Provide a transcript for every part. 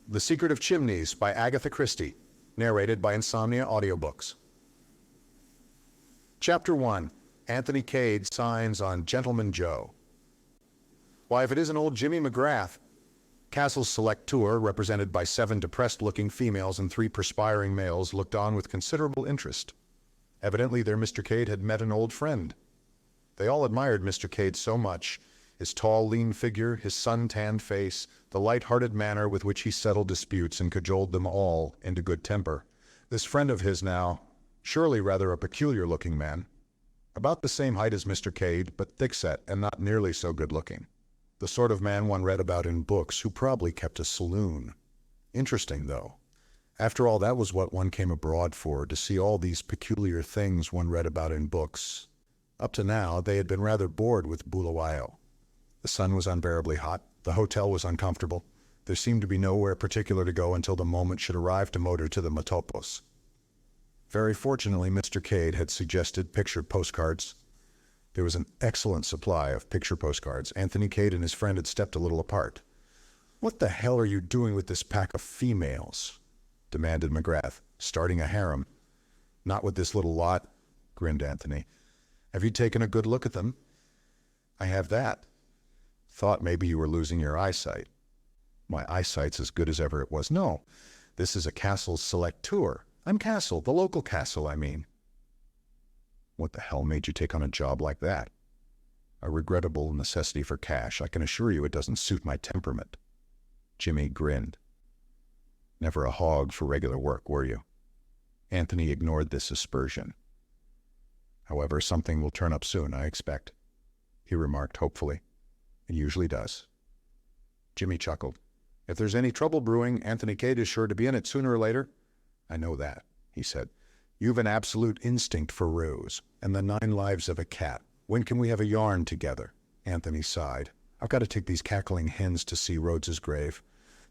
The Secret of Chimneys by Agatha Christie, narrated by Insomnia Audiobooks. Chapter 1. Anthony Cade signs on Gentleman Joe. Why, if it isn't old Jimmy McGrath. Castle's select tour, represented by 7 depressed-looking females and 3 perspiring males, looked on with considerable interest. Evidently, their Mr. Cade had met an old friend. They all admired Mr. Cade so much, his tall, lean figure, his sun-tanned face, the light-hearted manner with which he settled disputes and cajoled them all into good temper. This friend of his now, surely rather a peculiar-looking man, about the same height as Mr. Cade, but thick-set and not nearly so good-looking. The sort of man one read about in books, who probably kept a saloon. Interesting, though. After all, that was what one came abroad for, to see all these peculiar things one read about in books. Up to now, they had been rather bored with Bulawayo. The sun was unbearably hot. The hotel was uncomfortable. There seemed to be nowhere particular to go until the moment should arrive to motor to the Matopos. Very fortunately, Mr. Cade had suggested picture postcards. There was an excellent supply of picture postcards. Anthony Cade and his friend had stepped a little apart. "What the hell are you doing with this pack of females?" demanded McGrath. "Starting a harem." "Not with this little lot," grinned Anthony. "Have you taken a good look at them?" "I have that." "Thought maybe you were losing your eyesight." "My eyesight's as good as ever it was." "No, this is a Castle's select tour." "I'm Castle, the local Castle, I mean." "What the hell made you take on a job like that?" "A regrettable necessity for cash. I can assure you it doesn't suit my temperament." Jimmy grinned. "Never a hog for regular work, were you?" Anthony ignored this aspersion. "However, something will turn up soon, I expect," he remarked hopefully. "It usually does." Jimmy chuckled. "If there's any trouble brewing, Anthony Cade is sure to be in it sooner or later." "I know that," he said. "You've an absolute instinct for ruse, and the 9 lives of a cat. When can we have a yarn together?" Anthony sighed. "I've got to take these cackling hens to see Rhodes's grave."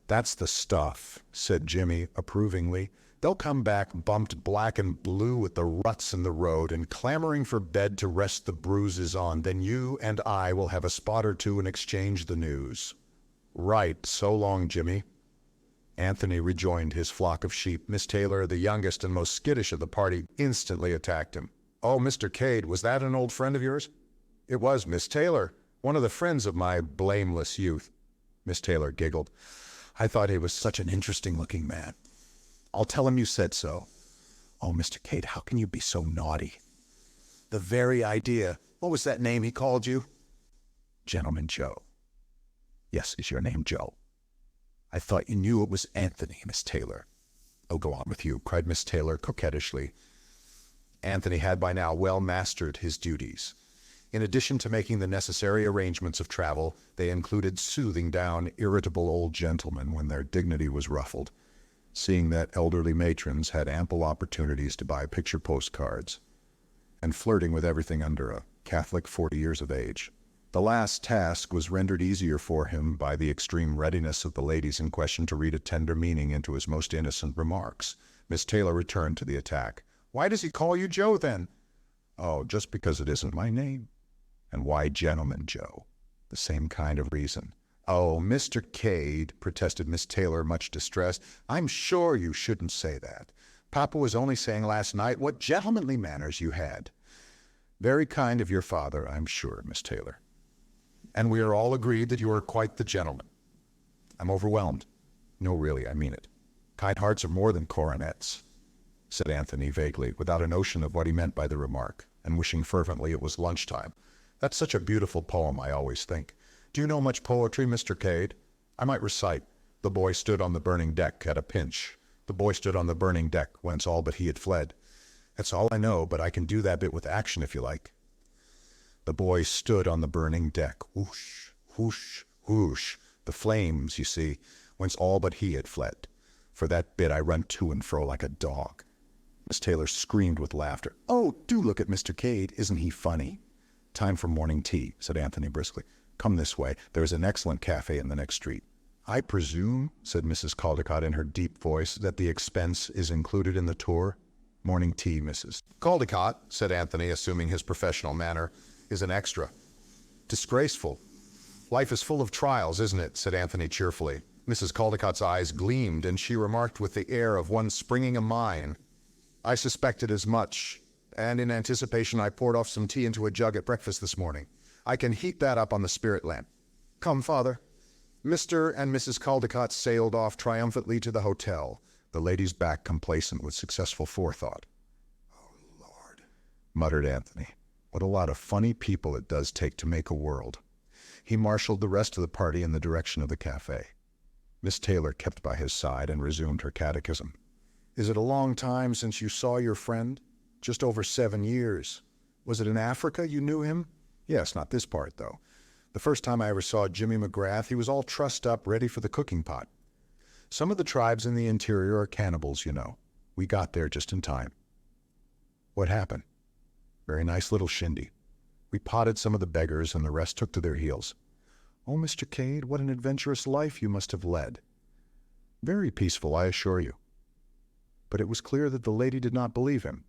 "That's the stuff," said Jimmy approvingly. "They'll come back bumped black and blue with the ruts in the road and clamoring for bed to rest the bruises on. Then you and I will have a spot or two and exchange the news." "Right, so long, Jimmy." Anthony rejoined his flock of sheep. Miss Taylor, the youngest and most skittish of the party, instantly attacked him. "Oh, Mr. Cade, was that an old friend of yours?" "It was, Miss Taylor, one of the friends of my blameless youth." Miss Taylor giggled. "I thought he was such an interesting-looking man." "I'll tell him you said so." "Oh, Mr. Cade, how can you be so naughty?" "The very idea. What was that name he called you?" "Gentleman Joe." "Yes, is your name Joe?" "I thought you knew it was Anthony, Miss Taylor." "Oh, go on with you," cried Miss Taylor coquettishly. Anthony had by now well mastered his duties. In addition to making the necessary arrangements of travel, they included soothing down irritable old gentlemen when their dignity was ruffled, seeing that elderly matrons had ample opportunities to buy picture postcards, and flirting with everything under a Catholic 40 years of age. The last task was rendered easier for him by the extreme readiness of the ladies in question to read a tender meaning into his most innocent remarks. Miss Taylor returned to the attack. "Why does he call you Joe, then?" "Oh, just because it isn't my name." "And why Gentleman Joe?" "The same kind of reason." "Oh, Mr. Cade," protested Miss Taylor, much distressed, "I'm sure you shouldn't say that. Papa was only saying last night what gentlemanly manners you had." "Very kind of your father, I'm sure, Miss Taylor. And we are all agreed that you are quite the gentleman." "I'm overwhelmed." "No, really, I mean it. Kind hearts are more than coronets," said Anthony vaguely, without a notion of what he meant by the remark, and wishing fervently it was lunchtime. "That's such a beautiful poem, I always think. Do you know much poetry, Mr. Cade?" "I might recite, 'The boy stood on the burning deck at a pinch. The boy stood on the burning deck, whence all but he had fled.' That's all I know, but I can do that bit with action if you like. 'The boy stood on the burning deck, whoosh, whoosh, whoosh, the flames, you see, whence all but he had fled. For that bit I run to and fro like a dog.'" Miss Taylor screamed with laughter. "Oh, do look at Mr. Cade. Isn't he funny?" "Time for morning tea," said Anthony briskly. "Come this way. There is an excellent cafe in the next street." "I presume," said Mrs. Caldecott in her deep voice, "that the expense is included in the tour?" "Morning tea, Mrs. Caldecott," said Anthony, assuming his professional manner, "is an extra." "Disgraceful. Life is full of trials, isn't it?" said Anthony cheerfully. Mrs. Caldicott's eyes gleamed, and she remarked with the air of one springing a mine, "I suspected as much, and in anticipation I poured off some tea into a jug at breakfast this morning. I can heat that up on the spirit lamp. Come, father." Mr. and Mrs. Caldicott sailed off triumphantly to the hotel, the ladies back complacent with successful forethought. "Oh, Lord," muttered Anthony. "What a lot of funny people it does take to make a world." He marshaled the rest of the party in the direction of the cafe. Miss Taylor kept by his side and resumed her catechism. "Is it a long time since you saw your friend?" "Just over 7 years. Was it in Africa you knew him?" "Yes, not this part, though. The first time I ever saw Jimmy McGrath, he was all trussed up, ready for the cooking pot. Some of the tribes in the interior are cannibals, you know. We got there just in time." "What happened?" "Very nice little shindy. We potted some of the beggars, and the rest took to their heels." "Oh, Mr. Cade, what an adventurous life you must have led." "Very peaceful, I assure you." But it was clear that the lady did not believe him.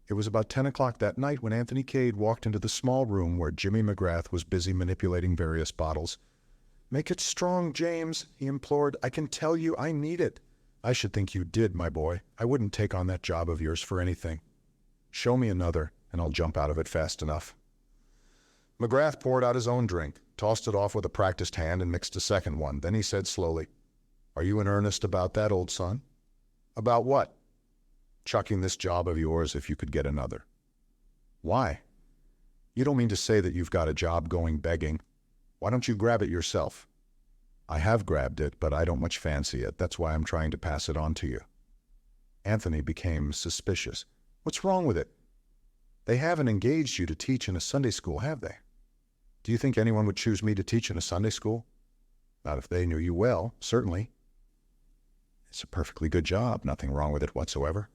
It was about 10 o'clock that night when Anthony Cade walked into the small room where Jimmy McGrath was busy manipulating various bottles. "Make it strong, James," he implored. "I can tell you I need it." "I should think you did, my boy. I wouldn't take on that job of yours for anything. Show me another, and I'll jump out of it fast enough." McGrath poured out his own drink, tossed it off with a practiced hand, and mixed a second one. Then he said slowly, "Are you in earnest about that, old son?" "About what?" "Chucking this job of yours if you could get another." "Why? You don't mean to say that you've got a job going begging. Why don't you grab it yourself?" "I have grabbed it, but I don't much fancy it. That's why I'm trying to pass it on to you." Anthony became suspicious. "What's wrong with it? They haven't engaged you to teach in a Sunday school, have they?" "Do you think anyone would choose me to teach in a Sunday school?" "Not if they knew you well, certainly." "It's a perfectly good job. Nothing wrong with it whatsoever."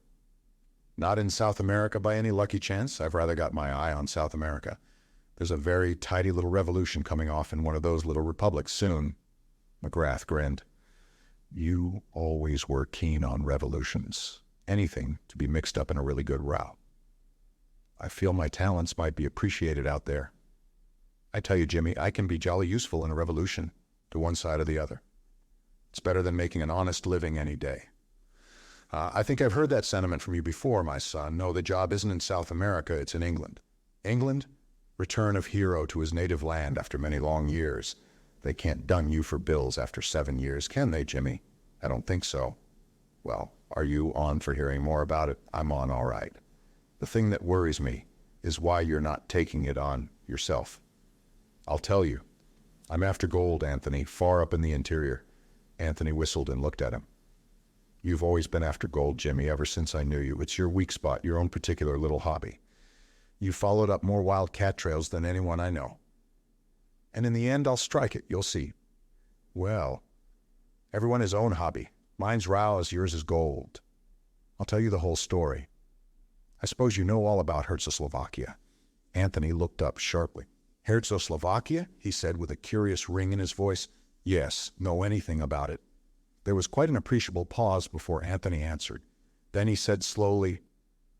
"Not in South America by any lucky chance? I've rather got my eye on South America. There's a very tidy little revolution coming off in one of those little republics soon." McGrath grinned. "You always were keen on revolutions. Anything to be mixed up in a really good row." "I feel my talents might be appreciated out there." "I tell you, Jimmy, I can be jolly useful in a revolution, to one side or the other. It's better than making an honest living any day." I think I've heard that sentiment from you before, my son. No, the job isn't in South America, it's in England." "England? Return of hero to his native land after many long years. They can't dun you for bills after 7 years, can they, Jimmy?" "I don't think so." "Well, are you on for hearing more about it?" "I'm on all right. The thing that worries me is why you're not taking it on yourself." "I'll tell you. I'm after gold, Anthony, far up in the interior." Anthony whistled and looked at him. "You've always been after gold, Jimmy, ever since I knew you. It's your weak spot, your own particular little hobby. You've followed up more wild cat trails than anyone I know. And in the end, I'll strike it, you'll see." "Well, everyone his own hobby. Mine's rows, yours is gold. I'll tell you the whole story. I suppose you know all about Herzoslovakia." Anthony looked up sharply. "Herzoslovakia?" he said with a curious ring in his voice. "Yes, know anything about it." There was quite an appreciable pause before Anthony answered. Then he said slowly,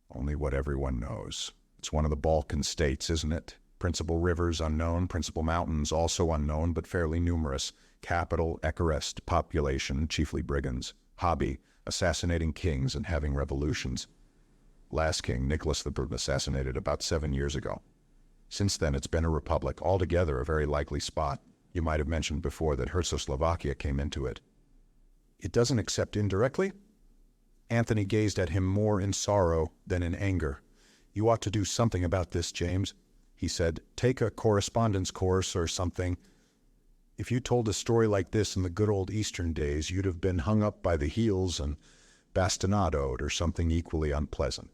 "Only what everyone knows. It's one of the Balkan states, isn't it? Principal rivers unknown, principal mountains also unknown, but fairly numerous. Capital, Ekarest, population, chiefly brigands. Hobby, assassinating kings and having revolutions. Last king, Nicholas the Brute, assassinated about 7 years ago. Since then, it's been a republic, altogether a very likely spot. You might have mentioned before that Herzoslovakia came into it." "It doesn't accept indirectly?" Anthony gazed at him more in sorrow than in anger. "You ought to do something about this, James," he said. "Take a correspondence course or something. If you told a story like this in the good old Eastern days, you'd have been hung up by the heels and bastinadoed or something equally unpleasant."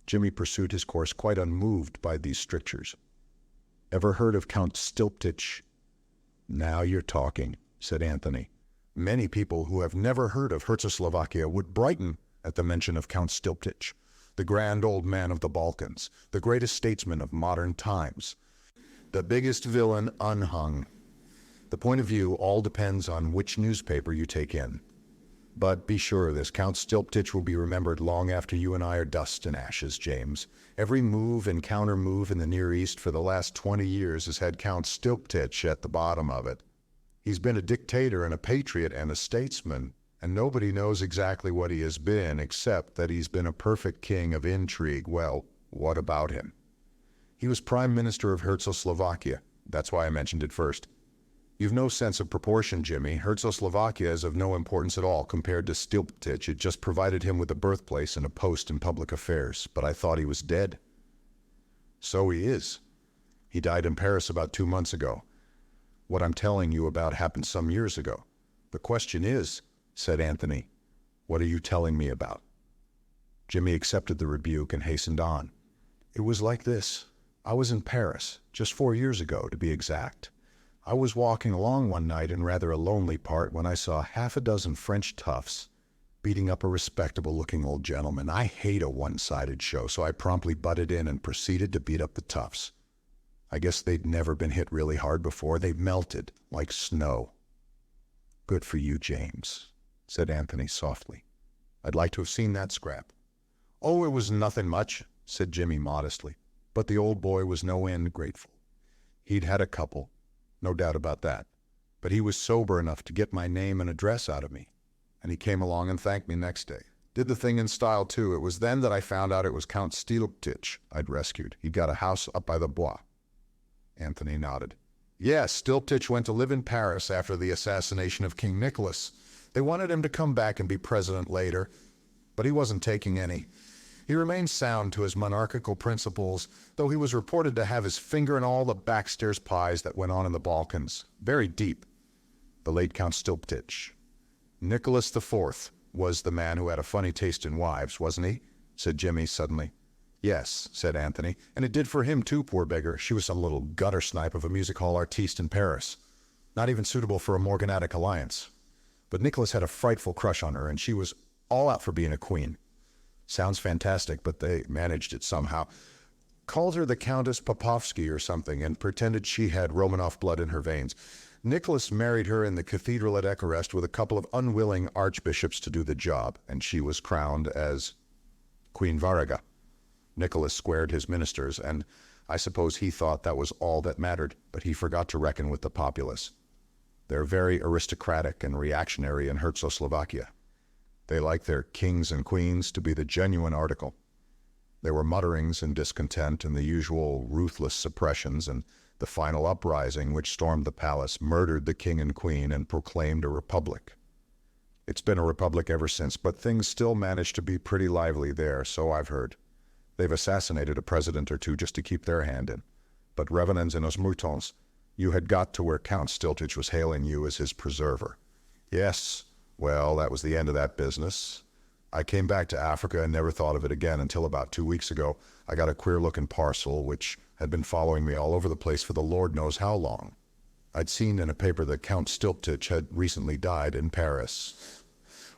Jimmy pursued his course quite unmoved by these strictures. "Ever heard of Count Stylptitch?" "Now you're talking," said Anthony. Many people who have never heard of Herzoslovakia would brighten at the mention of Count Stylptitch, the grand old man of the Balkans, the greatest statesman of modern times, the biggest villain unhung. The point of view all depends on which newspaper you take in. But be sure of this, Count Stylptitch will be remembered long after you and I are dust and ashes, James. Every move and counter-move in the Near East for the last 20 years has had Count Stylptitch at the bottom of it. He's been a dictator and a patriot and a statesman, and nobody knows exactly what he has been except that he's been a perfect king of intrigue. Well, what about him? He was Prime Minister of Herzoslovakia. That's why I mentioned it first. You've no sense of proportion, Jimmy. Herzoslovakia is of no importance at all compared to Stylptitch. It just provided him with a birthplace and a post in public affairs, but I thought he was dead. So he is. He died in Paris about 2 months ago. What I'm telling you about happened some years ago. The question is, said Anthony, what are you telling me about? Jimmy accepted the rebuke and hastened on. It was like this. I was in Paris, just 4 years ago to be exact. I was walking along one night in rather a lonely part when I saw half a dozen French toughs beating up a respectable-looking old gentleman. I hate a one-sided show, so I promptly butted in and proceeded to beat up the toughs. I guess they'd never been hit really hard before. They melted like snow. Good for you, James, said Anthony softly. I'd like to have seen that scrap. Oh, it was nothing much, said Jimmy modestly, but the old boy was no end grateful. He'd had a couple. No doubt about that. But he was sober enough to get my name and address out of me. And he came along and thanked me next day. Did the thing in style, too. It was then that I found out it was Count Stylptitch I'd rescued. He'd got a house up by the Bois. Anthony nodded. Yes, Stylptitch went to live in Paris after the assassination of King Nicholas. They wanted him to come back and be president later, but he wasn't taking any. He remained sound to his monarchical principles, though he was reported to have his finger in all the backstairs pies that went on in the Balkans. Very deep. The late Count Stylptitch. Nicholas IV was the man who had a funny taste in wives, wasn't he? Said Jimmy suddenly. Yes, said Anthony, and it did for him too, poor beggar. She was some little gutter snipe of a music hall artiste in Paris. Not even suitable for a morganatic alliance. But Nicholas had a frightful crush on her, and she was all out for being a queen. Sounds fantastic, but they managed it somehow. Called her the Countess Popovsky or something and pretended she had Romanov blood in her veins. Nicholas married her in the cathedral at Bucharest with a couple of unwilling archbishops to do the job, and she was crowned as Queen Varaga. Nicholas squared his ministers, and I suppose he thought that was all that mattered, but he forgot to reckon with the populace. They're very aristocratic and reactionary in Herzoslovakia. They like their kings and queens to be the genuine article. There were mutterings and discontent and the usual ruthless suppressions, and the final uprising which stormed the palace murdered the king and queen and proclaimed a republic. It's been a republic ever since, but things still manage to be pretty lively there, so I've heard. They've assassinated a president or two just to keep their hand in. But revenants and os moutons, you had got to where Count Stylptitch was hailing you as his preserver. Yes. Well, that was the end of that business. I came back to Africa and never thought of it again until about 2 weeks ago. I got a queer-looking parcel which had been following me all over the place for the Lord knows how long. I'd seen in a paper that Count Stylptitch had recently died in Paris.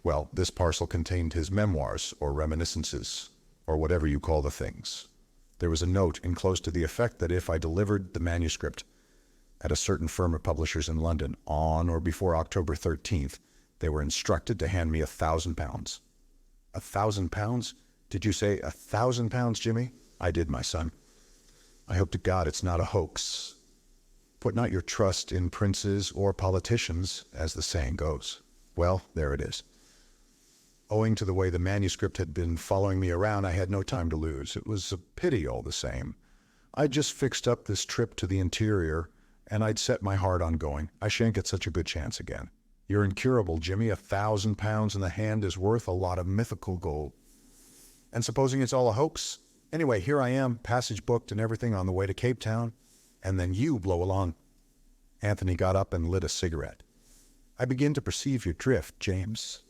Well, this parcel contained his memoirs, or reminiscences, or whatever you call the things. There was a note enclosed to the effect that if I delivered the manuscript at a certain firm of publishers in London on or before October 13th, they were instructed to hand me £1,000. £1,000? Did you say £1,000, Jimmy? I did, my son. I hope to God it's not a hoax. Put not your trust in princes or politicians, as the saying goes. Well, there it is. Owing to the way the manuscript had been following me around, I had no time to lose. It was a pity all the same. I'd just fixed up this trip to the interior, and I'd set my heart on going. I shan't get such a good chance again. You're incurable, Jimmy. £1,000 in the hand is worth a lot of mythical gold. And supposing it's all a hoax? Anyway, here I am, passage booked and everything on the way to Cape Town, and then you blow along. Anthony got up and lit a cigarette. I begin to perceive your drift, James.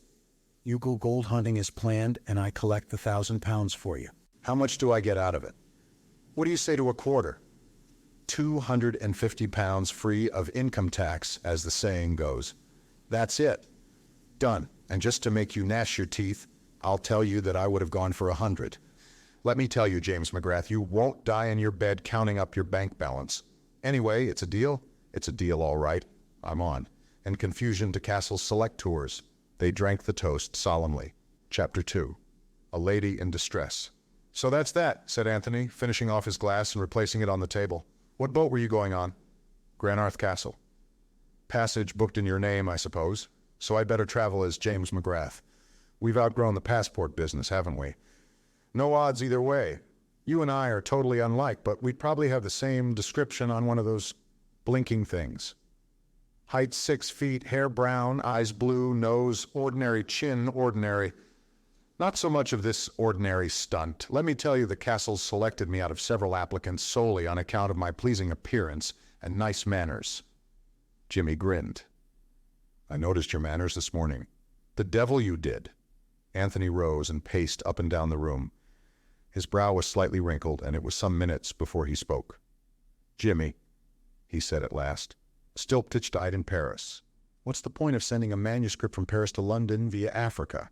You go gold hunting as planned, and I collect the £1,000 for you. How much do I get out of it? What do you say to a quarter? £250 free of income tax, as the saying goes. That's it. Done. And just to make you gnash your teeth, I'll tell you that I would have gone for 100. Let me tell you, James McGrath, you won't die in your bed counting up your bank balance. Anyway, it's a deal. It's a deal, all right. I'm on. And confusion to Castle's select tours. They drank the toast solemnly. Chapter 2. A Lady in Distress. So that's that, said Anthony, finishing off his glass and replacing it on the table. What boat were you going on? Granarth Castle. Passage booked in your name, I suppose. So I'd better travel as James McGrath. We've outgrown the passport business, haven't we? No odds either way. You and I are totally unlike, but we'd probably have the same description on one of those blinking things. Height 6 feet, hair brown, eyes blue, nose ordinary, chin ordinary. Not so much of this ordinary stunt. Let me tell you, the castle selected me out of several applicants solely on account of my pleasing appearance and nice manners. Jimmy grinned. I noticed your manners this morning. The devil you did. Anthony rose and paced up and down the room. His brow was slightly wrinkled, and it was some minutes before he spoke. Jimmy, he said at last, Stylptitch died in Paris. What's the point of sending a manuscript from Paris to London via Africa?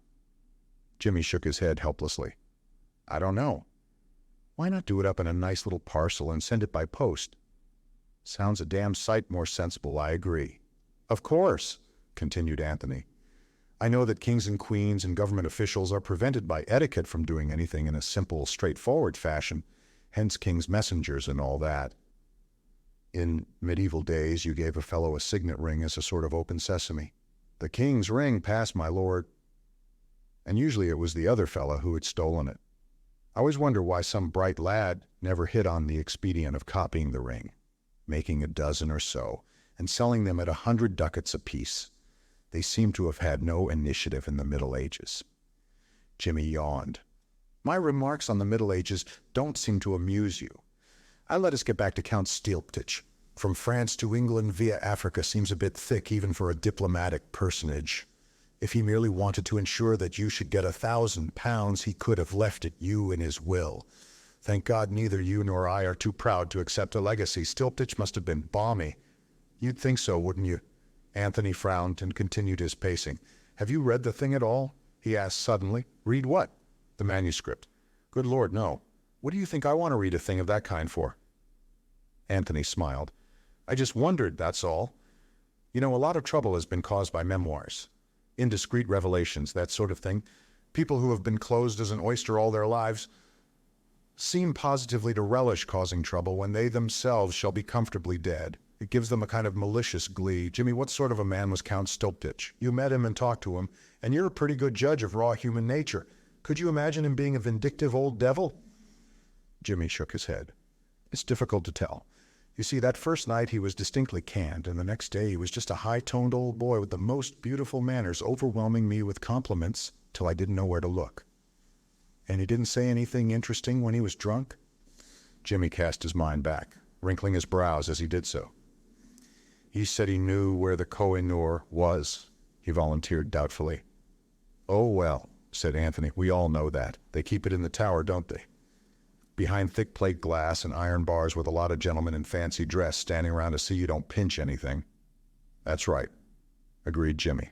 Jimmy shook his head helplessly. I don't know. Why not do it up in a nice little parcel and send it by post? Sounds a damn sight more sensible, I agree. Of course, continued Anthony. I know that kings and queens and government officials are prevented by etiquette from doing anything in a simple, straightforward fashion, hence king's messengers and all that. In medieval days, you gave a fellow a signet ring as a sort of open sesame. The king's ring passed, my lord. And usually it was the other fellow who had stolen it. I always wonder why some bright lad never hit on the expedient of copying the ring, making a dozen or so, and selling them at 100 ducats apiece. They seem to have had no initiative in the Middle Ages. Jimmy yawned. My remarks on the Middle Ages don't seem to amuse you. Let us get back to Count Stylptitch. From France to England via Africa seems a bit thick even for a diplomatic personage. If he merely wanted to ensure that you should get £1,000, he could have left it you in his will. Thank God neither you nor I are too proud to accept a legacy. Stylptitch must have been balmy. You'd think so, wouldn't you? Anthony frowned and continued his pacing. Have you read the thing at all? He asked suddenly. Read what? The manuscript. Good Lord, no. What do you think I want to read a thing of that kind for? Anthony smiled. I just wondered, that's all. You know, a lot of trouble has been caused by memoirs. Indiscreet revelations, that sort of thing. People who have been closed as an oyster all their lives seem positively to relish causing trouble when they themselves shall be comfortably dead. It gives them a kind of malicious glee. Jimmy, what sort of a man was Count Stylptitch? You met him and talked to him, and you're a pretty good judge of raw human nature. Could you imagine him being a vindictive old devil? Jimmy shook his head. It's difficult to tell. You see, that first night he was distinctly canned, and the next day he was just a high-toned old boy with the most beautiful manners, overwhelming me with compliments till I didn't know where to look. And he didn't say anything interesting when he was drunk? Jimmy cast his mind back, wrinkling his brows as he did so. He said he knew where the Koh-i-Noor was, he volunteered doubtfully. Oh, well, said Anthony, we all know that. They keep it in the tower, don't they? Behind thick plate glass and iron bars with a lot of gentlemen in fancy dress standing around to see you don't pinch anything. That's right, agreed Jimmy.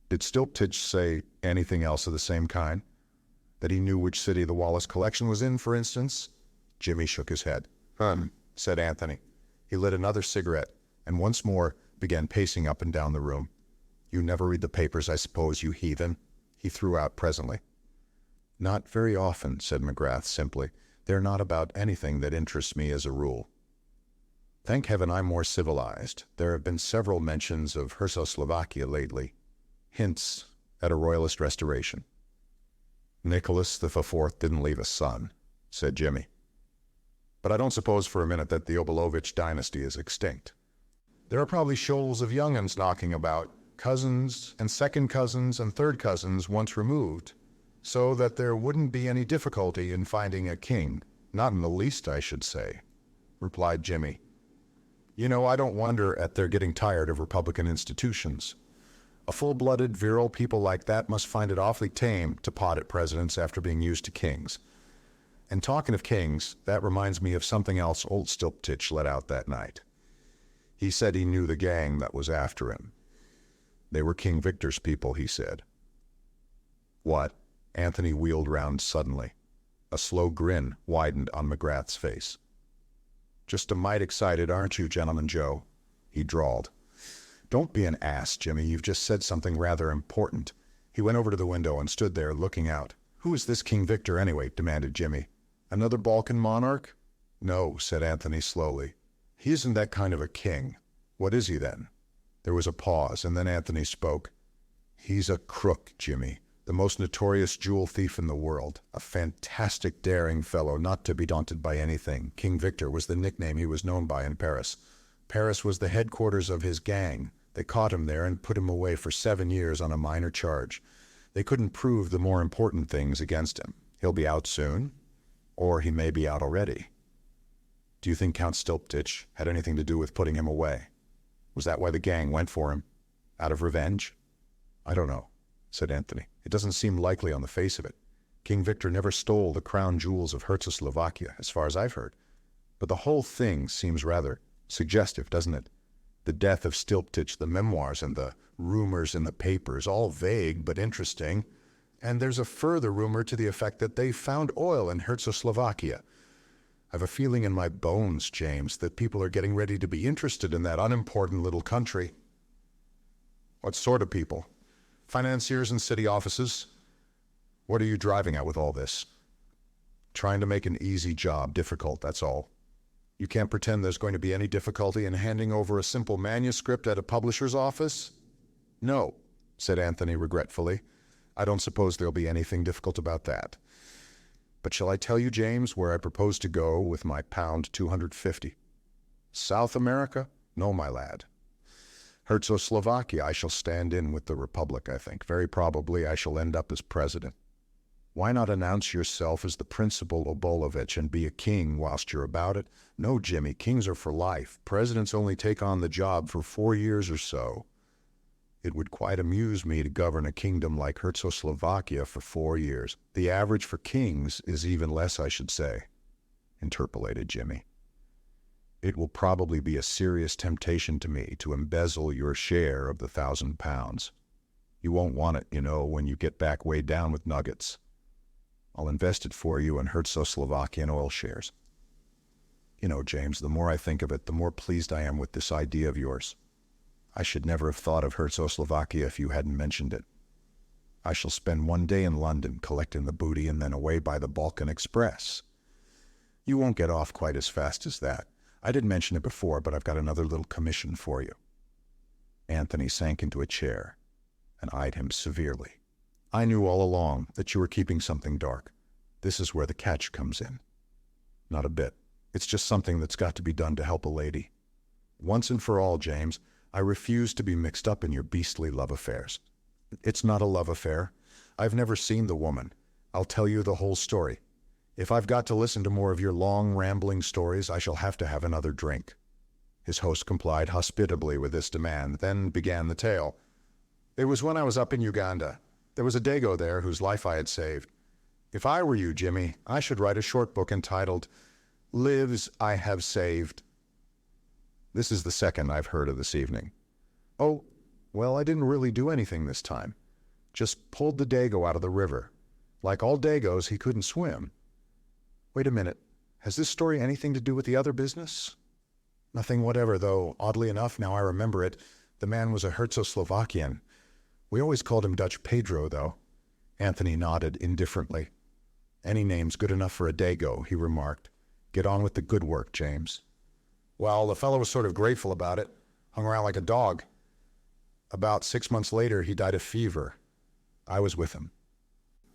Did Stylptitch say anything else of the same kind? That he knew which city the Wallace collection was in, for instance? Jimmy shook his head. Said Anthony. He lit another cigarette and once more began pacing up and down the room. You never read the papers, I suppose, you heathen? He threw out presently. Not very often, said McGrath simply. They're not about anything that interests me as a rule. Thank heaven I'm more civilized. There have been several mentions of Herzoslovakia lately. Hints at a royalist restoration. Nicholas the IV didn't leave a son, said Jimmy. But I don't suppose for a minute that the Obolovich dynasty is extinct. There are probably shoals of young'uns knocking about, cousins and second cousins and third cousins once removed, so that there wouldn't be any difficulty in finding a king. Not in the least, I should say, replied Jimmy. You know, I don't wonder at their getting tired of Republican institutions. A full-blooded, virile people like that must find it awfully tame to pot at presidents after being used to kings. And talking of kings, that reminds me of something else old Stylptitch let out that night. He said he knew the gang that was after him. They were King Victor's people, he said. What? Anthony wheeled round suddenly. A slow grin widened on McGrath's face. Just a mite excited, aren't you, Gentleman Joe? He drawled. Don't be an ass, Jimmy. You've just said something rather important. He went over to the window and stood there looking out. Who is this King Victor anyway? Demanded Jimmy. Another Balkan monarch? No, said Anthony slowly. He isn't that kind of a king. What is he then? There was a pause, and then Anthony spoke. "He's a crook, Jimmy. The most notorious jewel thief in the world. A fantastic, daring fellow, not to be daunted by anything. King Victor was the nickname he was known by in Paris. Paris was the headquarters of his gang. They caught him there and put him away for 7 years on a minor charge. They couldn't prove the more important things against him. He'll be out soon, or he may be out already." "Do you think Count Stylptitch had anything to do with putting him away? Was that why the gang went for him? Out of revenge?" "I don't know," said Anthony. "It doesn't seem likely on the face of it. King Victor never stole the crown jewels of Herzoslovakia, as far as I've heard. But the whole thing seems rather suggestive, doesn't it? The death of Stylptitch, the memoirs, and the rumors in the papers, all vague but interesting. And there's a further rumor to the effect that they found oil in Herzoslovakia. I've a feeling in my bones, James, that people are getting ready to be interested in that unimportant little country." "What sort of people? Financiers and city offices? What are you driving at with all this?" "Trying to make an easy job difficult, that's all. You can't pretend there's going to be any difficulty in handing over a simple manuscript at a publisher's office?" "No," said Anthony regretfully. "I don't suppose there'll be anything difficult about that. But shall I tell you, James, where I propose to go with my pound 250? South America? No, my lad. Herzoslovakia. I shall stand in with the Republic, I think. Very probably I shall end up as president. Why not announce yourself as the principal Obolovich and be a king whilst you're about it? No, Jimmy, kings are for life. Presidents only take on the job for 4 years or so. It would quite amuse me to govern a kingdom like Herzoslovakia for 4 years. The average for kings is even less, I should say," interpolated Jimmy. "It will probably be a serious temptation to me to embezzle your share of the £1,000. You won't want it, you know, when you get back way down with nuggets. I'll invest it for you in Herzoslovakian oil shares. You know, James, the more I think of it, the more pleased I am with this idea of yours. I should never have thought of Herzoslovakia if you hadn't mentioned it. I shall spend 1 day in London collecting the booty and then away by the Balkan Express. You won't get off quite as fast as that. I didn't mention it before, but I've got another little commission for you." Anthony sank into a chair and eyed him severely. "I knew all along that you were keeping something dark. This is where the catch comes in." "Not a bit. It's just something that's got to be done to help a lady. Once and for all, James, I refuse to be mixed up in your beastly love affairs." "It's not a love affair. I've never seen the woman. I'll tell you the whole story. If I've got to listen to more of your long, rambling stories, I shall have to have another drink." His host complied hospitably with this demand, then began the tale. "It was when I was up in Uganda. There was a Dago there whose life I had saved. If I were you, Jimmy, I should write a short book entitled, 'Lives I Have Saved.' This is the second I've heard of this evening." "Oh, well, I didn't really do anything this time. Just pulled the Dago out of the river. Like all Dagos, he couldn't swim." "Wait a minute. Has this story anything to do with the other business?" "Nothing whatever, though, oddly enough, now I remember it, the man was a Herzoslovakian. We always called him Dutch Pedro, though." Anthony nodded indifferently. "Any name's good enough for a Dago," he remarked. "Get on with the good work, James." "Well, the fellow was sort of grateful about it. Hung around like a dog. About 6 months later, he died of fever. I was with him.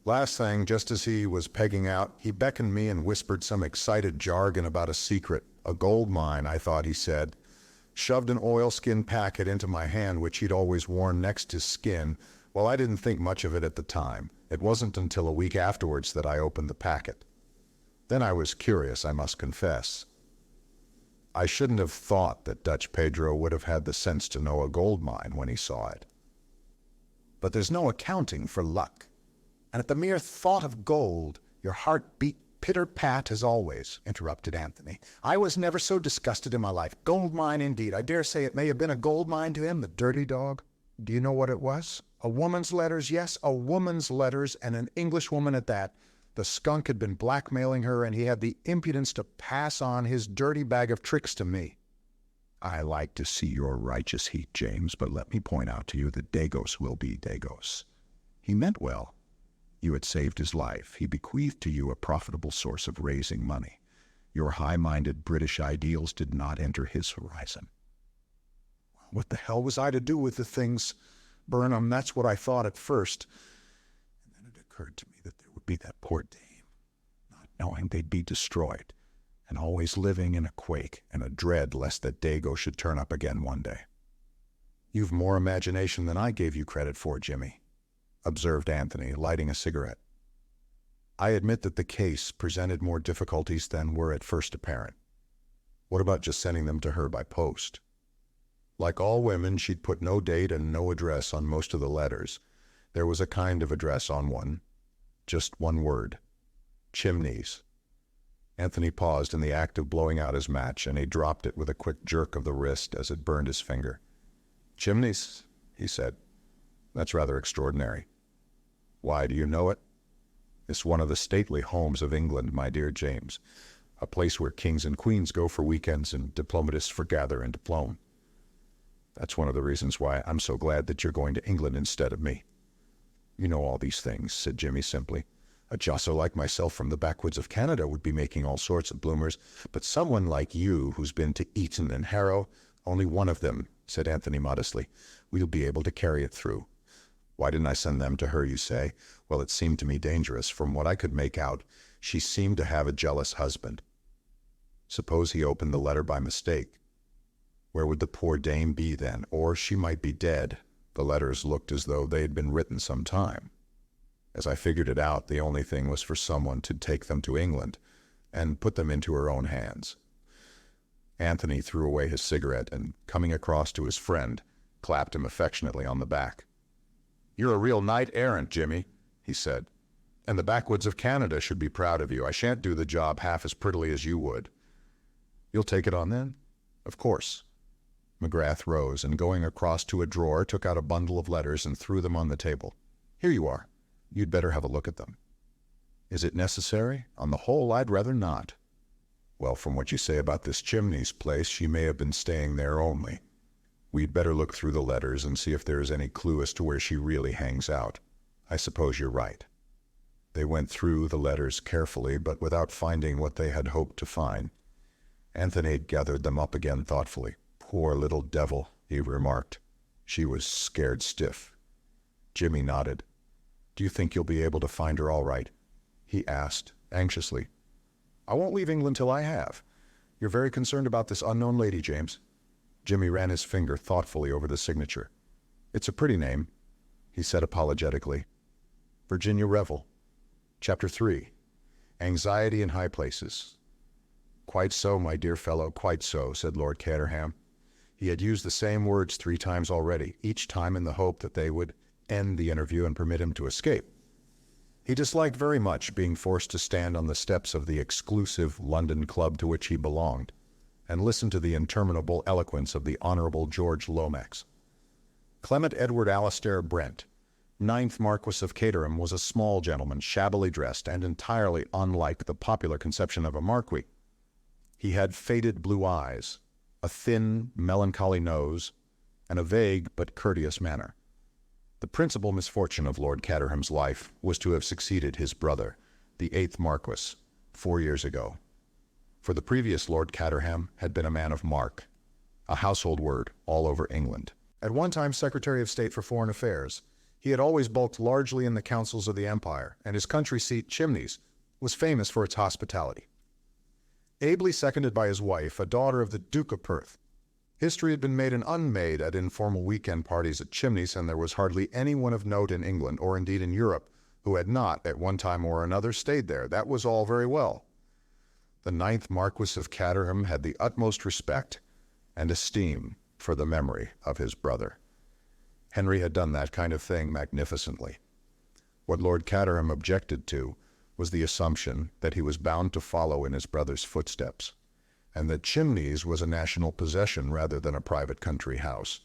Last thing, just as he was pegging out, he beckoned me and whispered some excited jargon about a secret. A gold mine, I thought he said. Shoved an oilskin packet into my hand, which he'd always worn next his skin. Well, I didn't think much of it at the time. It wasn't until a week afterwards that I opened the packet. Then I was curious, I must confess. I shouldn't have thought that Dutch Pedro would have had the sense to know a gold mine when he saw it. But there's no accounting for luck. And at the mere thought of gold, your heart beat pitter-pat as always, interrupted Anthony. I was never so disgusted in my life. Gold mine indeed. I dare say it may have been a gold mine to him, the dirty dog. Do you know what it was? A woman's letters, yes, a woman's letters, and an Englishwoman at that. The skunk had been blackmailing her, and he had the impudence to pass on his dirty bag of tricks to me. I like to see your righteous heat, James, but let me point out to you that Dagos will be Dagos. He meant well. You had saved his life. He bequeathed to you a profitable source of raising money. Your high-minded British ideals did not enter his horizon. What the hell was I to do with the things, Burnham? That's what I thought at first. And then it occurred to me that there would be that poor dame, not knowing they'd be destroyed, and always living in a quake and a dread lest that Dago should turn up again one day. You've more imagination than I gave you credit for, Jimmy, observed Anthony, lighting a cigarette. I admit that the case presented more difficulties than were at first apparent. What about just sending them to her by post? Like all women, she'd put no date and no address on most of the letters. There was a kind of address on one. Just one word. Chimneys. Anthony paused in the act of blowing out his match, and he dropped it with a quick jerk of the wrist as it burned his finger. Chimneys, he said. That's rather extraordinary. Why, do you know it? It's one of the stately homes of England, my dear James. A place where kings and queens go for weekends and diplomatists forgather and diplome. That's one of the reasons why I'm so glad that you're going to England instead of me. You know all these things, said Jimmy simply. A josser like myself from the backwoods of Canada would be making all sorts of bloomers, but someone like you who's been to Eton and Harrow, only one of them, said Anthony modestly, we'll be able to carry it through. Why didn't I send them to her, you say? Well, it seemed to me dangerous. From what I could make out, she seemed to have a jealous husband. Suppose he opened the letter by mistake. Where would the poor dame be then? Or she might be dead. The letters looked as though they had been written some time. As I figured it out, the only thing was for someone to take them to England and put them into her own hands. Anthony threw away his cigarette and, coming across to his friend, clapped him affectionately on the back. You're a real knight-errant, Jimmy, he said, and the backwoods of Canada should be proud of you. I shan't do the job half as prettily as you would. You'll take it on then? Of course. McGrath rose and, going across to a drawer, took out a bundle of letters and threw them on the table. Here you are. You'd better have a look at them. Is it necessary? On the whole, I'd rather not. Well, from what you say about this Chimneys place, she may have been staying there only. We'd better look through the letters and see if there is any clue as to where she really hangs out. I suppose you're right. They went through the letters carefully, but without finding what they had hoped to find. Anthony gathered them up again thoughtfully. Poor little devil, he remarked. She was scared stiff. Jimmy nodded. Do you think you'll be able to find her all right? He asked, anxiously. I won't leave England till I have. You're very concerned about this unknown lady, James. Jimmy ran his finger thoughtfully over the signature. It's a pretty name, he said apologetically. Virginia Revel. Chapter 3. Anxiety in High Places. Quite so, my dear fellow, quite so, said Lord Caterham. He had used the same words 3 times already, each time in the hope that they would end the interview and permit him to escape. He disliked very much being forced to stand on the steps of the exclusive London club to which he belonged, and listen to the interminable eloquence of the Honourable George Lomax. Clement Edward Alastair Brent, 9th Marquis of Caterham, was a small gentleman, shabbily dressed, and entirely unlike the popular conception of a marquis. He had faded blue eyes, a thin, melancholy nose, and a vague but courteous manner. The principal misfortune of Lord Caterham's life was to have succeeded his brother, the 8th Marquis, 4 years ago. For the previous Lord Caterham had been a man of mark, a household word all over England. At one time Secretary of State for Foreign Affairs, he had always bulked largely in the councils of the empire, and his country seat, Chimneys, was famous for its hospitality. Ably seconded by his wife, a daughter of the Duke of Perth, history had been made and unmade at informal weekend parties at Chimneys, and there was hardly anyone of note in England, or indeed in Europe, who had not, at one time or another, stayed there. That was all very well. The 9th Marquis of Caterham had the utmost respect and esteem for the memory of his brother. Henry had done that kind of thing magnificently. What Lord Caterham objected to was the assumption that he was bound to follow in his brother's footsteps, and that Chimneys was a national possession rather than a private country house.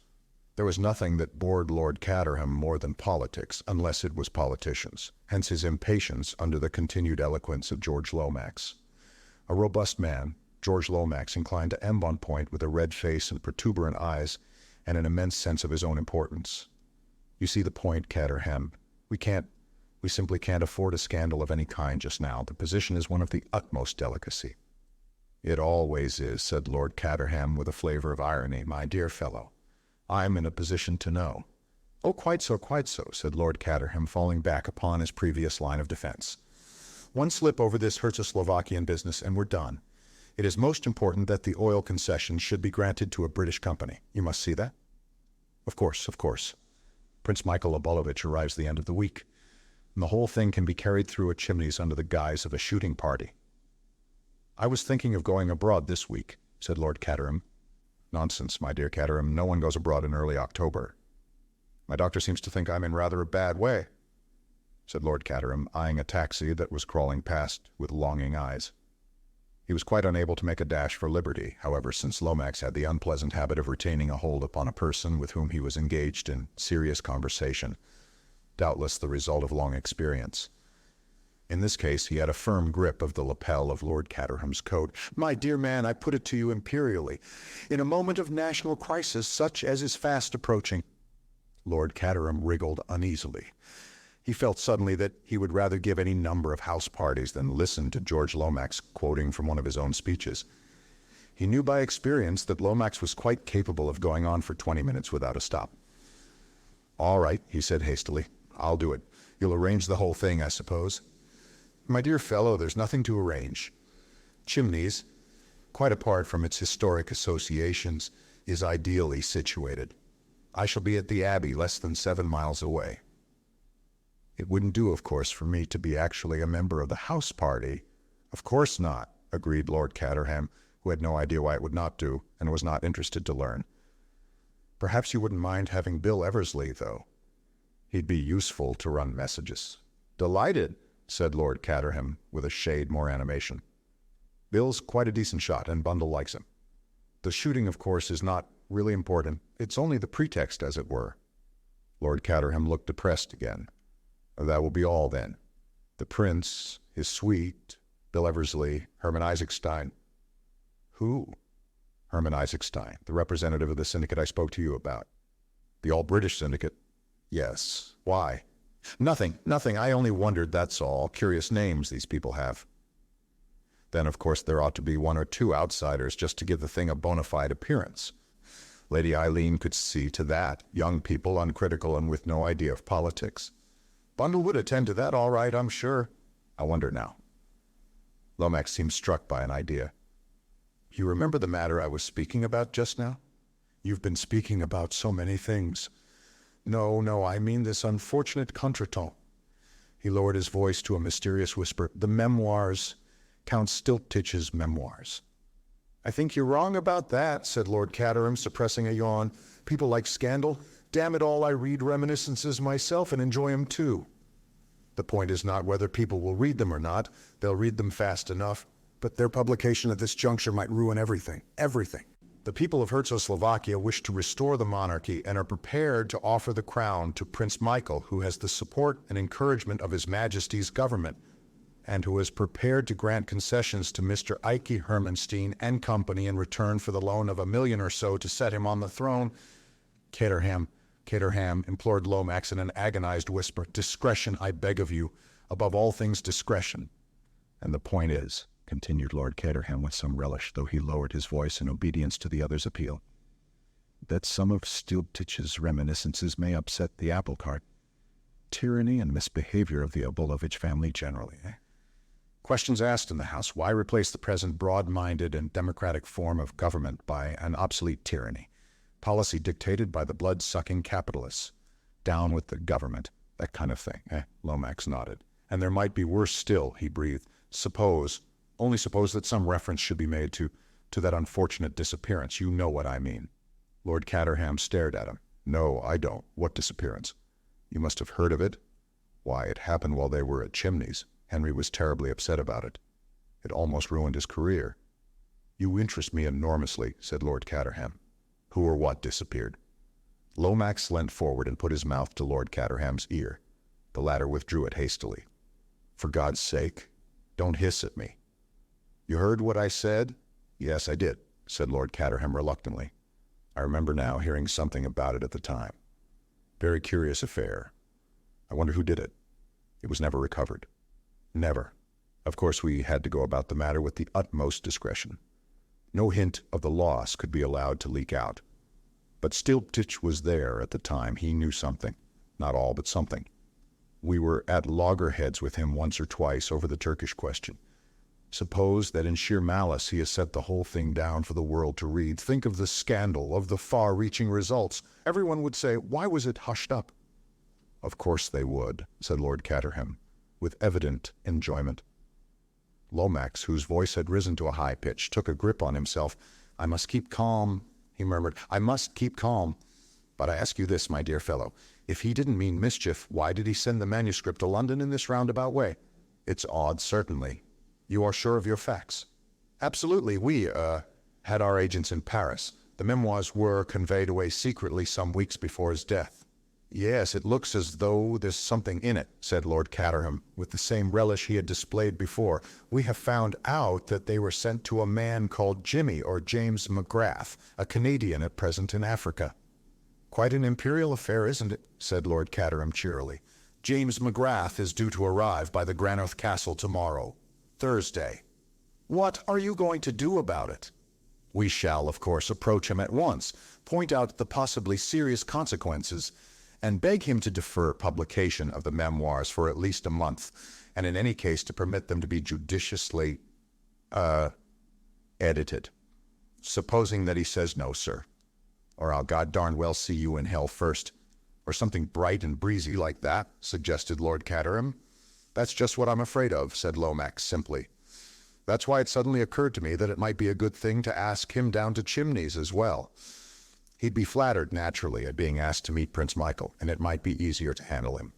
There was nothing that bored Lord Caterham more than politics, unless it was politicians, hence his impatience under the continued eloquence of George Lomax. A robust man, George Lomax inclined to embonpoint with a red face and protuberant eyes and an immense sense of his own importance. You see the point, Caterham. We simply can't afford a scandal of any kind just now. The position is one of the utmost delicacy. It always is, said Lord Caterham with a flavor of irony. My dear fellow, I'm in a position to know. Oh, quite so, said Lord Caterham, falling back upon his previous line of defense. One slip over this Herzoslovakian business and we're done. It is most important that the oil concession should be granted to a British company. You must see that? Of course. Prince Michael Abolovich arrives the end of the week, and the whole thing can be carried through at Chimneys under the guise of a shooting party. I was thinking of going abroad this week, said Lord Caterham. Nonsense, my dear Caterham. No one goes abroad in early October. My doctor seems to think I'm in rather a bad way, said Lord Caterham, eyeing a taxi that was crawling past with longing eyes. He was quite unable to make a dash for liberty, however, since Lomax had the unpleasant habit of retaining a hold upon a person with whom he was engaged in serious conversation, doubtless the result of long experience. In this case, he had a firm grip of the lapel of Lord Caterham's coat. My dear man, I put it to you imperially. In a moment of national crisis, such as is fast approaching. Lord Caterham wriggled uneasily. He felt suddenly that he would rather give any number of house parties than listen to George Lomax quoting from one of his own speeches. He knew by experience that Lomax was quite capable of going on for 20 minutes without a stop. All right, he said hastily. I'll do it. You'll arrange the whole thing, I suppose. My dear fellow, there's nothing to arrange. Chimneys, quite apart from its historic associations, is ideally situated. I shall be at the Abbey less than 7 miles away. It wouldn't do, of course, for me to be actually a member of the house party. Of course not, agreed Lord Caterham, who had no idea why it would not do, and was not interested to learn. Perhaps you wouldn't mind having Bill Eversley, though. He'd be useful to run messages. Delighted, said Lord Caterham, with a shade more animation. Bill's quite a decent shot, and Bundle likes him. The shooting, of course, is not really important. It's only the pretext, as it were. Lord Caterham looked depressed again. That will be all, then. The prince, his suite, Bill Eversley, Herman Isaacstein. Who? Herman Isaacstein, the representative of the syndicate I spoke to you about. The all-British syndicate? Yes. Why? Nothing. I only wondered, that's all. Curious names these people have. Then, of course, there ought to be 1 or 2 outsiders just to give the thing a bona fide appearance. Lady Eileen could see to that. Young people, uncritical and with no idea of politics. Bundle would attend to that all right, I'm sure. I wonder now. Lomax seemed struck by an idea. You remember the matter I was speaking about just now? You've been speaking about so many things. No, I mean this unfortunate contretemps. He lowered his voice to a mysterious whisper. The memoirs, Count Stylptitch's memoirs. I think you're wrong about that, said Lord Caterham, suppressing a yawn. People like scandal. Damn it all, I read reminiscences myself and enjoy them too. The point is not whether people will read them or not. They'll read them fast enough. But their publication at this juncture might ruin everything. Everything. The people of Herzoslovakia wish to restore the monarchy and are prepared to offer the crown to Prince Michael, who has the support and encouragement of His Majesty's government, and who is prepared to grant concessions to Mr. Ike Hermanstein and company in return for the loan of $1 million or so to set him on the throne. Caterham implored Lomax in an agonized whisper. Discretion, I beg of you. Above all things, discretion. And the point is, continued Lord Caterham with some relish, though he lowered his voice in obedience to the other's appeal, that some of Stylptitch's reminiscences may upset the apple cart. Tyranny and misbehavior of the Abolovich family generally, Questions asked in the House, why replace the present broad-minded and democratic form of government by an obsolete tyranny? Policy dictated by the blood-sucking capitalists. Down with the government. That kind of thing, Lomax nodded. And there might be worse still, he breathed. Only suppose that some reference should be made to that unfortunate disappearance. You know what I mean. Lord Caterham stared at him. No, I don't. What disappearance? You must have heard of it. Why, it happened while they were at Chimneys. Henry was terribly upset about it. It almost ruined his career. You interest me enormously, said Lord Caterham. Who or what disappeared? Lomax leant forward and put his mouth to Lord Caterham's ear. The latter withdrew it hastily. For God's sake, don't hiss at me. You heard what I said? Yes, I did, said Lord Caterham reluctantly. I remember now hearing something about it at the time. Very curious affair. I wonder who did it. It was never recovered. Never. Of course, we had to go about the matter with the utmost discretion. No hint of the loss could be allowed to leak out. But Stylptitch was there at the time. He knew something. Not all, but something. We were at loggerheads with him once or twice over the Turkish question. Suppose that in sheer malice he has set the whole thing down for the world to read. Think of the scandal, of the far-reaching results. Everyone would say, why was it hushed up? Of course they would, said Lord Caterham, with evident enjoyment. Lomax, whose voice had risen to a high pitch, took a grip on himself. I must keep calm, he murmured. I must keep calm. But I ask you this, my dear fellow. If he didn't mean mischief, why did he send the manuscript to London in this roundabout way? It's odd, certainly. You are sure of your facts? Absolutely. We, had our agents in Paris. The memoirs were conveyed away secretly some weeks before his death. Yes, it looks as though there's something in it, said Lord Caterham, with the same relish he had displayed before. We have found out that they were sent to a man called Jimmy, or James McGrath, a Canadian at present in Africa. Quite an imperial affair, isn't it? Said Lord Caterham cheerily. James McGrath is due to arrive by the Grandest Castle tomorrow, Thursday. What are you going to do about it? We shall, of course, approach him at once, point out the possibly serious consequences, and beg him to defer publication of the memoirs for at least a month, and in any case to permit them to be judiciously, edited. Supposing that he says no, sir. Or I'll god darn well see you in hell first. Or something bright and breezy like that, suggested Lord Caterham. That's just what I'm afraid of, said Lomax simply. That's why it suddenly occurred to me that it might be a good thing to ask him down to Chimneys as well. He'd be flattered, naturally, at being asked to meet Prince Michael, and it might be easier to handle him.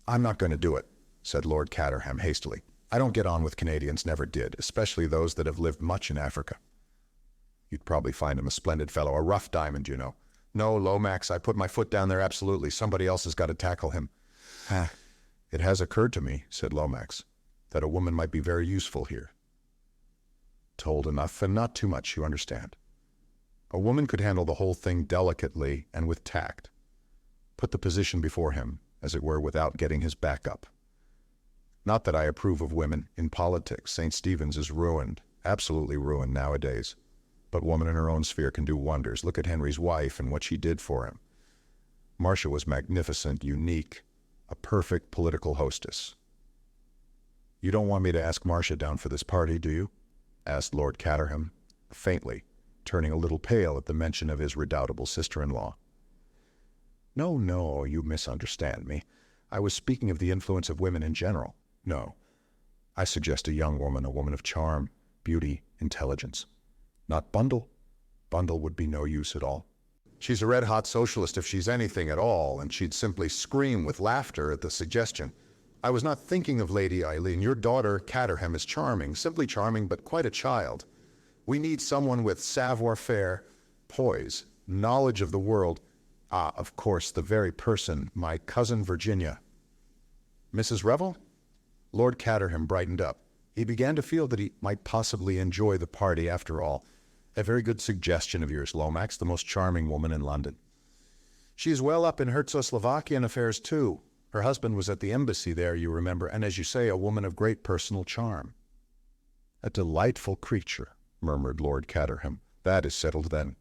I'm not going to do it, said Lord Caterham hastily. I don't get on with Canadians, never did, especially those that have lived much in Africa. You'd probably find him a splendid fellow, a rough diamond, you know. No, Lomax, I put my foot down there absolutely. Somebody else has got to tackle him. It has occurred to me, said Lomax, that a woman might be very useful here. Told enough, and not too much, you understand. A woman could handle the whole thing delicately and with tact. Put the position before him, as it were, without getting his back up. Not that I approve of women in politics. St. Stephen's is ruined, absolutely ruined nowadays. But woman in her own sphere can do wonders. Look at Henry's wife and what she did for him. Marcia was magnificent, unique, a perfect political hostess. You don't want me to ask Marcia down for this party, do you? Asked Lord Caterham, faintly, turning a little pale at the mention of his redoubtable sister-in-law. No, no, you misunderstand me. I was speaking of the influence of women in general. No, I suggest a young woman, a woman of charm, beauty, intelligence. Not Bundle. Bundle would be no use at all. She's a red-hot socialist if she's anything at all, and she'd simply scream with laughter at the suggestion. I was not thinking of Lady Eileen. Your daughter, Caterham, is charming, simply charming, but quite a child. We need someone with savoir-faire, poise, knowledge of the world. Ah, of course, the very person, my cousin Virginia. Mrs. Revel? Lord Caterham brightened up. He began to feel that he might possibly enjoy the party after all. A very good suggestion of yours, Lomax, the most charming woman in London. She is well up in Herzoslovakian affairs, too. Her husband was at the embassy there, you remember, and as you say, a woman of great personal charm. A delightful creature, murmured Lord Caterham. That is settled then.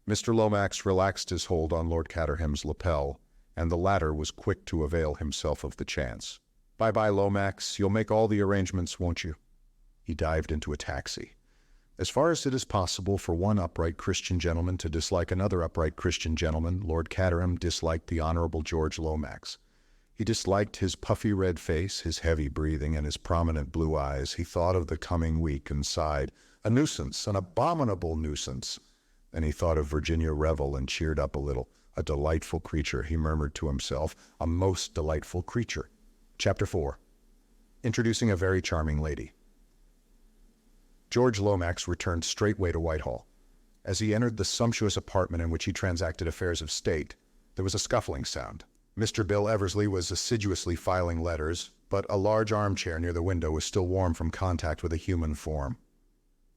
Mr. Lomax relaxed his hold on Lord Caterham's lapel, and the latter was quick to avail himself of the chance. Bye-bye, Lomax. You'll make all the arrangements, won't you? He dived into a taxi. As far as it is possible for one upright Christian gentleman to dislike another upright Christian gentleman, Lord Caterham disliked the Honorable George Lomax. He disliked his puffy red face, his heavy breathing, and his prominent blue eyes. He thought of the coming week and sighed. A nuisance, an abominable nuisance. And he thought of Virginia Revel and cheered up a little. A delightful creature, he murmured to himself. A most delightful creature. Chapter 4. Introducing a very charming lady. George Lomax returned straightway to Whitehall. As he entered the sumptuous apartment in which he transacted affairs of state, there was a scuffling sound. Mr. Bill Eversley was assiduously filing letters, but a large armchair near the window was still warm from contact with a human form.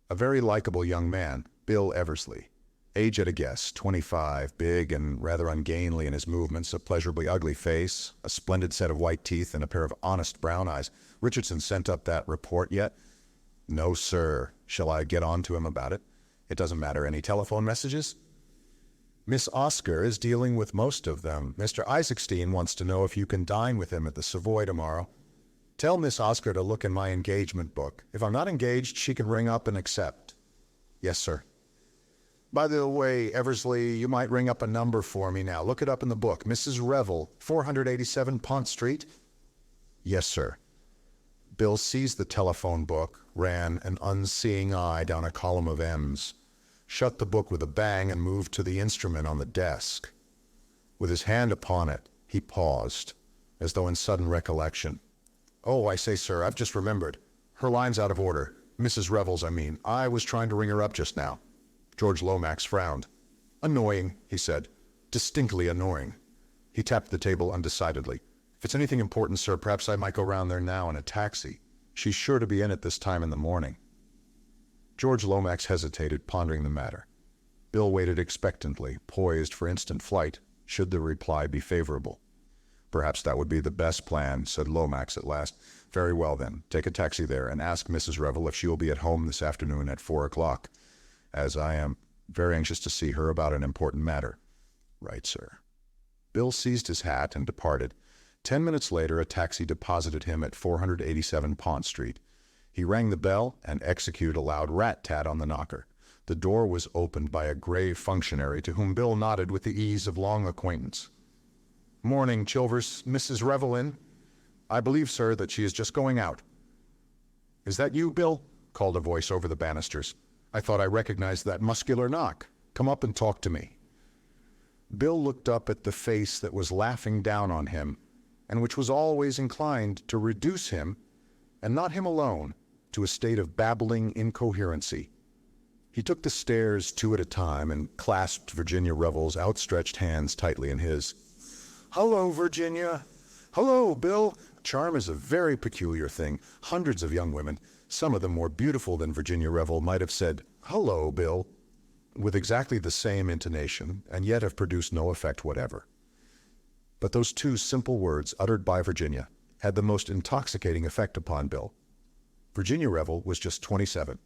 A very likable young man, Bill Eversley. Age at a guess, 25, big and rather ungainly in his movements, a pleasurably ugly face, a splendid set of white teeth, and a pair of honest brown eyes. Richardson sent up that report yet? No, sir. Shall I get on to him about it? It doesn't matter. Any telephone messages? Miss Oscar is dealing with most of them. Mr. Isaacstein wants to know if you can dine with him at the Savoy tomorrow. Tell Miss Oscar to look in my engagement book. If I'm not engaged, she can ring up and accept. Yes, sir. By the way, Eversley, you might ring up a number for me now. Look it up in the book. Mrs. Revel, 487 Pont Street. Yes, sir. Bill seized the telephone book, ran an unseeing eye down a column of M's, shut the book with a bang, and moved to the instrument on the desk. With his hand upon it, he paused, as though in sudden recollection. Oh, I say, sir, I've just remembered. Her line's out of order. Mrs. Revel's, I mean. I was trying to ring her up just now. George Lomax frowned. Annoying, he said. Distinctly annoying. He tapped the table undecidedly. If it's anything important, sir, perhaps I might go round there now in a taxi. She's sure to be in at this time in the morning. George Lomax hesitated, pondering the matter. Bill waited expectantly, poised for instant flight, should the reply be favorable. Perhaps that would be the best plan, said Lomax at last. Very well, then. Take a taxi there and ask Mrs. Revel if she will be at home this afternoon at 4 o'clock, as I am very anxious to see her about an important matter. Right, sir. Bill seized his hat and departed. 10 minutes later, a taxi deposited him at 487 Pont Street. He rang the bell and executed a loud rat-tat on the knocker. The door was opened by a grave functionary to whom Bill nodded with the ease of long acquaintance. Morning, Chilvers. Mrs. Revel in? I believe, sir, that she is just going out. Is that you, Bill? Called a voice over the banisters. I thought I recognized that muscular knock. Come up and talk to me. Bill looked up at the face that was laughing down on him, and which was always inclined to reduce him, and not him alone, to a state of babbling incoherency. He took the stairs 2 at a time and clasped Virginia Revel's outstretched hands tightly in his. Hello, Virginia. Hello, Bill. Charm is a very peculiar thing. Hundreds of young women, some of them more beautiful than Virginia Revel, might have said, Hello, Bill, with exactly the same intonation, and yet have produced no effect whatever. But those 2 simple words, uttered by Virginia, had the most intoxicating effect upon Bill. Virginia Revel was just 27.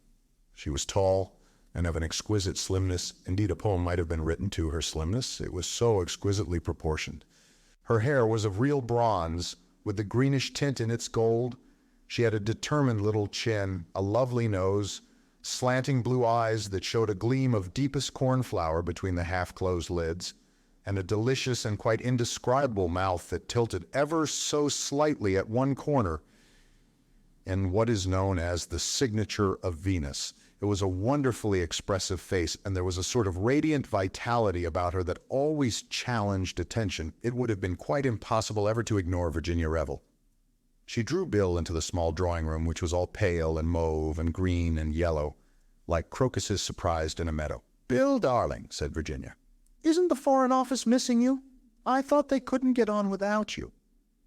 She was tall and of an exquisite slimness. Indeed, a poem might have been written to her slimness. It was so exquisitely proportioned. Her hair was of real bronze, with the greenish tint in its gold. She had a determined little chin, a lovely nose, slanting blue eyes that showed a gleam of deepest cornflower between the half-closed lids, and a delicious and quite indescribable mouth that tilted ever so slightly at one corner in what is known as the signature of Venus. It was a wonderfully expressive face, and there was a sort of radiant vitality about her that always challenged attention. It would have been quite impossible ever to ignore Virginia Revel. She drew Bill into the small drawing room, which was all pale and mauve and green and yellow, like crocuses surprised in a meadow. Bill, darling, said Virginia, isn't the Foreign Office missing you? I thought they couldn't get on without you.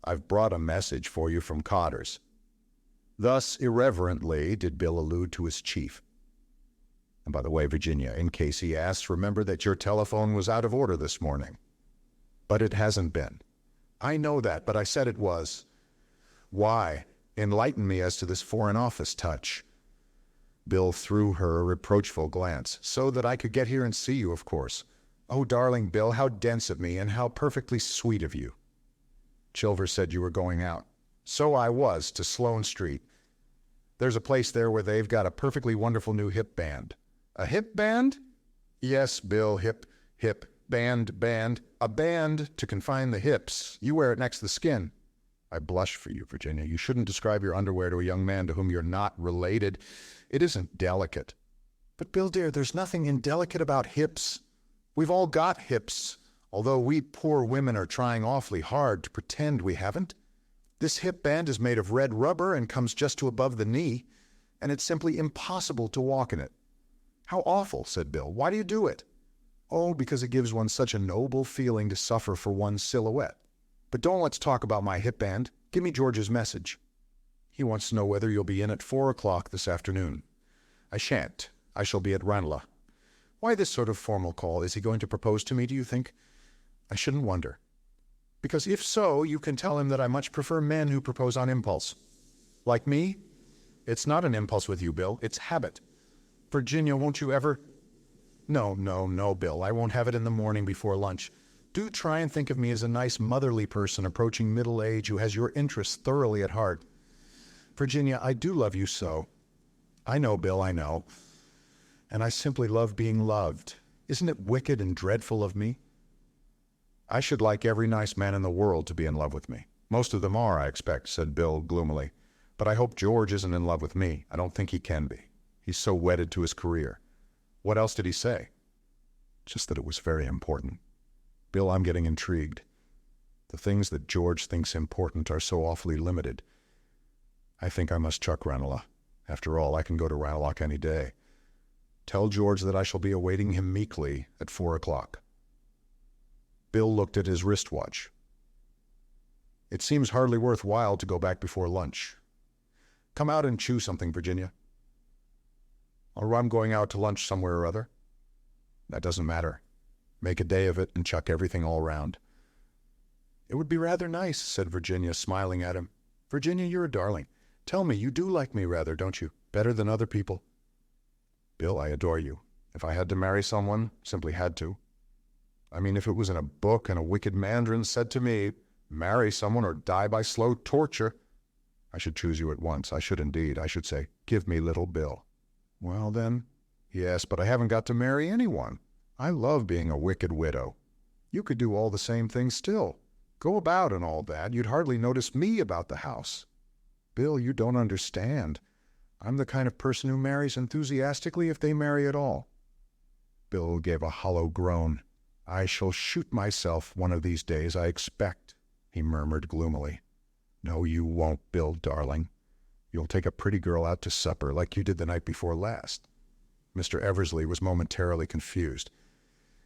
I've brought a message for you from Cotter's. Thus irreverently did Bill allude to his chief. And by the way, Virginia, in case he asks, remember that your telephone was out of order this morning. But it hasn't been. I know that, but I said it was. Why? Enlighten me as to this Foreign Office touch. Bill threw her a reproachful glance. So that I could get here and see you, of course. Oh, darling Bill, how dense of me, and how perfectly sweet of you. Chilvers said you were going out. So I was, to Sloane Street. There's a place there where they've got a perfectly wonderful new hip band. A hip band? Yes, Bill, hip, band. A band to confine the hips. You wear it next to the skin. I blush for you, Virginia. You shouldn't describe your underwear to a young man to whom you're not related. It isn't delicate. But, Bill, dear, there's nothing indelicate about hips. We've all got hips, although we poor women are trying awfully hard to pretend we haven't. This hip band is made of red rubber and comes just to above the knee, and it's simply impossible to walk in it. How awful, said Bill. Why do you do it? Oh, because it gives one such a noble feeling to suffer for one's silhouette. But don't let's talk about my hip band. Give me George's message. He wants to know whether you'll be in at 4 o'clock this afternoon. I shan't. I shall be at Ranelagh. Why this sort of formal call? Is he going to propose to me, do you think? I shouldn't wonder. Because if so, you can tell him that I much prefer men who propose on impulse. Like me? It's not an impulse with you, Bill. It's habit. Virginia, won't you ever... No, no, no, Bill. I won't have it in the morning before lunch. Do try and think of me as a nice motherly person approaching middle age who has your interests thoroughly at heart. Virginia, I do love you so. I know, Bill, I know. And I simply love being loved. Isn't it wicked and dreadful of me? I should like every nice man in the world to be in love with me. Most of them are, I expect, said Bill gloomily. But I hope George isn't in love with me. I don't think he can be. He's so wedded to his career. What else did he say? Just that it was very important. Bill, I'm getting intrigued. The things that George thinks important are so awfully limited. I think I must chuck Ranelagh. After all, I can go to Ranelagh any day. Tell George that I shall be awaiting him meekly at 4 o'clock. Bill looked at his wristwatch. It seems hardly worthwhile to go back before lunch. Come out and chew something, Virginia. Or I'm going out to lunch somewhere or other. That doesn't matter. Make a day of it and chuck everything all round. It would be rather nice, said Virginia, smiling at him. Virginia, you're a darling. Tell me, you do like me rather, don't you? Better than other people. Bill, I adore you. If I had to marry someone, simply had to. I mean, if it was in a book and a wicked mandarin said to me, marry someone or die by slow torture, I should choose you at once. I should indeed. I should say, give me little Bill. Well then, yes, but I haven't got to marry anyone. I love being a wicked widow. You could do all the same things still. Go about and all that. You'd hardly notice me about the house. Bill, you don't understand. I'm the kind of person who marries enthusiastically if they marry at all. Bill gave a hollow groan. I shall shoot myself one of these days, I expect, he murmured gloomily. No, you won't, Bill, darling. You'll take a pretty girl out to supper like you did the night before last. Mr. Eversley was momentarily confused.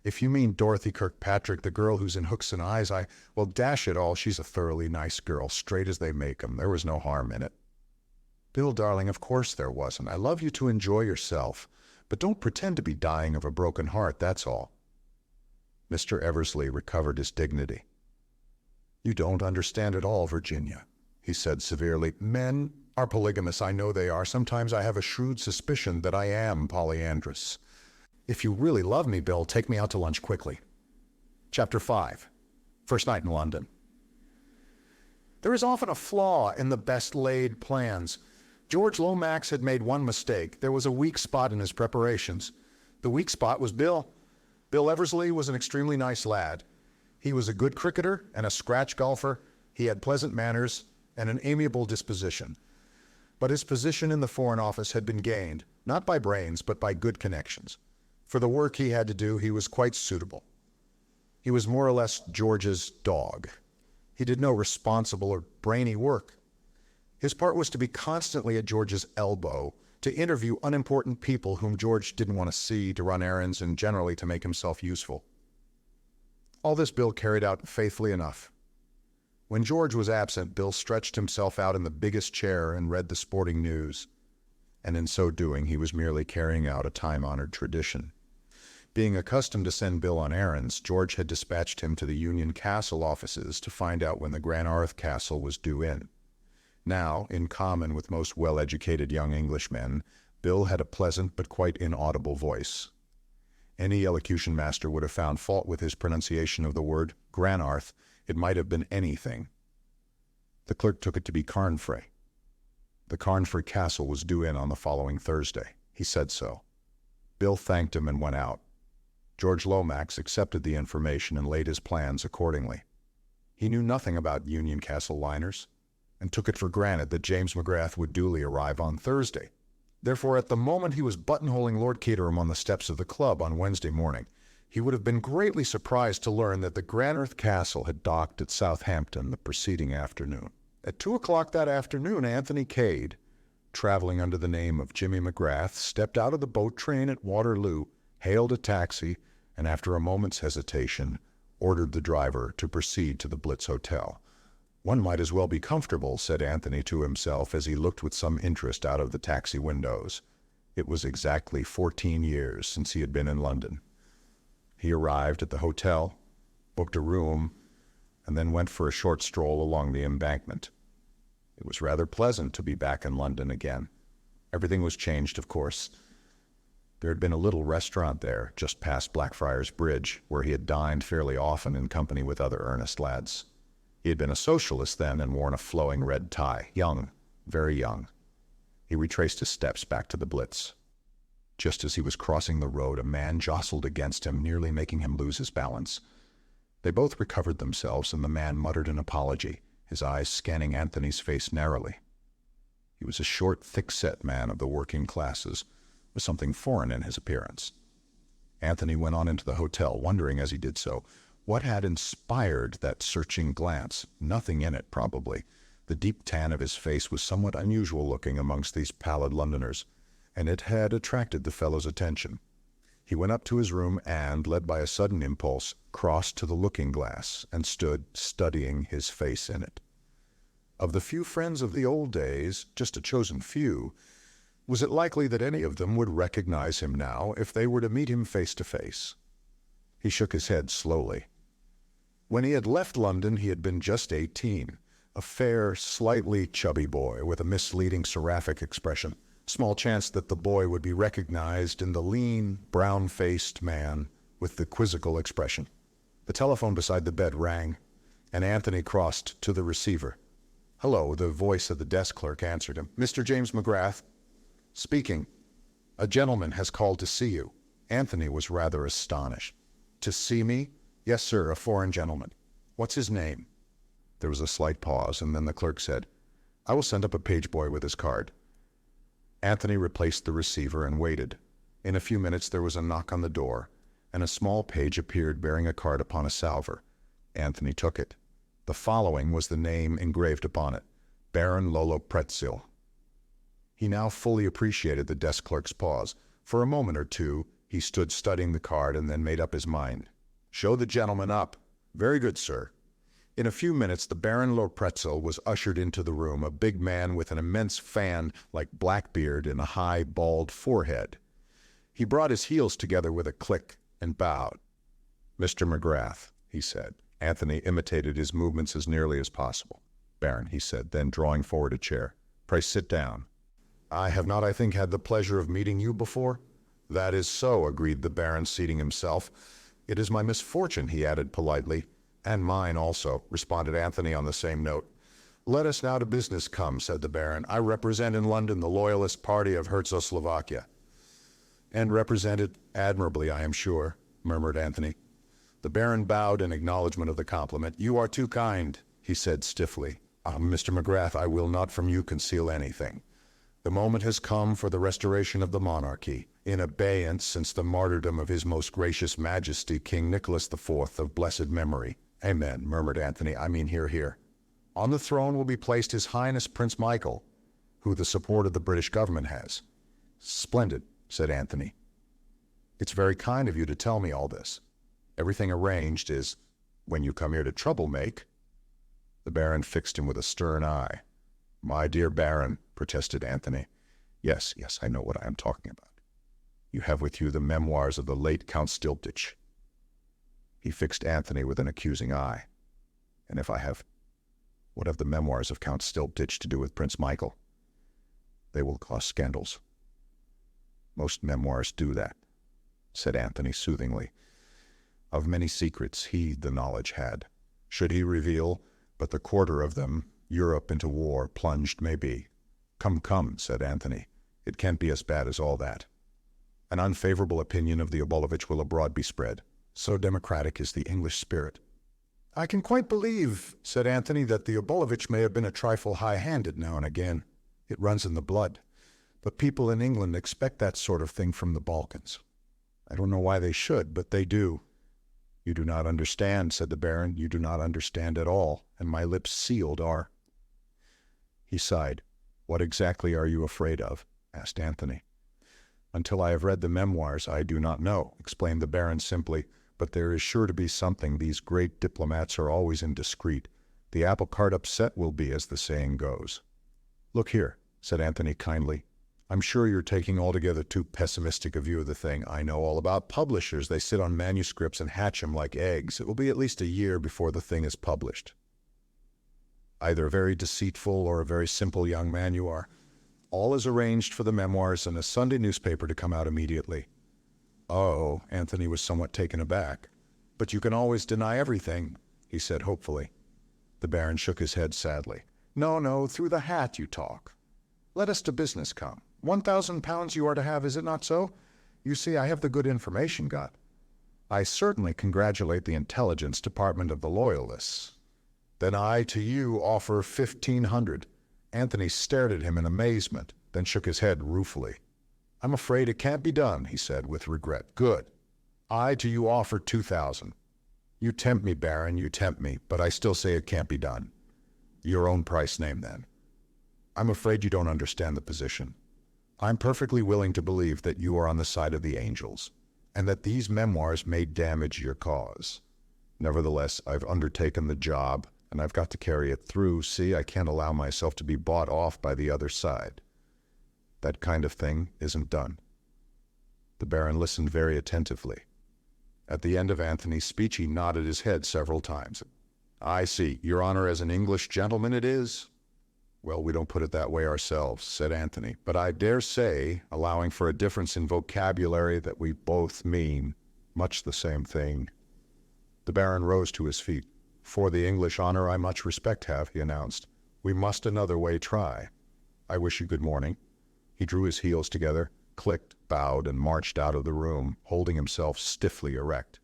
If you mean Dorothy Kirkpatrick, the girl who's in Hooks and Eyes, well, dash it all, she's a thoroughly nice girl, straight as they make 'em. There was no harm in it. Bill, darling, of course there wasn't. I love you to enjoy yourself, but don't pretend to be dying of a broken heart, that's all. Mr. Eversley recovered his dignity. You don't understand at all, Virginia, he said severely. Men are polygamous, I know they are. Sometimes I have a shrewd suspicion that I am polyandrous. If you really love me, Bill, take me out to lunch quickly. Chapter 5. First night in London. There is often a flaw in the best-laid plans. George Lomax had made one mistake. There was a weak spot in his preparations. The weak spot was Bill. Bill Eversley was an extremely nice lad. He was a good cricketer and a scratch golfer. He had pleasant manners and an amiable disposition. But his position in the Foreign Office had been gained, not by brains, but by good connections. For the work he had to do, he was quite suitable. He was more or less George's dog. He did no responsible or brainy work. His part was to be constantly at George's elbow, to interview unimportant people whom George didn't want to see, to run errands, and generally to make himself useful. All this Bill carried out faithfully enough. When George was absent, Bill stretched himself out in the biggest chair and read the sporting news. And in so doing, he was merely carrying out a time-honored tradition. Being accustomed to send Bill on errands, George had dispatched him to the Union Castle offices to find out when the Grandest Castle was due in. Now, in common with most well-educated young Englishmen, Bill had a pleasant but quite inaudible voice. Any elocution master would have found fault with his pronunciation of the word Granarth. It might have been anything. The clerk took it to be Carnfrey. The Carnfrey Castle was due in on the following Thursday. He said so. Bill thanked him and went out. George Lomax accepted the information and laid his plans accordingly. He knew nothing about Union Castle liners, and took it for granted that James McGrath would duly arrive on Thursday. Therefore, at the moment he was buttonholing Lord Caterham on the steps of the club on Wednesday morning, he would have been greatly surprised to learn that the Grandest Castle had docked at Southampton the preceding afternoon. At 2 o'clock that afternoon, Anthony Cade, traveling under the name of Jimmy McGrath, stepped out of the boat train at Waterloo, hailed a taxi, and after a moment's hesitation, ordered the driver to proceed to the Blitz Hotel. One might as well be comfortable, said Anthony to himself as he looked with some interest out of the taxi windows. It was exactly 14 years since he had been in London. He arrived at the hotel, booked a room, and then went for a short stroll along the Embankment. It was rather pleasant to be back in London again. Everything was changed, of course. There had been a little restaurant there, just past Blackfriars Bridge, where he had dined fairly often in company with other earnest lads. He had been a socialist then and worn a flowing red tie. Young, very young. He retraced his steps back to the Blitz. Just as he was crossing the road, a man jostled against him, nearly making him lose his balance. They both recovered themselves, and the man muttered an apology, his eyes scanning Anthony's face narrowly. He was a short, thick-set man of the working classes, with something foreign in his appearance. Anthony went on into the hotel, wondering as he did so, what had inspired that searching glance? Nothing in it, probably. The deep tan of his face was somewhat unusual-looking amongst these pallid Londoners, and it had attracted the fellow's attention. He went up to his room and, led by a sudden impulse, crossed to the looking-glass and stood studying his face in it. Of the few friends of the old days, just a chosen few, was it likely that any of them would recognize him now if they were to meet him face to face? He shook his head slowly. When he had left London, he had been just 18, a fair, slightly chubby boy with a misleading seraphic expression. Small chance that the boy would be recognized in the lean, brown-faced man with the quizzical expression. The telephone beside the bed rang, and Anthony crossed to the receiver. "Hello," the voice of the desk clerk answered him. "Mr. James McGrath?" "Speaking. A gentleman has called to see you." Anthony was rather astonished. "To see me?" "Yes, sir, a foreign gentleman." "What's his name?" There was a slight pause, and then the clerk said, "I will send up a page boy with his card." Anthony replaced the receiver and waited. In a few minutes there was a knock on the door, and a small page appeared bearing a card upon a salver. Anthony took it. The following was the name engraved upon it: Baron Lolo-Pretzel. He now fully appreciated the desk clerk's pause. For a moment or two he stood studying the card and then made up his mind. "Show the gentleman up." "Very good, sir." In a few minutes the Baron Lolo-Pretzel was ushered into the room, a big man with an immense fan like Blackbeard and a high, bald forehead. He brought his heels together with a click and bowed. "Mr. McGrath," he said. Anthony imitated his movements as nearly as possible. "Baron," he said, then drawing forward a chair. "Pray sit down." "I have not, I think, had the pleasure of meeting you before?" "That is so," agreed the Baron, seating himself. "It is my misfortune," he added politely. "And mine also," responded Anthony on the same note. "Let us now to business come," said the Baron. "I represent in London the loyalist party of Herzoslovakia." "And represent it admirably, I am sure," murmured Anthony. The Baron bowed in acknowledgment of the compliment. "You are too kind," he said stiffly. "Mr. McGrath, I will not from you conceal anything. The moment has come for the restoration of the monarchy, in abeyance since the martyrdom of His Most Gracious Majesty King Nicholas IV of blessed memory." "Amen," murmured Anthony. "I mean, hear, hear." "On the throne will be placed His Highness Prince Michael, who the support of the British government has." "Splendid," said Anthony. "It's very kind of you to tell me all this. Everything arranged is, when you come here to trouble make." The Baron fixed him with a stern eye. "My dear Baron," protested Anthony. Yes, I know what I am talking about. You have with you the memoirs of the late Count Stylptitch." He fixed Anthony with an accusing eye. "And if I have, what have the memoirs of Count Stylptitch to do with Prince Michael?" "They will cause scandals." "Most memoirs do that," said Anthony soothingly. Of many secrets he, the knowledge, had. Should he reveal but the quarter of them, Europe into war plunged may be. Come," said Anthony. "It can't be as bad as all that. An unfavorable opinion of the Obolovitch will abroad be spread. So democratic is the English spirit." "I can quite believe," said Anthony, "that the Obolovitch may have been a trifle high-handed now and again. It runs in the blood. But people in England expect that sort of thing from the Balkans. I don't know why they should, but they do." "You do not understand," said the Baron. "You do not understand at all, and my lips sealed are." He sighed. "What exactly are you afraid of?" asked Anthony. "Until I have read the memoirs, I do not know," explained the Baron simply. "But there is sure to be something. These great diplomats are always indiscreet. The apple cart upset will be, as the saying goes." "Look here," said Anthony kindly. "I'm sure you're taking altogether too pessimistic a view of the thing. I know all about publishers. They sit on manuscripts and hatch 'em like eggs. It will be at least a year before the thing is published. Either a very deceitful or a very simple young man you are. All is arranged for the memoirs and a Sunday newspaper to come out immediately. Oh, Anthony was somewhat taken aback. But you can always deny everything, he said hopefully. The Baron shook his head sadly. No, through the hat you talk. Let us to business come. £1,000 you are to have, is it not so? You see, I have the good information got. I certainly congratulate the intelligence department of the Loyalists. Then I to you offer 1,500. Anthony stared at him in amazement, then shook his head ruefully. I'm afraid it can't be done, he said with regret. Good. I to you offer 2,000. You tempt me, Baron, you tempt me, but I still say it can't be done. Your own price name, then. I'm afraid you don't understand the position. I'm perfectly willing to believe that you are on the side of the angels, and that these memoirs may damage your cause. Nevertheless, I've undertaken the job, and I've got to carry it through. See, I can't allow myself to be bought off by the other side. That kind of thing isn't done. The Baron listened very attentively. At the end of Anthony's speech, he nodded his head several times. I see. Your Honor, as an English gentleman it is? Well, we don't put it that way ourselves, said Anthony, but I dare say, allowing for a difference in vocabulary, that we both mean much the same thing. The Baron rose to his feet. For the English honor I much respect have, he announced. We must another way try. I wish you good morning. He drew his heels together, clicked, bowed, and marched out of the room, holding himself stiffly erect.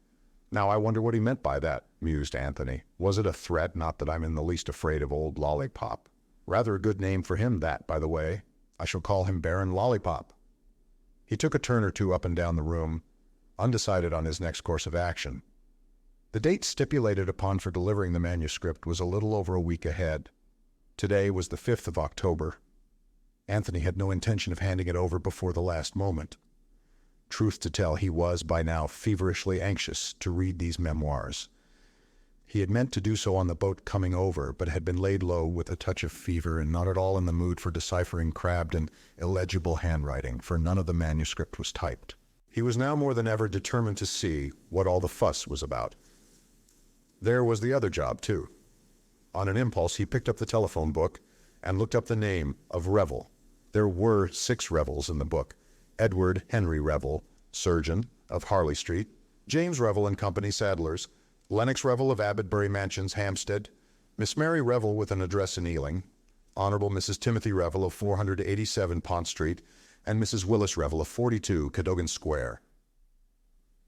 Now I wonder what he meant by that, mused Anthony. Was it a threat? Not that I'm in the least afraid of old Lollipop. Rather a good name for him, that, by the way. I shall call him Baron Lollipop. He took a turn or two up and down the room, undecided on his next course of action. The date stipulated upon for delivering the manuscript was a little over a week ahead. Today was the 5th of October. Anthony had no intention of handing it over before the last moment. Truth to tell, he was, by now, feverishly anxious to read these memoirs. He had meant to do so on the boat coming over, but had been laid low with a touch of fever and not at all in the mood for deciphering crabbed and illegible handwriting, for none of the manuscript was typed. He was now more than ever determined to see what all the fuss was about. There was the other job, too. On an impulse, he picked up the telephone book and looked up the name of Revel. There were 6 Revels in the book. Edward Henry Revel, surgeon, of Harley Street, James Revel and Company, saddlers, Lennox Revel of Abbottbury Mansions, Hampstead, Miss Mary Revel with an address in Ealing, Honorable Mrs. Timothy Revel of 487 Pont Street, and Mrs. Willis Revel of 42 Cadogan Square.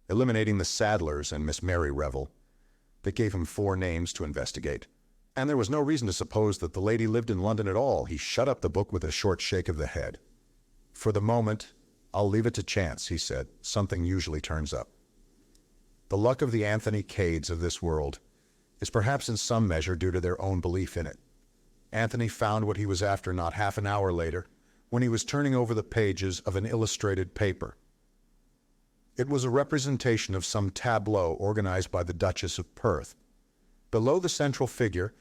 Eliminating the saddlers and Miss Mary Revel, they gave him 4 names to investigate. And there was no reason to suppose that the lady lived in London at all. He shut up the book with a short shake of the head. For the moment, I'll leave it to chance, he said. Something usually turns up. The luck of the Anthony Cades of this world is perhaps in some measure due to their own belief in it. Anthony found what he was after not half an hour later, when he was turning over the pages of an illustrated paper. It was a representation of some tableau organized by the Duchess of Perth. Below the central figure,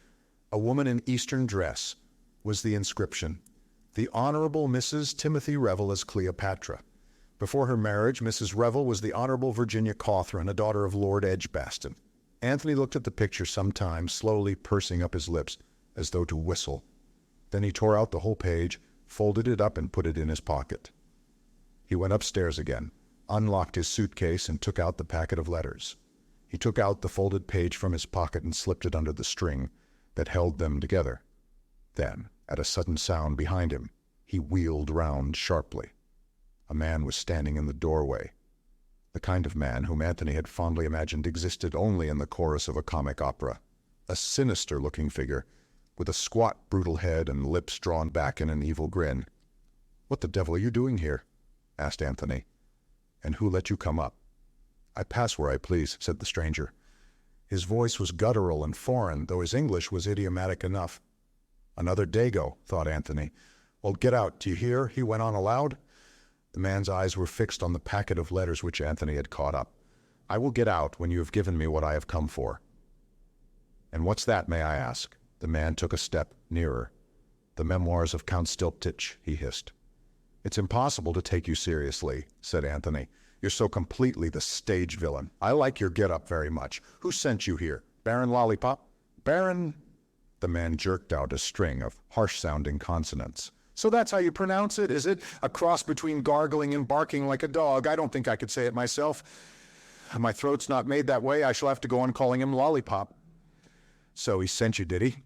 a woman in Eastern dress, was the inscription, "The Honorable Mrs. Timothy Revel as Cleopatra. Before her marriage, Mrs. Revel was the Honorable Virginia Cawthron, a daughter of Lord Edgbaston." Anthony looked at the picture some time, slowly pursing up his lips, as though to whistle. Then he tore out the whole page, folded it up, and put it in his pocket. He went upstairs again, unlocked his suitcase, and took out the packet of letters. He took out the folded page from his pocket and slipped it under the string that held them together. Then, at a sudden sound behind him, he wheeled round sharply. A man was standing in the doorway, the kind of man whom Anthony had fondly imagined existed only in the chorus of a comic opera. A sinister-looking figure, with a squat, brutal head and lips drawn back in an evil grin. "What the devil are you doing here?" asked Anthony. "And who let you come up?" "I pass where I please," said the stranger. His voice was guttural and foreign, though his English was idiomatic enough. "Another Dago," thought Anthony. "Well, get out, do you hear?" he went on aloud. The man's eyes were fixed on the packet of letters which Anthony had caught up. "I will get out when you have given me what I have come for." "And what's that, may I ask?" The man took a step nearer. "The memoirs of Count Stylptitch," he hissed. "It's impossible to take you seriously," said Anthony. "You're so completely the stage villain. I like your get-up very much. Who sent you here? Baron Lollipop? Baron—" The man jerked out a string of harsh-sounding consonants. So that's how you pronounce it, is it? A cross between gargling and barking like a dog. I don't think I could say it myself. My throat's not made that way. I shall have to go on calling him Lollipop. So he sent you, did he?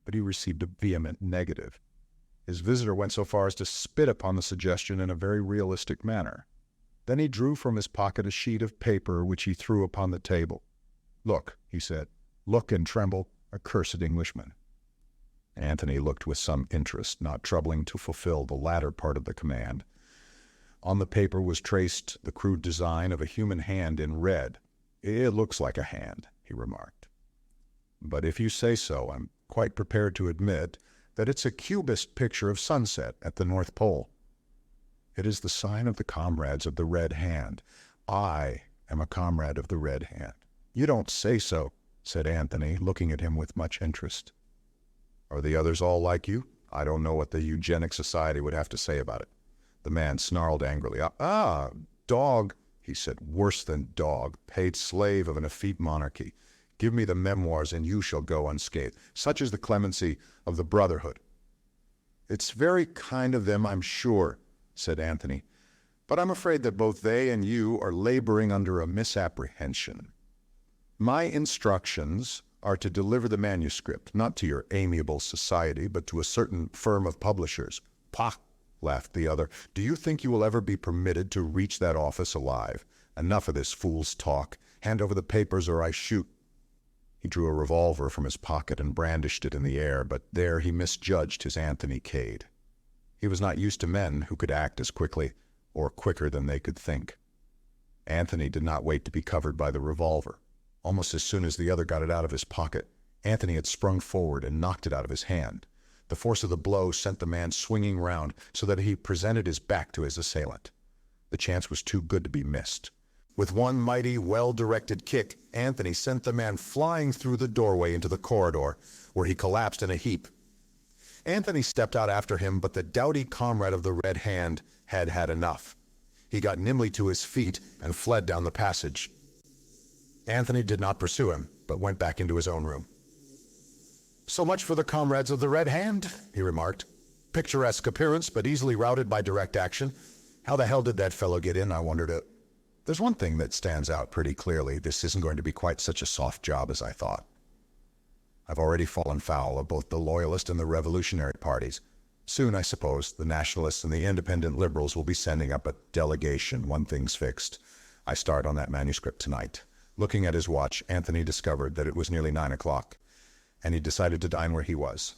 But he received a vehement negative. His visitor went so far as to spit upon the suggestion in a very realistic manner. Then he drew from his pocket a sheet of paper which he threw upon the table. "Look," he said. "Look and tremble, accursed Englishman." Anthony looked with some interest, not troubling to fulfill the latter part of the command. On the paper was traced the crude design of a human hand in red. "It looks like a hand," he remarked. "But if you say so, I'm quite prepared to admit that it's a cubist picture of sunset at the North Pole. It is the sign of the comrades of the Red Hand. I am a comrade of the Red Hand." "You don't say so," said Anthony, looking at him with much interest. "Are the others all like you? I don't know what the Eugenic Society would have to say about it." The man snarled angrily. Dog," he said, "worse than dog, paid slave of an effete monarchy. Give me the memoirs and you shall go unscathed. Such is the clemency of the Brotherhood." "It's very kind of them, I'm sure," said Anthony, "but I'm afraid that both they and you are laboring under a misapprehension. My instructions are to deliver the manuscript, not to your amiable society, but to a certain firm of publishers." "Pah!" laughed the other. "Do you think you will ever be permitted to reach that office alive? Enough of this fool's talk. Hand over the papers or I shoot." He drew a revolver from his pocket and brandished it in the air, but there he misjudged his Anthony Cade. He was not used to men who could act as quickly or quicker than they could think. Anthony did not wait to be covered by the revolver. Almost as soon as the other got it out of his pocket, Anthony had sprung forward and knocked it out of his hand. The force of the blow sent the man swinging round so that he presented his back to his assailant. The chance was too good to be missed. With one mighty, well-directed kick, Anthony sent the man flying through the doorway into the corridor, where he collapsed in a heap. Anthony stepped out after him, but the doughty comrade of the Red Hand had had enough. He got nimbly to his feet and fled down the passage. Anthony did not pursue him, but went back into his own room. "So much for the comrades of the Red Hand," he remarked. "Picturesque appearance, but easily routed by direct action. How the hell did that fellow get in, I wondered. There's one thing that stands out pretty clearly. This isn't going to be quite such a soft job as I thought. I've already fallen foul of both the Loyalist and the Revolutionary parties. Soon, I suppose, the Nationalists and the Independent Liberals will be sending up a delegation. One thing's fixed. I start on that manuscript tonight." Looking at his watch, Anthony discovered that it was nearly 9 o'clock, and he decided to dine where he was.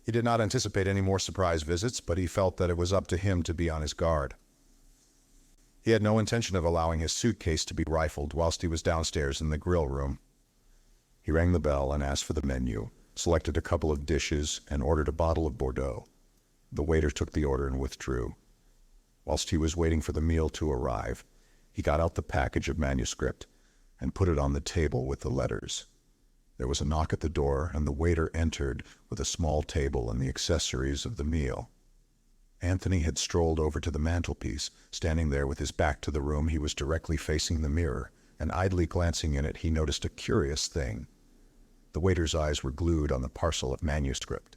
He did not anticipate any more surprise visits, but he felt that it was up to him to be on his guard. He had no intention of allowing his suitcase to be rifled whilst he was downstairs in the grill room. He rang the bell and asked for the menu, selected a couple of dishes, and ordered a bottle of Bordeaux. The waiter took the order and withdrew. Whilst he was waiting for the meal to arrive, he got out the package of manuscript and put it on the table with the letters. There was a knock at the door, and the waiter entered with a small table and the accessories of the meal. Anthony had strolled over to the mantelpiece. Standing there with his back to the room, he was directly facing the mirror, and idly glancing in it, he noticed a curious thing. The waiter's eyes were glued on the parcel of manuscript.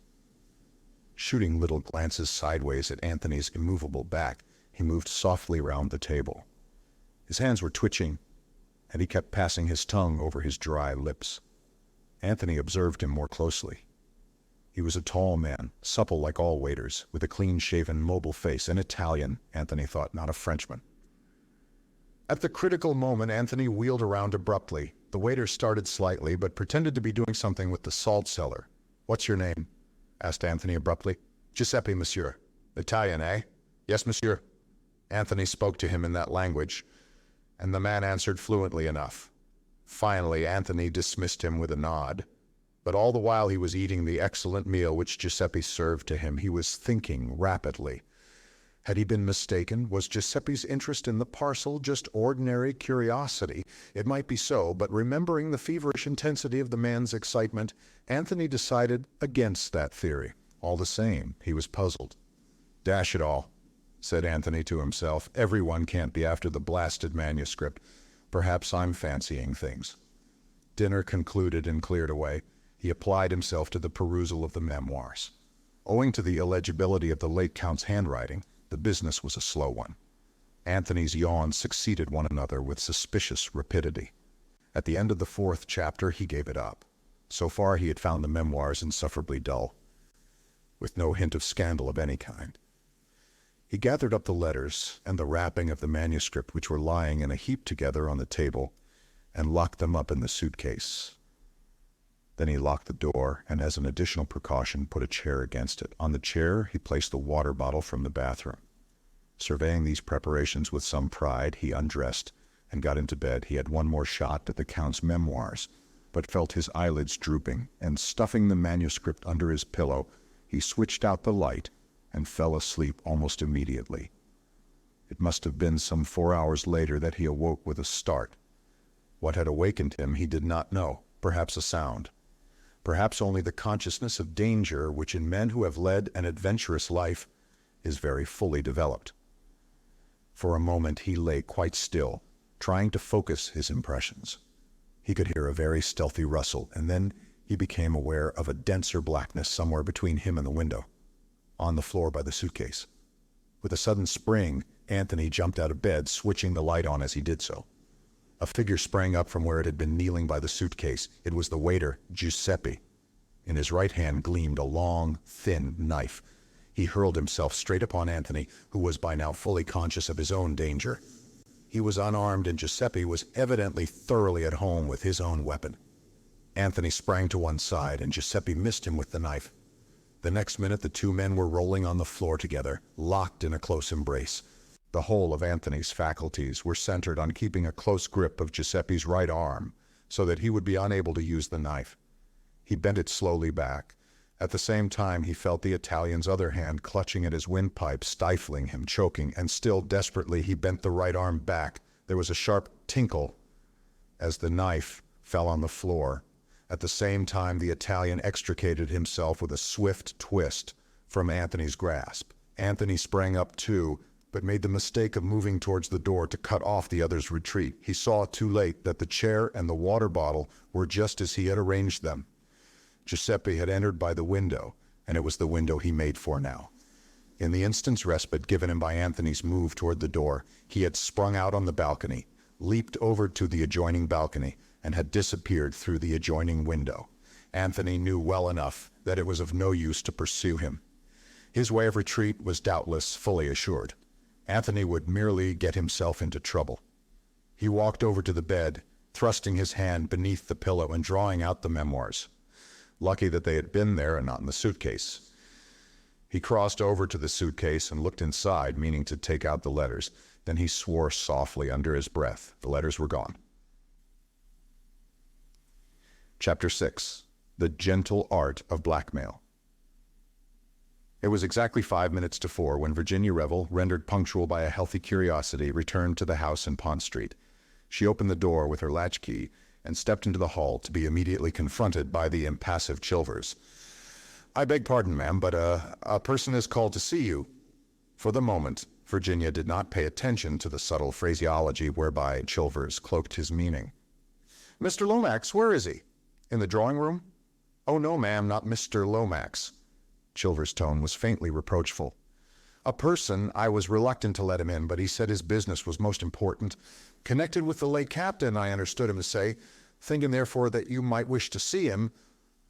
Shooting little glances sideways at Anthony's immovable back, he moved softly round the table. His hands were twitching, and he kept passing his tongue over his dry lips. Anthony observed him more closely. He was a tall man, supple like all waiters, with a clean-shaven, mobile face, an Italian, Anthony thought, not a Frenchman. At the critical moment, Anthony wheeled around abruptly. The waiter started slightly, but pretended to be doing something with the salt cellar. "What's your name?" asked Anthony abruptly. "Giuseppe, monsieur." "Italian, eh?" "Yes, monsieur." Anthony spoke to him in that language, and the man answered fluently enough. Finally, Anthony dismissed him with a nod. But all the while he was eating the excellent meal which Giuseppe served to him, he was thinking rapidly. Had he been mistaken? Was Giuseppe's interest in the parcel just ordinary curiosity? It might be so, but remembering the feverish intensity of the man's excitement, Anthony decided against that theory. All the same, he was puzzled. "Dash it all," said Anthony to himself. "Everyone can't be after the blasted manuscript. Perhaps I'm fancying things." Dinner concluded and cleared away. He applied himself to the perusal of the memoirs. Owing to the illegibility of the late Count's handwriting, the business was a slow one. Anthony's yawns succeeded one another with suspicious rapidity. At the end of the 4th chapter, he gave it up. So far, he had found the memoirs insufferably dull, with no hint of scandal of any kind. He gathered up the letters and the wrapping of the manuscript, which were lying in a heap together on the table, and locked them up in the suitcase. Then he locked the door, and as an additional precaution, put a chair against it. On the chair, he placed the water bottle from the bathroom. Surveying these preparations with some pride, he undressed and got into bed. He had one more shot at the Count's memoirs, but felt his eyelids drooping, and stuffing the manuscript under his pillow, he switched out the light and fell asleep almost immediately. It must have been some 4 hours later that he awoke with a start. What had awakened him he did not know. Perhaps a sound. Perhaps only the consciousness of danger, which in men who have led an adventurous life is very fully developed. For a moment he lay quite still, trying to focus his impressions. He could hear a very stealthy rustle, and then he became aware of a denser blackness somewhere between him and the window, on the floor by the suitcase. With a sudden spring, Anthony jumped out of bed, switching the light on as he did so. A figure sprang up from where it had been kneeling by the suitcase. It was the waiter, Giuseppe. In his right hand gleamed a long, thin knife. He hurled himself straight upon Anthony, who was by now fully conscious of his own danger. He was unarmed, and Giuseppe was evidently thoroughly at home with his own weapon. Anthony sprang to one side, and Giuseppe missed him with the knife. The next minute, the two men were rolling on the floor together, locked in a close embrace. The whole of Anthony's faculties were centered on keeping a close grip of Giuseppe's right arm, so that he would be unable to use the knife. He bent it slowly back. At the same time, he felt the Italian's other hand clutching at his windpipe, stifling him, choking, and still desperately he bent the right arm back. There was a sharp tinkle as the knife fell on the floor. At the same time, the Italian extricated himself with a swift twist from Anthony's grasp. Anthony sprang up too, but made the mistake of moving towards the door to cut off the other's retreat. He saw too late that the chair and the water bottle were just as he had arranged them. Giuseppe had entered by the window, and it was the window he made for now. In the instant's respite given him by Anthony's move toward the door, he had sprung out on the balcony, leaped over to the adjoining balcony, and had disappeared through the adjoining window. Anthony knew well enough that it was of no use to pursue him. His way of retreat was doubtless fully assured. Anthony would merely get himself into trouble. He walked over to the bed, thrusting his hand beneath the pillow and drawing out the memoirs. Lucky that they had been there and not in the suitcase. He crossed over to the suitcase and looked inside, meaning to take out the letters. Then he swore softly under his breath. The letters were gone. Chapter 6. The Gentle Art of Blackmail. It was exactly 5 minutes to 4 when Virginia Revel, rendered punctual by a healthy curiosity, returned to the house in Pont Street. She opened the door with her latchkey and stepped into the hall to be immediately confronted by the impassive Chilvers. "I beg pardon, ma'am, but a person is called to see you." For the moment, Virginia did not pay attention to the subtle phraseology whereby Chilvers cloaked his meaning. "Mr. Lomax, where is he? In the drawing room?" "Oh, no, ma'am, not Mr. Lomax." Chilvers' tone was faintly reproachful. "A person, I was reluctant to let him in, but he said his business was most important. Connected with the late captain, I understood him to say. Thinking, therefore, that you might wish to see him,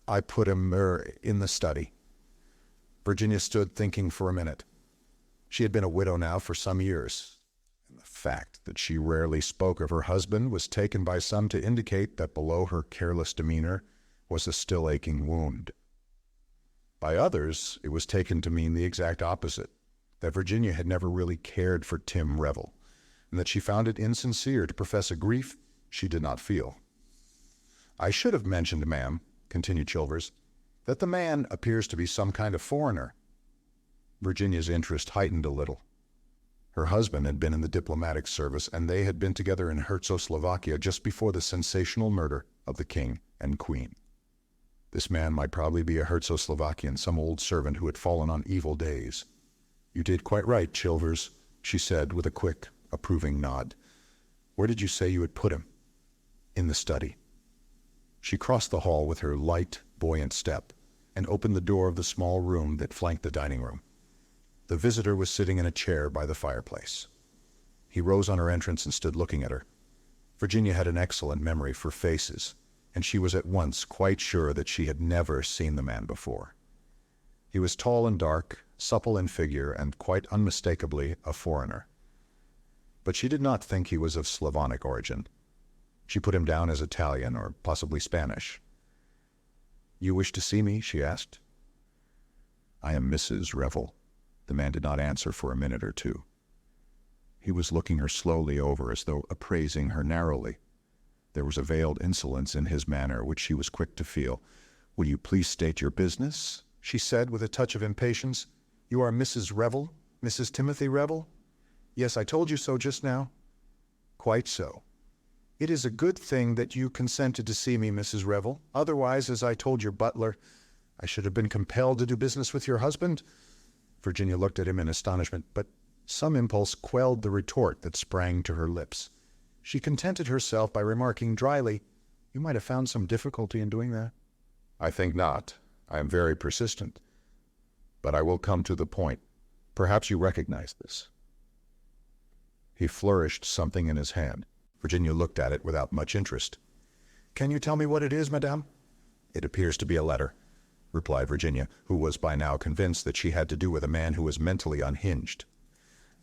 I put him in the study." Virginia stood thinking for a minute. She had been a widow now for some years, and the fact that she rarely spoke of her husband was taken by some to indicate that below her careless demeanor was a still aching wound. By others, it was taken to mean the exact opposite, that Virginia had never really cared for Tim Revel, and that she found it insincere to profess a grief she did not feel. "I should have mentioned, ma'am," continued Chilvers, "that the man appears to be some kind of foreigner." Virginia's interest heightened a little. Her husband had been in the diplomatic service, and they had been together in Herzoslovakia just before the sensational murder of the king and queen. This man might probably be a Herzoslovakian, some old servant who had fallen on evil days. "You did quite right, Chilvers," she said with a quick, approving nod. "Where did you say you had put him?" "In the study." She crossed the hall with her light, buoyant step, and opened the door of the small room that flanked the dining room. The visitor was sitting in a chair by the fireplace. He rose on her entrance and stood looking at her. Virginia had an excellent memory for faces, and she was at once quite sure that she had never seen the man before. He was tall and dark, supple in figure, and quite unmistakably a foreigner. But she did not think he was of Slavonic origin. She put him down as Italian or possibly Spanish. "You wish to see me?" she asked. "I am Mrs. Revel." The man did not answer for a minute or two. He was looking her slowly over as though appraising her narrowly. There was a veiled insolence in his manner which she was quick to feel. "Will you please state your business?" she said with a touch of impatience. "You are Mrs. Revel? Mrs. Timothy Revel?" "Yes, I told you so just now." "Quite so. It is a good thing that you consented to see me, Mrs. Revel. Otherwise, as I told your butler, I should have been compelled to do business with your husband." Virginia looked at him in astonishment, but some impulse quelled the retort that sprang to her lips. She contented herself by remarking dryly, "You might have found some difficulty in doing that." "I think not. I am very persistent. But I will come to the point. Perhaps you recognize this." He flourished something in his hand. Virginia looked at it without much interest. "Can you tell me what it is, madame?" "It appears to be a letter," replied Virginia, who was by now convinced that she had to do with a man who was mentally unhinged.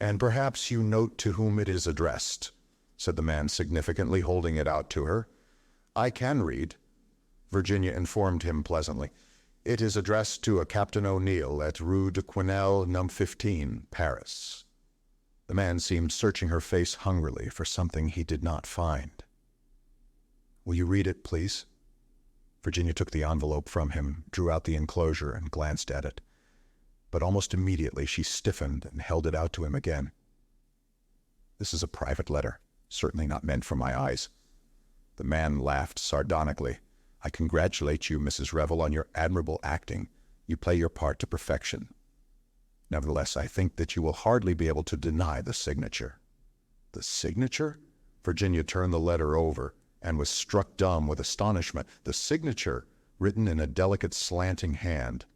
"And perhaps you note to whom it is addressed," said the man significantly, holding it out to her. "I can read," Virginia informed him pleasantly. "It is addressed to a Captain O'Neill at Rue de Quesnel, No. 15, Paris." The man seemed searching her face hungrily for something he did not find. "Will you read it, please?" Virginia took the envelope from him, drew out the enclosure, and glanced at it. But almost immediately she stiffened and held it out to him again. "This is a private letter, certainly not meant for my eyes." The man laughed sardonically. "I congratulate you, Mrs. Revel, on your admirable acting. You play your part to perfection. Nevertheless, I think that you will hardly be able to deny the signature." "The signature?" Virginia turned the letter over and was struck dumb with astonishment. The signature, written in a delicate slanting hand,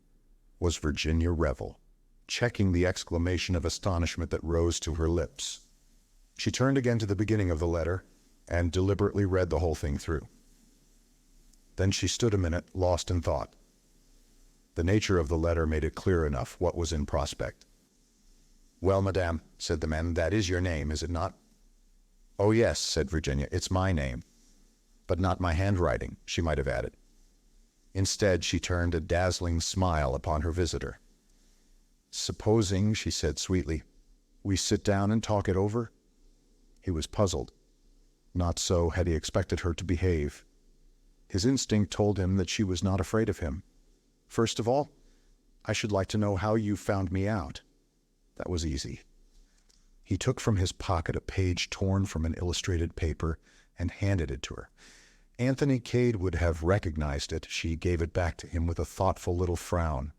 was Virginia Revel, checking the exclamation of astonishment that rose to her lips. She turned again to the beginning of the letter and deliberately read the whole thing through. Then she stood a minute, lost in thought. The nature of the letter made it clear enough what was in prospect. "Well, madame," said the man, "that is your name, is it not?" "Oh, yes," said Virginia, "it's my name. But not my handwriting," she might have added. Instead, she turned a dazzling smile upon her visitor. "Supposing," she said sweetly, "we sit down and talk it over?" He was puzzled. Not so had he expected her to behave. His instinct told him that she was not afraid of him. "First of all, I should like to know how you found me out." That was easy. He took from his pocket a page torn from an illustrated paper and handed it to her. Anthony Cade would have recognized it. She gave it back to him with a thoughtful little frown.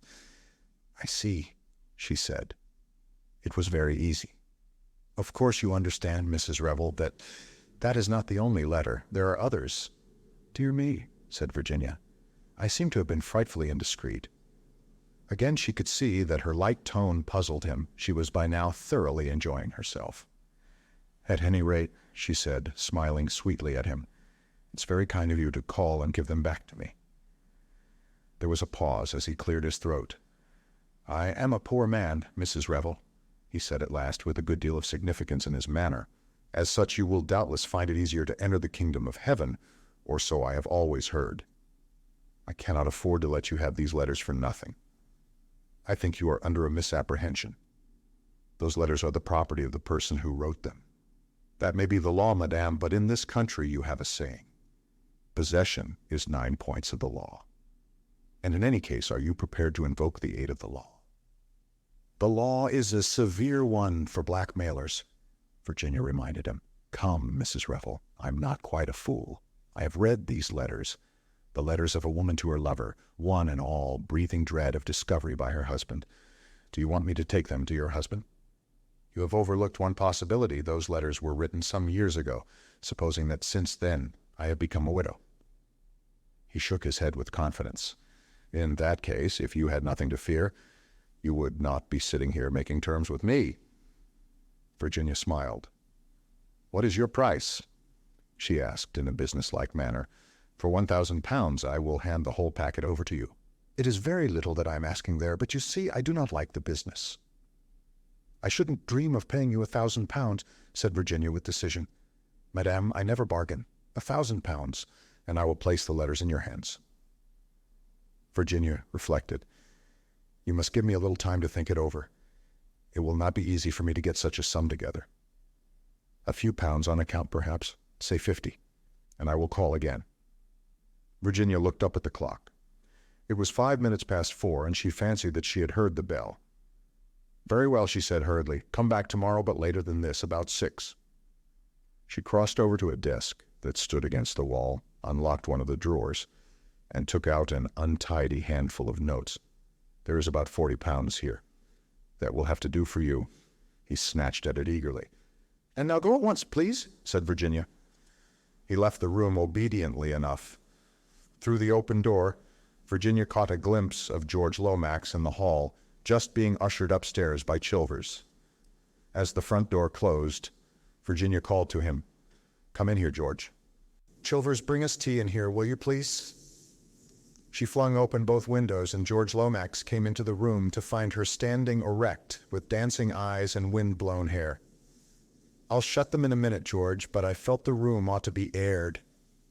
"I see," she said. It was very easy. "Of course you understand, Mrs. Revel, that is not the only letter. There are others." "Dear me," said Virginia. "I seem to have been frightfully indiscreet." Again she could see that her light tone puzzled him. She was by now thoroughly enjoying herself. "At any rate," she said, smiling sweetly at him, "it's very kind of you to call and give them back to me." There was a pause as he cleared his throat. "I am a poor man, Mrs. Revel," he said at last, with a good deal of significance in his manner. "As such you will doubtless find it easier to enter the kingdom of heaven, or so I have always heard. I cannot afford to let you have these letters for nothing. I think you are under a misapprehension. Those letters are the property of the person who wrote them. That may be the law, madame, but in this country you have a saying. Possession is 9 points of the law. And in any case, are you prepared to invoke the aid of the law?" "The law is a severe one for blackmailers," Virginia reminded him. "Come, Mrs. Revel, I'm not quite a fool. I have read these letters, the letters of a woman to her lover, one and all breathing dread of discovery by her husband. Do you want me to take them to your husband?" "You have overlooked one possibility. Those letters were written some years ago, supposing that since then I have become a widow." He shook his head with confidence. In that case, if you had nothing to fear, you would not be sitting here making terms with me. Virginia smiled. What is your price? She asked in a businesslike manner. For £1,000 I will hand the whole packet over to you. It is very little that I am asking there, but you see, I do not like the business. I shouldn't dream of paying you £1,000, said Virginia with decision. Madame, I never bargain. £1,000, and I will place the letters in your hands. Virginia reflected. You must give me a little time to think it over. It will not be easy for me to get such a sum together. A few pounds on account, perhaps, say 50, and I will call again. Virginia looked up at the clock. It was 5 minutes past 4, and she fancied that she had heard the bell. Very well, she said hurriedly. Come back tomorrow, but later than this, about 6. She crossed over to a desk that stood against the wall, unlocked one of the drawers, and took out an untidy handful of notes. There is about £40 here. That will have to do for you. He snatched at it eagerly. And now go at once, please, said Virginia. He left the room obediently enough. Through the open door, Virginia caught a glimpse of George Lomax in the hall, just being ushered upstairs by Chilvers. As the front door closed, Virginia called to him. Come in here, George. Chilvers, bring us tea in here, will you, please? She flung open both windows, and George Lomax came into the room to find her standing erect, with dancing eyes and wind-blown hair. I'll shut them in a minute, George, but I felt the room ought to be aired.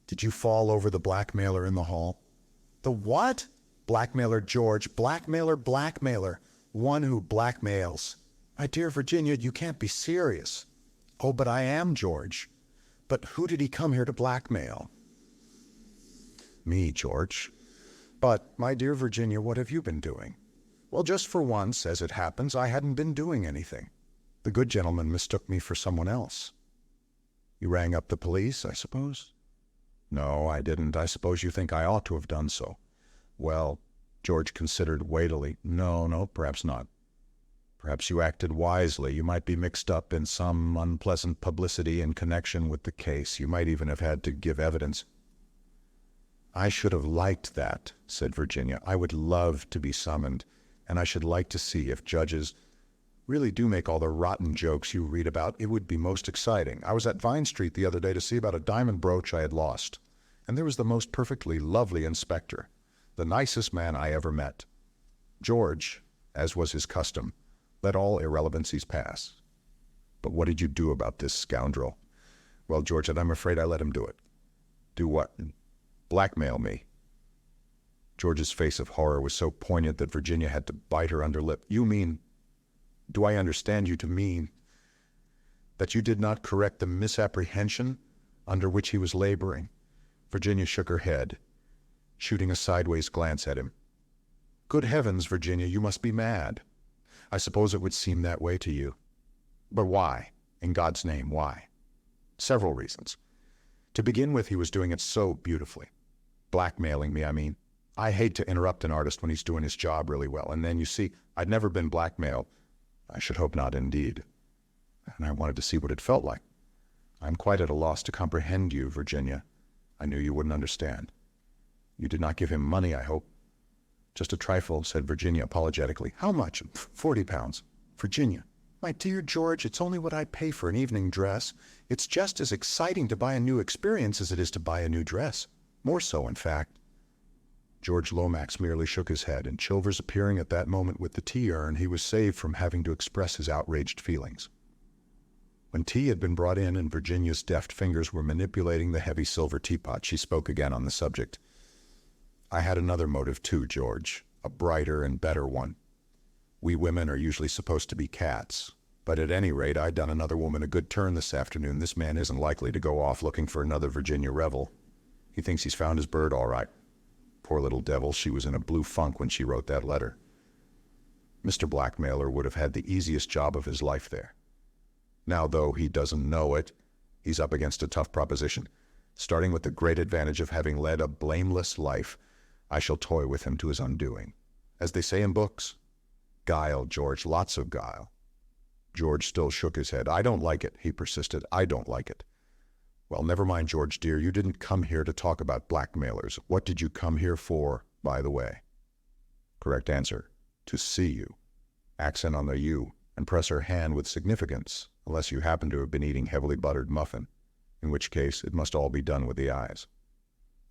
Did you fall over the blackmailer in the hall? The what? Blackmailer, George. Blackmailer. One who blackmails. My dear Virginia, you can't be serious. Oh, but I am, George. But who did he come here to blackmail? Me, George. But, my dear Virginia, what have you been doing? Well, just for once, as it happens, I hadn't been doing anything. The good gentleman mistook me for someone else. You rang up the police, I suppose? No, I didn't. I suppose you think I ought to have done so. Well, George considered weightily. No, perhaps not. Perhaps you acted wisely. You might be mixed up in some unpleasant publicity in connection with the case. You might even have had to give evidence. I should have liked that, said Virginia. I would love to be summoned, and I should like to see if judges really do make all the rotten jokes you read about. It would be most exciting. I was at Vine Street the other day to see about a diamond brooch I had lost, and there was the most perfectly lovely inspector, the nicest man I ever met. George, as was his custom, let all irrelevancies pass. But what did you do about this scoundrel? Well, George said, I'm afraid I let him do it. Do what? Blackmail me. George's face of horror was so poignant that Virginia had to bite her under lip. You mean, do I understand you to mean that you did not correct the misapprehension under which he was laboring? Virginia shook her head, shooting a sideways glance at him. Good heavens, Virginia, you must be mad. I suppose it would seem that way to you. But why? In God's name, why? Several reasons. To begin with, he was doing it so beautifully. Blackmailing me, I mean. I hate to interrupt an artist when he's doing his job really well. And then, you see, I'd never been blackmailed. I should hope not, indeed. And I wanted to see what it felt like. I'm quite at a loss to comprehend you, Virginia. I knew you wouldn't understand. You did not give him money, I hope. Just a trifle, said Virginia apologetically. How much? £40. Virginia. My dear George, it's only what I pay for an evening dress. It's just as exciting to buy a new experience as it is to buy a new dress. More so, in fact. George Lomax merely shook his head, and Chilvers appearing at that moment with the tea urn, he was saved from having to express his outraged feelings. When tea had been brought in and Virginia's deft fingers were manipulating the heavy silver teapot, she spoke again on the subject. I had another motive too, George, a brighter and better one. We women are usually supposed to be cats, but at any rate, I'd done another woman a good turn this afternoon. This man isn't likely to go off looking for another Virginia Revel. He thinks he's found his bird all right. Poor little devil, she was in a blue funk when she wrote that letter. Mr. Blackmailer would have had the easiest job of his life there. Now, though he doesn't know it, he's up against a tough proposition. Starting with the great advantage of having led a blameless life, I shall toy with him to his undoing. As they say in books, guile, George, lots of guile. George still shook his head. I don't like it, he persisted. I don't like it. Well, never mind, George, dear. You didn't come here to talk about blackmailers. What did you come here for, by the way? Correct answer. To see you. Accent on the U, and press her hand with significance, unless you happen to have been eating heavily buttered muffin, in which case it must all be done with the eyes.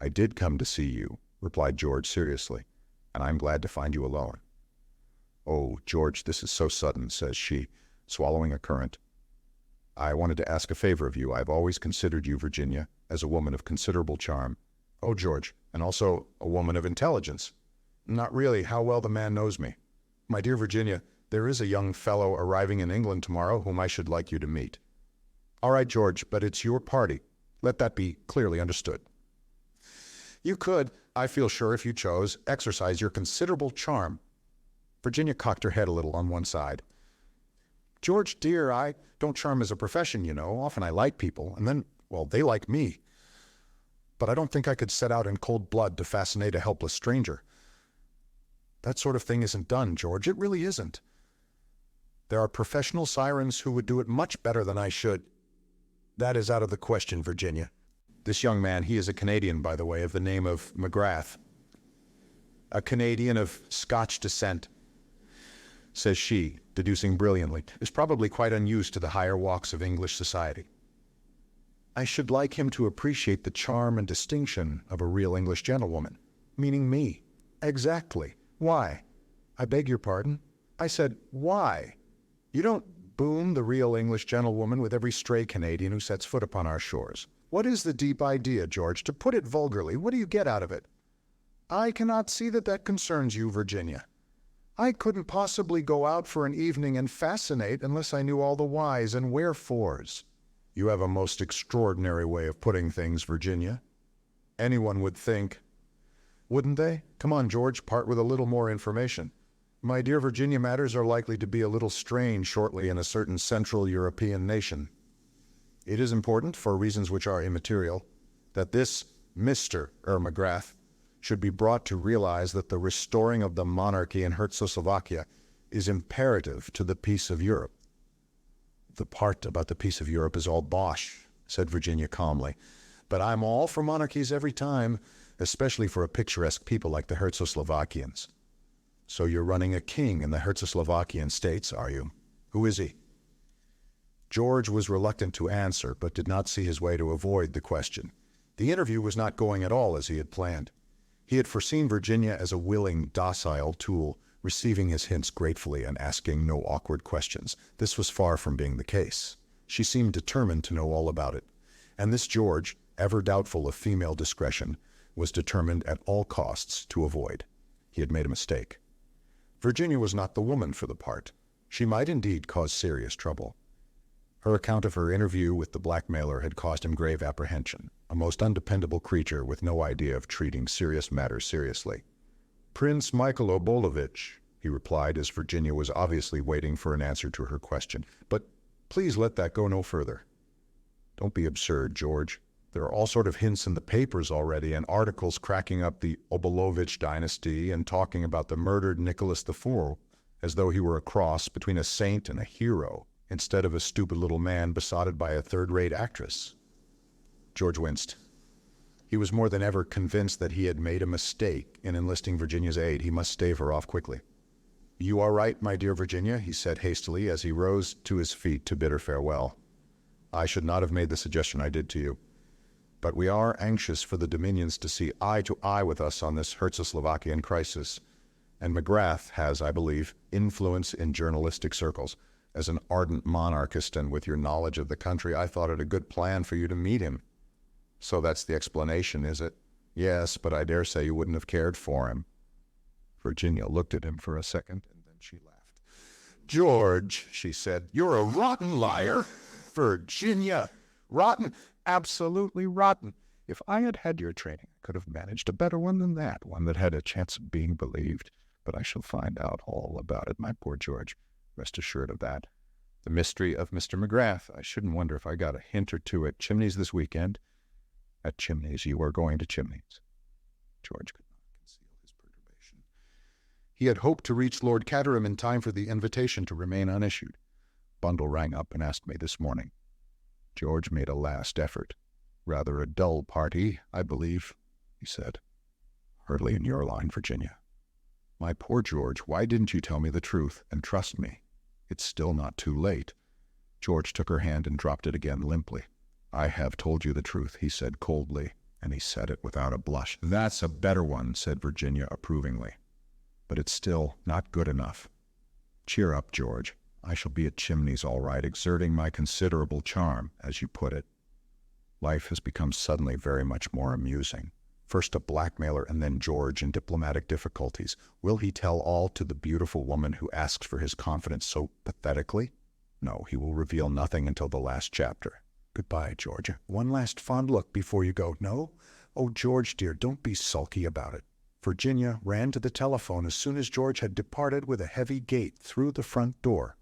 I did come to see you, replied George seriously, and I'm glad to find you alone. Oh, George, this is so sudden, says she, swallowing a currant. I wanted to ask a favor of you. I've always considered you, Virginia, as a woman of considerable charm. Oh, George, and also a woman of intelligence. Not really. How well the man knows me. My dear Virginia, there is a young fellow arriving in England tomorrow whom I should like you to meet. All right, George, but it's your party. Let that be clearly understood. You could, I feel sure, if you chose, exercise your considerable charm. Virginia cocked her head a little on one side. George, dear, I don't charm as a profession, you know. Often I like people, and then, well, they like me. But I don't think I could set out in cold blood to fascinate a helpless stranger. That sort of thing isn't done, George. It really isn't. There are professional sirens who would do it much better than I should. That is out of the question, Virginia. This young man, he is a Canadian, by the way, of the name of McGrath. A Canadian of Scotch descent, says she, deducing brilliantly, is probably quite unused to the higher walks of English society. I should like him to appreciate the charm and distinction of a real English gentlewoman, meaning me. Exactly. Why? I beg your pardon? I said, why? You don't boom the real English gentlewoman with every stray Canadian who sets foot upon our shores. What is the deep idea, George? To put it vulgarly, what do you get out of it? I cannot see that that concerns you, Virginia. I couldn't possibly go out for an evening and fascinate unless I knew all the whys and wherefores. You have a most extraordinary way of putting things, Virginia. Anyone would think, wouldn't they? Come on, George, part with a little more information. My dear Virginia, matters are likely to be a little strained shortly in a certain Central European nation. It is important, for reasons which are immaterial, that this Mr. McGrath should be brought to realize that the restoring of the monarchy in Herzoslovakia is imperative to the peace of Europe. The part about the peace of Europe is all bosh, said Virginia calmly, but I'm all for monarchies every time, especially for a picturesque people like the Herzoslovakians. So you're running a king in the Herzoslovakian states, are you? Who is he? George was reluctant to answer, but did not see his way to avoid the question. The interview was not going at all as he had planned. He had foreseen Virginia as a willing, docile tool, receiving his hints gratefully and asking no awkward questions. This was far from being the case. She seemed determined to know all about it. And this George, ever doubtful of female discretion, was determined at all costs to avoid. He had made a mistake. Virginia was not the woman for the part. She might indeed cause serious trouble. Her account of her interview with the blackmailer had caused him grave apprehension, a most undependable creature with no idea of treating serious matters seriously. Prince Michael Obolovich, he replied as Virginia was obviously waiting for an answer to her question. But please let that go no further. Don't be absurd, George. There are all sort of hints in the papers already and articles cracking up the Obolovich dynasty and talking about the murdered Nicholas IV as though he were a cross between a saint and a hero, instead of a stupid little man besotted by a third-rate actress. George winced. He was more than ever convinced that he had made a mistake in enlisting Virginia's aid. He must stave her off quickly. You are right, my dear Virginia, he said hastily as he rose to his feet to bid her farewell. I should not have made the suggestion I did to you. But we are anxious for the Dominions to see eye to eye with us on this Herzoslovakian crisis, and McGrath has, I believe, influence in journalistic circles. As an ardent monarchist and with your knowledge of the country, I thought it a good plan for you to meet him. So that's the explanation, is it? Yes, but I dare say you wouldn't have cared for him. Virginia looked at him for a second, and then she laughed. George, she said, you're a rotten liar. Virginia, rotten, absolutely rotten. If I had had your training, I could have managed a better one than that, one that had a chance of being believed. But I shall find out all about it, my poor George. Rest assured of that. The mystery of Mr. McGrath. I shouldn't wonder if I got a hint or two at Chimneys this weekend. At Chimneys, you are going to Chimneys. George could not conceal his perturbation. He had hoped to reach Lord Caterham in time for the invitation to remain unissued. Bundle rang up and asked me this morning. George made a last effort. Rather a dull party, I believe, he said. Hardly in your line, Virginia. My poor George, why didn't you tell me the truth and trust me? It's still not too late. George took her hand and dropped it again limply. I have told you the truth, he said coldly, and he said it without a blush. That's a better one, said Virginia approvingly. But it's still not good enough. Cheer up, George. I shall be at Chimneys all right, exerting my considerable charm, as you put it. Life has become suddenly very much more amusing. First a blackmailer and then George in diplomatic difficulties. Will he tell all to the beautiful woman who asks for his confidence so pathetically? No, he will reveal nothing until the last chapter. Goodbye, George. One last fond look before you go. No? Oh, George, dear, don't be sulky about it. Virginia ran to the telephone as soon as George had departed with a heavy gait through the front door.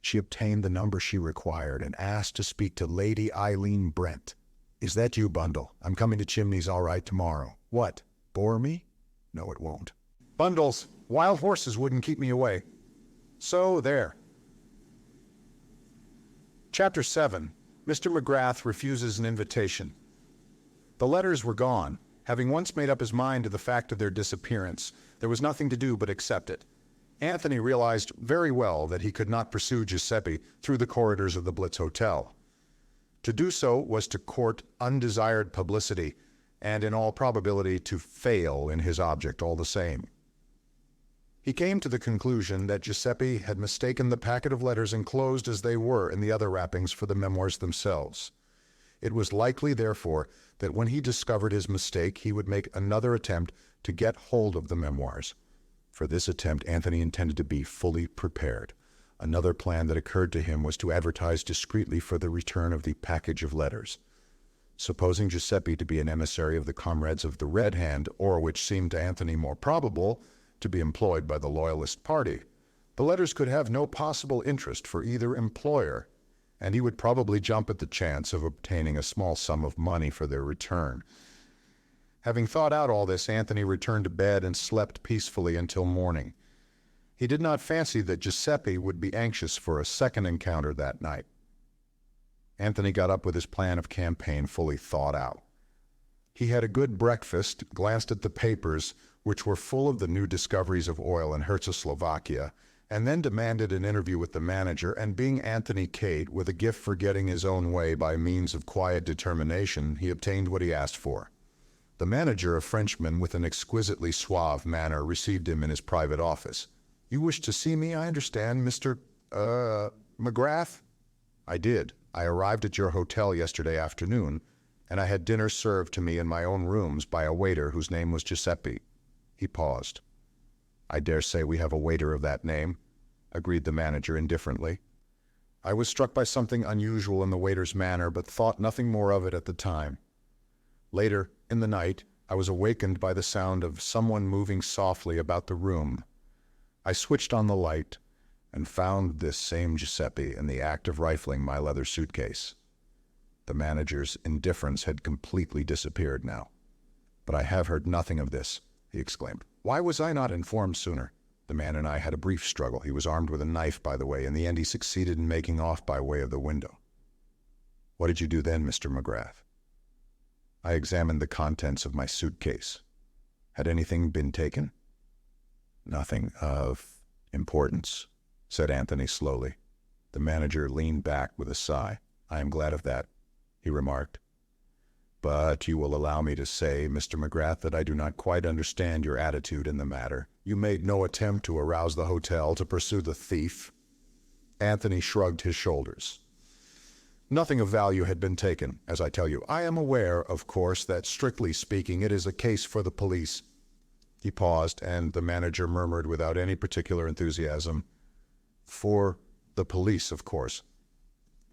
She obtained the number she required and asked to speak to Lady Eileen Brent. Is that you, Bundle? I'm coming to Chimneys all right tomorrow. What? Bore me? No, it won't. Bundles, wild horses wouldn't keep me away. So, there. Chapter 7. Mr. McGrath refuses an invitation. The letters were gone. Having once made up his mind to the fact of their disappearance, there was nothing to do but accept it. Anthony realized very well that he could not pursue Giuseppe through the corridors of the Blitz Hotel. To do so was to court undesired publicity, and in all probability to fail in his object all the same. He came to the conclusion that Giuseppe had mistaken the packet of letters enclosed as they were in the other wrappings for the memoirs themselves. It was likely, therefore, that when he discovered his mistake, he would make another attempt to get hold of the memoirs. For this attempt, Anthony intended to be fully prepared. Another plan that occurred to him was to advertise discreetly for the return of the package of letters. Supposing Giuseppe to be an emissary of the comrades of the Red Hand, or, which seemed to Anthony more probable, to be employed by the Loyalist party, the letters could have no possible interest for either employer, and he would probably jump at the chance of obtaining a small sum of money for their return. Having thought out all this, Anthony returned to bed and slept peacefully until morning. He did not fancy that Giuseppe would be anxious for a second encounter that night. Anthony got up with his plan of campaign fully thought out. He had a good breakfast, glanced at the papers, which were full of the new discoveries of oil in Herzoslovakia, and then demanded an interview with the manager, and being Anthony Cade, with a gift for getting his own way by means of quiet determination, he obtained what he asked for. The manager, a Frenchman with an exquisitely suave manner, received him in his private office. You wish to see me, I understand, Mr. McGrath? I did. I arrived at your hotel yesterday afternoon, and I had dinner served to me in my own rooms by a waiter whose name was Giuseppe. He paused. I dare say we have a waiter of that name, agreed the manager indifferently. I was struck by something unusual in the waiter's manner, but thought nothing more of it at the time. Later, in the night, I was awakened by the sound of someone moving softly about the room. I switched on the light and found this same Giuseppe in the act of rifling my leather suitcase. The manager's indifference had completely disappeared now. But I have heard nothing of this, he exclaimed. Why was I not informed sooner? The man and I had a brief struggle. He was armed with a knife, by the way. In the end, he succeeded in making off by way of the window. What did you do then, Mr. McGrath? I examined the contents of my suitcase. Had anything been taken? Nothing of importance, said Anthony slowly. The manager leaned back with a sigh. I am glad of that, he remarked. But you will allow me to say, Mr. McGrath, that I do not quite understand your attitude in the matter. You made no attempt to arouse the hotel to pursue the thief. Anthony shrugged his shoulders. Nothing of value had been taken, as I tell you. I am aware, of course, that strictly speaking, it is a case for the police. He paused, and the manager murmured without any particular enthusiasm, For the police, of course.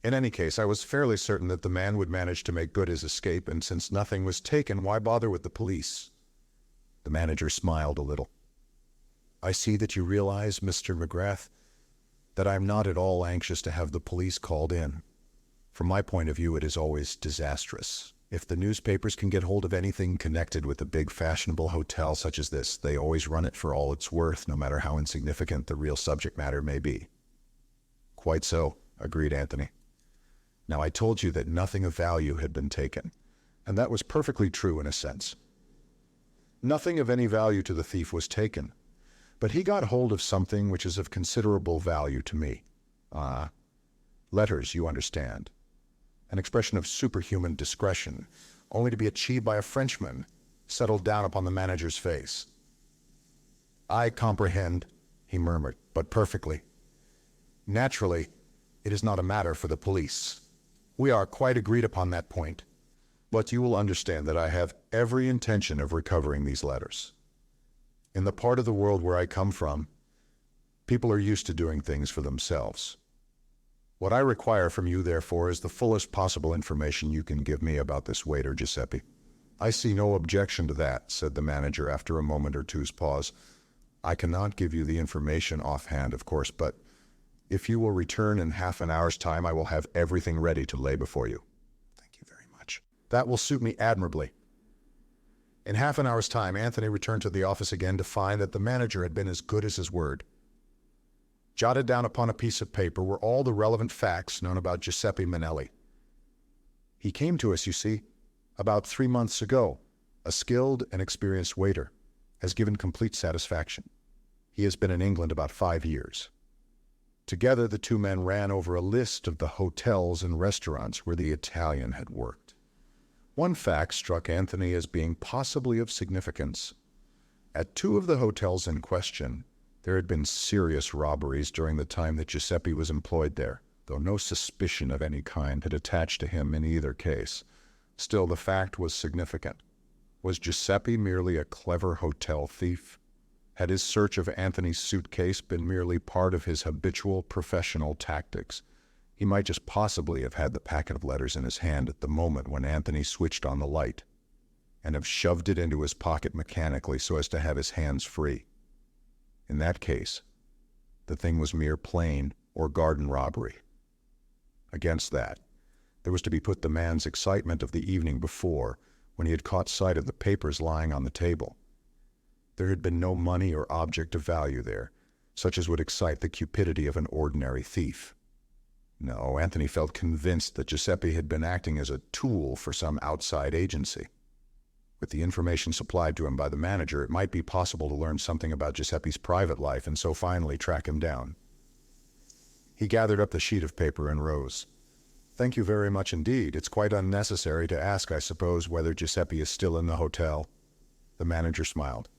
In any case, I was fairly certain that the man would manage to make good his escape, and since nothing was taken, why bother with the police? The manager smiled a little. I see that you realize, Mr. McGrath, that I am not at all anxious to have the police called in. From my point of view, it is always disastrous. If the newspapers can get hold of anything connected with a big fashionable hotel such as this, they always run it for all it's worth, no matter how insignificant the real subject matter may be. Quite so, agreed Anthony. Now, I told you that nothing of value had been taken, and that was perfectly true in a sense. Nothing of any value to the thief was taken, But he got hold of something which is of considerable value to me. Letters, you understand. An expression of superhuman discretion, only to be achieved by a Frenchman, settled down upon the manager's face. "I comprehend," he murmured, "but perfectly. Naturally, it is not a matter for the police. We are quite agreed upon that point. But you will understand that I have every intention of recovering these letters. In the part of the world where I come from, people are used to doing things for themselves. What I require from you, therefore, is the fullest possible information you can give me about this waiter, Giuseppe." "I see no objection to that," said the manager after a moment or two's pause. "I cannot give you the information offhand, of course, but if you will return in half an hour's time, I will have everything ready to lay before you." "Thank you very much." "That will suit me admirably." In half an hour's time, Anthony returned to the office again to find that the manager had been as good as his word. Jotted down upon a piece of paper were all the relevant facts known about Giuseppe Manelli. "He came to us, you see, about 3 months ago, a skilled and experienced waiter, has given complete satisfaction. He has been in England about 5 years. Together the two men ran over a list of the hotels and restaurants where the Italian had worked. One fact struck Anthony as being possibly of significance. At 2 of the hotels in question, there had been serious robberies during the time that Giuseppe was employed there, though no suspicion of any kind had attached to him in either case. Still, the fact was significant. Was Giuseppe merely a clever hotel thief? Had his search of Anthony's suitcase been merely part of his habitual professional tactics? He might just possibly have had the packet of letters in his hand at the moment when Anthony switched on the light, and have shoved it into his pocket mechanically so as to have his hands free. In that case, the thing was mere plain or garden robbery. Against that, there was to be put the man's excitement of the evening before, when he had caught sight of the papers lying on the table. There had been no money or object of value there, such as would excite the cupidity of an ordinary thief. No, Anthony felt convinced that Giuseppe had been acting as a tool for some outside agency. With the information supplied to him by the manager, it might be possible to learn something about Giuseppe's private life and so finally track him down. He gathered up the sheet of paper and rose. "Thank you very much indeed. It's quite unnecessary to ask, I suppose, whether Giuseppe is still in the hotel." The manager smiled.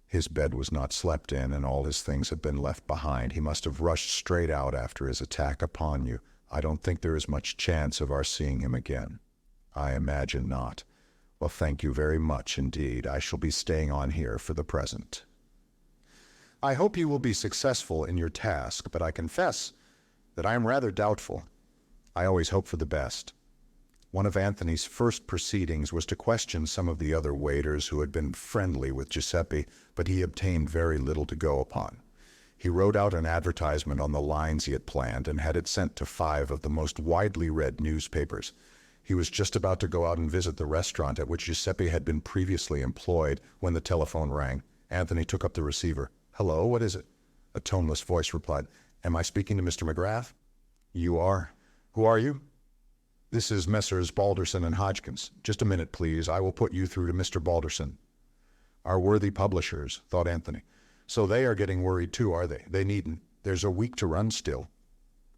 His bed was not slept in, and all his things had been left behind. He must have rushed straight out after his attack upon you. "I don't think there is much chance of our seeing him again." "I imagine not." "Well, thank you very much indeed. I shall be staying on here for the present." "I hope you will be successful in your task, but I confess that I am rather doubtful. I always hope for the best." One of Anthony's first proceedings was to question some of the other waiters who had been friendly with Giuseppe, but he obtained very little to go upon. He wrote out an advertisement on the lines he had planned and had it sent to 5 of the most widely read newspapers. He was just about to go out and visit the restaurant at which Giuseppe had been previously employed when the telephone rang. Anthony took up the receiver. "Hello, what is it?" A toneless voice replied. "Am I speaking to Mr. McGrath?" "You are. Who are you?" "This is Messrs. Balderson and Hodgkins. Just a minute, please. I will put you through to Mr. Balderson." Our worthy publishers, thought Anthony. So they are getting worried too, are they? They needn't. There's a week to run still.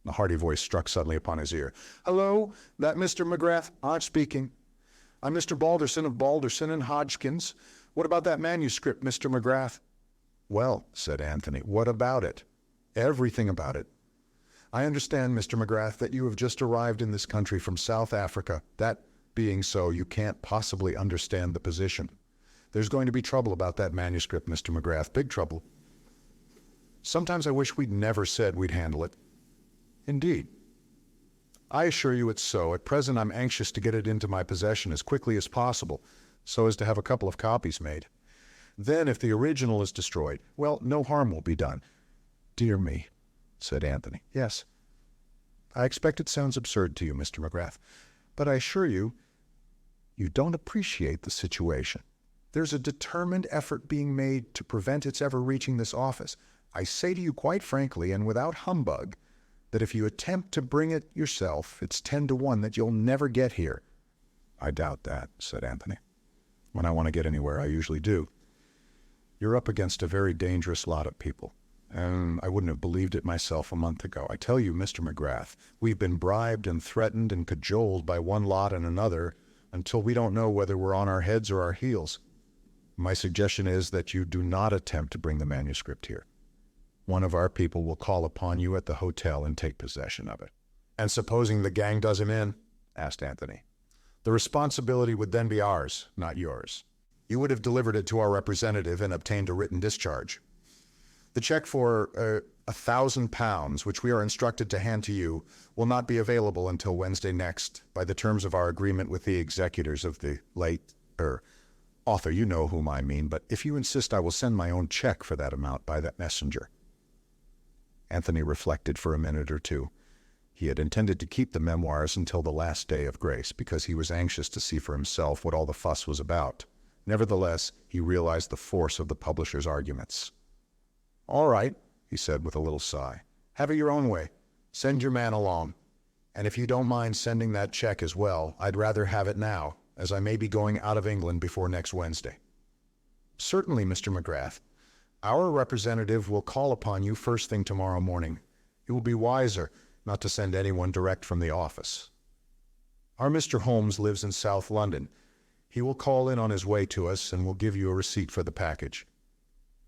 A hearty voice struck suddenly upon his ear. "Hello, that Mr. McGrath? I'm speaking. I'm Mr. Balderson of Balderson and Hodgkins. What about that manuscript, Mr. McGrath?" "Well," said Anthony, "what about it?" "Everything about it. I understand, Mr. McGrath, that you have just arrived in this country from South Africa. That being so, you can't possibly understand the position. There's going to be trouble about that manuscript, Mr. McGrath, big trouble. Sometimes I wish we'd never said we'd handle it." "Indeed." "I assure you it's so. At present I'm anxious to get it into my possession as quickly as possible, so as to have a couple of copies made. Then if the original is destroyed, well, no harm will be done." "Dear me," said Anthony. "Yes. I expect it sounds absurd to you, Mr. McGrath, but I assure you, you don't appreciate the situation. There's a determined effort being made to prevent its ever reaching this office. I say to you quite frankly and without humbug that if you attempt to bring it yourself, it's 10 to 1 that you'll never get here." "I doubt that," said Anthony. "When I want to get anywhere, I usually do." You're up against a very dangerous lot of people. And I wouldn't have believed it myself a month ago. I tell you, Mr. McGrath, we've been bribed and threatened and cajoled by one lot and another until we don't know whether we're on our heads or our heels. My suggestion is that you do not attempt to bring the manuscript here. One of our people will call upon you at the hotel and take possession of it. And supposing the gang does him in? Asked Anthony. The responsibility would then be ours, not yours. You would have delivered it to our representative and obtained a written discharge. The check for £1,000, which we are instructed to hand to you, will not be available until Wednesday next by the terms of our agreement with the executors of the late, author. You know whom I mean, but if you insist, I will send my own check for that amount by that messenger. Anthony reflected for a minute or two. He had intended to keep the memoirs until the last day of grace because he was anxious to see for himself what all the fuss was about. Nevertheless, he realized the force of the publisher's arguments. "All right," he said with a little sigh. "Have it your own way. Send your man along. And if you don't mind sending that check as well, I'd rather have it now, as I may be going out of England before next Wednesday." "Certainly, Mr. McGrath. Our representative will call upon you first thing tomorrow morning. It will be wiser not to send anyone direct from the office. Our Mr. Holmes lives in South London. He will call in on his way to us and will give you a receipt for the package.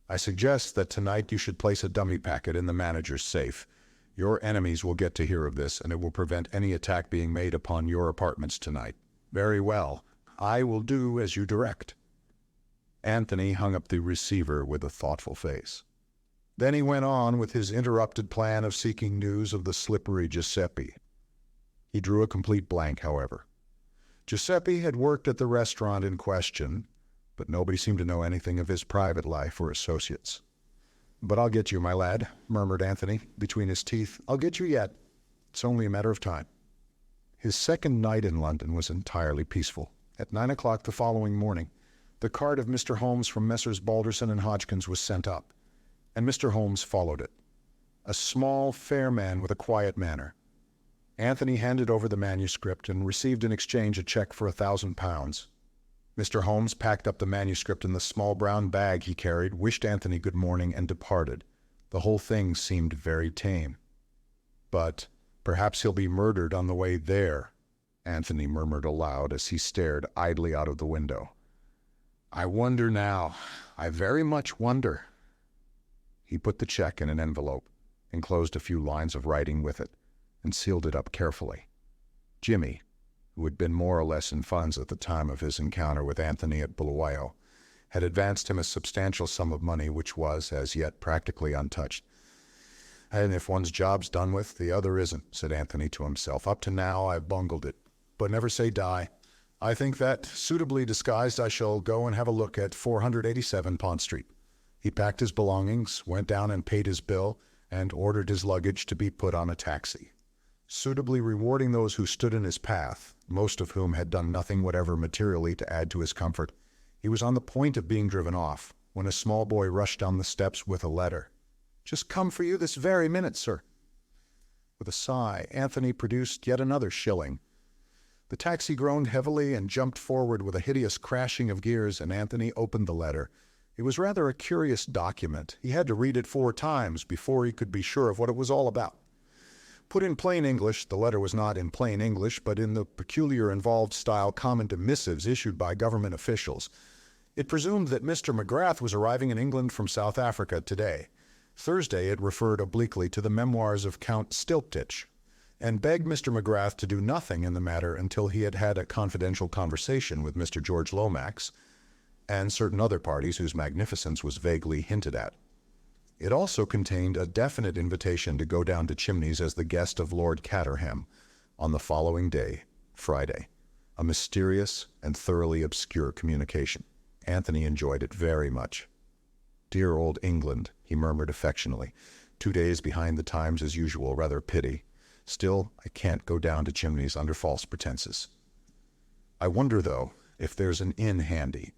I suggest that tonight you should place a dummy packet in the manager's safe. Your enemies will get to hear of this, and it will prevent any attack being made upon your apartments tonight." "Very well. I will do as you direct." Anthony hung up the receiver with a thoughtful face. Then he went on with his interrupted plan of seeking news of the slippery Giuseppe. He drew a complete blank, however. Giuseppe had worked at the restaurant in question, but nobody seemed to know anything of his private life or associates. "But I'll get you, my lad," murmured Anthony between his teeth. "I'll get you yet. It's only a matter of time." His second night in London was entirely peaceful. At 9 o'clock the following morning, the card of Mr. Holmes from Messrs. Balderson and Hodgkins was sent up, and Mr. Holmes followed it. A small, fair man with a quiet manner. Anthony handed over the manuscript and received in exchange a check for £1,000. Mr. Holmes packed up the manuscript in the small brown bag he carried, wished Anthony good morning, and departed. The whole thing seemed very tame. "But perhaps he'll be murdered on the way there," Anthony murmured aloud as he stared idly out of the window. "I wonder now. I very much wonder." He put the check in an envelope, enclosed a few lines of writing with it, and sealed it up carefully. Jimmy, who had been more or less in funds at the time of his encounter with Anthony at Bulawayo, had advanced him a substantial sum of money which was, as yet, practically untouched. "And if one's job's done with, the other isn't," said Anthony to himself. "Up to now I've bungled it. But never say die. I think that, suitably disguised, I shall go and have a look at 487 Pont Street." He packed his belongings, went down and paid his bill, and ordered his luggage to be put on a taxi. Suitably rewarding those who stood in his path, most of whom had done nothing whatever materially to add to his comfort, he was on the point of being driven off, when a small boy rushed down the steps with a letter. "Just come for you this very minute, sir." With a sigh, Anthony produced yet another shilling. The taxi groaned heavily and jumped forward with a hideous crashing of gears, and Anthony opened the letter. It was rather a curious document. He had to read it 4 times before he could be sure of what it was all about. Put in plain English, the letter was not in plain English, but in the peculiar involved style common to missives issued by government officials. It presumed that Mr. McGrath was arriving in England from South Africa today. Thursday it referred obliquely to the memoirs of Count Stylptitch, and begged Mr. McGrath to do nothing in the matter until he had had a confidential conversation with Mr. George Lomax and certain other parties whose magnificence was vaguely hinted at. It also contained a definite invitation to go down to Chimneys as the guest of Lord Caterham on the following day, Friday, a mysterious and thoroughly obscure communication. Anthony enjoyed it very much. "Dear old England," he murmured affectionately. 2 days behind the times as usual, rather pity. Still, I can't go down to Chimneys under false pretenses. I wonder, though, if there's an inn handy.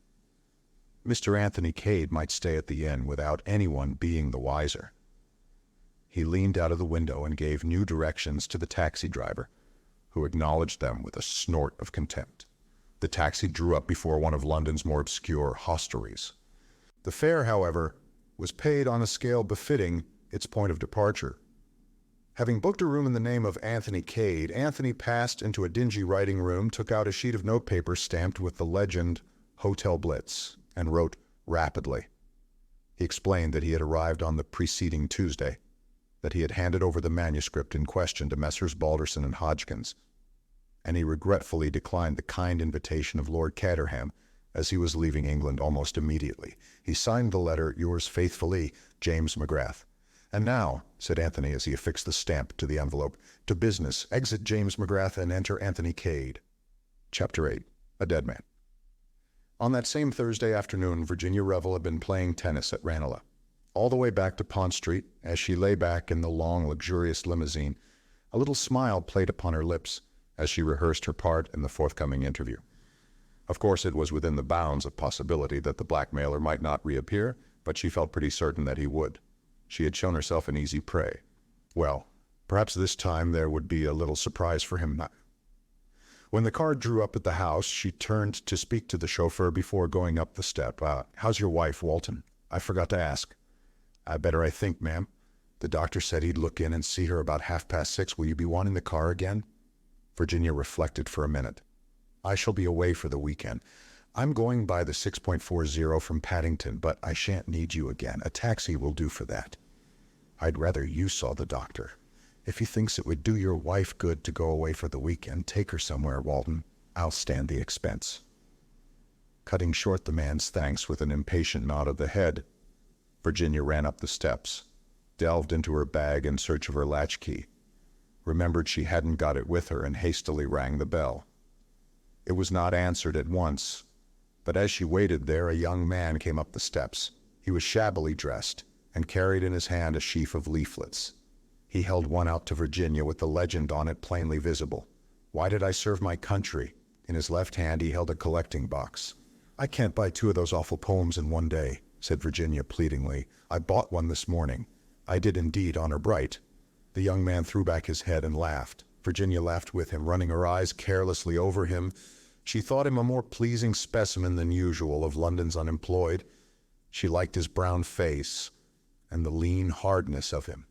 Mr. Anthony Cade might stay at the inn without anyone being the wiser. He leaned out of the window and gave new directions to the taxi driver, who acknowledged them with a snort of contempt. The taxi drew up before one of London's more obscure hostelries. The fare, however, was paid on a scale befitting its point of departure. Having booked a room in the name of Anthony Cade, Anthony passed into a dingy writing room, took out a sheet of notepaper stamped with the legend Hotel Blitz, and wrote rapidly. He explained that he had arrived on the preceding Tuesday, that he had handed over the manuscript in question to Messrs. Balderson and Hodgkins, and he regretfully declined the kind invitation of Lord Caterham as he was leaving England almost immediately. He signed the letter, "Yours faithfully, James McGrath." "And now," said Anthony as he affixed the stamp to the envelope, "to business. Exit James McGrath and enter Anthony Cade." Chapter 8. A Dead Man. On that same Thursday afternoon, Virginia Revel had been playing tennis at Ranelagh. All the way back to Pont Street, as she lay back in the long, luxurious limousine, a little smile played upon her lips as she rehearsed her part in the forthcoming interview. Of course, it was within the bounds of possibility that the blackmailer might not reappear, but she felt pretty certain that he would. She had shown herself an easy prey. Well, perhaps this time there would be a little surprise for him. When the car drew up at the house, she turned to speak to the chauffeur before going up the step. "How's your wife, Walton? I forgot to ask." Better, I think, ma'am. The doctor said he'd look in and see her about 6:30. Will you be wanting the car again?" Virginia reflected for a minute. "I shall be away for the weekend. I'm going by the 6.40 from Paddington, but I shan't need you again. A taxi will do for that." "I'd rather you saw the doctor. If he thinks it would do your wife good to go away for the weekend, take her somewhere, Walton. I'll stand the expense." Cutting short the man's thanks with an impatient nod of the head, Virginia ran up the steps, delved into her bag in search of her latchkey, remembered she hadn't got it with her, and hastily rang the bell. It was not answered at once, but as she waited there, a young man came up the steps. He was shabbily dressed and carried in his hand a sheaf of leaflets. He held one out to Virginia with the legend on it plainly visible. "Why did I serve my country?" In his left hand he held a collecting box. "I can't buy 2 of those awful poems in one day," said Virginia pleadingly. "I bought one this morning. I did indeed, honor bright." The young man threw back his head and laughed. Virginia laughed with him, running her eyes carelessly over him. She thought him a more pleasing specimen than usual of London's unemployed. She liked his brown face and the lean hardness of him.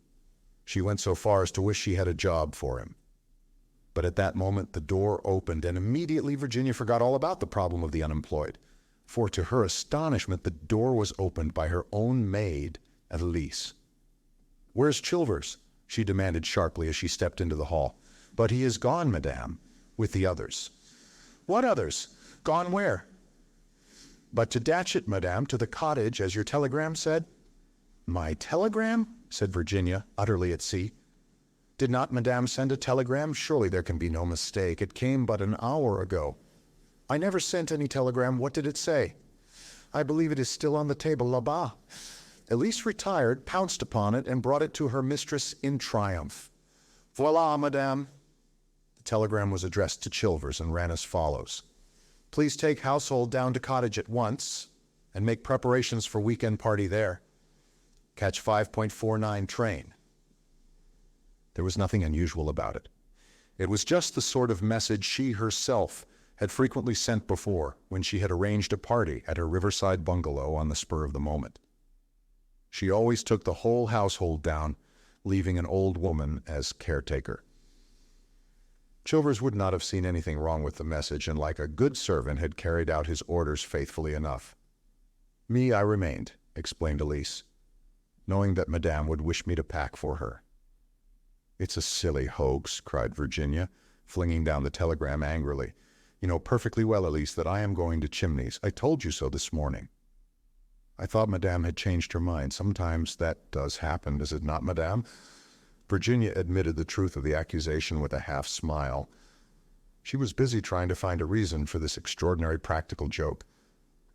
She went so far as to wish she had a job for him. But at that moment the door opened, and immediately Virginia forgot all about the problem of the unemployed. For to her astonishment, the door was opened by her own maid, Elise. "Where's Chilvers?" she demanded sharply as she stepped into the hall. "But he is gone, madame, with the others." "What others? Gone where?" "But to Datchet, madame, to the cottage, as your telegram said." "My telegram?" said Virginia, utterly at sea. "Did not madame send a telegram? Surely there can be no mistake. It came but an hour ago." "I never sent any telegram. What did it say?" "I believe it is still on the table là-bas." Elise retired, pounced upon it, and brought it to her mistress in triumph. "Voilà, madame." The telegram was addressed to Chilvers and ran as follows: "Please take household down to cottage at once and make preparations for weekend party there. Catch 5.49 train." There was nothing unusual about it. It was just the sort of message she herself had frequently sent before when she had arranged a party at her riverside bungalow on the spur of the moment. She always took the whole household down, leaving an old woman as caretaker. Chilvers would not have seen anything wrong with the message, and like a good servant had carried out his orders faithfully enough. "Me, I remained," explained Elise, "knowing that madame would wish me to pack for her." "It's a silly hoax," cried Virginia, flinging down the telegram angrily. "You know perfectly well, Elise, that I am going to Chimneys. I told you so this morning." "I thought madame had changed her mind. Sometimes that does happen, does it not, madame?" Virginia admitted the truth of the accusation with a half-smile. She was busy trying to find a reason for this extraordinary practical joke.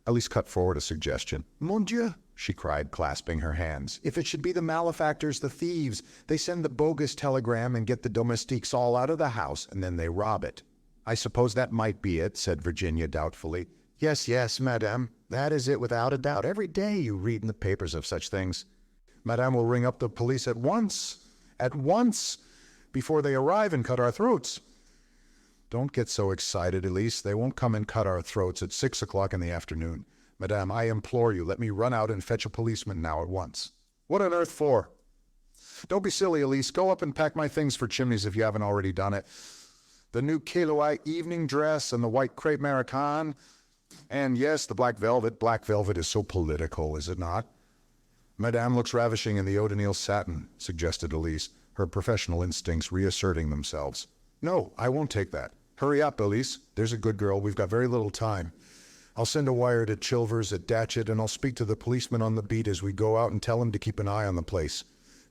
Elise cut forward a suggestion. "Mon Dieu!" she cried, clasping her hands. "If it should be the malefactors, the thieves, they send the bogus telegram and get the domestiques all out of the house, and then they rob it." "I suppose that might be it," said Virginia doubtfully. "Yes, yes, madame. That is it without a doubt. Every day you read in the papers of such things. Madame will ring up the police at once, before they arrive and cut our throats." "Don't get so excited, Elise. They won't come and cut our throats at 6 o'clock in the afternoon. Madame, I implore you, let me run out and fetch a policeman now at once. What on earth for? Don't be silly, Elise. Go up and pack my things for Chimneys if you haven't already done it. The new Kiloi evening dress and the white crepe American. And yes, the black velvet. Black velvet is so political, is it not? Madame looks ravishing in the eau de Nil satin, suggested Elise, her professional instincts reasserting themselves. No, I won't take that. Hurry up, Elise. There's a good girl. We've got very little time. I'll send a wire to Chilvers at Datchet, and I'll speak to the policeman on the beat as we go out and tell him to keep an eye on the place.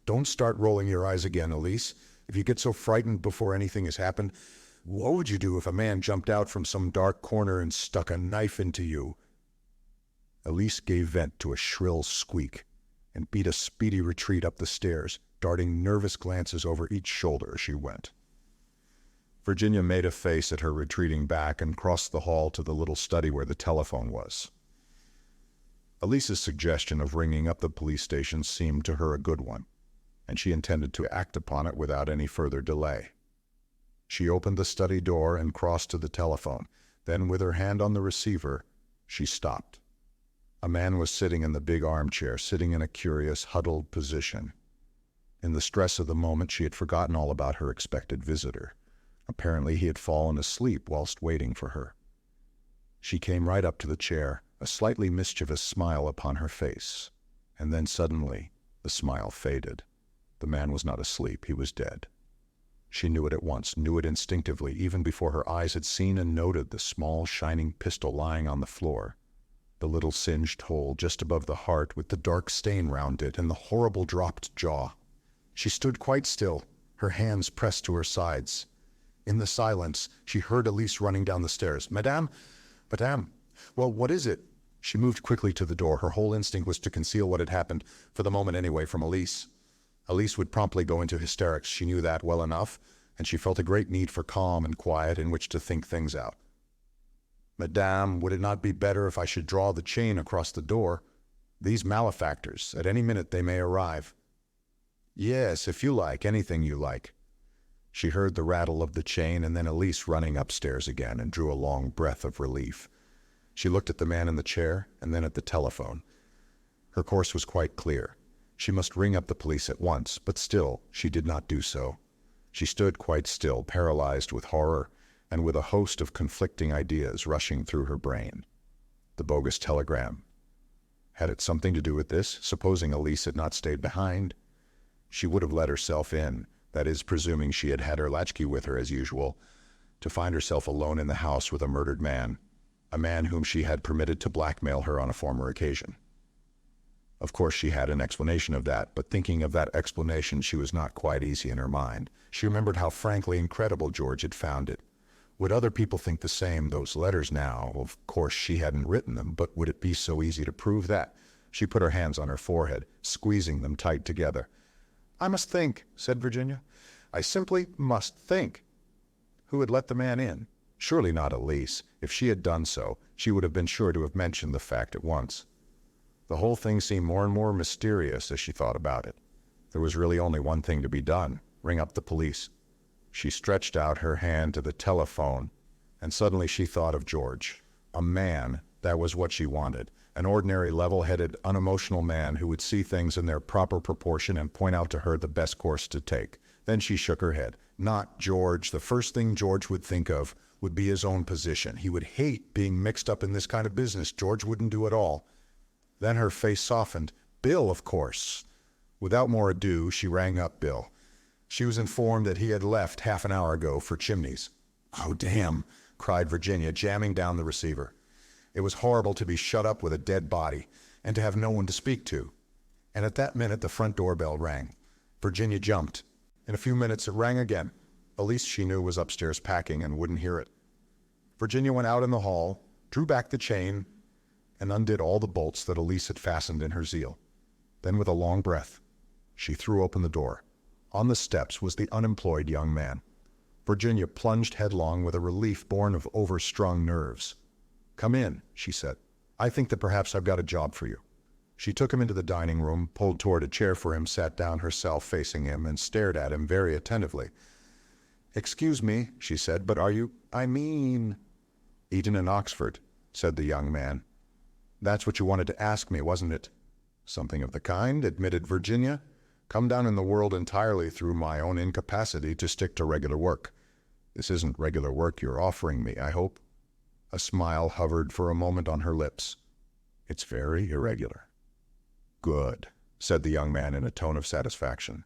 Don't start rolling your eyes again, Elise. If you get so frightened before anything has happened, what would you do if a man jumped out from some dark corner and stuck a knife into you? Elise gave vent to a shrill squeak and beat a speedy retreat up the stairs, darting nervous glances over each shoulder as she went. Virginia made a face at her retreating back and crossed the hall to the little study where the telephone was. Elise's suggestion of ringing up the police station seemed to her a good one, and she intended to act upon it without any further delay. She opened the study door and crossed to the telephone. Then, with her hand on the receiver, she stopped. A man was sitting in the big armchair, sitting in a curious, huddled position. In the stress of the moment, she had forgotten all about her expected visitor. Apparently, he had fallen asleep whilst waiting for her. She came right up to the chair, a slightly mischievous smile upon her face, and then suddenly the smile faded. The man was not asleep, he was dead. She knew it at once, knew it instinctively, even before her eyes had seen and noted the small, shining pistol lying on the floor, the little singed hole just above the heart with the dark stain round it and the horrible dropped jaw. She stood quite still, her hands pressed to her sides. In the silence, she heard Elise running down the stairs. Madame? Madame? Well, what is it? She moved quickly to the door. Her whole instinct was to conceal what had happened, for the moment anyway, from Elise. Elise would promptly go into hysterics. She knew that well enough, and she felt a great need for calm and quiet in which to think things out. Madame, would it not be better if I should draw the chain across the door? These malefactors, at any minute they may arrive. Yes, if you like, anything you like. She heard the rattle of the chain and then Elise running upstairs again and drew a long breath of relief. She looked at the man in the chair and then at the telephone. Her course was quite clear. She must ring up the police at once, but still she did not do so. She stood quite still, paralyzed with horror and with a host of conflicting ideas rushing through her brain. The bogus telegram. Had it something to do with this, supposing Elise had not stayed behind? She would have let herself in, that is, presuming she had had her latchkey with her as usual, to find herself alone in the house with a murdered man, a man whom she had permitted to blackmail her on a former occasion. Of course she had an explanation of that, but thinking of that explanation she was not quite easy in her mind. She remembered how frankly incredible George had found it. Would other people think the same? Those letters now, of course she hadn't written them, but would it be so easy to prove that? She put her hands on her forehead, squeezing them tight together. I must think, said Virginia. I simply must think. Who had let the man in? Surely not Elise. If she had done so, she would have been sure to have mentioned the fact at once. The whole thing seemed more and more mysterious as she thought about it. There was really only one thing to be done: ring up the police. She stretched out her hand to the telephone, and suddenly she thought of George. A man, that was what she wanted. An ordinary, level-headed, unemotional man who would see things in their proper proportion and point out to her the best course to take. Then she shook her head. Not George. The first thing George would think of would be his own position. He would hate being mixed up in this kind of business. George wouldn't do it all. Then her face softened. Bill, of course. Without more ado, she rang up Bill. She was informed that he had left half an hour ago for Chimneys. Oh, damn, cried Virginia, jamming down the receiver. It was horrible to be shut up with a dead body and to have no one to speak to. And at that minute, the front doorbell rang. Virginia jumped. In a few minutes, it rang again. Elise, she knew, was upstairs packing and wouldn't hear it. Virginia went out in the hall, drew back the chain, and undid all the bolts that Elise had fastened in her zeal. Then, with a long breath, she threw open the door. On the steps was the unemployed young man. Virginia plunged headlong with a relief born of overstrung nerves. Come in, she said. I think that perhaps I've got a job for you. She took him into the dining room, pulled toward a chair for him, sat down herself facing him, and stared at him very attentively. Excuse me, she said, but are you, Eton in Oxford, said the young man. That's what you wanted to ask me, wasn't it? Something of the kind, admitted Virginia. Come down in the world entirely through my own incapacity to stick to regular work. This isn't regular work you're offering me, I hope. A smile hovered for a moment on her lips. It's very irregular. Good, said the young man in a tone of satisfaction.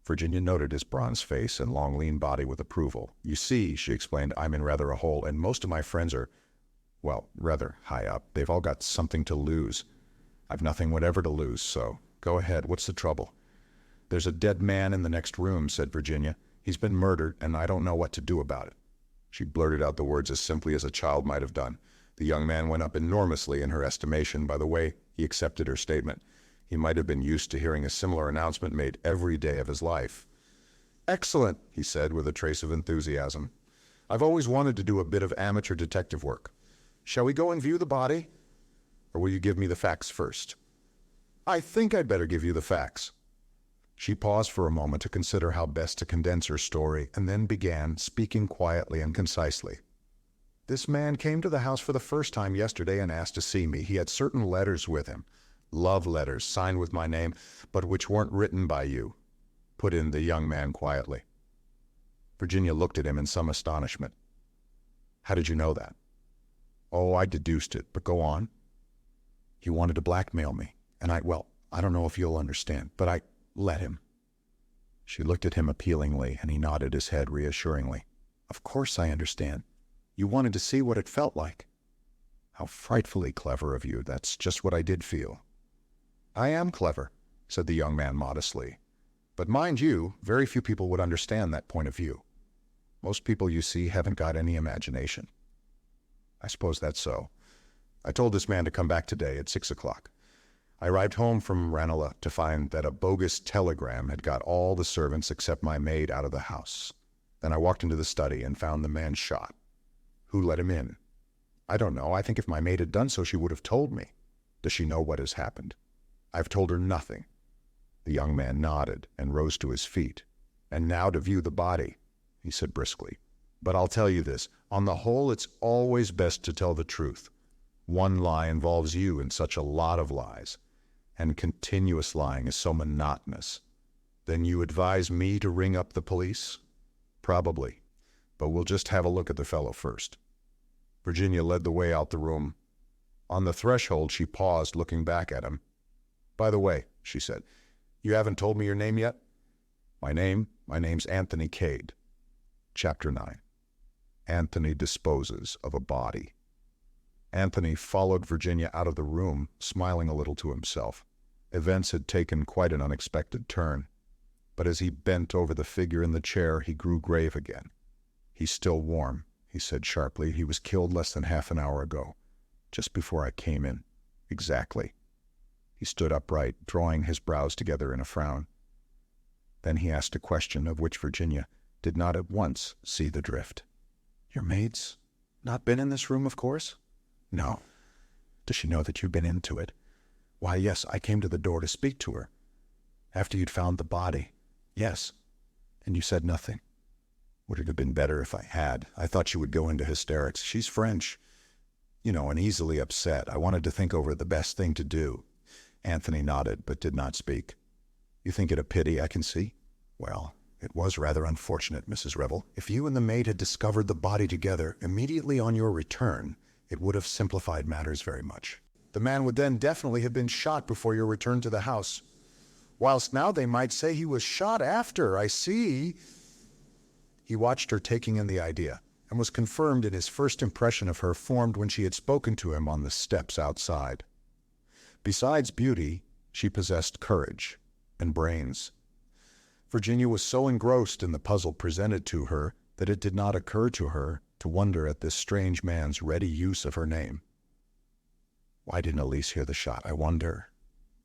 Virginia noted his bronze face and long, lean body with approval. You see, she explained, I'm in rather a hole, and most of my friends are, well, rather high up. They've all got something to lose. I've nothing whatever to lose, so go ahead. What's the trouble? There's a dead man in the next room, said Virginia. He's been murdered, and I don't know what to do about it. She blurted out the words as simply as a child might have done. The young man went up enormously in her estimation by the way he accepted her statement. He might have been used to hearing a similar announcement made every day of his life. Excellent, he said with a trace of enthusiasm. I've always wanted to do a bit of amateur detective work. Shall we go and view the body? Or will you give me the facts first? I think I'd better give you the facts. She paused for a moment to consider how best to condense her story, and then began, speaking quietly and concisely. This man came to the house for the first time yesterday and asked to see me. He had certain letters with him. Love letters, signed with my name, but which weren't written by you, put in the young man quietly. Virginia looked at him in some astonishment. How did you know that? Oh, I deduced it, but go on. He wanted to blackmail me, and I don't know if you'll understand, but I let him. She looked at him appealingly, and he nodded his head reassuringly. Of course I understand. You wanted to see what it felt like. How frightfully clever of you. That's just what I did feel. I am clever, said the young man modestly. But mind you, very few people would understand that point of view. Most people you see haven't got any imagination. I suppose that's so. I told this man to come back today at 6 o'clock. I arrived home from Ranelagh to find that a bogus telegram had got all the servants except my maid out of the house. Then I walked into the study and found the man shot. Who let him in? I don't know. I think if my maid had done so, she would have told me. Does she know what has happened? I've told her nothing. The young man nodded and rose to his feet. And now to view the body, he said briskly. But I'll tell you this. On the whole, it's always best to tell the truth. One lie involves you in such a lot of lies, and continuous lying is so monotonous. Then you advise me to ring up the police? Probably. But we'll just have a look at the fellow first. Virginia led the way out the room. On the threshold, she paused, looking back at him. By the way, she said, you haven't told me your name yet? My name's Anthony Cade. Chapter 9. Anthony disposes of a body. Anthony followed Virginia out of the room, smiling a little to himself. Events had taken quite an unexpected turn. But as he bent over the figure in the chair, he grew grave again. He's still warm, he said sharply. He was killed less than half an hour ago, just before I came in. Exactly. He stood upright, drawing his brows together in a frown. Then he asked a question of which Virginia did not at once see the drift. Your maid's not been in this room, of course? No. Does she know that you've been into it? Why, yes, I came to the door to speak to her. After you'd found the body. Yes. And you said nothing. Would it have been better if I had? I thought she would go into hysterics. She's French, and easily upset. I wanted to think over the best thing to do. Anthony nodded, but did not speak. You think it a pity, I can see? Well, it was rather unfortunate, Mrs. Revel. If you and the maid had discovered the body together immediately on your return, it would have simplified matters very much. The man would then definitely have been shot before your return to the house. Whilst now they might say he was shot after, I see. He watched her taking in the idea, and was confirmed in his first impression of her formed when she had spoken to him on the steps outside. Besides beauty, she possessed courage and brains. Virginia was so engrossed in the puzzle presented to her that it did not occur to her to wonder at this strange man's ready use of her name. Why didn't Elise hear the shot, I wonder?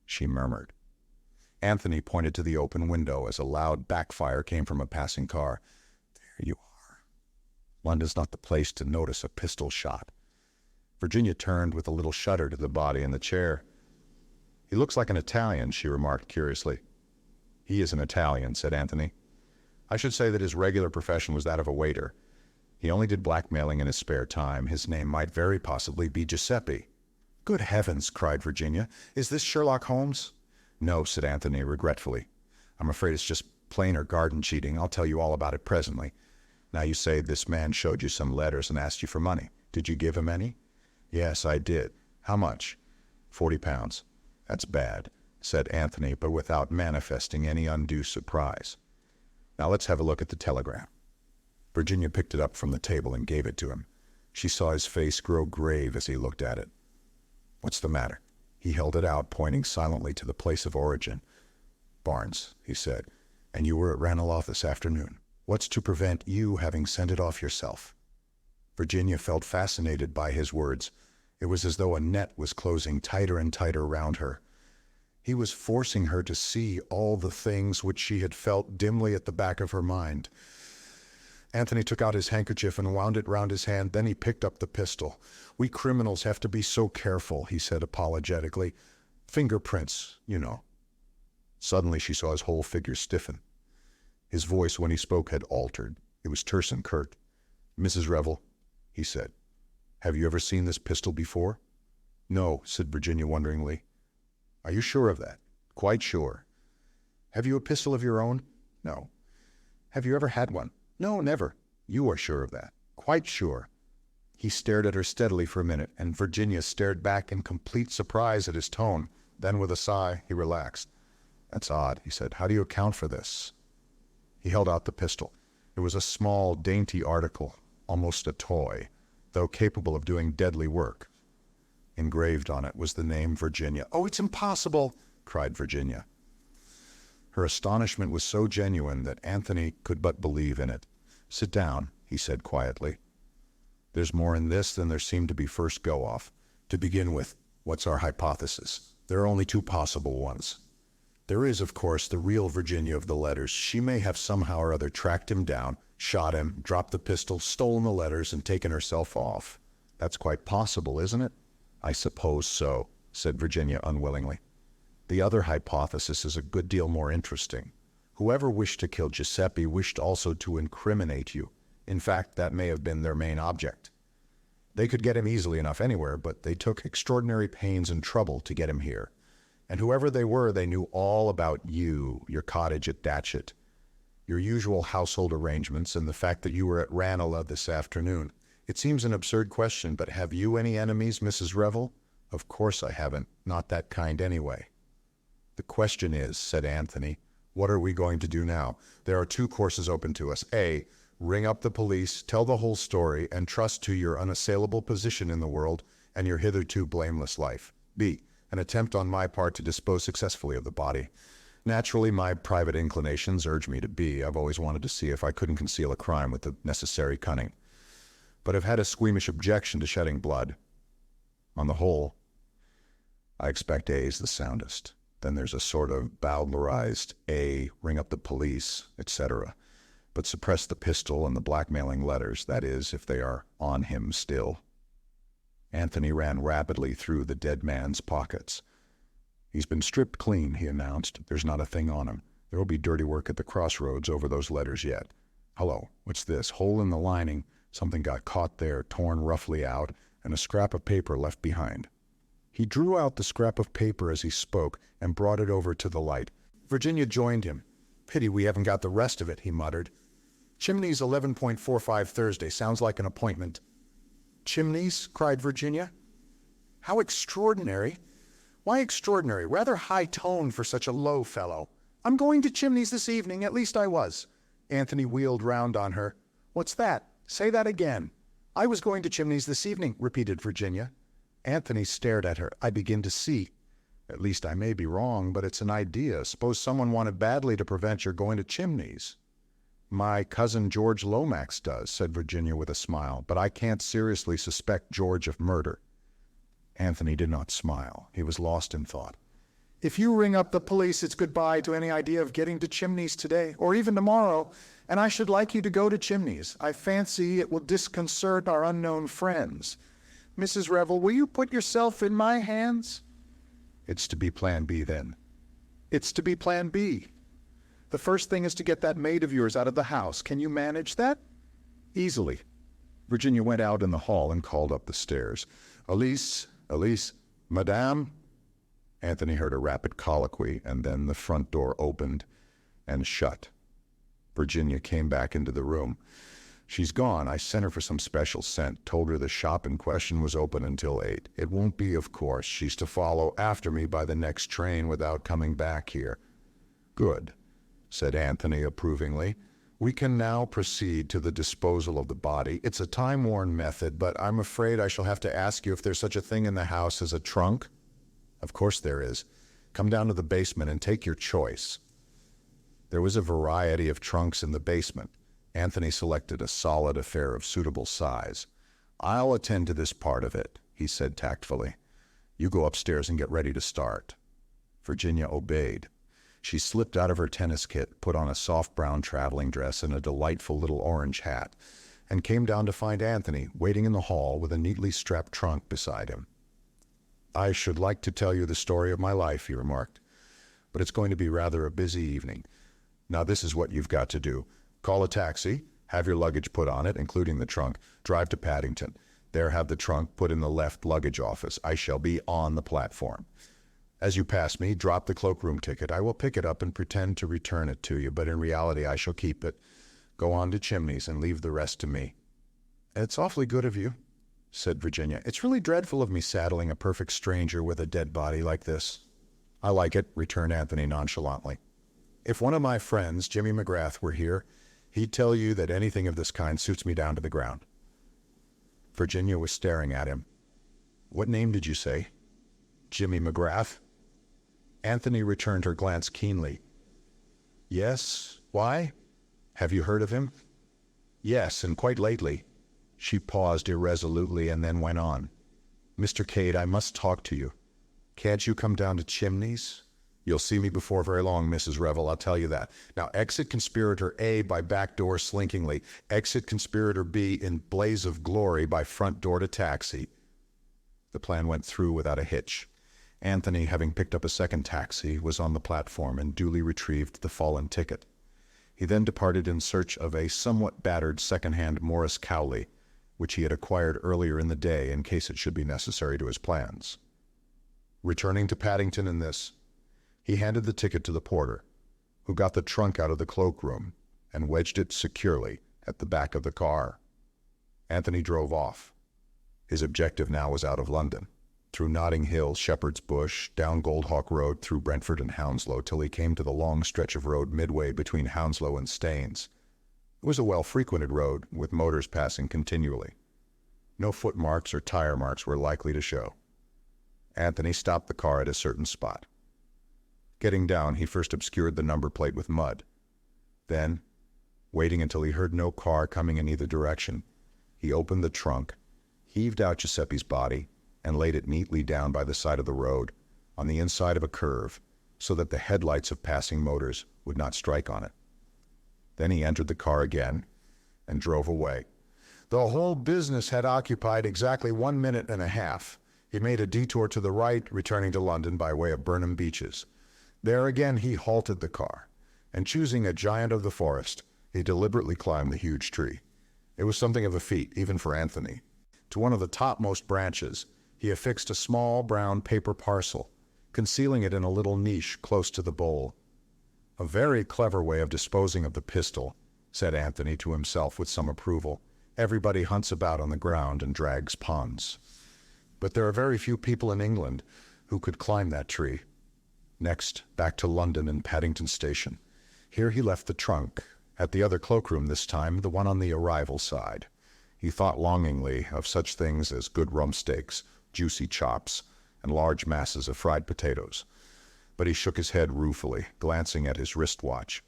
She murmured. Anthony pointed to the open window as a loud backfire came from a passing car. There you are. London's not the place to notice a pistol shot. Virginia turned with a little shudder to the body in the chair. He looks like an Italian, she remarked curiously. He is an Italian, said Anthony. I should say that his regular profession was that of a waiter. He only did blackmailing in his spare time. His name might very possibly be Giuseppe. Good heavens, cried Virginia. Is this Sherlock Holmes? No, said Anthony regretfully. I'm afraid it's just plainer garden cheating. I'll tell you all about it presently. Now you say this man showed you some letters and asked you for money. Did you give him any? Yes, I did. How much? £40. That's bad, said Anthony, but without manifesting any undue surprise. Now let's have a look at the telegram. Virginia picked it up from the table and gave it to him. She saw his face grow grave as he looked at it. What's the matter? He held it out, pointing silently to the place of origin. Barnes, he said, and you were at Ranelagh this afternoon. What's to prevent you having sent it off yourself? Virginia felt fascinated by his words. It was as though a net was closing tighter and tighter round her. He was forcing her to see all the things which she had felt dimly at the back of her mind. Anthony took out his handkerchief and wound it round his hand. Then he picked up the pistol. We criminals have to be so careful, he said apologetically. Fingerprints, you know. Suddenly she saw his whole figure stiffen. His voice, when he spoke, had altered. It was terse and curt. Mrs. Revel, he said, have you ever seen this pistol before? No, said Virginia wonderingly. Are you sure of that? Quite sure. Have you a pistol of your own? No. Have you ever had one? No, never. You are sure of that? Quite sure. He stared at her steadily for a minute, and Virginia stared back in complete surprise at his tone. Then, with a sigh, he relaxed. That's odd, he said. How do you account for this? He held out the pistol. It was a small, dainty article, almost a toy, though capable of doing deadly work. Engraved on it was the name Virginia. Oh, it's impossible, cried Virginia. Her astonishment was so genuine that Anthony could but believe in it. Sit down, he said quietly. There's more in this than there seemed to be first go-off. To begin with, what's our hypothesis? There are only two possible ones. There is, of course, the real Virginia of the letters. She may have somehow or other tracked him down, shot him, dropped the pistol, stolen the letters, and taken herself off. That's quite possible, isn't it? I suppose so, said Virginia unwillingly. The other hypothesis is a good deal more interesting. Whoever wished to kill Giuseppe wished also to incriminate you. In fact, that may have been their main object. They could get him easily enough anywhere, but they took extraordinary pains and trouble to get him here. And whoever they were, they knew all about you, your cottage at Datchet, your usual household arrangements, and the fact that you were at Ranelagh this afternoon. It seems an absurd question, but have you any enemies, Mrs. Revel? Of course I haven't. Not that kind anyway. The question is, said Anthony, what are we going to do now? There are two courses open to us. A, ring up the police, tell the whole story, and trust to your unassailable position in the world and your hitherto blameless life. B, an attempt on my part to dispose successfully of the body. Naturally, my private inclinations urge me to B. I've always wanted to see if I couldn't conceal a crime with the necessary cunning. But I've had a squeamish objection to shedding blood. On the whole, I expect A is the soundest. Then there's a sort of bowdlerized A, ring up the police, etc. But suppress the pistol and the blackmailing letters, that is, if they are on him still. Anthony ran rapidly through the dead man's pockets. He's been stripped clean, he announced. There's not a thing on him. There will be dirty work at the crossroads over those letters yet. Hello, what's this? Hole in the lining. Something got caught there, torn roughly out, and a scrap of paper left behind. He drew out the scrap of paper as he spoke and brought it over to the light. Virginia joined him. Pity we haven't got the rest of it, he muttered. Chimneys 11.45 Thursday. Sounds like an appointment. Chimneys? Cried Virginia. How extraordinary. Why extraordinary? Rather high tone for such a low fellow. I'm going to Chimneys this evening. At least I was. Anthony wheeled round on her. What's that? Say that again. I was going to Chimneys this evening, repeated Virginia. Anthony stared at her. I begin to see. At least I may be wrong, but it's an idea. Suppose someone wanted badly to prevent your going to Chimneys. My cousin George Lomax does, said Virginia with a smile, but I can't seriously suspect George of murder. Anthony did not smile. He was lost in thought. If you ring up the police, it's goodbye to any idea of getting to Chimneys today, or even tomorrow, and I should like you to go to Chimneys. I fancy it will disconcert our unknown friends. Mrs. Revel, will you put yourself in my hands? It's to be Plan B, then. It's to be Plan B. The first thing is to get that maid of yours out of the house. Can you manage that? Easily. Virginia went out in the hall and called up the stairs. Elise, Elise, Madame? Anthony heard a rapid colloquy, and then the front door opened and shut. Virginia came back into the room. She's gone. I sent her for some special scent, told her the shop in question was open until 8. It won't be, of course. She's to follow after me by the next train without coming back here. Good, said Anthony approvingly. We can now proceed to the disposal of the body. It's a time-worn method, but I'm afraid I shall have to ask you if there's such a thing in the house as a trunk. Of course there is. Come down to the basement and take your choice. There was a variety of trunks in the basement. Anthony selected a solid affair of suitable size. I'll attend to this part of it, he said tactfully. You go upstairs and get ready to start. Virginia obeyed. She slipped out of her tennis kit, put on a soft brown traveling dress and a delightful little orange hat, and came down to find Anthony waiting in the hall with a neatly strapped trunk beside him. I should like to tell you the story of my life, he remarked, but it's going to be rather a busy evening. Now this is what you've got to do. Call a taxi, have your luggage put on it, including the trunk, drive to Paddington. There have the trunk put in the left luggage office. I shall be on the platform. As you pass me, drop the cloakroom ticket. I will pick it up and pretend to return it to you, but in reality I shall keep it. Go on to Chimneys and leave the rest to me. It's awfully good of you, said Virginia. It's really dreadful of me saddling a perfect stranger with a dead body like this. I like it, returned Anthony nonchalantly. If one of my friends, Jimmy McGrath, were here, he'd tell you that anything of this kind suits me down to the ground. Virginia was staring at him. What name did you say? Jimmy McGrath? Anthony returned her glance keenly. Yes, why? Have you heard of him? Yes, and quite lately. She paused irresolutely and then went on. Mr. Cade, I must talk to you. Can't you come down to Chimneys? You'll see me before very long, Mrs. Revel, I'll tell you that. Now, exit conspirator A by back door slinkingly. Exit conspirator B in blaze of glory by front door to taxi. The plan went through without a hitch. Anthony, having picked up a second taxi, was on the platform and duly retrieved the fallen ticket. He then departed in search of a somewhat battered second-hand Morris Cowley, which he had acquired earlier in the day in case it should be necessary to his plans. Returning to Paddington in this, he handed the ticket to the porter, who got the trunk out of the cloakroom and wedged it securely at the back of the car. Anthony drove off. His objective now was out of London, through Notting Hill, Shepherd's Bush, down Goldhawk Road, through Brentford and Hounslow, till he came to the long stretch of road midway between Hounslow and Staines. It was a well-frequented road, with motors passing continually. No footmarks or tire marks were likely to show. Anthony stopped the car at a certain spot. Getting down, he first obscured the number plate with mud. Then, waiting until he heard no car coming in either direction, he opened the trunk, heaved out Giuseppe's body, and laid it neatly down by the side of the road, on the inside of a curve, so that the headlights of passing motors would not strike on it. Then he entered the car again and drove away. The whole business had occupied exactly 1 minute and a half. He made a detour to the right, returning to London by way of Burnham Beeches. There again he halted the car, and choosing a giant of the forest, he deliberately climbed the huge tree. It was something of a feat, even for Anthony. To one of the topmost branches, he affixed a small brown paper parcel, concealing it in a little niche close to the bowl. A very clever way of disposing of the pistol, said Anthony to himself with some approval. Everybody hunts about on the ground and drags puns. But there are very few people in England who could climb that tree. Next, back to London and Paddington Station. Here he left the trunk, at the other cloakroom this time, the one on the arrival side. He thought longingly of such things as good rump steaks, juicy chops, and large masses of fried potatoes. But he shook his head ruefully, glancing at his wristwatch.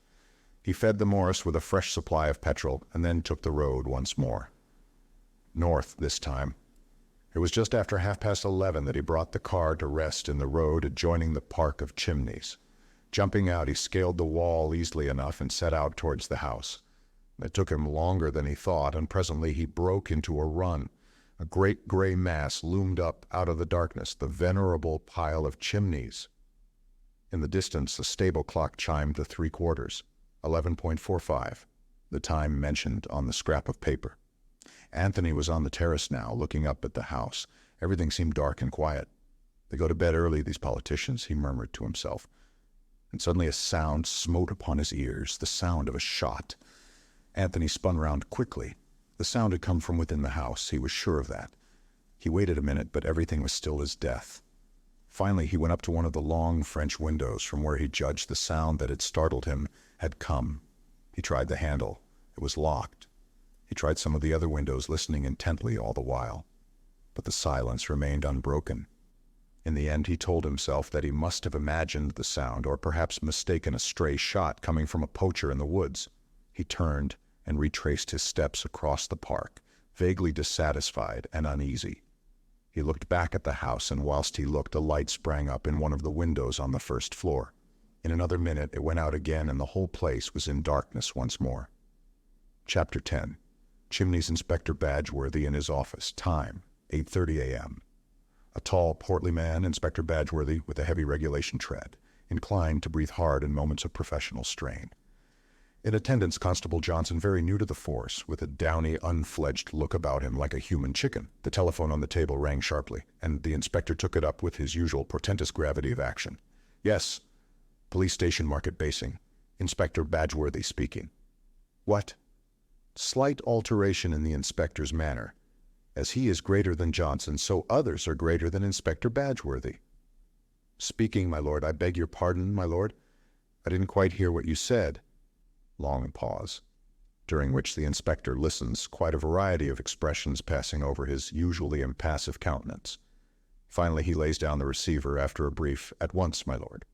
He fed the Morris with a fresh supply of petrol, and then took the road once more. North this time. It was just after 11:30 that he brought the car to rest in the road adjoining the park of Chimneys. Jumping out, he scaled the wall easily enough and set out towards the house. It took him longer than he thought, and presently he broke into a run. A great gray mass loomed up out of the darkness, the venerable pile of Chimneys. In the distance, a stable clock chimed the 3/4, 11:45, the time mentioned on the scrap of paper. Anthony was on the terrace now, looking up at the house. Everything seemed dark and quiet. They go to bed early, these politicians, he murmured to himself. And suddenly a sound smote upon his ears, the sound of a shot. Anthony spun round quickly. The sound had come from within the house, he was sure of that. He waited a minute, but everything was still as death. Finally, he went up to one of the long French windows from where he judged the sound that had startled him had come. He tried the handle. It was locked. He tried some of the other windows, listening intently all the while. But the silence remained unbroken. In the end, he told himself that he must have imagined the sound, or perhaps mistaken a stray shot coming from a poacher in the woods. He turned and retraced his steps across the park, vaguely dissatisfied and uneasy. He looked back at the house, and whilst he looked, a light sprang up in one of the windows on the first floor. In another minute, it went out again, and the whole place was in darkness once more. Chapter 10. Chimneys Inspector Badgeworthy in his office. Time, 8:30 a.m. A tall, portly man, Inspector Badgeworthy, with a heavy regulation tread, inclined to breathe hard in moments of professional strain. In attendance, Constable Johnson, very new to the force, with a downy, unfledged look about him like a human chicken. The telephone on the table rang sharply, and the inspector took it up with his usual portentous gravity of action. Yes, Police Station Market Basing. Inspector Badgeworthy speaking. What? Slight alteration in the inspector's manner. As he is greater than Johnson, so others are greater than Inspector Badgeworthy. Speaking, my lord. I beg your pardon, my lord. I didn't quite hear what you said. Long pause, during which the inspector listens, quite a variety of expressions passing over his usually impassive countenance. Finally, he lays down the receiver after a brief, "At once, my lord."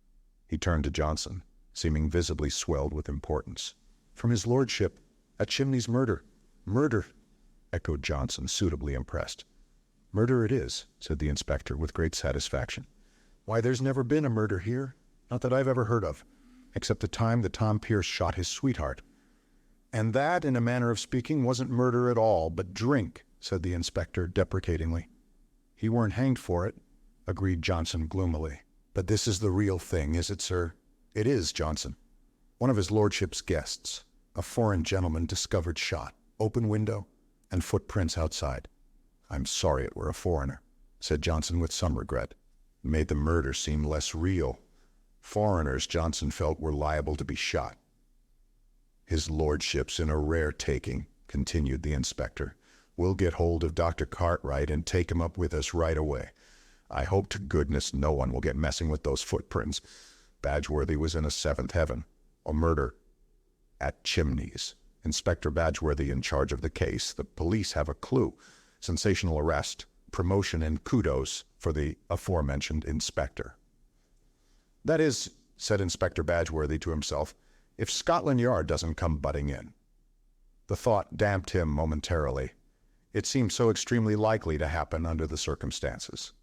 He turned to Johnson, seeming visibly swelled with importance. "From his lordship, at Chimneys murder." "Murder," echoed Johnson, suitably impressed. "Murder it is," said the inspector with great satisfaction. "Why, there's never been a murder here, not that I've ever heard of, except the time that Tom Pierce shot his sweetheart." "And that, in a manner of speaking, wasn't murder at all, but drink," said the inspector deprecatingly. "He weren't hanged for it," agreed Johnson gloomily. "But this is the real thing, is it, sir?" "It is, Johnson. One of his lordship's guests, a foreign gentleman, discovered shot, open window, and footprints outside." "I'm sorry it were a foreigner," said Johnson with some regret. It made the murder seem less real. Foreigners, Johnson felt, were liable to be shot. "His lordship's in a rare taking," continued the inspector. "We'll get hold of Dr. Cartwright and take him up with us right away. I hope to goodness no one will get messing with those footprints. Badgeworthy was in a seventh heaven. A murder at Chimneys. Inspector Badgeworthy in charge of the case. The police have a clue. Sensational arrest, promotion, and kudos for the aforementioned inspector." "That is," said Inspector Badgeworthy to himself, "if Scotland Yard doesn't come butting in." The thought damped him momentarily. It seemed so extremely likely to happen under the circumstances.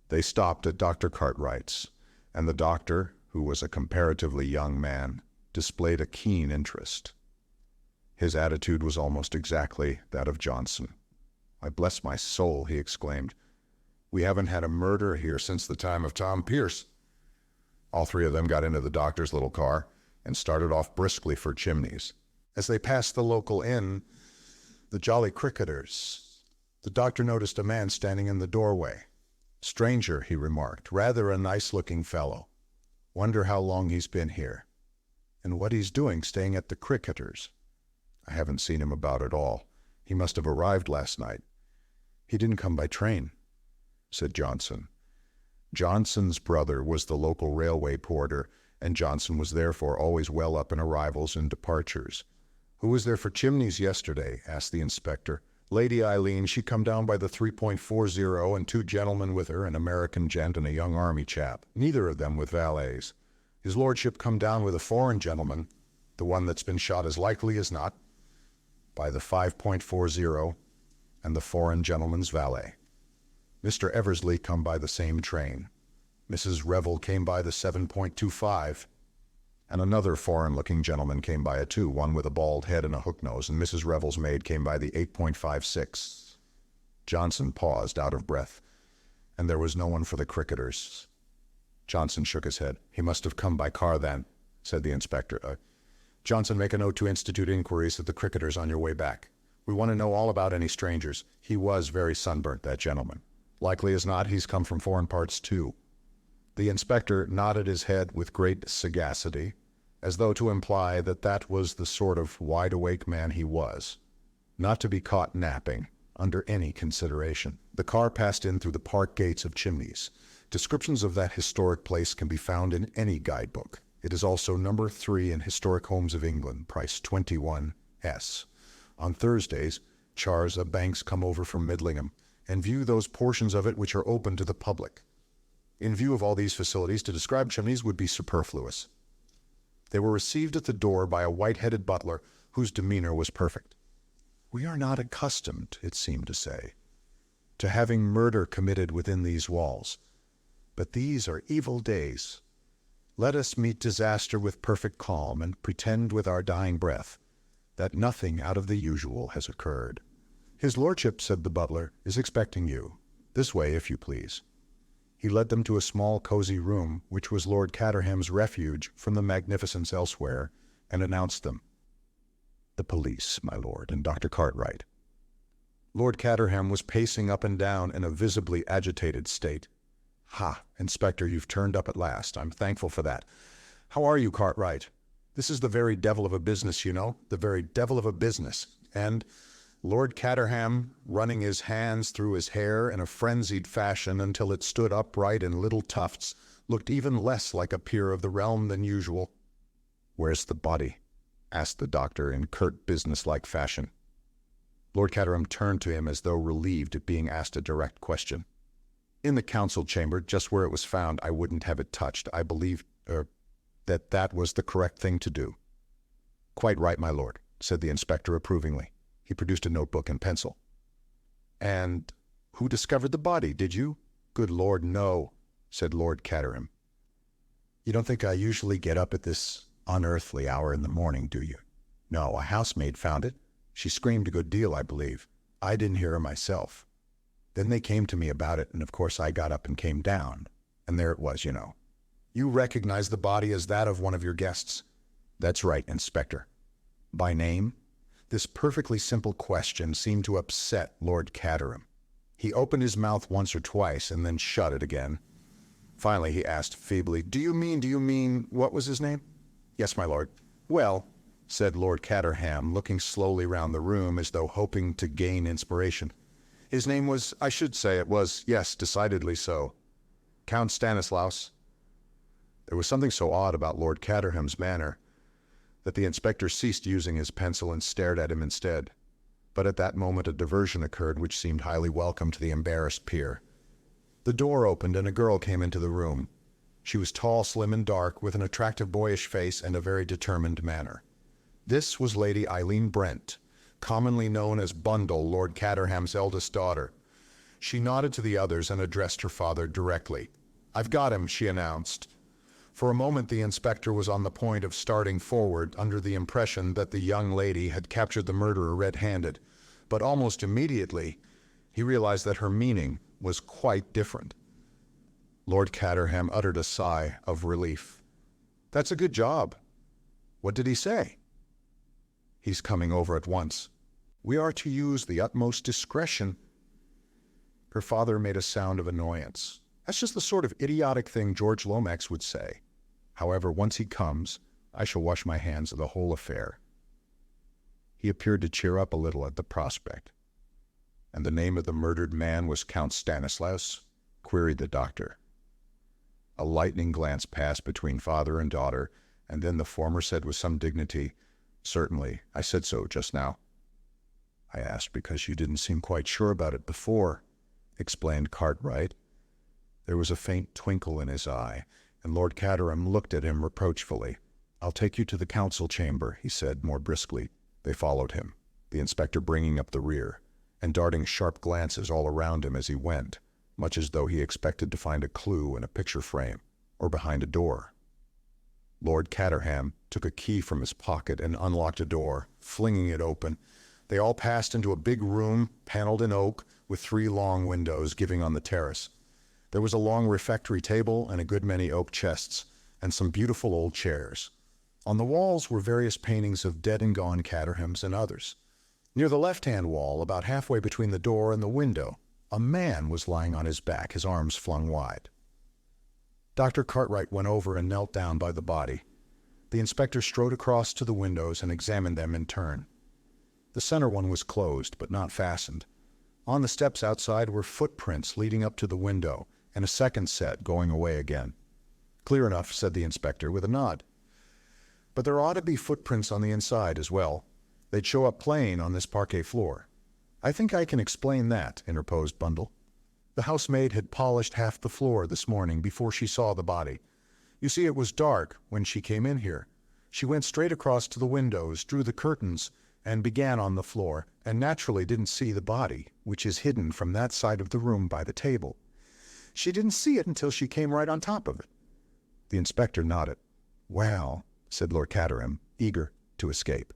They stopped at Dr. Cartwright's, and the doctor, who was a comparatively young man, displayed a keen interest. His attitude was almost exactly that of Johnson. "I bless my soul," he exclaimed. "We haven't had a murder here since the time of Tom Pierce." All three of them got into the doctor's little car and started off briskly for Chimneys. As they passed the local inn, the Jolly Cricketers, the doctor noticed a man standing in the doorway. "Stranger," he remarked, "rather a nice-looking fellow. Wonder how long he's been here, and what he's doing staying at the Cricketers. I haven't seen him about at all. He must have arrived last night." "He didn't come by train," said Johnson. Johnson's brother was the local railway porter, and Johnson was therefore always well up in arrivals and departures. "Who was there for Chimneys yesterday?" asked the inspector. "Lady Eileen. She come down by the 3.40, and two gentlemen with her, an American gent and a young army chap, neither of them with valets. His lordship come down with a foreign gentleman, the one that's been shot as likely as not, by the 5.40, and the foreign gentleman's valet. Mr. Eversley come by the same train. Mrs. Revel came by the 7.25, and another foreign-looking gentleman came by it too, one with a bald head and a hook nose, and Mrs. Revel's maid came by the 8.56. Johnson paused, out of breath, and there was no one for the Cricketers. Johnson shook his head. "He must have come by car then," said the inspector. "Johnson, make a note to institute inquiries at the Cricketers on your way back. We want to know all about any strangers. He was very sunburnt, that gentleman." Likely as not, he's come from foreign parts too. The inspector nodded his head with great sagacity, as though to imply that that was the sort of wide-awake man he was, not to be caught napping under any consideration. The car passed in through the park gates of Chimneys. Descriptions of that historic place can be found in any guidebook. It is also number 3 in Historic Homes of England, price 21s. On Thursdays, chars of banks come over from Midlingham and view those portions of it which are open to the public. In view of all these facilities, to describe Chimneys would be superfluous. They were received at the door by a white-headed butler whose demeanor was perfect. "We are not accustomed," it seemed to say, "to having murder committed within these walls. But these are evil days. Let us meet disaster with perfect calm and pretend with our dying breath that nothing out of the usual has occurred." "His lordship," said the butler, "is expecting you. This way, if you please." He led them to a small, cozy room, which was Lord Caterham's refuge from the magnificence elsewhere, and announced them. "The police, my lord, and Dr. Cartwright." Lord Caterham was pacing up and down in a visibly agitated state. "Ha, Inspector, you've turned up at last. I'm thankful for that. How are you, Cartwright? This is the very devil of a business, you know, the very devil of a business." And Lord Caterham, running his hands through his hair in a frenzied fashion until it stood upright in little tufts, looked even less like a peer of the realm than usual. "Where's the body?" asked the doctor in curt, businesslike fashion. Lord Caterham turned to him as though relieved at being asked a direct question. "In the council chamber, just where it was found. I wouldn't have it touched. I believe, that was the correct thing to do." "Quite right, my lord," said the inspector approvingly. He produced a notebook and pencil. "And who discovered the body, did you?" "Good Lord, no," said Lord Caterham. "You don't think I usually get up at this unearthly hour in the morning, do you?" "No, a housemaid found it. She screamed a good deal, I believe. I didn't hear her myself. Then they came to me about it, and of course I got up and came down. And there it was, you know." "You recognize the body as that of one of your guests?" "That's right, Inspector." "By name?" This perfectly simple question seemed to upset Lord Caterham. He opened his mouth once or twice and then shut it again. Finally he asked feebly, Do you mean, what was his name?" "Yes, my lord." "Well," said Lord Caterham, looking slowly round the room as though hoping to gain inspiration, "his name was, I should say it was, yes, decidedly so, Count Stanislaus." There was something so odd about Lord Caterham's manner that the inspector ceased using his pencil and stared at him instead. But at that moment a diversion occurred which seemed highly welcome to the embarrassed peer. The door opened and a girl came into the room. She was tall, slim, and dark, with an attractive boyish face and a very determined manner. This was Lady Eileen Brent, commonly known as Bundle, Lord Caterham's eldest daughter. She nodded to the others and addressed her father directly. "I've got him," she announced. For a moment the inspector was on the point of starting forward under the impression that the young lady had captured the murderer red-handed, but almost immediately he realized that her meaning was quite different. Lord Caterham uttered a sigh of relief. "That's a good job. What did he say?" "He's coming over at once. We are to use the utmost discretion." Her father made a sound of annoyance. "That's just the sort of idiotic thing George Lomax would say. However, once he comes, I shall wash my hands of the whole affair." He appeared to cheer up a little at the prospect. "And the name of the murdered man was Count Stanislaus?" queried the doctor. A lightning glance passed between father and daughter, and then the former said with some dignity, "Certainly, I said so just now." "I asked because you didn't seem quite sure about it before," explained Cartwright. There was a faint twinkle in his eye, and Lord Caterham looked at him reproachfully. "I'll take you to the council chamber," he said more briskly. They followed him, the inspector bringing up the rear, and darting sharp glances all around him as he went, much as though he expected to find a clue in a picture frame or behind a door. Lord Caterham took a key from his pocket and unlocked a door, flinging it open. They all passed into a big room, paneled in oak, with 3 long windows giving on the terrace. There was a long refectory table and a good many oak chests, and some beautiful old chairs. On the walls were various paintings of dead and gone Caterhams and others. Near the left-hand wall, about halfway between the door and the window, A man was lying on his back, his arms flung wide. Dr. Cartwright went over and knelt down by the body. The inspector strode across to the windows and examined them in turn. The center one was closed, but not fastened. On the steps outside were footprints leading up to the window, and a second set going away again. "Clear enough," said the inspector with a nod. "But there ought to be footprints on the inside as well. They'd show up plain on this parquet floor." "I think I can explain that," interposed Bundle. "The housemaid had polished half the floor this morning before she saw the body. You see, it was dark when she came in here. She went straight across to the windows, drew the curtains, and began on the floor, and naturally didn't see the body, which is hidden from that side of the room by the table. She didn't see it until she came right on top of it." The inspector nodded. "Well," said Lord Caterham, eager to escape.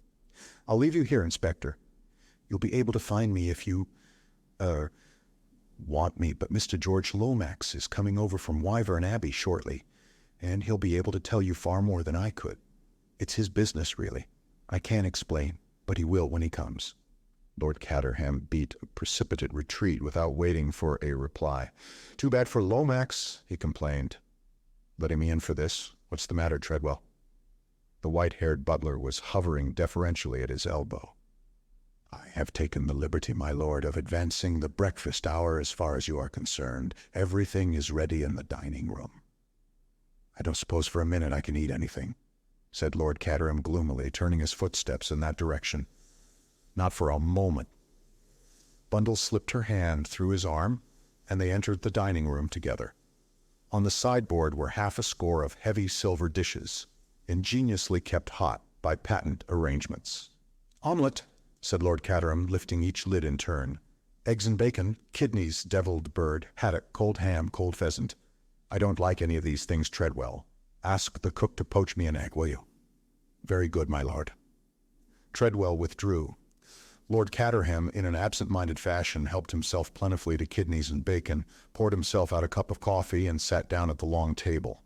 "I'll leave you here, Inspector. You'll be able to find me if you, want me, but Mr. George Lomax is coming over from Wyvern Abbey shortly, and he'll be able to tell you far more than I could. It's his business, really. I can't explain, but he will when he comes." Lord Caterham beat a precipitate retreat without waiting for a reply. "Too bad for Lomax," he complained. "Letting me in for this? What's the matter, Treadwell?" The white-haired butler was hovering deferentially at his elbow. "I have taken the liberty, my lord, of advancing the breakfast hour as far as you are concerned. Everything is ready in the dining room." "I don't suppose for a minute I can eat anything," said Lord Caterham gloomily, turning his footsteps in that direction. "Not for a moment." Bundle slipped her hand through his arm, and they entered the dining room together. On the sideboard were half a score of heavy silver dishes, ingeniously kept hot by patent arrangements. "Omelette," said Lord Caterham, lifting each lid in turn. "Eggs and bacon, kidneys, deviled bird, haddock, cold ham, cold pheasant. I don't like any of these things, Treadwell. Ask the cook to poach me an egg, will you?" "Very good, my lord." Treadwell withdrew. Lord Caterham, in an absent-minded fashion, helped himself plentifully to kidneys and bacon, poured himself out a cup of coffee, and sat down at the long table.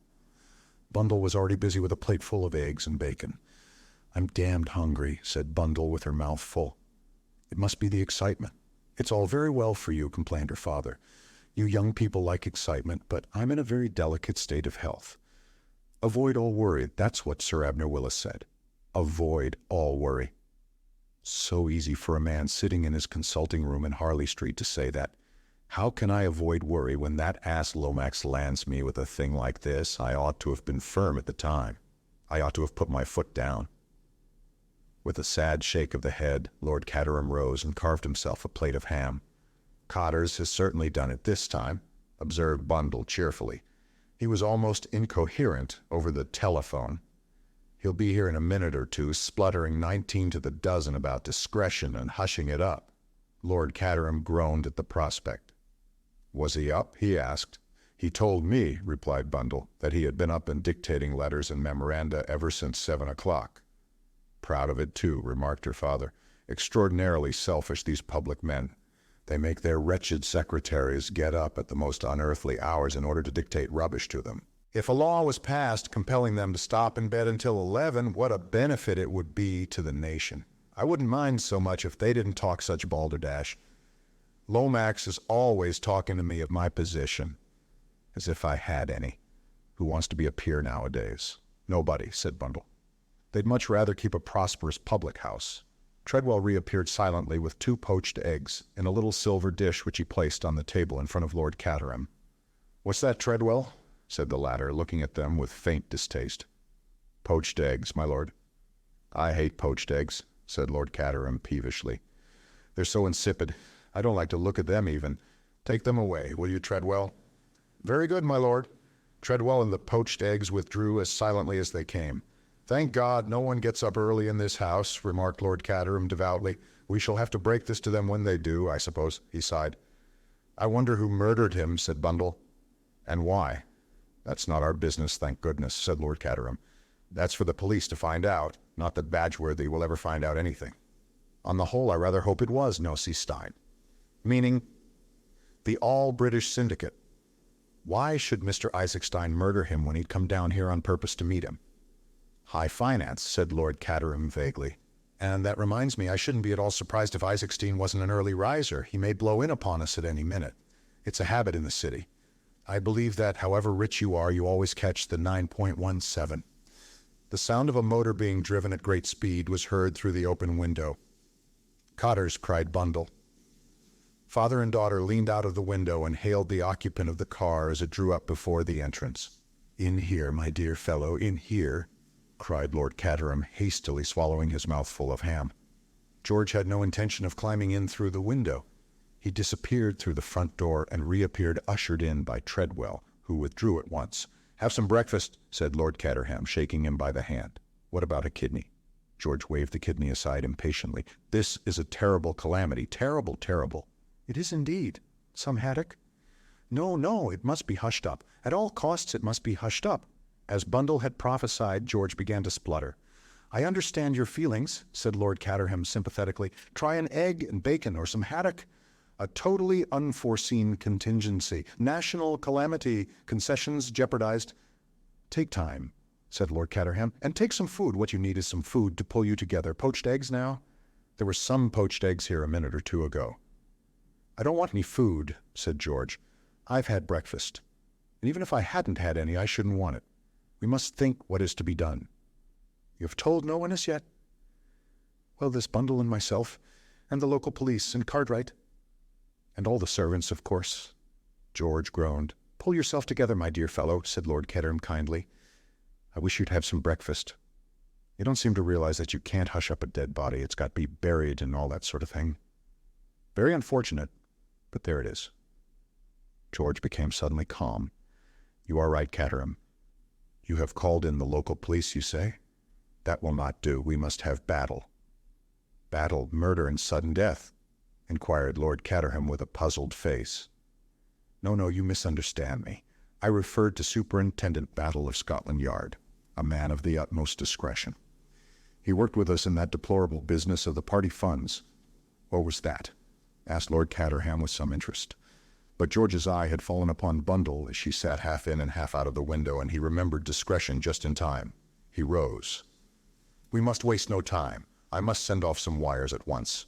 Bundle was already busy with a plate full of eggs and bacon. "I'm damned hungry," said Bundle with her mouth full. "It must be the excitement." "It's all very well for you," complained her father. "You young people like excitement, but I'm in a very delicate state of health. Avoid all worry, that's what Sir Abner Willis said. Avoid all worry." So easy for a man sitting in his consulting room in Harley Street to say that. How can I avoid worry when that ass Lomax lands me with a thing like this? I ought to have been firm at the time. I ought to have put my foot down. With a sad shake of the head, Lord Caterham rose and carved himself a plate of ham. "Cotters has certainly done it this time," observed Bundle cheerfully. He was almost incoherent over the telephone. "He'll be here in a minute or two, spluttering 19 to the dozen about discretion and hushing it up." Lord Caterham groaned at the prospect. "Was he up?" he asked. "He told me," replied Bundle, "that he had been up and dictating letters and memoranda ever since 7 o'clock. "Proud of it, too," remarked her father. "Extraordinarily selfish, these public men. They make their wretched secretaries get up at the most unearthly hours in order to dictate rubbish to them. If a law was passed compelling them to stop in bed until 11, what a benefit it would be to the nation. I wouldn't mind so much if they didn't talk such balderdash. Lomax is always talking to me of my position, as if I had any. Who wants to be a peer nowadays? Nobody," said Bundle. "They'd much rather keep a prosperous public house." Treadwell reappeared silently with 2 poached eggs in a little silver dish which he placed on the table in front of Lord Caterham. "What's that, Treadwell?" said the latter, looking at them with faint distaste. "Poached eggs, my lord." "I hate poached eggs," said Lord Caterham peevishly. "They're so insipid. I don't like to look at them even. Take them away, will you, Treadwell?" "Very good, my lord." Treadwell and the poached eggs withdrew as silently as they came. "Thank God no one gets up early in this house," remarked Lord Caterham devoutly. "We shall have to break this to them when they do, I suppose," he sighed. "I wonder who murdered him," said Bundle. "And why?" "That's not our business, thank goodness," said Lord Caterham. "That's for the police to find out. Not that Badgeworthy will ever find out anything. On the whole, I rather hope it was Nosey Stein." "Meaning?" "The all-British syndicate. Why should Mr. Isaac Stein murder him when he'd come down here on purpose to meet him?" "High finance," said Lord Caterham vaguely. And that reminds me, I shouldn't be at all surprised if Isaacstein wasn't an early riser. He may blow in upon us at any minute. It's a habit in the city. I believe that, however rich you are, you always catch the 9.17. The sound of a motor being driven at great speed was heard through the open window. "Cottars," cried Bundle. Father and daughter leaned out of the window and hailed the occupant of the car as it drew up before the entrance. "In here, my dear fellow, in here," cried Lord Caterham, hastily swallowing his mouthful of ham. George had no intention of climbing in through the window. He disappeared through the front door and reappeared ushered in by Treadwell, who withdrew at once. "Have some breakfast," said Lord Caterham, shaking him by the hand. "What about a kidney?" George waved the kidney aside impatiently. "This is a terrible calamity. Terrible, terrible." "It is indeed. Some haddock?" "No, no, it must be hushed up. At all costs it must be hushed up." As Bundle had prophesied, George began to splutter. "I understand your feelings," said Lord Caterham sympathetically. "Try an egg and bacon or some haddock. A totally unforeseen contingency. National calamity. Concessions jeopardized." "Take time," said Lord Caterham, "and take some food. What you need is some food to pull you together. Poached eggs now?" "There were some poached eggs here a minute or two ago." "I don't want any food," said George. "I've had breakfast. And even if I hadn't had any, I shouldn't want it. We must think what is to be done." "You have told no one as yet?" "Well, this Bundle and myself, and the local police, and Cartwright. And all the servants, of course." George groaned. "Pull yourself together, my dear fellow," said Lord Caterham kindly. "I wish you'd have some breakfast. You don't seem to realize that you can't hush up a dead body. It's got to be buried and all that sort of thing. Very unfortunate, but there it is." George became suddenly calm. "You are right, Caterham. You have called in the local police, you say? That will not do. We must have battle." "Battle, murder, and sudden death?" inquired Lord Caterham with a puzzled face. "No, no, you misunderstand me. I referred to Superintendent Battle of Scotland Yard, a man of the utmost discretion. He worked with us in that deplorable business of the party funds." "What was that?" asked Lord Caterham with some interest. But George's eye had fallen upon Bundle as she sat half in and half out of the window, and he remembered discretion just in time. He rose. "We must waste no time. I must send off some wires at once.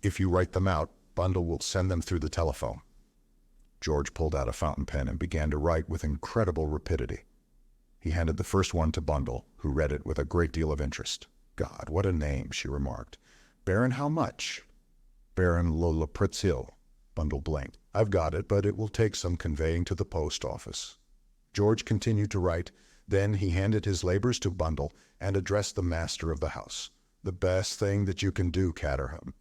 If you write them out, Bundle will send them through the telephone." George pulled out a fountain pen and began to write with incredible rapidity. He handed the first one to Bundle, who read it with a great deal of interest. "God, what a name," she remarked. "Baron how much?" "Baron Lolapritzil." Bundle blinked. "I've got it, but it will take some conveying to the post office." George continued to write. Then he handed his labors to Bundle and addressed the master of the house. "The best thing that you can do, Caterham."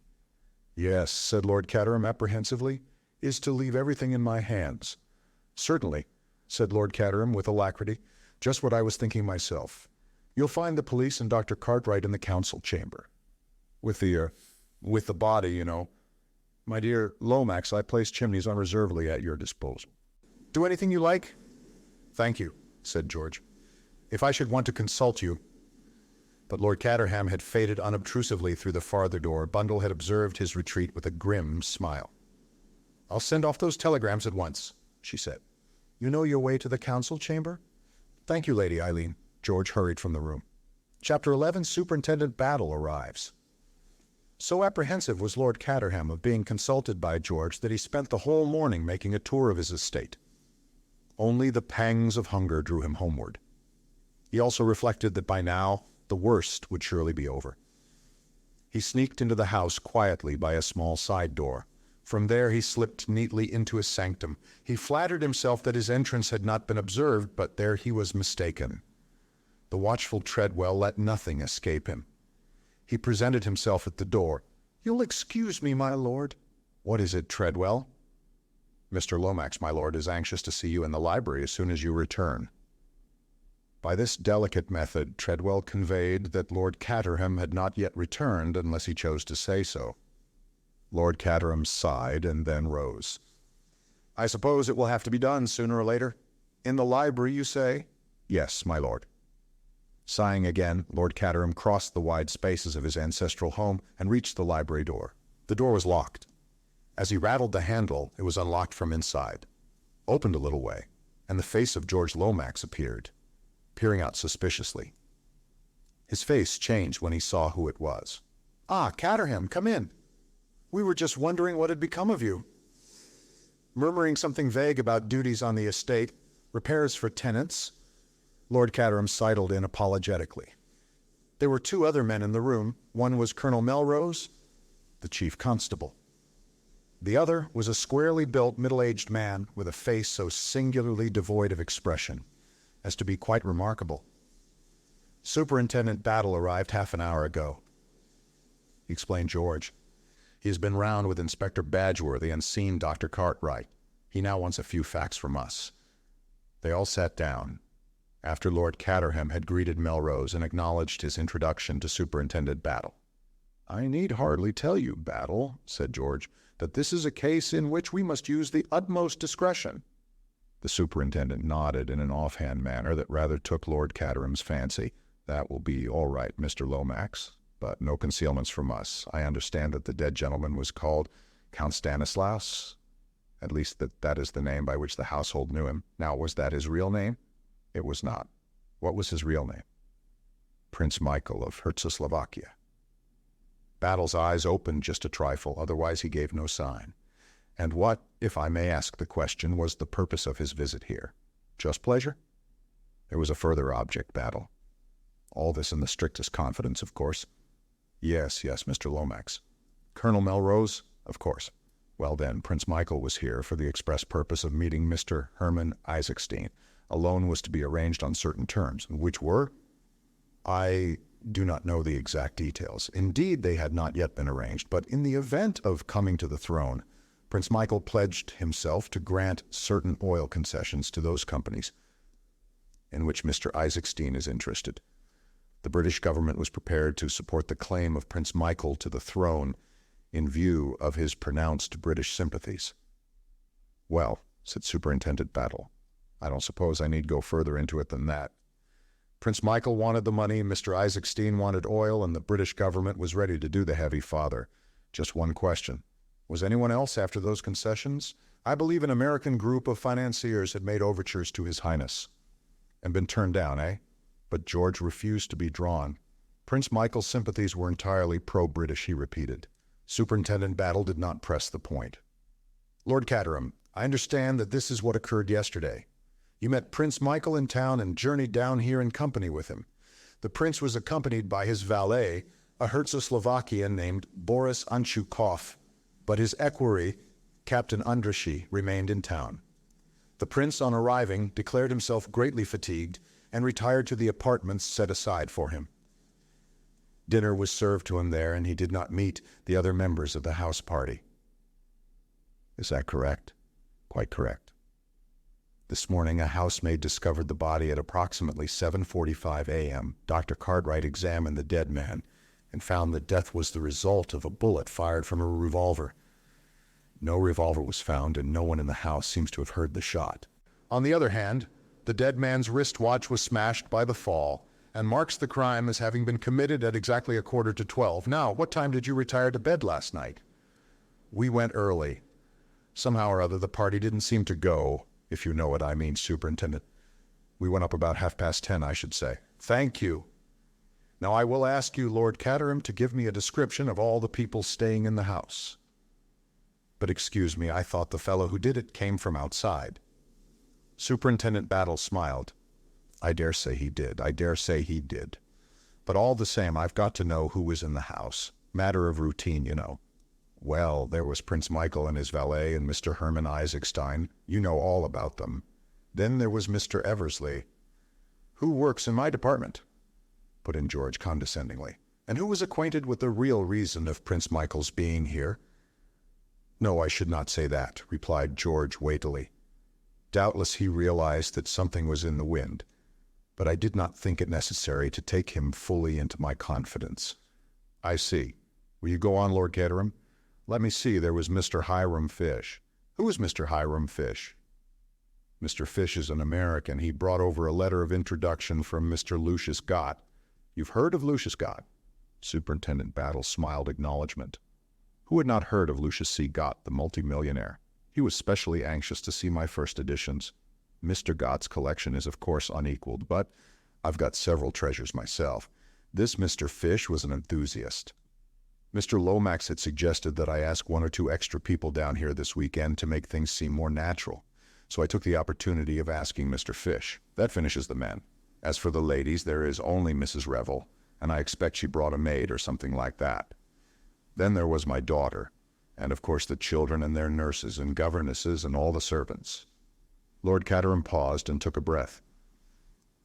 "Yes," said Lord Caterham apprehensively, "is to leave everything in my hands." "Certainly," said Lord Caterham with alacrity. "Just what I was thinking myself. You'll find the police and Dr. Cartwright in the council chamber. With the body, you know. My dear Lomax, I place Chimneys unreservedly at your disposal." "Do anything you like?" "Thank you," said George. "If I should want to consult you—" But Lord Caterham had faded unobtrusively through the farther door. Bundle had observed his retreat with a grim smile. "I'll send off those telegrams at once," she said. "You know your way to the council chamber?" "Thank you, Lady Eileen." George hurried from the room. Chapter 11, Superintendent Battle arrives. So apprehensive was Lord Caterham of being consulted by George that he spent the whole morning making a tour of his estate. Only the pangs of hunger drew him homeward. He also reflected that by now the worst would surely be over. He sneaked into the house quietly by a small side door. From there he slipped neatly into his sanctum. He flattered himself that his entrance had not been observed, but there he was mistaken. The watchful Treadwell let nothing escape him. He presented himself at the door. "You'll excuse me, my lord." "What is it, Treadwell?" "Mr. Lomax, my lord, is anxious to see you in the library as soon as you return." By this delicate method, Treadwell conveyed that Lord Caterham had not yet returned unless he chose to say so. Lord Caterham sighed and then rose. "I suppose it will have to be done sooner or later. In the library, you say?" "Yes, my lord." Sighing again, Lord Caterham crossed the wide spaces of his ancestral home and reached the library door. The door was locked. As he rattled the handle, it was unlocked from inside, opened a little way, and the face of George Lomax appeared, peering out suspiciously. His face changed when he saw who it was. "Ah, Caterham, come in. We were just wondering what had become of you." Murmuring something vague about duties on the estate, repairs for tenants, Lord Caterham sidled in apologetically. There were two other men in the room. One was Colonel Melrose, the chief constable. The other was a squarely built, middle-aged man with a face so singularly devoid of expression as to be quite remarkable. Superintendent Battle arrived half an hour ago, explained George. He has been round with Inspector Badgeworthy and seen Dr. Cartwright. He now wants a few facts from us. They all sat down, after Lord Caterham had greeted Melrose and acknowledged his introduction to Superintendent Battle. "I need hardly tell you, Battle," said George, "that this is a case in which we must use the utmost discretion." The superintendent nodded in an offhand manner that rather took Lord Caterham's fancy. "That will be all right, Mr. Lomax, but no concealments from us. I understand that the dead gentleman was called Count Stanislaus, at least that is the name by which the household knew him. Now, was that his real name?" "It was not." "What was his real name?" "Prince Michael of Herzoslovakia." Battle's eyes opened just a trifle, otherwise he gave no sign. "And what, if I may ask the question, was the purpose of his visit here? Just pleasure?" "There was a further object, Battle. All this in the strictest confidence, of course." Yes, Mr. Lomax." "Colonel Melrose?" "Of course." "Well then, Prince Michael was here for the express purpose of meeting Mr. Herman Isaacstein. A loan was to be arranged on certain terms, which were—" "I do not know the exact details. Indeed, they had not yet been arranged, but in the event of coming to the throne, Prince Michael pledged himself to grant certain oil concessions to those companies in which Mr. Isaacstein is interested. The British government was prepared to support the claim of Prince Michael to the throne in view of his pronounced British sympathies." "Well," said Superintendent Battle, "I don't suppose I need go further into it than that. Prince Michael wanted the money, Mr. Isaacstein wanted oil, and the British government was ready to do the heavy father. Just one question. Was anyone else after those concessions? I believe an American group of financiers had made overtures to His Highness and been turned down, eh? But George refused to be drawn. Prince Michael's sympathies were entirely pro-British, he repeated. Superintendent Battle did not press the point. "Lord Caterham, I understand that this is what occurred yesterday. You met Prince Michael in town and journeyed down here in company with him. The prince was accompanied by his valet, a Herzoslovakian named Boris Doyle, but his equerry, Captain Andraschi, remained in town. The prince, on arriving, declared himself greatly fatigued and retired to the apartments set aside for him. Dinner was served to him there, and he did not meet the other members of the house party." "Is that correct?" "Quite correct. This morning, a housemaid discovered the body at approximately 7:45 a.m. Dr. Cartwright examined the dead man and found that death was the result of a bullet fired from a revolver. No revolver was found, and no one in the house seems to have heard the shot. On the other hand, the dead man's wristwatch was smashed by the fall and marks the crime as having been committed at exactly 11:45. Now, what time did you retire to bed last night?" "We went early. Somehow or other, the party didn't seem to go, if you know what I mean, Superintendent. We went up about 10:30, I should say." "Thank you. Now I will ask you, Lord Caterham, to give me a description of all the people staying in the house. But excuse me, I thought the fellow who did it came from outside." Superintendent Battle smiled. I dare say he did. But all the same, I've got to know who was in the house. Matter of routine, you know." "Well, there was Prince Michael and his valet and Mr. Herman Isaacstein. You know all about them. Then there was Mr. Eversley." "Who works in my department," put in George condescendingly, "and who was acquainted with the real reason of Prince Michael's being here." "No, I should not say that," replied George weightily. "Doubtless he realized that something was in the wind, but I did not think it necessary to take him fully into my confidence." "I see. Will you go on, Lord Caterham?" "Let me see, there was Mr. Hiram Fish." "Who is Mr. Hiram Fish?" "Mr. Fish is an American. He brought over a letter of introduction from Mr. Lucius Gott. You've heard of Lucius Gott?" Superintendent Battle smiled acknowledgment. Who had not heard of Lucius C. Gott, the multimillionaire? He was specially anxious to see my first editions. Mr. Gott's collection is of course unequaled, but I've got several treasures myself. This Mr. Fish was an enthusiast. Mr. Lomax had suggested that I ask 1 or 2 extra people down here this weekend to make things seem more natural, so I took the opportunity of asking Mr. Fish. That finishes the men. As for the ladies, there is only Mrs. Revel, and I expect she brought a maid or something like that. Then there was my daughter, and of course the children and their nurses and governesses and all the servants. Lord Caterham paused and took a breath.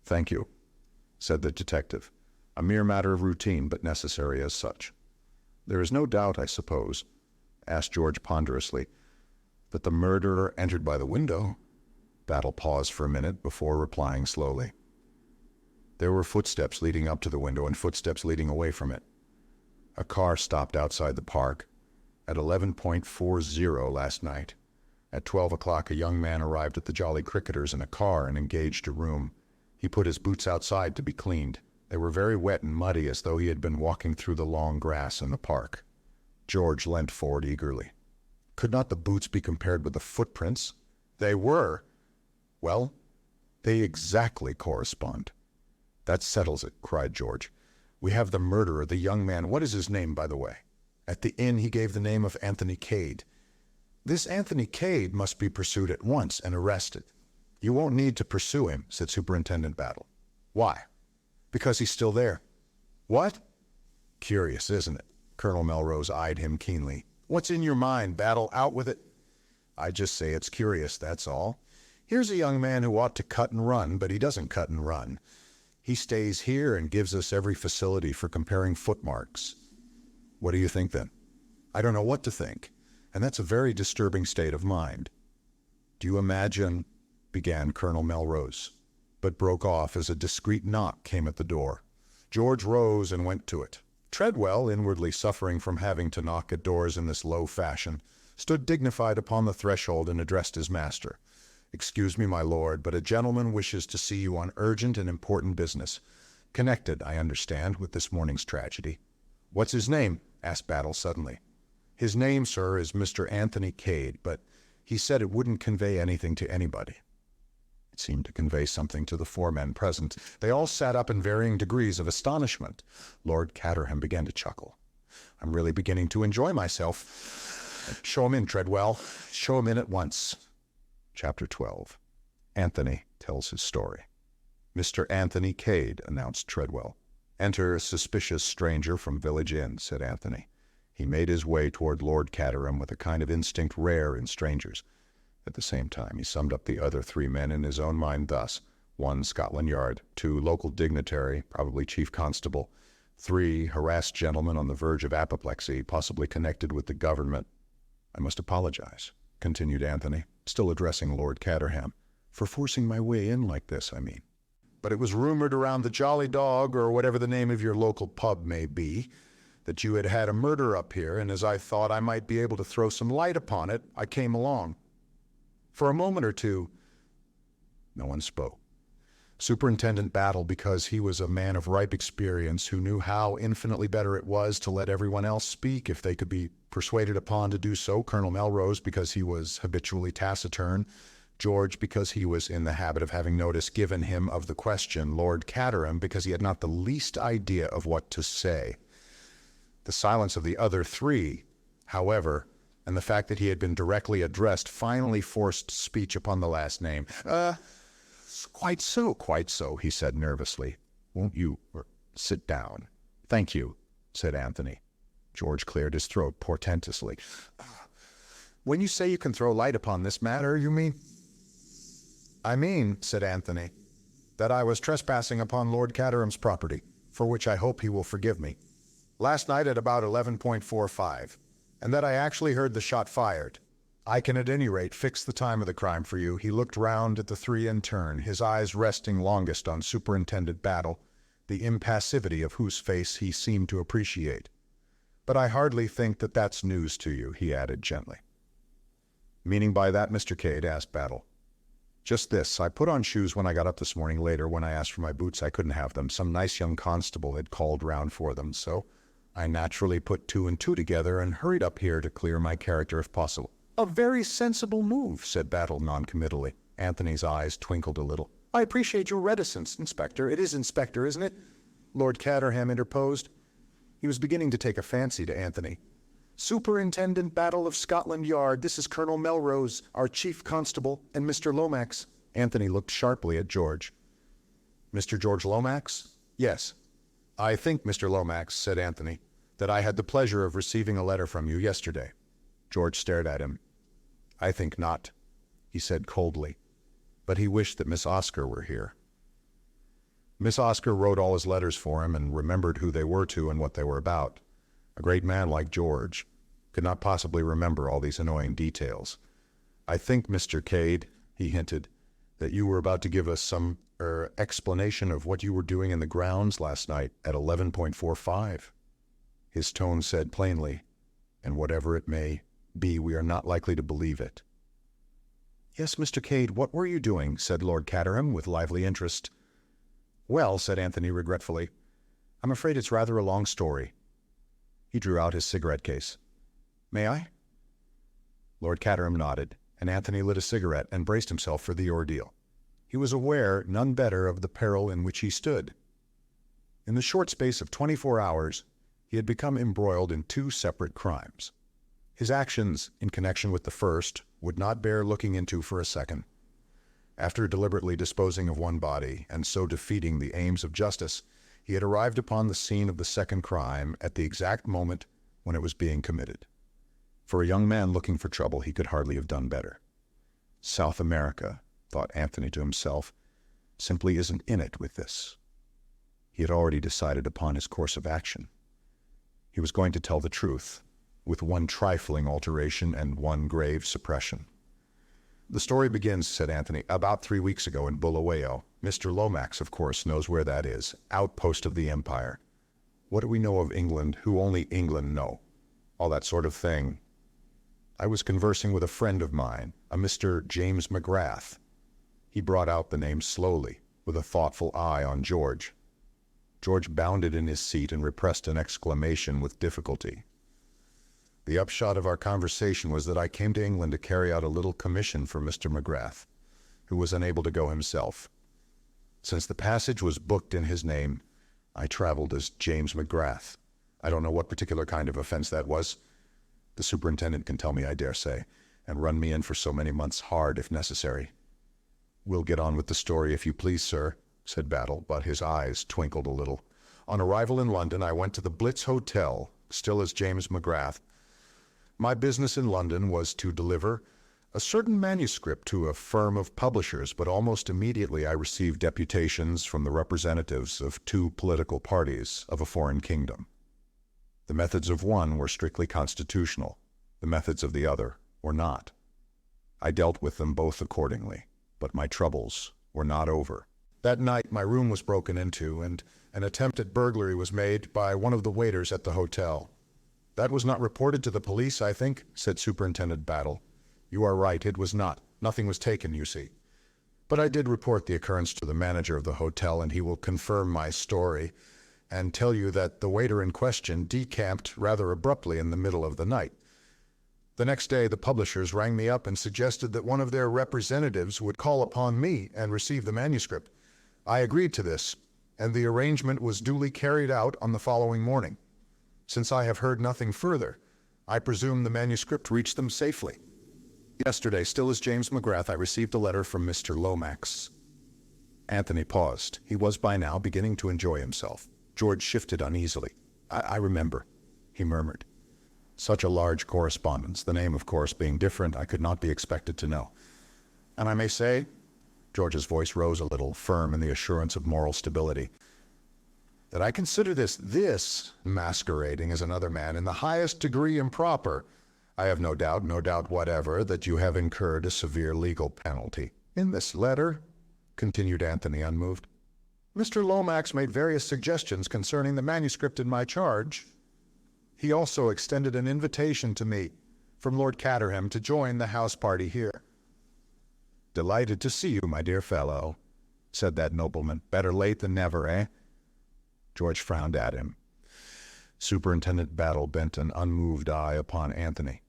"Thank you," said the detective. "A mere matter of routine, but necessary as such. There is no doubt, I suppose," asked George ponderously, "that the murderer entered by the window?" Battle paused for a minute before replying slowly. There were footsteps leading up to the window and footsteps leading away from it. A car stopped outside the park at 11:40 last night. At 12 o'clock, a young man arrived at the Jolly Cricketers in a car and engaged a room. He put his boots outside to be cleaned. They were very wet and muddy, as though he had been walking through the long grass in the park. George leant forward eagerly. Could not the boots be compared with the footprints? They were. Well, they exactly correspond. "That settles it," cried George. "We have the murderer, the young man. What is his name, by the way?" At the inn he gave the name of Anthony Cade. "This Anthony Cade must be pursued at once and arrested." "You won't need to pursue him," said Superintendent Battle. "Why?" "Because he's still there." "What?" "Curious, isn't it?" Colonel Melrose eyed him keenly. "What's in your mind, Battle? Out with it." "I just say it's curious, that's all. Here's a young man who ought to cut and run, but he doesn't cut and run. He stays here and gives us every facility for comparing footmarks." "What do you think, then?" "I don't know what to think, and that's a very disturbing state of mind." "Do you imagine—" began Colonel Melrose, but broke off as a discreet knock came at the door. George rose and went to it. Treadwell, inwardly suffering from having to knock at doors in this low fashion, stood dignified upon the threshold and addressed his master. "Excuse me, my lord, but a gentleman wishes to see you on urgent and important business. Connected, I understand, with this morning's tragedy." "What's his name?" asked Battle suddenly. "His name, sir, is Mr. Anthony Cade, but he said it wouldn't convey anything to anybody." It seemed to convey something to the 4 men present. They all sat up in varying degrees of astonishment. Lord Caterham began to chuckle. "I'm really beginning to enjoy myself. Show him in, Treadwell. Show him in at once." Chapter 12. Anthony tells his story. "Mr. Anthony Cade," announced Treadwell. "Enter a suspicious stranger from village inn," said Anthony. He made his way toward Lord Caterham with a kind of instinct rare in strangers. At the same time, he summed up the other 3 men in his own mind thus: 1, Scotland Yard; 2, local dignitary, probably chief constable; 3, harassed gentleman on the verge of apoplexy, possibly connected with the government. "I must apologize," continued Anthony, still addressing Lord Caterham, "for forcing my way in like this, I mean. But it was rumored around the Jolly Dog, or whatever the name of your local pub may be, that you had had a murder up here, and as I thought I might be able to throw some light upon it, I came along." For a moment or two, no one spoke. Superintendent Battle, because he was a man of ripe experience who knew how infinitely better it was to let everyone else speak if they could be persuaded upon to do so; Colonel Melrose, because he was habitually taciturn; George, because he was in the habit of having notice given him of the question; Lord Caterham, because he had not the least idea of what to say. The silence of the other 3, however, and the fact that he had been directly addressed, finally forced speech upon the last name. Quite so," he said nervously. "Won't you sit down?" "Thank you," said Anthony. George cleared his throat portentously. "When you say you can throw light upon this matter, you mean—" "I mean," said Anthony, "that I was trespassing upon Lord Caterham's property, for which I hope he will forgive me, last night at about 11:45, and that I actually heard the shot fired. I can at any rate fix the time of the crime for you." He looked round at the 3 in turn, his eyes resting longest on Superintendent Battle, the impassivity of whose face he seemed to appreciate. "But I hardly think that that's news to you," he added gently. "Meaning by that, Mr. Cade?" asked Battle. "Just this. I put on shoes when I got up this morning. Later, when I asked for my boots, I couldn't have them. Some nice young constable had called round for them, so I naturally put 2 and 2 together and hurried up here to clear my character if possible." "A very sensible move," said Battle noncommittally. Anthony's eyes twinkled a little. "I appreciate your reticence, Inspector. It is Inspector, isn't it?" Lord Caterham interposed. He was beginning to take a fancy to Anthony. Superintendent Battle of Scotland Yard, this is Colonel Melrose, our chief constable, and Mr. Lomax. Anthony looked sharply at George. Mr. George Lomax? Yes. I think, Mr. Lomax, said Anthony, that I had the pleasure of receiving a letter from you yesterday. George stared at him. I think not, he said coldly, but he wished that Miss Oscar were here. Miss Oscar wrote all his letters for him and remembered who they were to and what they were about. A great man like George could not possibly remember all these annoying details. I think, Mr. Cade, he hinted, that you were about to give us some explanation of what you were doing in the grounds last night at 11.45. His tone said plainly, and whatever it may be, we are not likely to believe it. Yes, Mr. Cade, what were you doing? Said Lord Caterham with lively interest. Well, said Anthony regretfully, I'm afraid it's rather a long story. He drew out his cigarette case. May I? Lord Caterham nodded, and Anthony lit a cigarette and braced himself for the ordeal. He was aware none better of the peril in which he stood. In the short space of 24 hours, he had become embroiled in 2 separate crimes. His actions in connection with the first would not bear looking into for a second. After deliberately disposing of one body and so defeating the aims of justice, he had arrived upon the scene of the second crime at the exact moment when it was being committed. For a young man looking for trouble, he could hardly have done better. South America, thought Anthony to himself, simply isn't in it with this. He had already decided upon his course of action. He was going to tell the truth, with one trifling alteration and one grave suppression. The story begins, said Anthony, about 3 weeks ago in Bulawayo. Mr. Lomax, of course, knows where that is, outpost of the empire. What do we know of England, who only England know? All that sort of thing. I was conversing with a friend of mine, a Mr. James McGrath. He brought out the name slowly, with a thoughtful eye on George. George bounded in his seat and repressed an exclamation with difficulty. The upshot of our conversation was that I came to England to carry out a little commission for Mr. McGrath, who was unable to go himself. Since the passage was booked in his name, I traveled as James McGrath. I don't know what particular kind of offense that was. The superintendent can tell me, I dare say, and run me in for so many months hard if necessary. We'll get on with the story if you please, sir, said Battle, but his eyes twinkled a little. On arrival in London, I went to the Blitz Hotel, still as James McGrath. My business in London was to deliver a certain manuscript to a firm of publishers, but almost immediately I received deputations from the representatives of 2 political parties of a foreign kingdom. The methods of one were strictly constitutional, the methods of the other were not. I dealt with them both accordingly, but my troubles were not over. That night my room was broken into, and an attempt at burglary was made by one of the waiters at the hotel. That was not reported to the police, I think, said Superintendent Battle. You are right, it was not. Nothing was taken, you see. But I did report the occurrence to the manager of the hotel, and he will confirm my story and tell you that the waiter in question decamped rather abruptly in the middle of the night. The next day, the publishers rang me up and suggested that one of their representatives would call upon me and receive the manuscript. I agreed to this, and the arrangement was duly carried out on the following morning. Since I have heard nothing further, I presume the manuscript reached them safely. Yesterday, still as James McGrath, I received a letter from Mr. Lomax. Anthony paused. He was by now beginning to enjoy himself. George shifted uneasily. I remember, he murmured. Such a large correspondence, the name, of course, being different, I could not be expected to know. And I may say, George's voice rose a little, firm in the assurance of moral stability, that I consider this masquerading as another man in the highest degree improper. I have no doubt whatever, that you have incurred a severe legal penalty. In this letter, continued Anthony unmoved, Mr. Lomax made various suggestions concerning the manuscript in my charge. He also extended an invitation to me from Lord Caterham to join the house party here. Delighted to see you, my dear fellow, said that nobleman. Better late than never, eh? George frowned at him. Superintendent Battle bent an unmoved eye upon Anthony.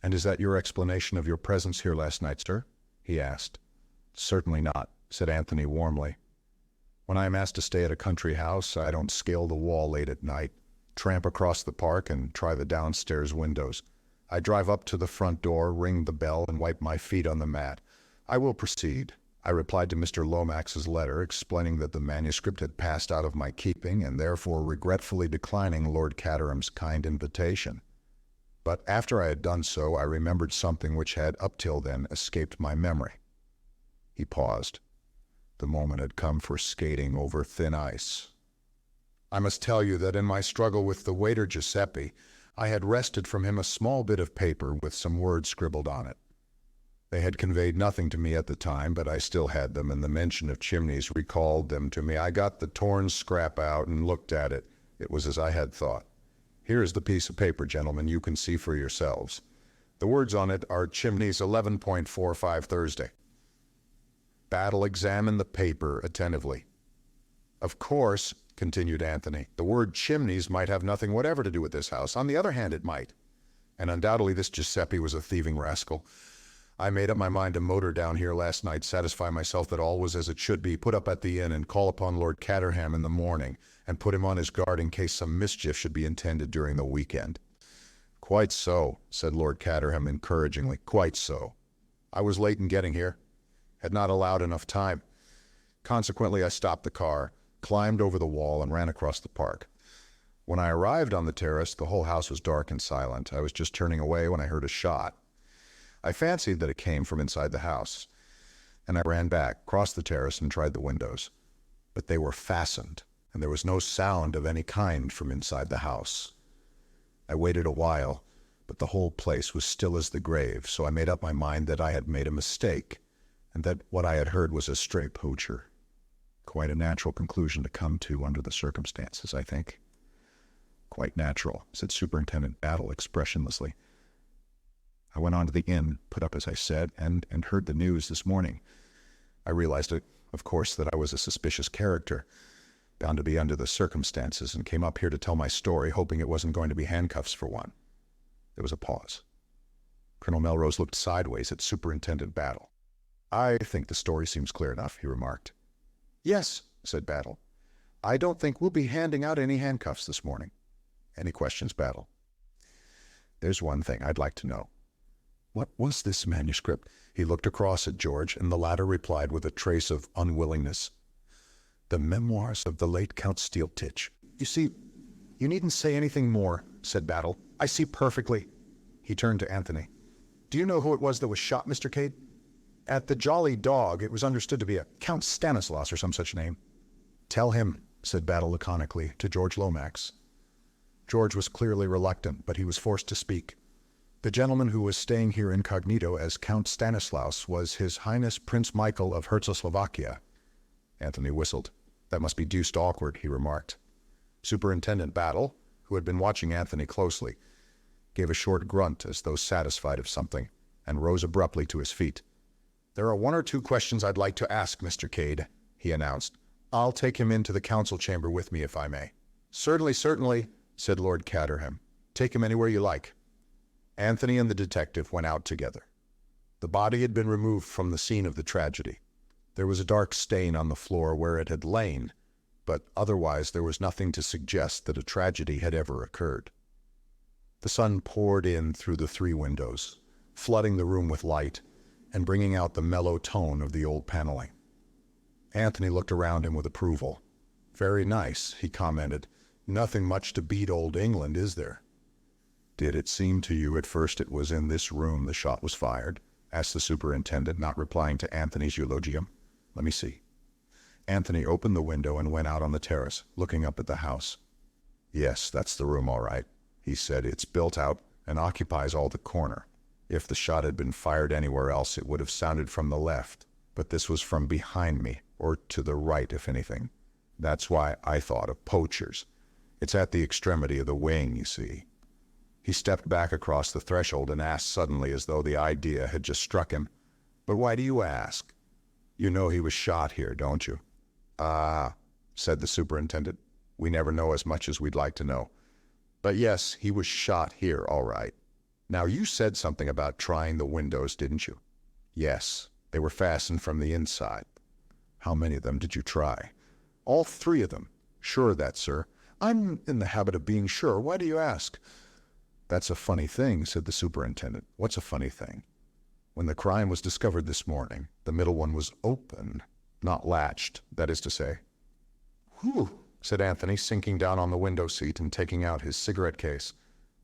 And is that your explanation of your presence here last night, sir? He asked. Certainly not, said Anthony warmly. When I am asked to stay at a country house, I don't scale the wall late at night, tramp across the park, and try the downstairs windows. I drive up to the front door, ring the bell, and wipe my feet on the mat. I will proceed. I replied to Mr. Lomax's letter, explaining that the manuscript had passed out of my keeping, and therefore regretfully declining Lord Caterham's kind invitation. But after I had done so, I remembered something which had, up till then, escaped my memory. He paused. The moment had come for skating over thin ice. I must tell you that in my struggle with the waiter Giuseppe, I had wrested from him a small bit of paper with some words scribbled on it. They had conveyed nothing to me at the time, but I still had them, and the mention of chimneys recalled them to me. I got the torn scrap out and looked at it. It was as I had thought. Here is the piece of paper, gentlemen. You can see for yourselves. The words on it are Chimneys 11.45 Thursday. Battle examined the paper attentively. Of course, continued Anthony, the word chimneys might have nothing whatever to do with this house. On the other hand, it might. And undoubtedly this Giuseppe was a thieving rascal. I made up my mind to motor down here last night, satisfy myself that all was as it should be, put up at the inn, and call upon Lord Caterham in the morning, and put him on his guard in case some mischief should be intended during the weekend. Quite so, said Lord Caterham encouragingly. Quite so. I was late in getting here. Had not allowed enough time. Consequently, I stopped the car, climbed over the wall, and ran across the park. When I arrived on the terrace, the whole house was dark and silent. I was just turning away when I heard a shot. I fancied that it came from inside the house, and I ran back, crossed the terrace, and tried the windows. But they were fastened, and there was no sound of any kind from inside the house. I waited a while, but the whole place was still as the grave, so I made up my mind that I had made a mistake, and that what I had heard was a stray poacher. Quite a natural conclusion to come to under the circumstances, I think. Quite natural, said Superintendent Battle expressionlessly. I went on to the inn, put up as I said, and heard the news this morning. I realized, of course, that I was a suspicious character, bound to be under the circumstances, and came up here to tell my story, hoping it wasn't going to be handcuffs for one. There was a pause. Colonel Melrose looked sideways at Superintendent Battle. I think the story seems clear enough, he remarked. Yes, said Battle. I don't think we'll be handing out any handcuffs this morning. Any questions, Battle? There's one thing I'd like to know. What was this manuscript? He looked across at George, and the latter replied with a trace of unwillingness. The memoirs of the late Count Stylptitch. You see, you needn't say anything more, said Battle. I see perfectly. He turned to Anthony. Do you know who it was that was shot, Mr. Cade? At the Jolly Dog, it was understood to be a Count Stanislaus or some such name. Tell him, said Battle laconically to George Lomax. George was clearly reluctant, but he was forced to speak. The gentleman who was staying here incognito as Count Stanislaus was His Highness Prince Michael of Herzoslovakia. Anthony whistled. That must be deuced awkward, he remarked. Superintendent Battle, who had been watching Anthony closely, gave a short grunt as though satisfied of something, and rose abruptly to his feet. There are one or two questions I'd like to ask Mr. Cade, he announced. I'll take him into the council chamber with me if I may. Certainly, certainly, said Lord Caterham. Take him anywhere you like. Anthony and the detective went out together. The body had been removed from the scene of the tragedy. There was a dark stain on the floor where it had lain, but otherwise there was nothing to suggest that a tragedy had ever occurred. The sun poured in through the 3 windows, flooding the room with light and bringing out the mellow tone of the old paneling. Anthony looked around him with approval. Very nice, he commented. Nothing much to beat old England, is there? Did it seem to you at first it was in this room the shot was fired? Asked the superintendent, not replying to Anthony's eulogium. Let me see. Anthony opened the window and went out on the terrace, looking up at the house. Yes, that's the room all right, he said. It's built out and occupies all the corner. If the shot had been fired anywhere else, it would have sounded from the left, but this was from behind me, or to the right, if anything. That's why I thought of poachers. It's at the extremity of the wing, you see. He stepped back across the threshold and asked suddenly, as though the idea had just struck him, "But why do you ask? You know he was shot here, don't you?" "Ah," said the superintendent. "We never know as much as we'd like to know. But yes, he was shot here, all right. Now, you said something about trying the windows, didn't you?" "Yes, they were fastened from the inside." "How many of them did you try?" All three of them. Sure of that, sir. I'm in the habit of being sure. Why do you ask? That's a funny thing, said the superintendent. What's a funny thing? When the crime was discovered this morning, the middle one was open, not latched, that is to say. Whew, said Anthony, sinking down on the window seat and taking out his cigarette case.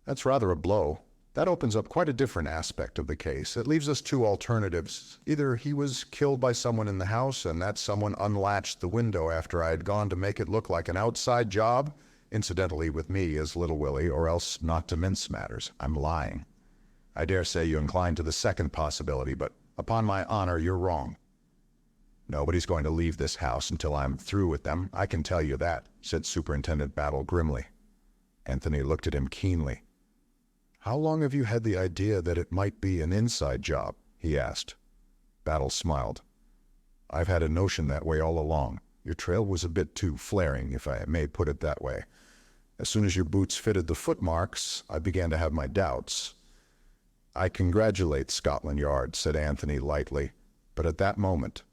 That's rather a blow. That opens up quite a different aspect of the case. It leaves us two alternatives. Either he was killed by someone in the house and that someone unlatched the window after I had gone to make it look like an outside job, incidentally with me as Little Willie, or else, not to mince matters, I'm lying. I dare say you incline to the second possibility, but upon my honor, you're wrong. Nobody's going to leave this house until I'm through with them, I can tell you that, said Superintendent Battle grimly. Anthony looked at him keenly. How long have you had the idea that it might be an inside job? He asked. Battle smiled. I've had a notion that way all along. Your trail was a bit too flaring, if I may put it that way. As soon as your boots fitted the footmarks, I began to have my doubts. I congratulate Scotland Yard, said Anthony lightly, but at that moment,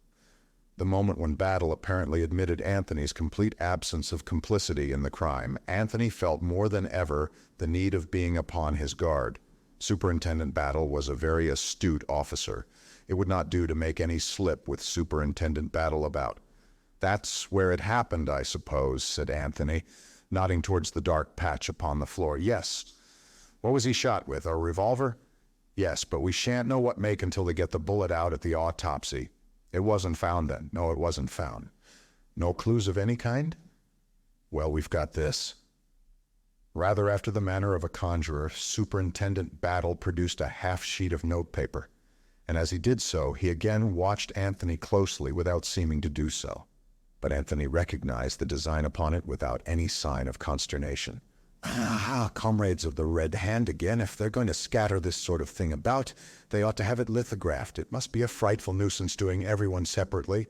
the moment when Battle apparently admitted Anthony's complete absence of complicity in the crime, Anthony felt more than ever the need of being upon his guard. Superintendent Battle was a very astute officer. It would not do to make any slip with Superintendent Battle about. That's where it happened, I suppose, said Anthony, nodding towards the dark patch upon the floor. Yes. What was he shot with, a revolver? Yes, but we shan't know what make until they get the bullet out at the autopsy. It wasn't found then. No, it wasn't found. No clues of any kind? Well, we've got this. Rather after the manner of a conjurer, Superintendent Battle produced a half sheet of notepaper, and as he did so, he again watched Anthony closely without seeming to do so. But Anthony recognized the design upon it without any sign of consternation. Comrades of the Red Hand again. If they're going to scatter this sort of thing about, they ought to have it lithographed. It must be a frightful nuisance doing everyone separately.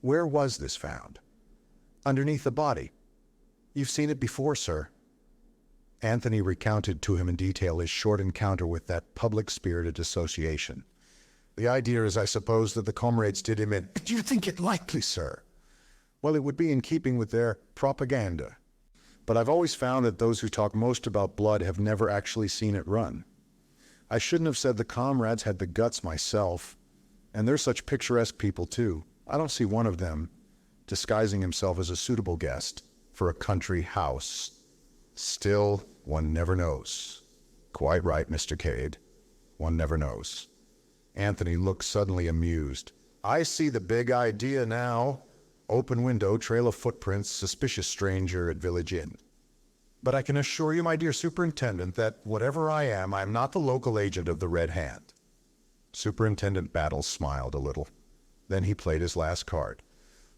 Where was this found? Underneath the body. You've seen it before, sir. Anthony recounted to him in detail his short encounter with that public-spirited association. The idea is, I suppose, that the comrades did him in. Do you think it likely, sir? Well, it would be in keeping with their propaganda. But I've always found that those who talk most about blood have never actually seen it run. I shouldn't have said the comrades had the guts myself. And they're such picturesque people, too. I don't see one of them disguising himself as a suitable guest for a country house. Still, one never knows. Quite right, Mr. Cade. One never knows. Anthony looked suddenly amused. I see the big idea now. Open window, trail of footprints, suspicious stranger at village inn. But I can assure you, my dear Superintendent, that whatever I am not the local agent of the Red Hand. Superintendent Battle smiled a little. Then he played his last card.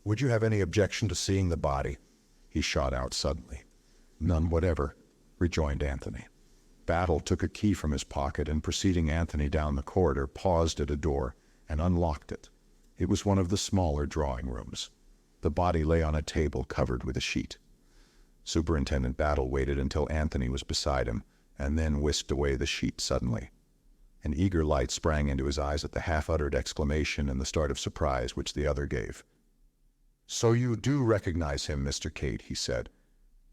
Would you have any objection to seeing the body? He shot out suddenly. None whatever, rejoined Anthony. Battle took a key from his pocket and, preceding Anthony down the corridor, paused at a door and unlocked it. It was one of the smaller drawing rooms. The body lay on a table covered with a sheet. Superintendent Battle waited until Anthony was beside him, and then whisked away the sheet suddenly. An eager light sprang into his eyes at the half-uttered exclamation and the start of surprise which the other gave. So you do recognize him, Mr. Cade, he said,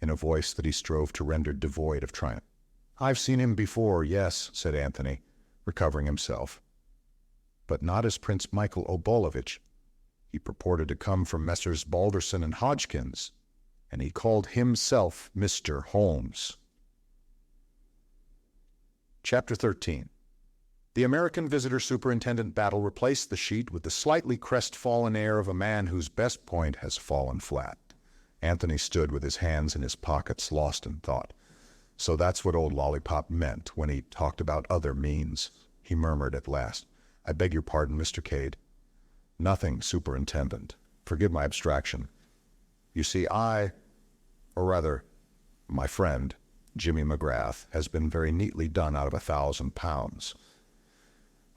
in a voice that he strove to render devoid of triumph. I've seen him before, yes, said Anthony, recovering himself. But not as Prince Michael Obolovich. He purported to come from Messrs. Balderson and Hodgkins, and he called himself Mr. Holmes. Chapter 13. The American visitor Superintendent Battle replaced the sheet with the slightly crestfallen air of a man whose best point has fallen flat. Anthony stood with his hands in his pockets, lost in thought. So that's what old Lollipop meant when he talked about other means, he murmured at last. I beg your pardon, Mr. Cade. Nothing, Superintendent. Forgive my abstraction. You see, or rather, my friend, Jimmy McGrath, has been very neatly done out of £1,000.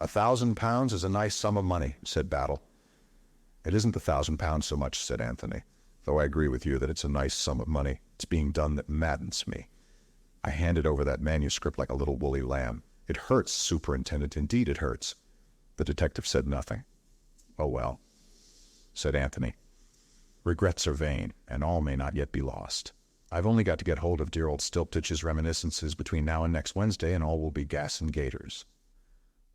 £1,000 is a nice sum of money, said Battle. It isn't £1,000 so much, said Anthony, though I agree with you that it's a nice sum of money. It's being done that maddens me. I handed over that manuscript like a little woolly lamb. It hurts, Superintendent, indeed it hurts. The detective said nothing. Oh well, said Anthony. Regrets are vain, and all may not yet be lost. I've only got to get hold of dear old Stylptitch's reminiscences between now and next Wednesday, and all will be gas and gaiters.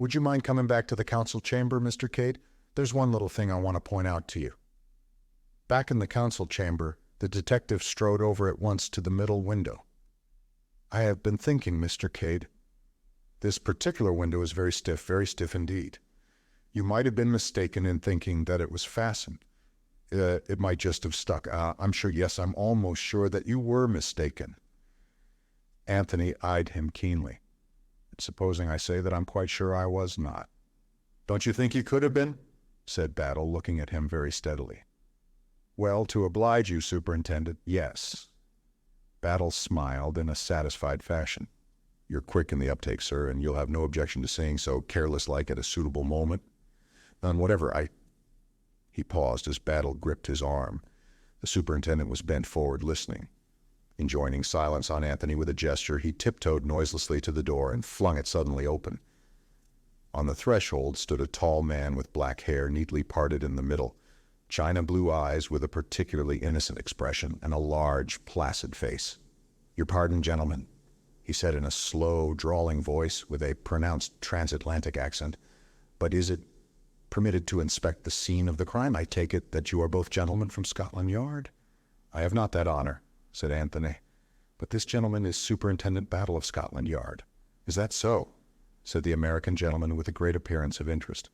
Would you mind coming back to the council chamber, Mr. Cade? There's one little thing I want to point out to you. Back in the council chamber, the detective strode over at once to the middle window. I have been thinking, Mr. Cade. This particular window is very stiff indeed. You might have been mistaken in thinking that it was fastened. It might just have stuck. I'm almost sure that you were mistaken. Anthony eyed him keenly. Supposing I say that I'm quite sure I was not. Don't you think you could have been? Said Battle, looking at him very steadily. Well, to oblige you, Superintendent, yes. Battle smiled in a satisfied fashion. You're quick in the uptake, sir, and you'll have no objection to saying so careless-like at a suitable moment. None whatever. He paused as Battle gripped his arm. The superintendent was bent forward, listening. Enjoining silence on Anthony with a gesture, he tiptoed noiselessly to the door and flung it suddenly open. On the threshold stood a tall man with black hair neatly parted in the middle, china blue eyes with a particularly innocent expression, and a large, placid face. "Your pardon, gentlemen," he said in a slow, drawling voice with a pronounced transatlantic accent, "but is it permitted to inspect the scene of the crime? I take it that you are both gentlemen from Scotland Yard?" "I have not that honor," said Anthony, "but this gentleman is Superintendent Battle of Scotland Yard." "Is that so?" said the American gentleman with a great appearance of interest.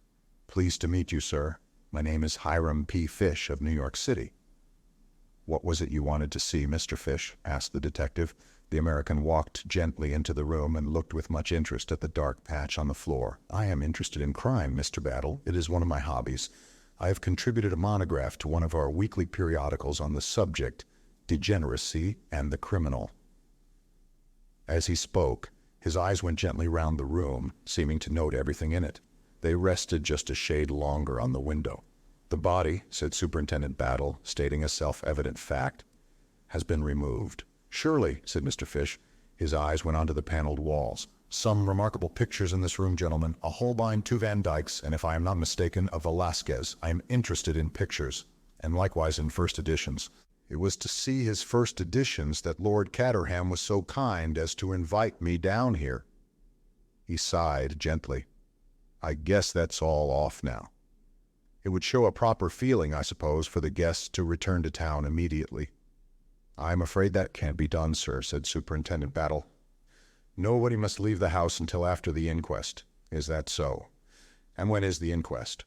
"Pleased to meet you, sir. My name is Hiram P. Fish of New York City." "What was it you wanted to see, Mr. Fish?" asked the detective. The American walked gently into the room and looked with much interest at the dark patch on the floor. "I am interested in crime, Mr. Battle. It is one of my hobbies. I have contributed a monograph to one of our weekly periodicals on the subject, Degeneracy and the Criminal." As he spoke, his eyes went gently round the room, seeming to note everything in it. They rested just a shade longer on the window. "The body," said Superintendent Battle, stating a self-evident fact, "has been removed." "Surely," said Mr. Fish. His eyes went onto the paneled walls. "Some remarkable pictures in this room, gentlemen. A Holbein, 2 Van Dycks, and if I am not mistaken, a Velasquez. I am interested in pictures, and likewise in first editions. It was to see his first editions that Lord Caterham was so kind as to invite me down here." He sighed gently. "I guess that's all off now. It would show a proper feeling, I suppose, for the guests to return to town immediately." "I'm afraid that can't be done, sir," said Superintendent Battle. "Nobody must leave the house until after the inquest." "Is that so? And when is the inquest?"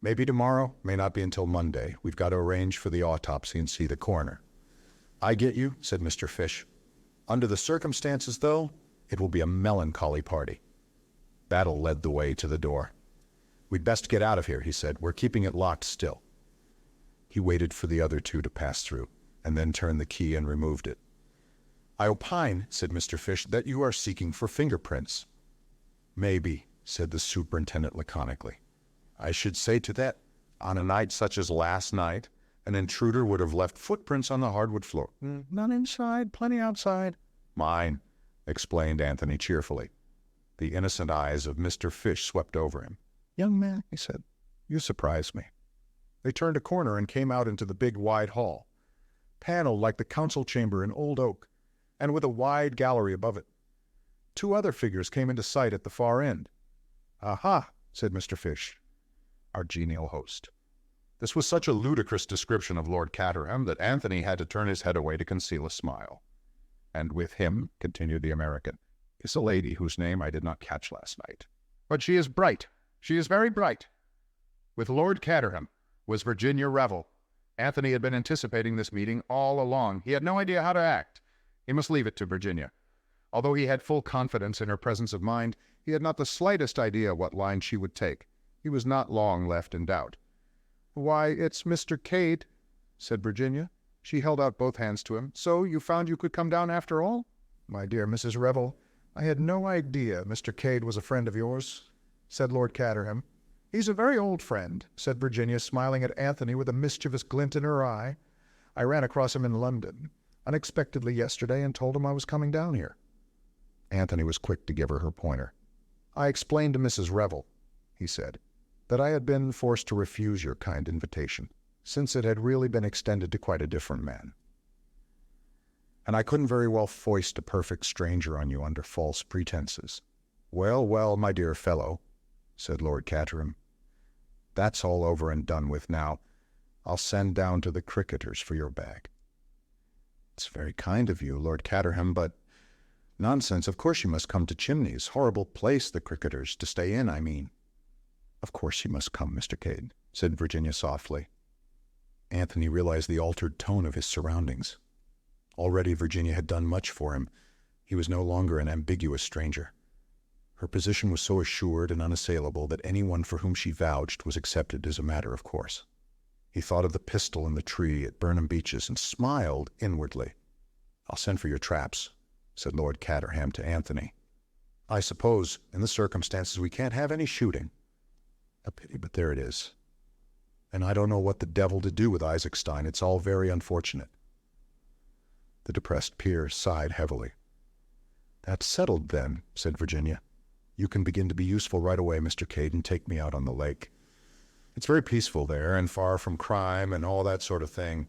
"Maybe tomorrow, may not be until Monday. We've got to arrange for the autopsy and see the coroner." "I get you," said Mr. Fish. "Under the circumstances, though, it will be a melancholy party." Battle led the way to the door. "We'd best get out of here," he said. "We're keeping it locked still." He waited for the other two to pass through, and then turned the key and removed it. "I opine," said Mr. Fish, "that you are seeking for fingerprints." "Maybe," said the superintendent laconically. "I should say to that, on a night such as last night, an intruder would have left footprints on the hardwood floor." "None inside, plenty outside." "Mine," explained Anthony cheerfully. The innocent eyes of Mr. Fish swept over him. "Young man," he said, "you surprise me." They turned a corner and came out into the big wide hall, paneled like the council chamber in old oak, and with a wide gallery above it. Two other figures came into sight at the far end. "Aha," said Mr. Fish, our genial host. This was such a ludicrous description of Lord Caterham that Anthony had to turn his head away to conceal a smile. "And with him," continued the American, "is a lady whose name I did not catch last night. But she is bright. She is very bright. With Lord Caterham was Virginia Revel. Anthony had been anticipating this meeting all along. He had no idea how to act. He must leave it to Virginia. Although he had full confidence in her presence of mind, he had not the slightest idea what line she would take. He was not long left in doubt. "Why, it's Mr. Cade," said Virginia. She held out both hands to him. "So you found you could come down after all?" "My dear Mrs. Revel, I had no idea Mr. Cade was a friend of yours," said Lord Caterham. "He's a very old friend," said Virginia, smiling at Anthony with a mischievous glint in her eye. "I ran across him in London, unexpectedly yesterday, and told him I was coming down here." Anthony was quick to give her pointer. "I explained to Mrs. Revel," he said, "that I had been forced to refuse your kind invitation. since it had really been extended to quite a different man. And I couldn't very well foist a perfect stranger on you under false pretenses. Well, well, my dear fellow, said Lord Caterham, that's all over and done with now. I'll send down to the cricketers for your bag. It's very kind of you, Lord Caterham, but nonsense, of course you must come to Chimneys. Horrible place, the cricketers, to stay in, I mean. Of course you must come, Mr. Cade, said Virginia softly. Anthony realized the altered tone of his surroundings. Already Virginia had done much for him. He was no longer an ambiguous stranger. Her position was so assured and unassailable that anyone for whom she vouched was accepted as a matter of course. He thought of the pistol in the tree at Burnham Beeches and smiled inwardly. I'll send for your traps, said Lord Caterham to Anthony. I suppose, in the circumstances, we can't have any shooting. A pity, but there it is. And I don't know what the devil to do with Isaacstein. It's all very unfortunate. The depressed peer sighed heavily. That's settled, then, said Virginia. You can begin to be useful right away, Mr. Cade, and take me out on the lake. It's very peaceful there, and far from crime and all that sort of thing.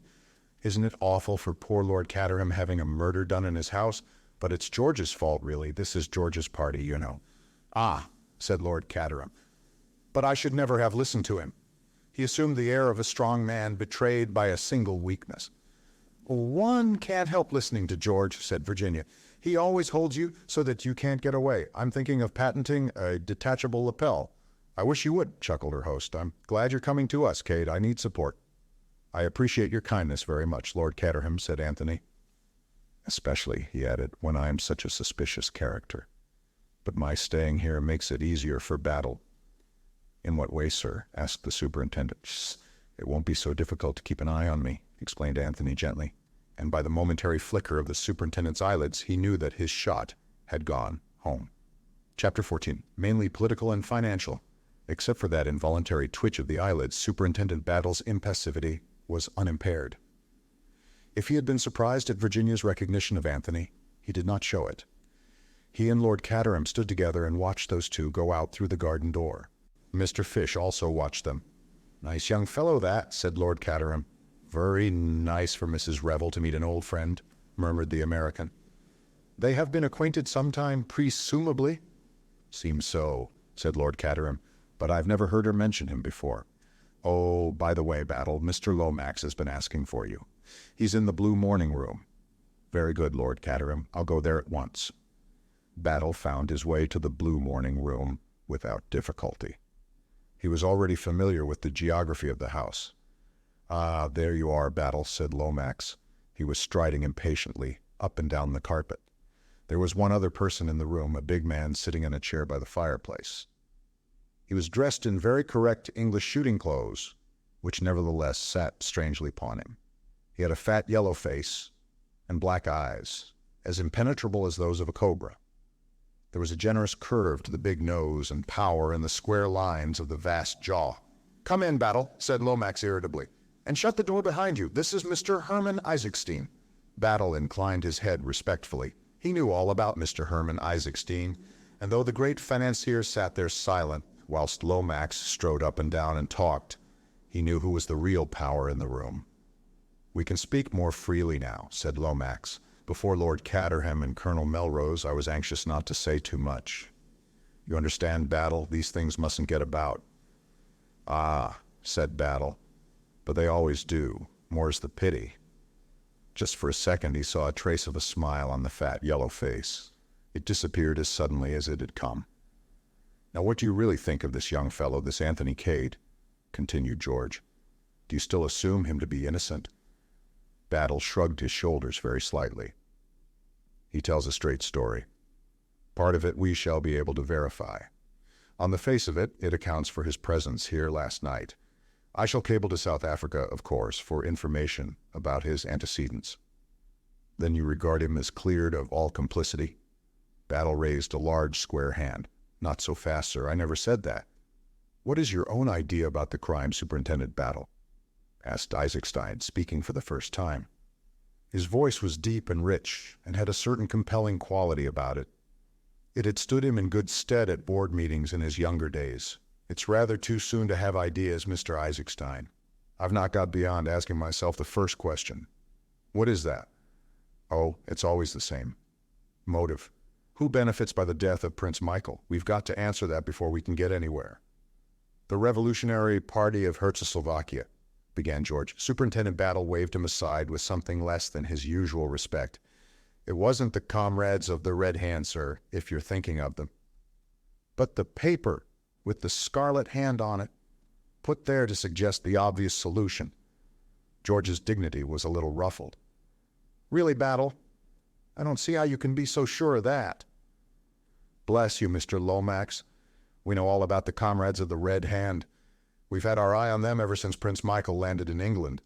Isn't it awful for poor Lord Caterham having a murder done in his house? But it's George's fault, really. This is George's party, you know. Ah, said Lord Caterham. But I should never have listened to him. He assumed the air of a strong man betrayed by a single weakness. One can't help listening to George, said Virginia. He always holds you so that you can't get away. I'm thinking of patenting a detachable lapel. I wish you would, chuckled her host. I'm glad you're coming to us, Cade. I need support. I appreciate your kindness very much, Lord Caterham, said Anthony. Especially, he added, when I am such a suspicious character. But my staying here makes it easier for battle. In what way, sir? Asked the superintendent. Shh. It won't be so difficult to keep an eye on me, explained Anthony gently. And by the momentary flicker of the superintendent's eyelids, he knew that his shot had gone home. Chapter 14. Mainly political and financial. Except for that involuntary twitch of the eyelids, Superintendent Battle's impassivity was unimpaired. If he had been surprised at Virginia's recognition of Anthony, he did not show it. He and Lord Caterham stood together and watched those two go out through the garden door. Mr. Fish also watched them. Nice young fellow, that, said Lord Caterham. Very nice for Mrs. Revel to meet an old friend, murmured the American. They have been acquainted some time, presumably? Seems so, said Lord Caterham, but I've never heard her mention him before. Oh, by the way, Battle, Mr. Lomax has been asking for you. He's in the blue morning room. Very good, Lord Caterham. I'll go there at once. Battle found his way to the blue morning room without difficulty. He was already familiar with the geography of the house. Ah, there you are, Battle, said Lomax. He was striding impatiently up and down the carpet. There was one other person in the room, a big man sitting in a chair by the fireplace. He was dressed in very correct English shooting clothes, which nevertheless sat strangely upon him. He had a fat yellow face and black eyes, as impenetrable as those of a cobra. There was a generous curve to the big nose and power in the square lines of the vast jaw. Come in, Battle, said Lomax irritably, and shut the door behind you. This is Mr. Herman Isaacstein. Battle inclined his head respectfully. He knew all about Mr. Herman Isaacstein, and though the great financier sat there silent, whilst Lomax strode up and down and talked, he knew who was the real power in the room. We can speak more freely now, said Lomax. Before Lord Caterham and Colonel Melrose, I was anxious not to say too much. You understand, Battle, these things mustn't get about. Ah, said Battle, but they always do. More's the pity. Just for a second he saw a trace of a smile on the fat yellow face. It disappeared as suddenly as it had come. Now what do you really think of this young fellow, this Anthony Cade? Continued George. Do you still assume him to be innocent? Battle shrugged his shoulders very slightly. He tells a straight story. Part of it we shall be able to verify. On the face of it, it accounts for his presence here last night. I shall cable to South Africa, of course, for information about his antecedents. Then you regard him as cleared of all complicity? Battle raised a large square hand. Not so fast, sir. I never said that. What is your own idea about the crime, Superintendent Battle? Asked Isaacstein, speaking for the first time. His voice was deep and rich, and had a certain compelling quality about it. It had stood him in good stead at board meetings in his younger days. It's rather too soon to have ideas, Mr. Isaacstein. I've not got beyond asking myself the first question. What is that? Oh, it's always the same. Motive. Who benefits by the death of Prince Michael? We've got to answer that before we can get anywhere. The Revolutionary Party of Herzoslovakia, began George. Superintendent Battle waved him aside with something less than his usual respect. It wasn't the comrades of the Red Hand, sir, if you're thinking of them. But the paper with the scarlet hand on it, put there to suggest the obvious solution. George's dignity was a little ruffled. Really, Battle? I don't see how you can be so sure of that. Bless you, Mr. Lomax. We know all about the comrades of the Red Hand. We've had our eye on them ever since Prince Michael landed in England.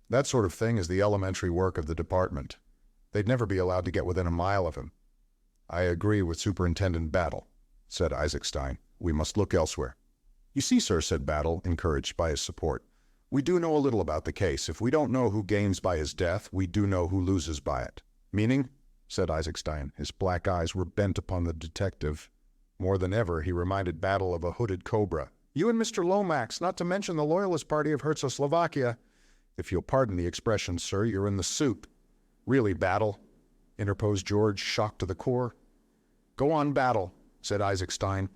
That sort of thing is the elementary work of the department. They'd never be allowed to get within a mile of him. I agree with Superintendent Battle, said Isaacstein. We must look elsewhere. You see, sir, said Battle, encouraged by his support, we do know a little about the case. If we don't know who gains by his death, we do know who loses by it. Meaning? Said Isaacstein. His black eyes were bent upon the detective. More than ever, he reminded Battle of a hooded cobra. You and Mr. Lomax, not to mention the Loyalist Party of Herzoslovakia. If you'll pardon the expression, sir, you're in the soup. Really, Battle, interposed George, shocked to the core. Go on, Battle, said Isaacstein.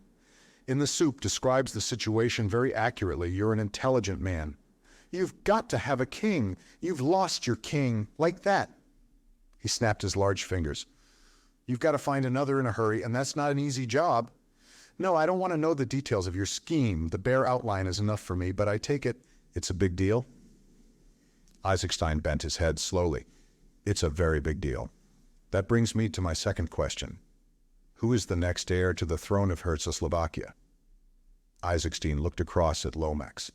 In the soup describes the situation very accurately. You're an intelligent man. You've got to have a king. You've lost your king, like that. He snapped his large fingers. You've got to find another in a hurry, and that's not an easy job. No, I don't want to know the details of your scheme. The bare outline is enough for me, but I take it it's a big deal? Isaacstein bent his head slowly. It's a very big deal. That brings me to my second question. Who is the next heir to the throne of Herzoslovakia? Isaacstein looked across at Lomax.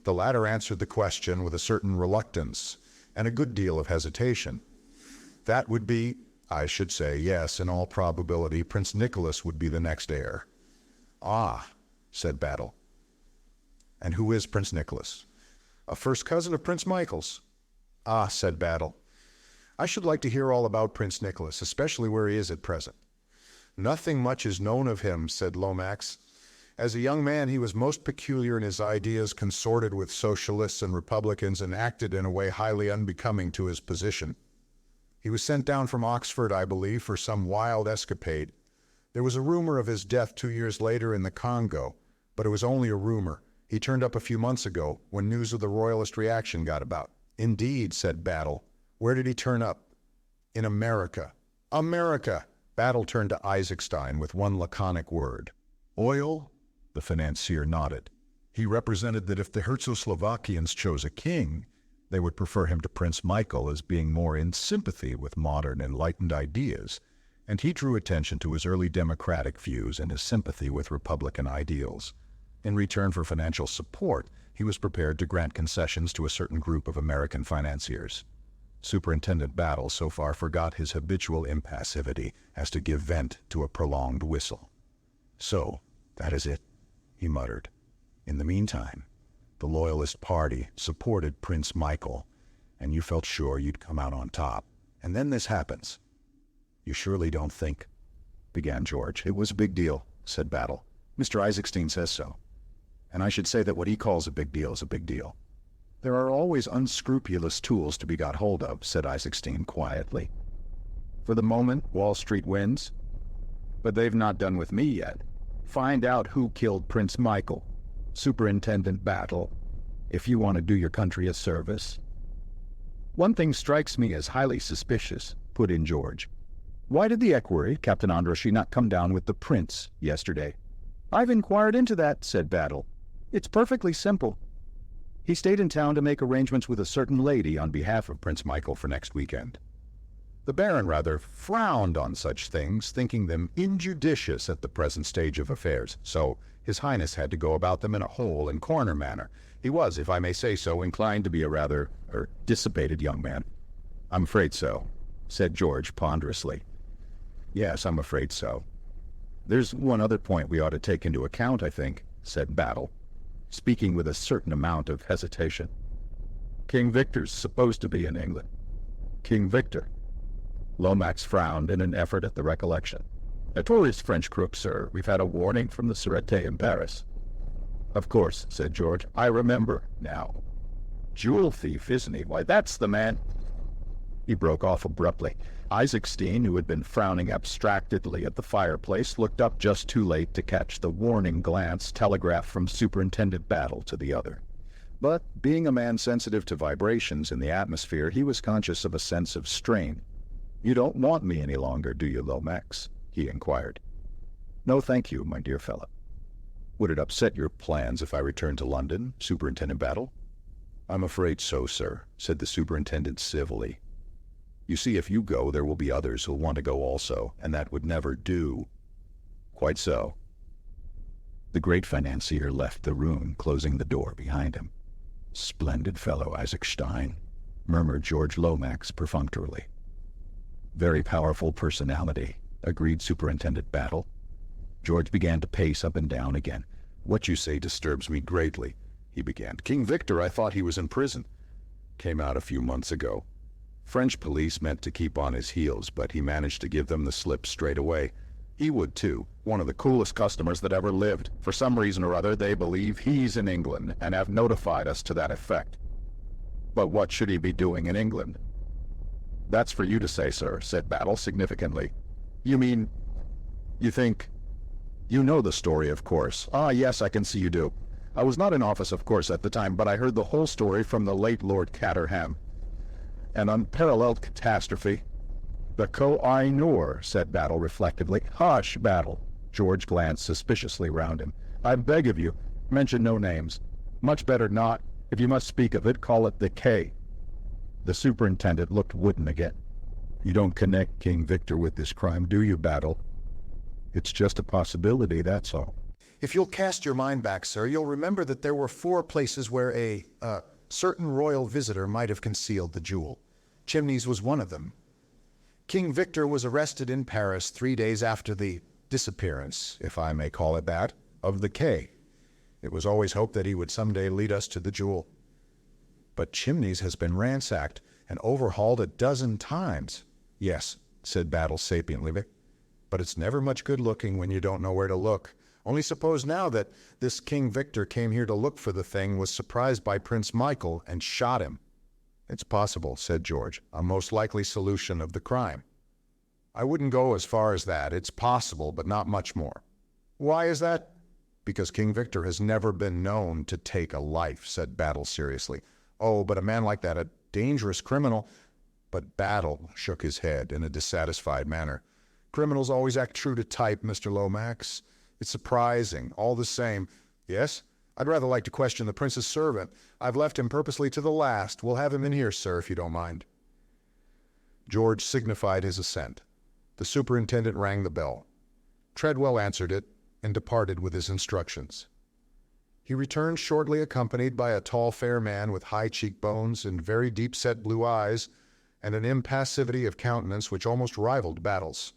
The latter answered the question with a certain reluctance and a good deal of hesitation. That would be, I should say, yes, in all probability, Prince Nicholas would be the next heir. Ah, said Battle. And who is Prince Nicholas? A first cousin of Prince Michael's. Ah, said Battle. I should like to hear all about Prince Nicholas, especially where he is at present. Nothing much is known of him, said Lomax. As a young man, he was most peculiar in his ideas, consorted with socialists and republicans, and acted in a way highly unbecoming to his position. He was sent down from Oxford, I believe, for some wild escapade. There was a rumor of his death 2 years later in the Congo, but it was only a rumor. He turned up a few months ago, when news of the royalist reaction got about. Indeed, said Battle. Where did he turn up? In America. America! Battle turned to Isaacstein with one laconic word. Oil? The financier nodded. He represented that if the Herzoslovakians chose a king, they would prefer him to Prince Michael as being more in sympathy with modern enlightened ideas, and he drew attention to his early democratic views and his sympathy with republican ideals. In return for financial support, he was prepared to grant concessions to a certain group of American financiers. Superintendent Battle so far forgot his habitual impassivity as to give vent to a prolonged whistle. So, that is it, he muttered. In the meantime, the Loyalist Party supported Prince Michael, and you felt sure you'd come out on top. And then this happens. You surely don't think, began George. It was a big deal, said Battle. Mr. Isaacstein says so. And I should say that what he calls a big deal is a big deal. There are always unscrupulous tools to be got hold of, said Isaacstein quietly. For the moment, Wall Street wins. But they've not done with me yet. Find out who killed Prince Michael. Superintendent Battle, if you want to do your country a service. One thing strikes me as highly suspicious, put in George. Why did the equerry, Captain Andraschi, not come down with the prince yesterday? I've inquired into that, said Battle. It's perfectly simple. He stayed in town to make arrangements with a certain lady on behalf of Prince Michael for next weekend. The Baron rather frowned on such things, thinking them injudicious at the present stage of affairs, so His Highness had to go about them in a hole-and-corner manner. He was, if I may say so, inclined to be a rather dissipated young man. I'm afraid so, said George ponderously. Yes, I'm afraid so. There's one other point we ought to take into account, I think, said Battle, speaking with a certain amount of hesitation. King Victor's supposed to be in England. King Victor. Lomax frowned in an effort at the recollection. Notorious French crook, sir. We've had a warning from the Sûreté in Paris. Of course, said George. I remember now. Jewel thief, isn't he? Why, that's the man. He broke off abruptly. Isaacstein, who had been frowning abstractedly at the fireplace, looked up just too late to catch the warning glance telegraphed from Superintendent Battle to the other. But, being a man sensitive to vibrations in the atmosphere, he was conscious of a sense of strain. "You don't want me any longer, do you, Lomax?" he inquired. "No, thank you, my dear fellow." "Would it upset your plans if I returned to London, Superintendent Battle?" "I'm afraid so, sir," said the superintendent civilly. "You see, if you go, there will be others who'll want to go also, and that would never do." "Quite so." The great financier left the room, closing the door behind him. "Splendid fellow, Isaacstein," murmured George Lomax perfunctorily. "Very powerful personality," agreed Superintendent Battle. George began to pace up and down again. "What you say disturbs me greatly," he began. "King Victor, I thought he was in prison. Came out a few months ago. French police meant to keep on his heels, but he managed to give them the slip straight away. He would too. One of the coolest customers that ever lived. For some reason or other, they believe he's in England and have notified us to that effect." "But what should he be doing in England?" "That's for you to say, sir," said Battle significantly. "You mean, you think, you know the story, of course." "Ah, yes, I can see you do. I was not in office, of course, at the time, but I heard the whole story from the late Lord Caterham. An unparalleled catastrophe." "The Koh-i-Noor," said Battle reflectively. "Hush, Battle." George glanced suspiciously round him. "I beg of you, mention no names. Much better not. If you must speak of it, call it the K." The superintendent looked wooden again. "You don't connect King Victor with this crime, do you, Battle?" "It's just a possibility, that's all." If you'll cast your mind back, sir, you'll remember that there were 4 places where a certain royal visitor might have concealed the jewel. Chimneys was one of them. King Victor was arrested in Paris 3 days after the disappearance, if I may call it that, of the K. It was always hoped that he would someday lead us to the jewel. But Chimneys has been ransacked and overhauled a dozen times. "Yes," said Battle sapiently, "but it's never much good looking when you don't know where to look. Only suppose now that this King Victor came here to look for the thing, was surprised by Prince Michael, and shot him." "It's possible," said George, "a most likely solution of the crime." "I wouldn't go as far as that. It's possible, but not much more." "Why is that?" "Because King Victor has never been known to take a life," said Battle seriously. "Oh, but a man like that, a dangerous criminal—" But Battle shook his head in a dissatisfied manner. "Criminals always act true to type, Mr. Lomax. It's surprising, all the same." "Yes? I'd rather like to question the prince's servant. I've left him purposely to the last. We'll have him in here, sir, if you don't mind." George signified his assent. The superintendent rang the bell. Treadwell answered it and departed with his instructions. He returned shortly accompanied by a tall, fair man with high cheekbones and very deep-set blue eyes, and an impassivity of countenance which almost rivaled Battle's.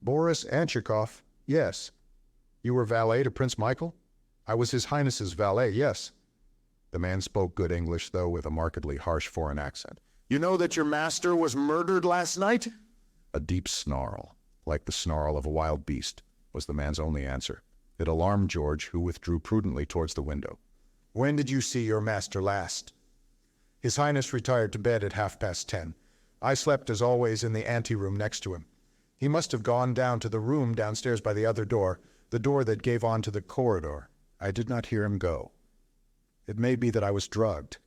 "Boris Antchikov, yes." "You were valet to Prince Michael?" "I was His Highness's valet, yes." The man spoke good English, though with a markedly harsh foreign accent. "You know that your master was murdered last night?" A deep snarl, like the snarl of a wild beast, was the man's only answer. It alarmed George, who withdrew prudently towards the window. "When did you see your master last?" "His Highness retired to bed at 10:30. I slept, as always, in the anteroom next to him. He must have gone down to the room downstairs by the other door, the door that gave on to the corridor. I did not hear him go. It may be that I was drugged.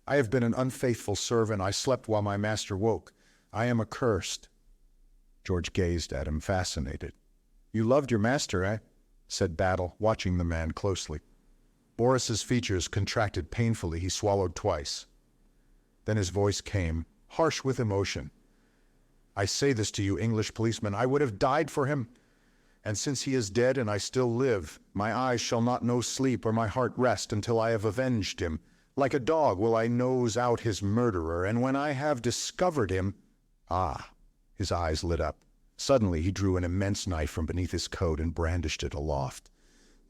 I have been an unfaithful servant. I slept while my master woke. I am accursed." George gazed at him, fascinated. "You loved your master, eh?" said Battle, watching the man closely. Boris's features contracted painfully. He swallowed twice. Then his voice came, harsh with emotion. "I say this to you, English policemen. I would have died for him. And since he is dead and I still live, my eyes shall not know sleep or my heart rest until I have avenged him. Like a dog will I nose out his murderer, and when I have discovered him—" "Ah!" His eyes lit up. Suddenly he drew an immense knife from beneath his coat and brandished it aloft.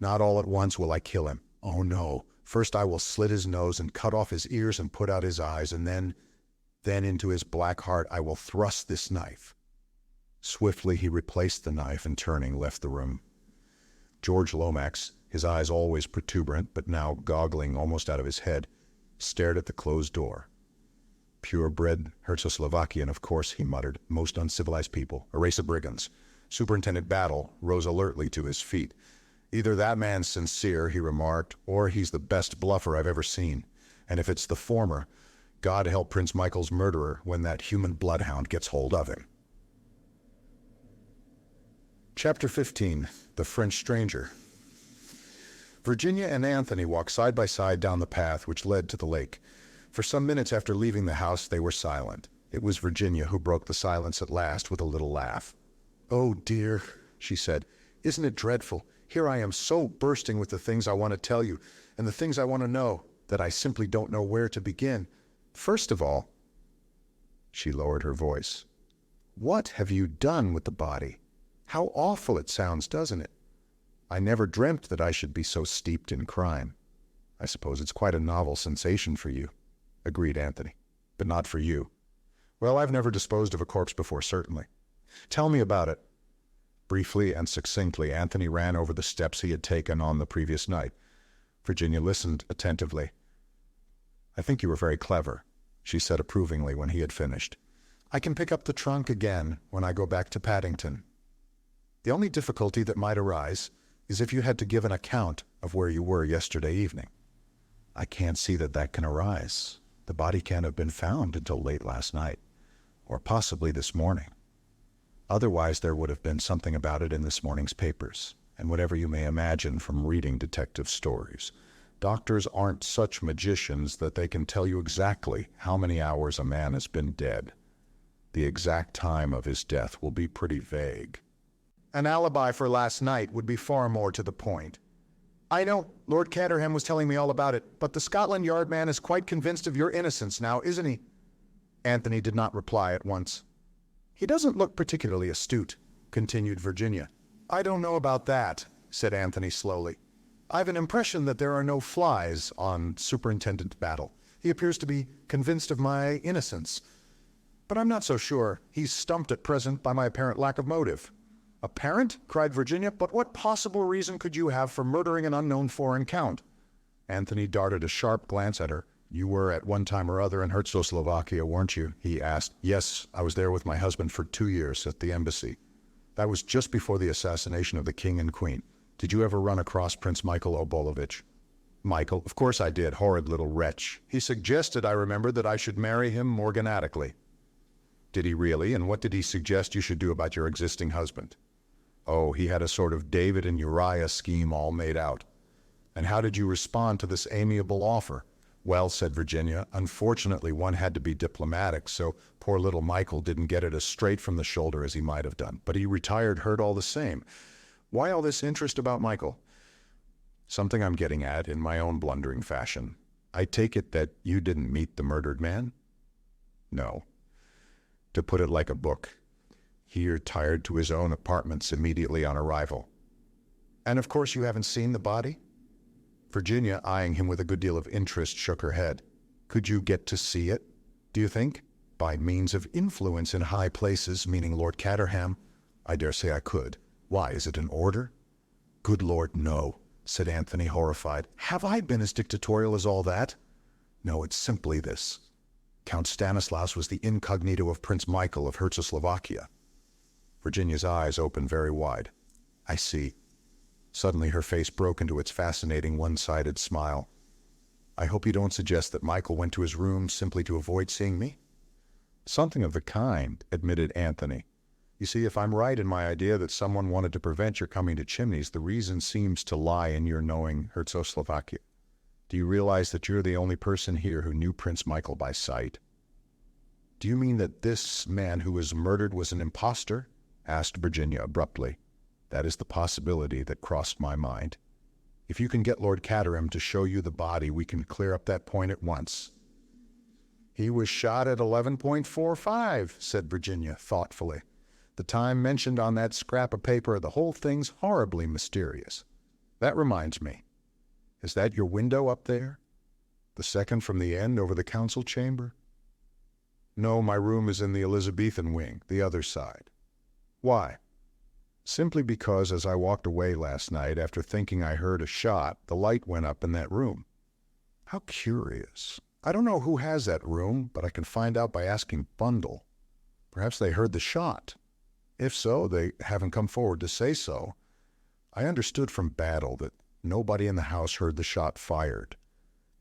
"Not all at once will I kill him. Oh, no. First I will slit his nose and cut off his ears and put out his eyes, and then into his black heart I will thrust this knife." Swiftly he replaced the knife and, turning, left the room. George Lomax, his eyes always protuberant but now goggling almost out of his head, stared at the closed door. Purebred Herzoslovakian, of course, he muttered. Most uncivilized people. A race of brigands. Superintendent Battle rose alertly to his feet. Either that man's sincere, he remarked, or he's the best bluffer I've ever seen. And if it's the former, God help Prince Michael's murderer when that human bloodhound gets hold of him. Chapter 15. The French Stranger. Virginia and Anthony walked side by side down the path which led to the lake. For some minutes after leaving the house, they were silent. It was Virginia who broke the silence at last with a little laugh. "Oh, dear," she said, "isn't it dreadful? Here I am so bursting with the things I want to tell you, and the things I want to know, that I simply don't know where to begin. First of all," she lowered her voice, "what have you done with the body? How awful it sounds, doesn't it? I never dreamt that I should be so steeped in crime." "I suppose it's quite a novel sensation for you," agreed Anthony, "but not for you." "Well, I've never disposed of a corpse before, certainly." "Tell me about it." Briefly and succinctly, Anthony ran over the steps he had taken on the previous night. Virginia listened attentively. "I think you were very clever," she said approvingly when he had finished. "I can pick up the trunk again when I go back to Paddington. The only difficulty that might arise is if you had to give an account of where you were yesterday evening." "I can't see that that can arise. The body can't have been found until late last night, or possibly this morning. Otherwise there would have been something about it in this morning's papers, and whatever you may imagine from reading detective stories, doctors aren't such magicians that they can tell you exactly how many hours a man has been dead. The exact time of his death will be pretty vague. An alibi for last night would be far more to the point." "I know, Lord Caterham was telling me all about it, but the Scotland Yard man is quite convinced of your innocence now, isn't he?" Anthony did not reply at once. "He doesn't look particularly astute," continued Virginia. "I don't know about that," said Anthony slowly. "I've an impression that there are no flies on Superintendent Battle. He appears to be convinced of my innocence. But I'm not so sure. He's stumped at present by my apparent lack of motive." "Apparent?" cried Virginia. "But what possible reason could you have for murdering an unknown foreign count?" Anthony darted a sharp glance at her. "You were at one time or other in Herzoslovakia, weren't you?" he asked. "Yes, I was there with my husband for 2 years at the embassy. That was just before the assassination of the king and queen. Did you ever run across Prince Michael Obolovich?" "Michael? Of course I did, horrid little wretch. He suggested, I remember, that I should marry him morganatically." "Did he really? And what did he suggest you should do about your existing husband?" "Oh, he had a sort of David and Uriah scheme all made out." "And how did you respond to this amiable offer?" "Well," said Virginia, "unfortunately one had to be diplomatic, so poor little Michael didn't get it as straight from the shoulder as he might have done. But he retired hurt all the same. Why all this interest about Michael?" "Something I'm getting at in my own blundering fashion. I take it that you didn't meet the murdered man?" "No. To put it like a book, he retired to his own apartments immediately on arrival." "And of course you haven't seen the body?" Virginia, eyeing him with a good deal of interest, shook her head. "Could you get to see it, do you think? By means of influence in high places, meaning Lord Caterham?" "I dare say I could. Why, is it an order?" "Good Lord, no," said Anthony, horrified. "Have I been as dictatorial as all that? No, it's simply this. Count Stanislaus was the incognito of Prince Michael of Herzoslovakia." Virginia's eyes opened very wide. "I see." Suddenly her face broke into its fascinating one-sided smile. "I hope you don't suggest that Michael went to his room simply to avoid seeing me?" "Something of the kind," admitted Anthony. "You see, if I'm right in my idea that someone wanted to prevent your coming to Chimneys, the reason seems to lie in your knowing Herzoslovakia. Do you realize that you're the only person here who knew Prince Michael by sight?" "Do you mean that this man who was murdered was an impostor?" asked Virginia abruptly. "That is the possibility that crossed my mind. If you can get Lord Caterham to show you the body, we can clear up that point at once." "He was shot at 11.45, said Virginia thoughtfully. "The time mentioned on that scrap of paper, the whole thing's horribly mysterious. That reminds me. Is that your window up there? The second from the end over the council chamber?" "No, my room is in the Elizabethan wing, the other side." "Why?" "Simply because as I walked away last night, after thinking I heard a shot, the light went up in that room." "How curious. I don't know who has that room, but I can find out by asking Bundle. Perhaps they heard the shot. If so, they haven't come forward to say so. I understood from Battle that nobody in the house heard the shot fired.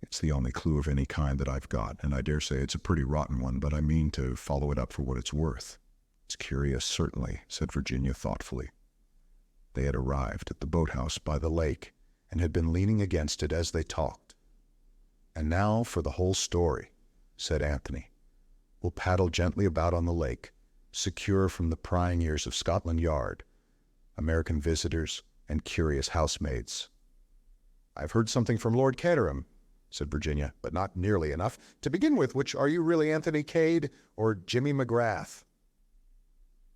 It's the only clue of any kind that I've got, and I dare say it's a pretty rotten one, but I mean to follow it up for what it's worth. It's curious, certainly, said Virginia thoughtfully. They had arrived at the boathouse by the lake and had been leaning against it as they talked. And now for the whole story, said Anthony. We'll paddle gently about on the lake, secure from the prying ears of Scotland Yard, American visitors, and curious housemaids. I've heard something from Lord Caterham, said Virginia, but not nearly enough. To begin with, which are you really, Anthony Cade or Jimmy McGrath?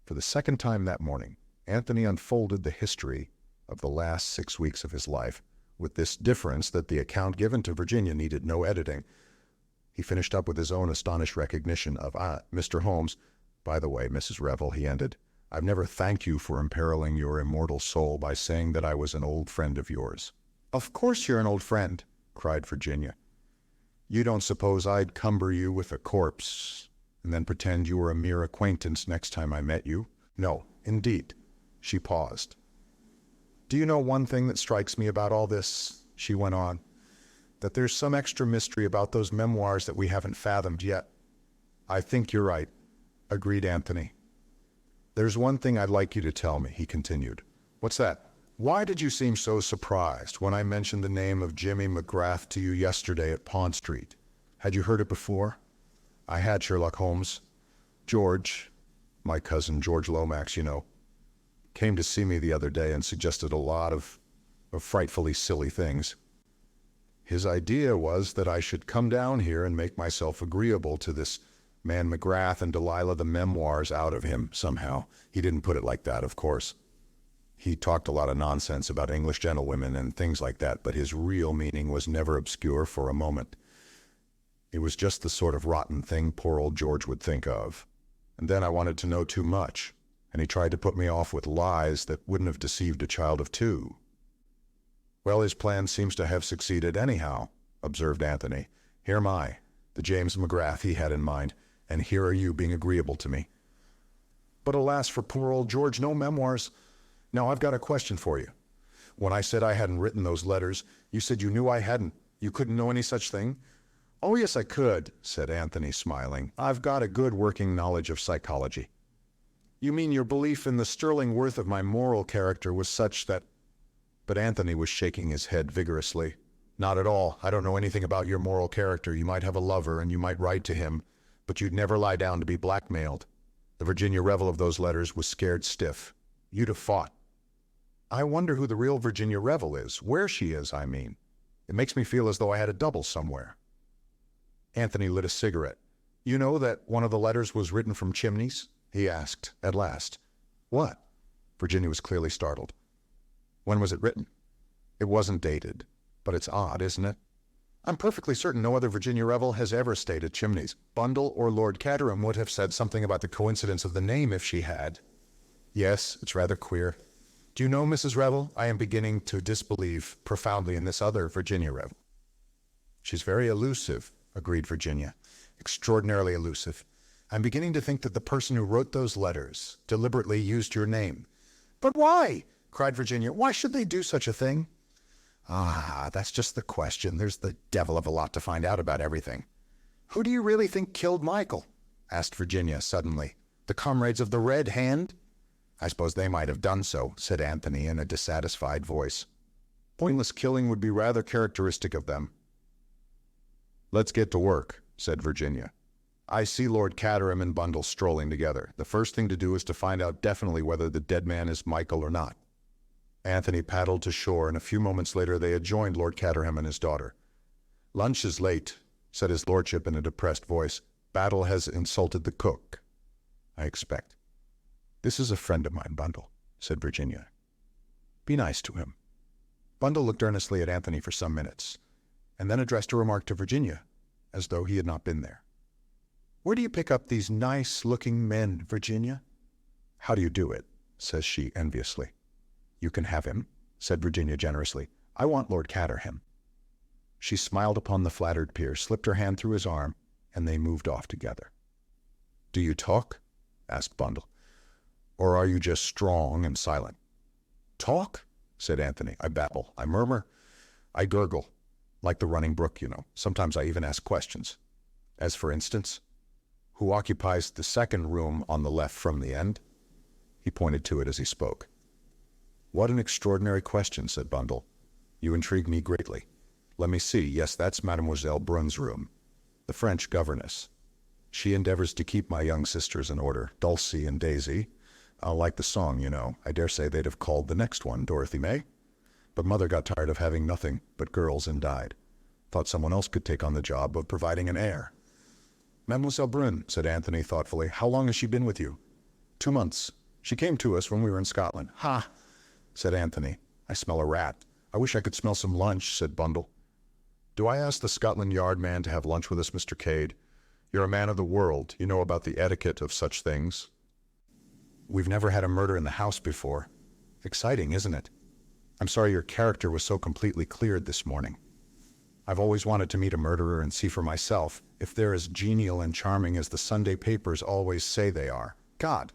For the second time that morning, Anthony unfolded the history of the last 6 weeks of his life, with this difference that the account given to Virginia needed no editing. He finished up with his own astonished recognition of, Mr. Holmes. By the way, Mrs. Revel, he ended, I've never thanked you for imperiling your immortal soul by saying that I was an old friend of yours. Of course you're an old friend, cried Virginia. You don't suppose I'd cumber you with a corpse and then pretend you were a mere acquaintance next time I met you? No, indeed. She paused. Do you know one thing that strikes me about all this, she went on, that there's some extra mystery about those memoirs that we haven't fathomed yet. I think you're right, agreed Anthony. There's one thing I'd like you to tell me, he continued. What's that? Why did you seem so surprised when I mentioned the name of Jimmy McGrath to you yesterday at Pond Street? Had you heard it before? I had, Sherlock Holmes. George, my cousin George Lomax, you know, came to see me the other day and suggested a lot of frightfully silly things. His idea was that I should come down here and make myself agreeable to this man McGrath and Delilah the memoirs out of him somehow. He didn't put it like that, of course. He talked a lot of nonsense about English gentlewomen and things like that, but his real meaning was never obscure for a moment. It was just the sort of rotten thing poor old George would think of. And then I wanted to know too much, and he tried to put me off with lies that wouldn't have deceived a child of 2. Well, his plan seems to have succeeded anyhow, observed Anthony. Here am I, the James McGrath he had in mind, and here are you being agreeable to me. But alas for poor old George, no memoirs. Now, I've got a question for you. When I said I hadn't written those letters, you said you knew I hadn't. You couldn't know any such thing? Oh, yes, I could, said Anthony, smiling. I've got a good working knowledge of psychology. You mean your belief in the sterling worth of my moral character was such that... But Anthony was shaking his head vigorously. Not at all. I don't know anything about your moral character. You might have a lover and you might write to him, but you'd never lie down to be blackmailed. The Virginia Revel of those letters was scared stiff. You'd have fought. I wonder who the real Virginia Revel is, where she is, I mean. It makes me feel as though I had a double somewhere. Anthony lit a cigarette. You know that one of the letters was written from Chimneys? He asked, at last. What? Virginia was clearly startled. When was it written? It wasn't dated, but it's odd, isn't it? I'm perfectly certain no other Virginia Revel has ever stayed at Chimneys. Bundle or Lord Caterham would have said something about the coincidence of the name if she had. Yes, it's rather queer. Do you know, Mrs. Revel, I am beginning to disbelieve profoundly in this other Virginia Revel. She's very elusive, agreed Virginia. Extraordinarily elusive. I'm beginning to think that the person who wrote those letters deliberately used your name. But why? Cried Virginia. Why should they do such a thing? Ah, that's just the question. There's the devil of a lot to find out about everything. Who do you really think killed Michael? Asked Virginia suddenly. The comrades of the Red Hand? I suppose they might have done so, said Anthony in a dissatisfied voice. Pointless killing would be rather characteristic of them. Let's get to work, said Virginia. I see Lord Caterham and Bundle strolling together. The first thing to do is to find out definitely whether the dead man is Michael or not. Anthony paddled to shore, and a few moments later they had joined Lord Caterham and his daughter. Lunch is late, said his lordship in a depressed voice. Battle has insulted the cook, I expect. This is a friend of mine, Bundle, said Virginia. Be nice to him. Bundle looked earnestly at Anthony for some minutes, and then addressed a remark to Virginia, as though he had not been there. Where do you pick up these nice-looking men, Virginia? How do you do it? Says she enviously. You can have him, said Virginia generously. I want Lord Caterham. She smiled upon the flattered peer, slipped her hand through his arm, and they moved off together. "Do you talk?" asked Bundle. "Or are you just strong and silent?" "Talk?" said Anthony. "I babble. I murmur. I gurgle. Like the running brook, you know. Sometimes I even ask questions. As for instance, who occupies the second room on the left from the end?" He pointed to it as he spoke. "What an extraordinary question," said Bundle. "You intrigue me greatly. Let me see. Yes, that's Mademoiselle Brun's room, the French governess. She endeavors to keep my young sisters in order, Dulcie and Daisy. Like the song, you know. I dare say they'd have called the next one Dorothy May. But Mother got tired of having nothing but girls and died. Thought someone else could take on the job of providing an heir." "Mademoiselle Brun," said Anthony thoughtfully. "How long has she been with you?" 2 months. She came to us when we were in Scotland." "Ha!" said Anthony. "I smell a rat." "I wish I could smell some lunch," said Bundle. "Do I ask the Scotland Yard man to have lunch with us, Mr. Cade? You're a man of the world. You know about the etiquette of such things." "We've never had a murder in the house before. Exciting, isn't it? I'm sorry your character was so completely cleared this morning. I've always wanted to meet a murderer and see for myself if they're as genial and charming as the Sunday papers always say they are. God!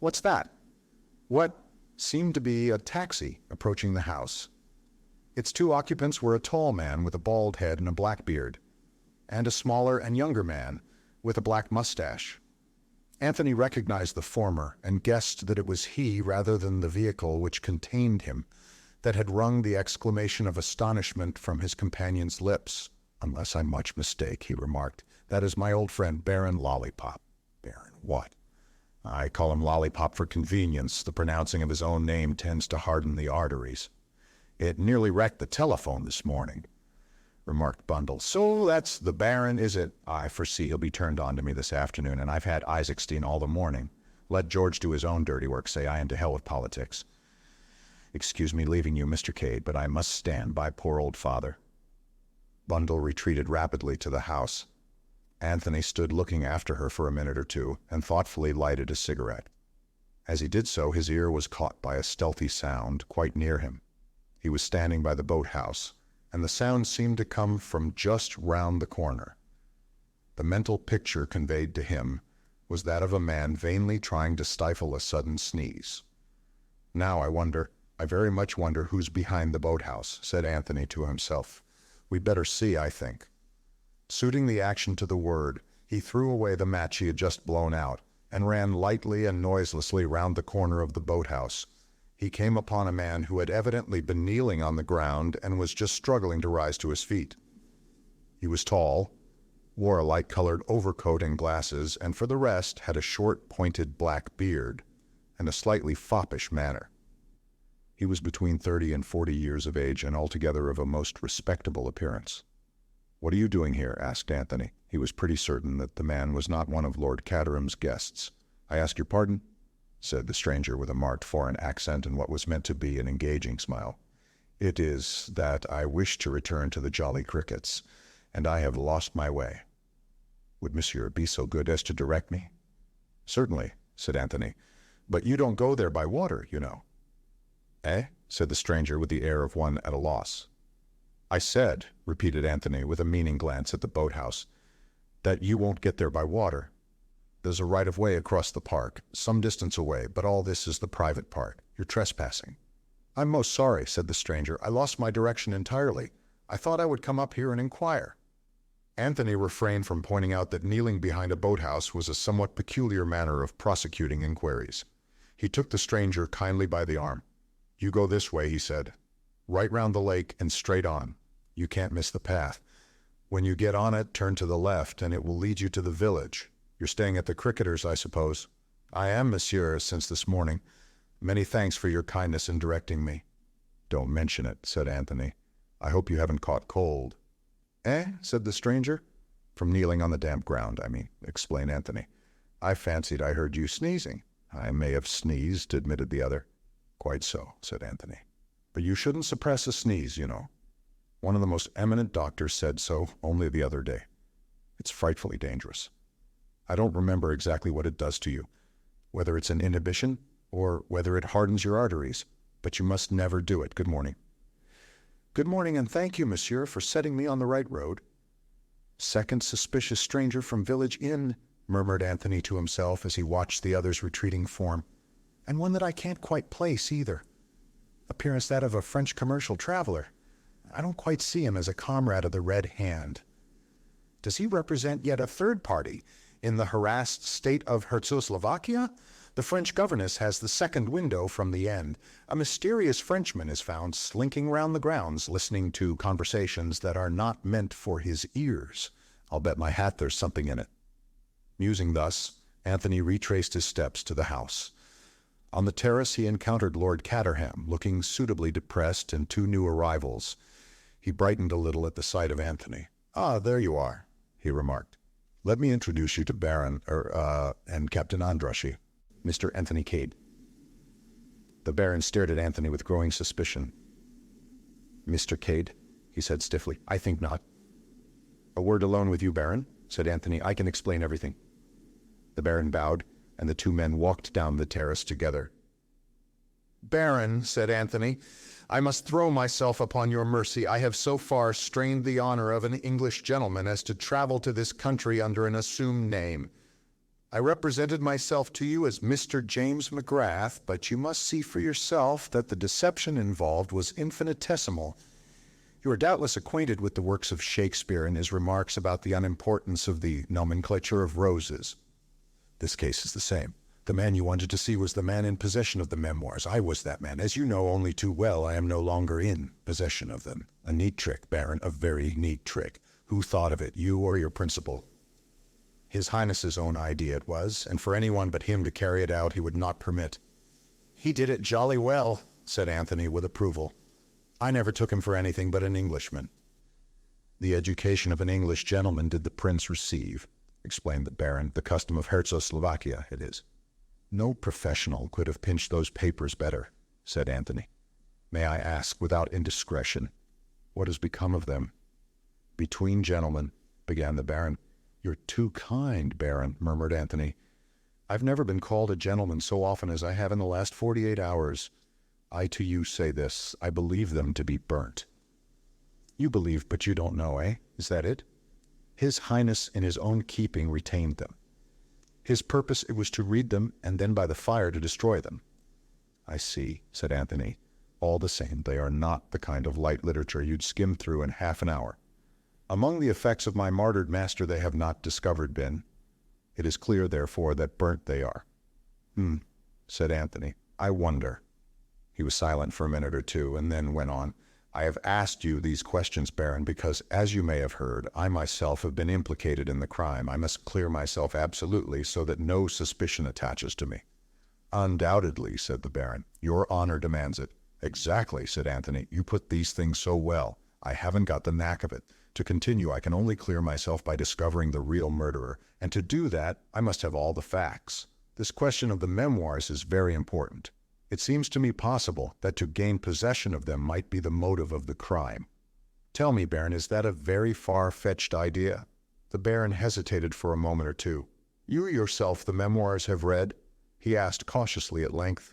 What's that?" What seemed to be a taxi approaching the house. Its 2 occupants were a tall man with a bald head and a black beard, and a smaller and younger man with a black mustache. Anthony recognized the former and guessed that it was he rather than the vehicle which contained him that had wrung the exclamation of astonishment from his companion's lips. "Unless I much mistake," he remarked, "that is my old friend Baron Lollipop." "Baron what?" "I call him Lollipop for convenience. The pronouncing of his own name tends to harden the arteries." "It nearly wrecked the telephone this morning," remarked Bundle. "So that's the Baron, is it? I foresee he'll be turned on to me this afternoon, and I've had Isaacstein all the morning. Let George do his own dirty work, say I, and to hell with politics. Excuse me leaving you, Mr. Cade, but I must stand by poor old father." Bundle retreated rapidly to the house. Anthony stood looking after her for a minute or two, and thoughtfully lighted a cigarette. As he did so, his ear was caught by a stealthy sound quite near him. He was standing by the boathouse, and the sound seemed to come from just round the corner. The mental picture conveyed to him was that of a man vainly trying to stifle a sudden sneeze. "Now I very much wonder who's behind the boathouse," said Anthony to himself. "We'd better see, I think." Suiting the action to the word, he threw away the match he had just blown out, and ran lightly and noiselessly round the corner of the boathouse. He came upon a man who had evidently been kneeling on the ground and was just struggling to rise to his feet. He was tall, wore a light-colored overcoat and glasses, and for the rest had a short, pointed black beard and a slightly foppish manner. He was between 30 and 40 years of age and altogether of a most respectable appearance. "What are you doing here?" asked Anthony. He was pretty certain that the man was not one of Lord Caterham's guests. "I ask your pardon?" said the stranger with a marked foreign accent and what was meant to be an engaging smile. "It is that I wish to return to the Jolly Crickets, and I have lost my way. Would monsieur be so good as to direct me?" "Certainly," said Anthony, "but you don't go there by water, you know." "Eh?" said the stranger with the air of one at a loss. "I said," repeated Anthony with a meaning glance at the boathouse, "that you won't get there by water. There's a right-of-way across the park, some distance away, but all this is the private part. You're trespassing." "I'm most sorry," said the stranger. "I lost my direction entirely. I thought I would come up here and inquire." Anthony refrained from pointing out that kneeling behind a boathouse was a somewhat peculiar manner of prosecuting inquiries. He took the stranger kindly by the arm. "You go this way," he said. "Right round the lake and straight on. You can't miss the path. When you get on it, turn to the left, and it will lead you to the village. You're staying at the Cricketers, I suppose?" "I am, monsieur, since this morning. Many thanks for your kindness in directing me." "Don't mention it," said Anthony. "I hope you haven't caught cold." "Eh?" said the stranger. "From kneeling on the damp ground, I mean," explained Anthony. "I fancied I heard you sneezing." "I may have sneezed," admitted the other. "Quite so," said Anthony. "But you shouldn't suppress a sneeze, you know. One of the most eminent doctors said so only the other day. It's frightfully dangerous. I don't remember exactly what it does to you, whether it's an inhibition or whether it hardens your arteries, but you must never do it. Good morning." "Good morning, and thank you, monsieur, for setting me on the right road." "Second suspicious stranger from village inn," murmured Anthony to himself as he watched the other's retreating form. "And one that I can't quite place, either. Appearance that of a French commercial traveler. I don't quite see him as a comrade of the Red Hand. Does he represent yet a third party in the harassed state of Herzoslovakia? The French governess has the second window from the end. A mysterious Frenchman is found slinking round the grounds, listening to conversations that are not meant for his ears. I'll bet my hat there's something in it." Musing thus, Anthony retraced his steps to the house. On the terrace he encountered Lord Caterham, looking suitably depressed, and two new arrivals. He brightened a little at the sight of Anthony. "Ah, there you are," he remarked. "Let me introduce you to Baron, and Captain Andrassy, Mr. Anthony Cade." The Baron stared at Anthony with growing suspicion. "Mr. Cade?" he said stiffly. "I think not." "A word alone with you, Baron," said Anthony. "I can explain everything." The Baron bowed, and the two men walked down the terrace together. "Baron," said Anthony, "I must throw myself upon your mercy. I have so far strained the honor of an English gentleman as to travel to this country under an assumed name. I represented myself to you as Mr. James McGrath, but you must see for yourself that the deception involved was infinitesimal. You are doubtless acquainted with the works of Shakespeare and his remarks about the unimportance of the nomenclature of roses. This case is the same. The man you wanted to see was the man in possession of the memoirs. I was that man. As you know only too well, I am no longer in possession of them. A neat trick, Baron, a very neat trick. Who thought of it, you or your principal? His Highness's own idea it was, and for anyone but him to carry it out he would not permit." "He did it jolly well," said Anthony with approval. "I never took him for anything but an Englishman." "The education of an English gentleman did the prince receive," explained the Baron. "The custom of Herzoslovakia it is." "No professional could have pinched those papers better," said Anthony. "May I ask, without indiscretion, what has become of them?" "Between gentlemen," began the Baron. "You're too kind, Baron," murmured Anthony. "I've never been called a gentleman so often as I have in the last 48 hours. I to you say this, I believe them to be burnt." "You believe, but you don't know, eh? Is that it?" "His Highness in his own keeping retained them. His purpose it was to read them and then by the fire to destroy them." "I see," said Anthony. "All the same, they are not the kind of light literature you'd skim through in half an hour. Among the effects of my martyred master they have not discovered been. It is clear, therefore, that burnt they are." Said Anthony. "I wonder." He was silent for a minute or two, and then went on. "I have asked you these questions, Baron, because, as you may have heard, I myself have been implicated in the crime. I must clear myself absolutely so that no suspicion attaches to me." "Undoubtedly," said the Baron. "Your honor demands it." "Exactly," said Anthony. "You put these things so well. I haven't got the knack of it. To continue, I can only clear myself by discovering the real murderer, and to do that, I must have all the facts. This question of the memoirs is very important. It seems to me possible that to gain possession of them might be the motive of the crime. Tell me, Baron, is that a very far-fetched idea?" The Baron hesitated for a moment or two. "You yourself the memoirs have read?" he asked cautiously at length.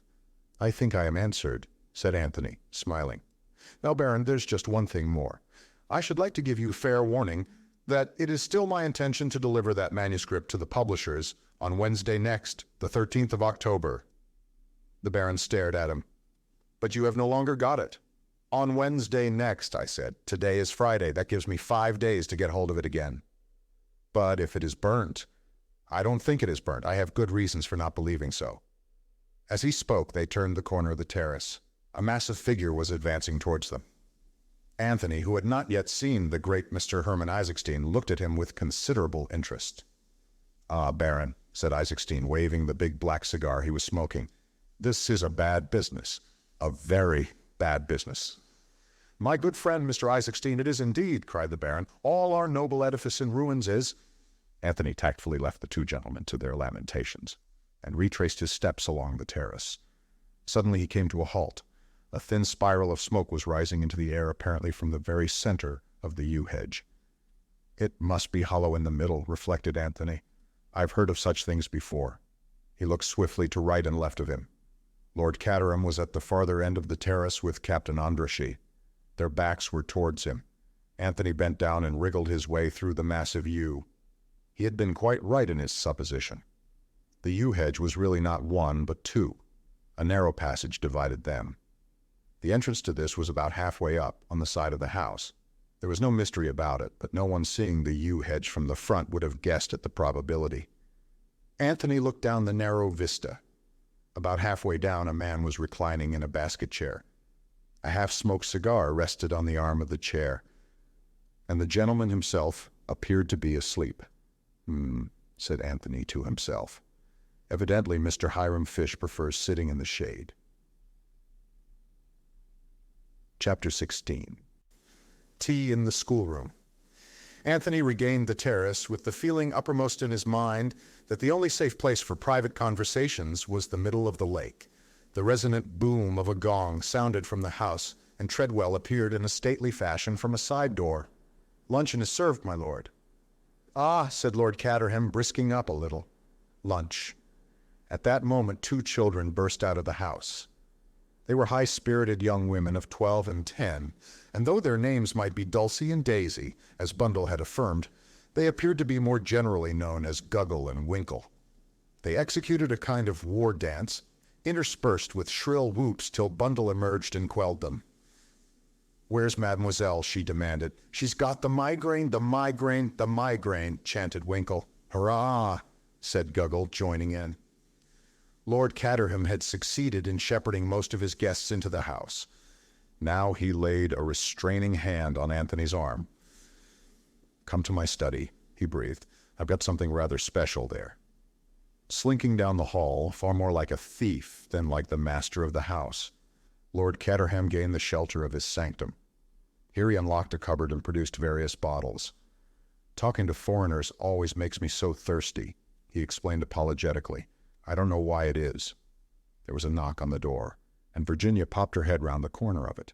"I think I am answered," said Anthony, smiling. "Now, Baron, there's just one thing more. I should like to give you fair warning that it is still my intention to deliver that manuscript to the publishers on Wednesday next, the 13th of October. The Baron stared at him. "But you have no longer got it." "On Wednesday next," I said. "Today is Friday. That gives me 5 days to get hold of it again." "But if it is burnt—" "I don't think it is burnt. I have good reasons for not believing so." As he spoke, they turned the corner of the terrace. A massive figure was advancing towards them. Anthony, who had not yet seen the great Mr. Herman Isaacstein, looked at him with considerable interest. "Ah, Baron," said Isaacstein, waving the big black cigar he was smoking, "this is a bad business. A very bad business." "My good friend, Mr. Isaacstein, it is indeed," cried the Baron. "All our noble edifice in ruins is—" Anthony tactfully left the two gentlemen to their lamentations, and retraced his steps along the terrace. Suddenly he came to a halt. A thin spiral of smoke was rising into the air, apparently from the very center of the yew hedge. "It must be hollow in the middle," reflected Anthony. "I've heard of such things before." He looked swiftly to right and left of him. Lord Caterham was at the farther end of the terrace with Captain Andrassy. Their backs were towards him. Anthony bent down and wriggled his way through the massive yew. He had been quite right in his supposition. The yew hedge was really not one, but two. A narrow passage divided them. The entrance to this was about halfway up, on the side of the house. There was no mystery about it, but no one seeing the yew hedge from the front would have guessed at the probability. Anthony looked down the narrow vista. About halfway down, a man was reclining in a basket chair. A half-smoked cigar rested on the arm of the chair, and the gentleman himself appeared to be asleep. Said Anthony to himself. Evidently, Mr. Hiram Fish prefers sitting in the shade. Chapter 16. Tea in the schoolroom. Anthony regained the terrace with the feeling uppermost in his mind that the only safe place for private conversations was the middle of the lake. The resonant boom of a gong sounded from the house, and Treadwell appeared in a stately fashion from a side door. "Luncheon is served, my lord." "Ah," said Lord Caterham, brisking up a little. Lunch. At that moment 2 children burst out of the house. They were high-spirited young women of 12 and 10, and though their names might be Dulcie and Daisy, as Bundle had affirmed, they appeared to be more generally known as Guggle and Winkle. They executed a kind of war dance, interspersed with shrill whoops till Bundle emerged and quelled them. "Where's Mademoiselle?" she demanded. "She's got the migraine, the migraine, the migraine," chanted Winkle. "Hurrah!" said Guggle, joining in. Lord Caterham had succeeded in shepherding most of his guests into the house. Now he laid a restraining hand on Anthony's arm. "Come to my study," he breathed. "I've got something rather special there." Slinking down the hall, far more like a thief than like the master of the house, Lord Caterham gained the shelter of his sanctum. Here he unlocked a cupboard and produced various bottles. "Talking to foreigners always makes me so thirsty," he explained apologetically. "I don't know why it is." There was a knock on the door, and Virginia popped her head round the corner of it.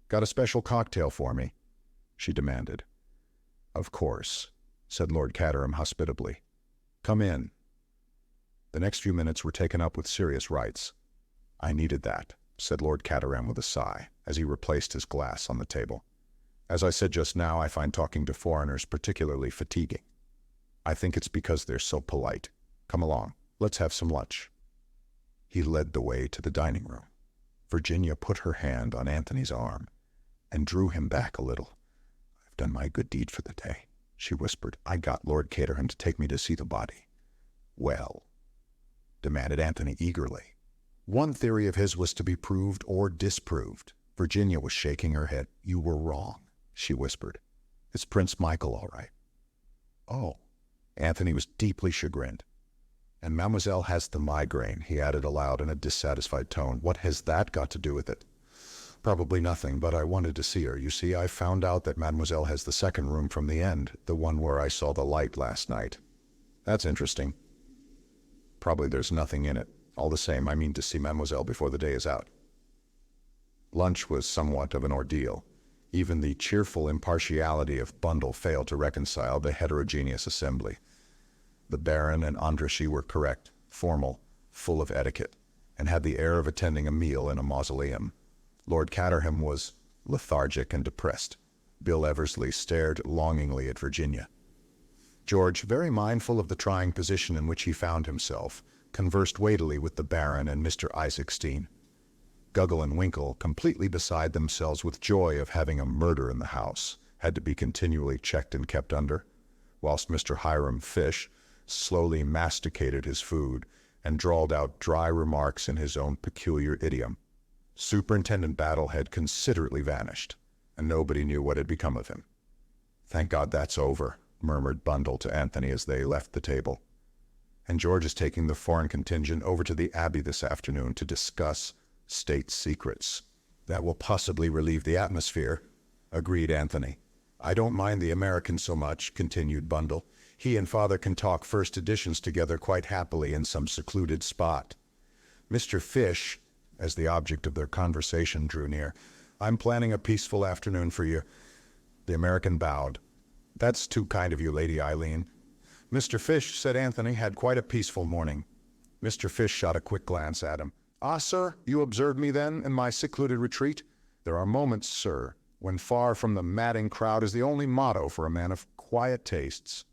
"Got a special cocktail for me?" she demanded. "Of course," said Lord Caterham hospitably. "Come in." The next few minutes were taken up with serious rites. "I needed that," said Lord Caterham with a sigh, as he replaced his glass on the table. "As I said just now, I find talking to foreigners particularly fatiguing. I think it's because they're so polite. Come along. Let's have some lunch." He led the way to the dining room. Virginia put her hand on Anthony's arm and drew him back a little. "I've done my good deed for the day," she whispered. "I got Lord Caterham to take me to see the body." "Well?" demanded Anthony eagerly. One theory of his was to be proved or disproved. Virginia was shaking her head. "You were wrong," she whispered. "It's Prince Michael, all right." "Oh." Anthony was deeply chagrined. "And Mademoiselle has the migraine," he added aloud in a dissatisfied tone. "What has that got to do with it?" "Probably nothing, but I wanted to see her. You see, I found out that Mademoiselle has the second room from the end, the one where I saw the light last night." "That's interesting." "Probably there's nothing in it. All the same, I mean to see Mademoiselle before the day is out." Lunch was somewhat of an ordeal. Even the cheerful impartiality of Bundle failed to reconcile the heterogeneous assembly. The Baron and Andrushy were correct, formal, full of etiquette, and had the air of attending a meal in a mausoleum. Lord Caterham was lethargic and depressed. Bill Eversley stared longingly at Virginia. George, very mindful of the trying position in which he found himself, conversed weightily with the Baron and Mr. Isaacstein. Guggle and Winkle, completely beside themselves with joy of having a murder in the house, had to be continually checked and kept under, whilst Mr. Hiram Fish slowly masticated his food and drawled out dry remarks in his own peculiar idiom. Superintendent Battle had considerately vanished, and nobody knew what had become of him. "Thank God that's over," murmured Bundle to Anthony as they left the table. "And George is taking the foreign contingent over to the Abbey this afternoon to discuss state secrets." "That will possibly relieve the atmosphere," agreed Anthony. "I don't mind the American so much," continued Bundle. "He and Father can talk first editions together quite happily in some secluded spot. Mr. Fish," as the object of their conversation drew near, "I'm planning a peaceful afternoon for you." The American bowed. "That's too kind of you, Lady Eileen." "Mr. Fish," said Anthony, "had quite a peaceful morning." Mr. Fish shot a quick glance at him. "Ah, sir, you observed me then in my secluded retreat?" "There are moments, sir," when far from the madding crowd is the only motto for a man of quiet tastes.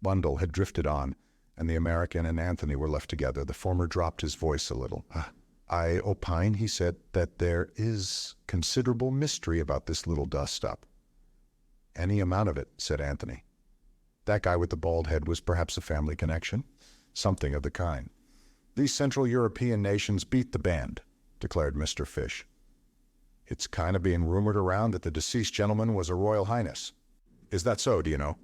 Bundle had drifted on, and the American and Anthony were left together. The former dropped his voice a little. I opine, he said, that there is considerable mystery about this little dust-up. Any amount of it, said Anthony. That guy with the bald head was perhaps a family connection. Something of the kind. These Central European nations beat the band, declared Mr. Fish. It's kind of being rumored around that the deceased gentleman was a royal highness. Is that so, do you know?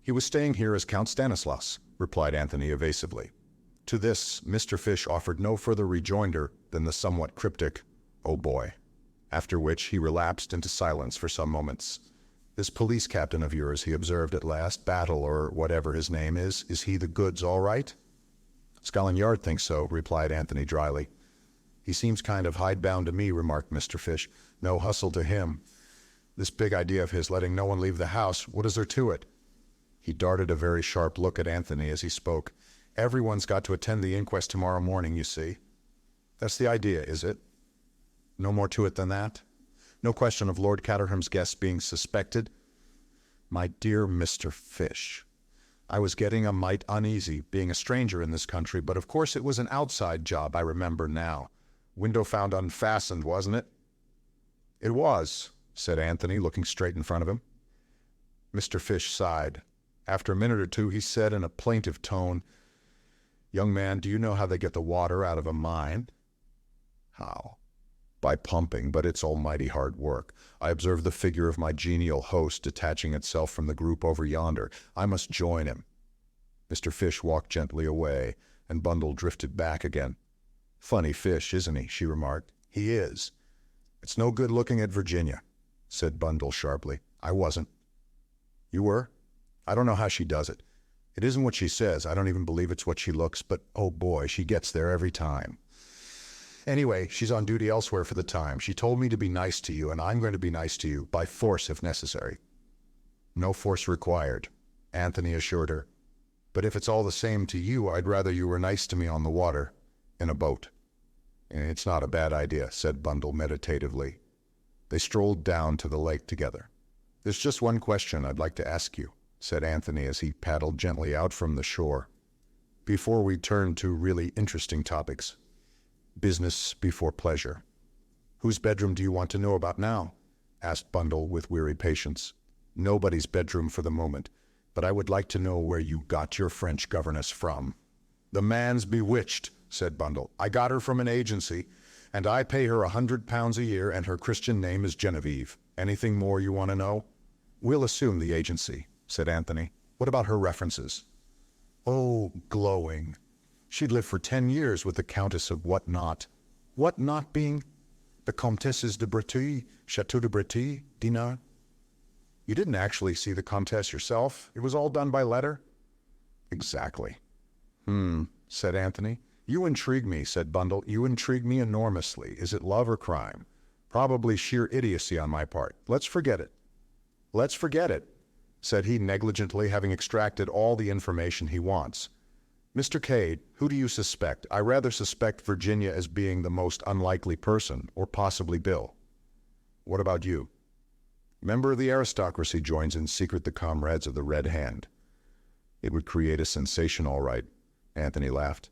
He was staying here as Count Stanislaus, replied Anthony evasively. To this, Mr. Fish offered no further rejoinder than the somewhat cryptic, "Oh boy," after which he relapsed into silence for some moments. This police captain of yours, he observed at last, Battle or whatever his name is he the goods all right? Scotland Yard thinks so, replied Anthony dryly. He seems kind of hidebound to me, remarked Mr. Fish. No hustle to him. This big idea of his letting no one leave the house, what is there to it? He darted a very sharp look at Anthony as he spoke. Everyone's got to attend the inquest tomorrow morning, you see. That's the idea, is it? No more to it than that? No question of Lord Caterham's guests being suspected? My dear Mr. Fish, I was getting a mite uneasy, being a stranger in this country, but of course it was an outside job, I remember now. Window found unfastened, wasn't it? It was, said Anthony, looking straight in front of him. Mr. Fish sighed. After a minute or two, he said in a plaintive tone, Young man, do you know how they get the water out of a mine? How? By pumping, but it's almighty hard work. I observe the figure of my genial host detaching itself from the group over yonder. I must join him. Mr. Fish walked gently away, and Bundle drifted back again. Funny fish, isn't he? She remarked. He is. It's no good looking at Virginia, said Bundle sharply. I wasn't. You were? I don't know how she does it. It isn't what she says. I don't even believe it's what she looks, but oh boy, she gets there every time. Anyway, she's on duty elsewhere for the time. She told me to be nice to you, and I'm going to be nice to you, by force if necessary. No force required, Anthony assured her. But if it's all the same to you, I'd rather you were nice to me on the water, in a boat. It's not a bad idea, said Bundle meditatively. They strolled down to the lake together. There's just one question I'd like to ask you, said Anthony as he paddled gently out from the shore. Before we turn to really interesting topics. Business before pleasure. Whose bedroom do you want to know about now? Asked Bundle with weary patience. Nobody's bedroom for the moment, but I would like to know where you got your French governess from. The man's bewitched, said Bundle. I got her from an agency, and I pay her £100 a year, and her Christian name is Genevieve. Anything more you want to know? We'll assume the agency, said Anthony. What about her references? Oh, glowing. She'd lived for 10 years with the Countess of Whatnot. Whatnot being? The Comtesses de Breteuil, Chateau de Breteuil, Dinard. You didn't actually see the Comtesse yourself. It was all done by letter? Exactly. Said Anthony. You intrigue me, said Bundle. You intrigue me enormously. Is it love or crime? Probably sheer idiocy on my part. Let's forget it. Let's forget it, said he negligently, having extracted all the information he wants. Mr. Cade, who do you suspect? I rather suspect Virginia as being the most unlikely person, or possibly Bill. What about you? Member of the aristocracy joins in secret the comrades of the Red Hand. It would create a sensation, all right, Anthony laughed.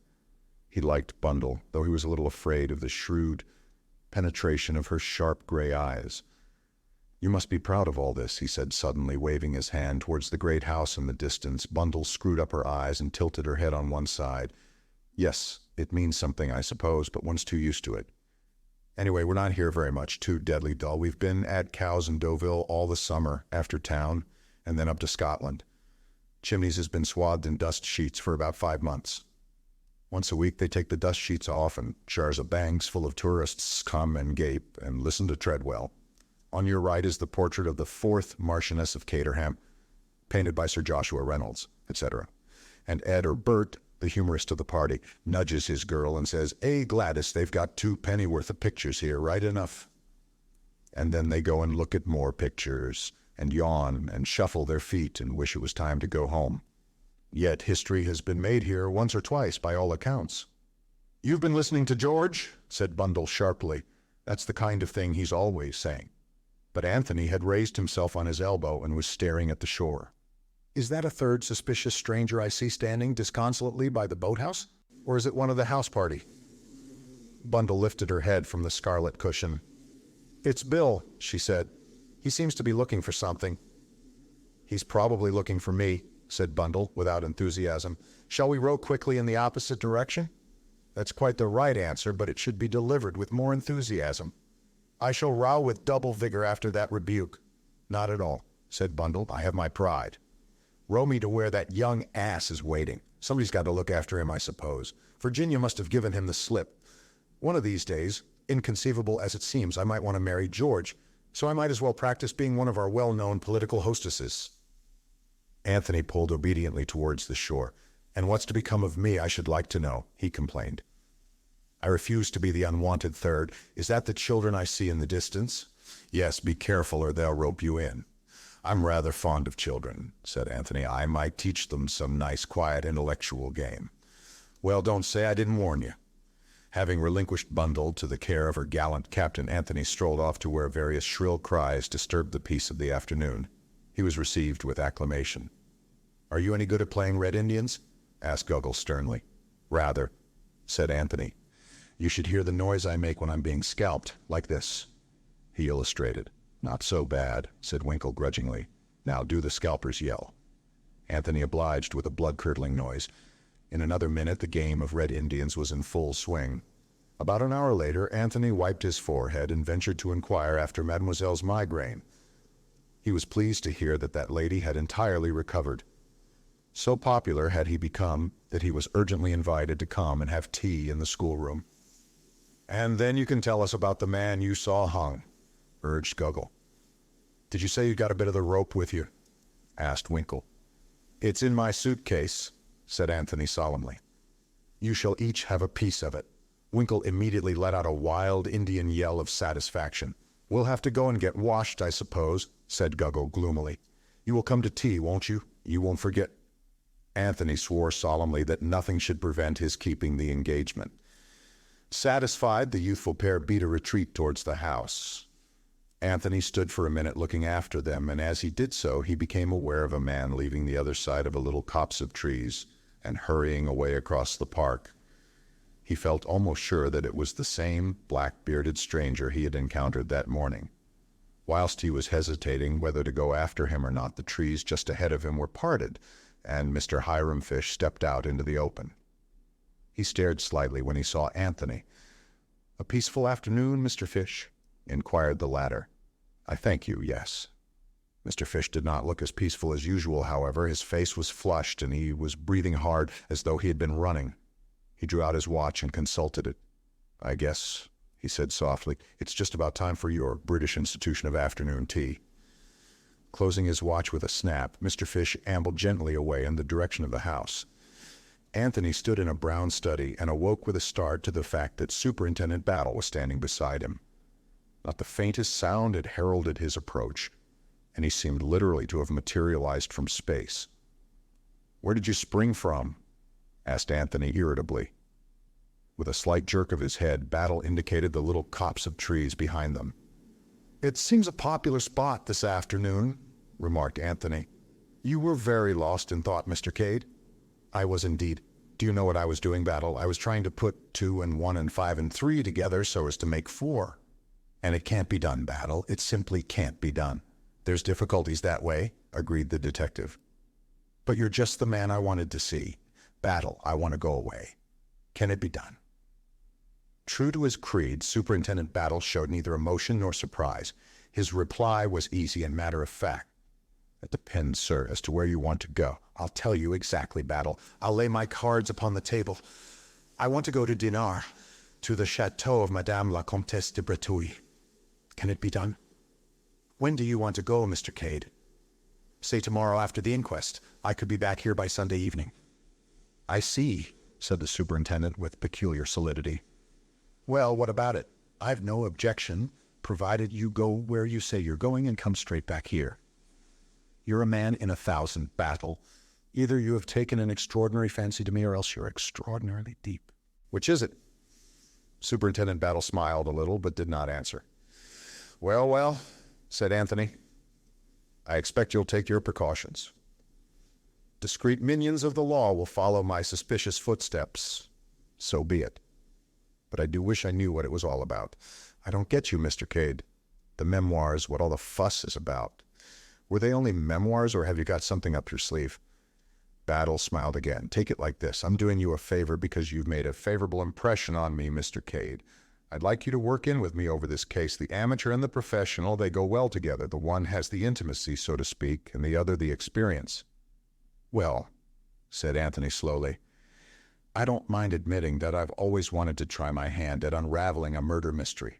He liked Bundle, though he was a little afraid of the shrewd penetration of her sharp gray eyes. You must be proud of all this, he said suddenly, waving his hand towards the great house in the distance. Bundle screwed up her eyes and tilted her head on one side. Yes, it means something, I suppose, but one's too used to it. Anyway, we're not here very much, too deadly dull. We've been at Cowes and Deauville all the summer, after town, and then up to Scotland. Chimneys has been swathed in dust sheets for about 5 months. Once a week they take the dust sheets off, and jars of banks full of tourists come and gape and listen to Treadwell. On your right is the portrait of the 4th Marchioness of Caterham, painted by Sir Joshua Reynolds, etc. And Ed, or Bert, the humorist of the party, nudges his girl and says, Gladys, they've got 2 pennyworth of pictures here, right enough. And then they go and look at more pictures, and yawn and shuffle their feet and wish it was time to go home. Yet history has been made here once or twice, by all accounts. You've been listening to George, said Bundle sharply. That's the kind of thing he's always saying. But Anthony had raised himself on his elbow and was staring at the shore. "Is that a third suspicious stranger I see standing disconsolately by the boathouse? Or is it one of the house party?" Bundle lifted her head from the scarlet cushion. "It's Bill," she said. "He seems to be looking for something." "He's probably looking for me," said Bundle, without enthusiasm. "Shall we row quickly in the opposite direction?" "That's quite the right answer, but it should be delivered with more enthusiasm." "I shall row with double vigor after that rebuke." "Not at all," said Bundle. "I have my pride. Row me to where that young ass is waiting. Somebody's got to look after him, I suppose. Virginia must have given him the slip. One of these days, inconceivable as it seems, I might want to marry George, so I might as well practice being one of our well-known political hostesses." Anthony pulled obediently towards the shore. "And what's to become of me, I should like to know," he complained. "I refuse to be the unwanted third. Is that the children I see in the distance?" "Yes, be careful or they'll rope you in." "I'm rather fond of children," said Anthony. "I might teach them some nice, quiet, intellectual game." "Well, don't say I didn't warn you." Having relinquished Bundle to the care of her gallant captain, Anthony strolled off to where various shrill cries disturbed the peace of the afternoon. He was received with acclamation. "Are you any good at playing Red Indians?" asked Guggle sternly. "Rather," said Anthony. "You should hear the noise I make when I'm being scalped, like this." He illustrated. "Not so bad," said Winkle grudgingly. "Now do the scalpers yell." Anthony obliged with a blood-curdling noise. In another minute the game of Red Indians was in full swing. About an hour later, Anthony wiped his forehead and ventured to inquire after Mademoiselle's migraine. He was pleased to hear that that lady had entirely recovered. So popular had he become that he was urgently invited to come and have tea in the schoolroom. "And then you can tell us about the man you saw hung," urged Guggle. "Did you say you got a bit of the rope with you?" asked Winkle. "It's in my suitcase," said Anthony solemnly. "You shall each have a piece of it." Winkle immediately let out a wild Indian yell of satisfaction. "We'll have to go and get washed, I suppose," said Guggle gloomily. "You will come to tea, won't you? You won't forget." Anthony swore solemnly that nothing should prevent his keeping the engagement. Satisfied, the youthful pair beat a retreat towards the house. Anthony stood for a minute looking after them, and as he did so, he became aware of a man leaving the other side of a little copse of trees and hurrying away across the park. He felt almost sure that it was the same black-bearded stranger he had encountered that morning. Whilst he was hesitating whether to go after him or not, the trees just ahead of him were parted, and Mr. Hiram Fish stepped out into the open. He stared slightly when he saw Anthony. "A peaceful afternoon, Mr. Fish?" inquired the latter. "I thank you, yes." Mr. Fish did not look as peaceful as usual, however. His face was flushed, and he was breathing hard, as though he had been running. He drew out his watch and consulted it. "I guess," he said softly, "it's just about time for your British institution of afternoon tea." Closing his watch with a snap, Mr. Fish ambled gently away in the direction of the house. Anthony stood in a brown study and awoke with a start to the fact that Superintendent Battle was standing beside him. Not the faintest sound had heralded his approach, and he seemed literally to have materialized from space. "Where did you spring from?" asked Anthony irritably. With a slight jerk of his head, Battle indicated the little copse of trees behind them. "It seems a popular spot this afternoon," remarked Anthony. "You were very lost in thought, Mr. Cade." "I was indeed. Do you know what I was doing, Battle? I was trying to put 2 and 1 and 5 and 3 together so as to make 4. "And it can't be done, Battle. It simply can't be done." "There's difficulties that way," agreed the detective. "But you're just the man I wanted to see. Battle, I want to go away. Can it be done?" True to his creed, Superintendent Battle showed neither emotion nor surprise. His reply was easy and matter-of-fact. "It depends, sir, as to where you want to go." "I'll tell you exactly, Battle. I'll lay my cards upon the table. I want to go to Dinard, to the chateau of Madame la Comtesse de Breteuil. Can it be done?" "When do you want to go, Mr. Cade?" "Say tomorrow after the inquest. I could be back here by Sunday evening." "I see," said the superintendent with peculiar solidity. "Well, what about it? I've no objection, provided you go where you say you're going and come straight back here. You're a man in 1,000, Battle. Either you have taken an extraordinary fancy to me, or else you're extraordinarily deep. Which is it?" Superintendent Battle smiled a little, but did not answer. Well, said Anthony. "I expect you'll take your precautions. Discreet minions of the law will follow my suspicious footsteps. So be it. But I do wish I knew what it was all about. I don't get you, Mr. Cade. The memoirs, what all the fuss is about. Were they only memoirs, or have you got something up your sleeve?" Battle smiled again. "Take it like this. I'm doing you a favor because you've made a favorable impression on me, Mr. Cade. I'd like you to work in with me over this case. The amateur and the professional, they go well together. The one has the intimacy, so to speak, and the other the experience." "Well," said Anthony slowly, "I don't mind admitting that I've always wanted to try my hand at unraveling a murder mystery."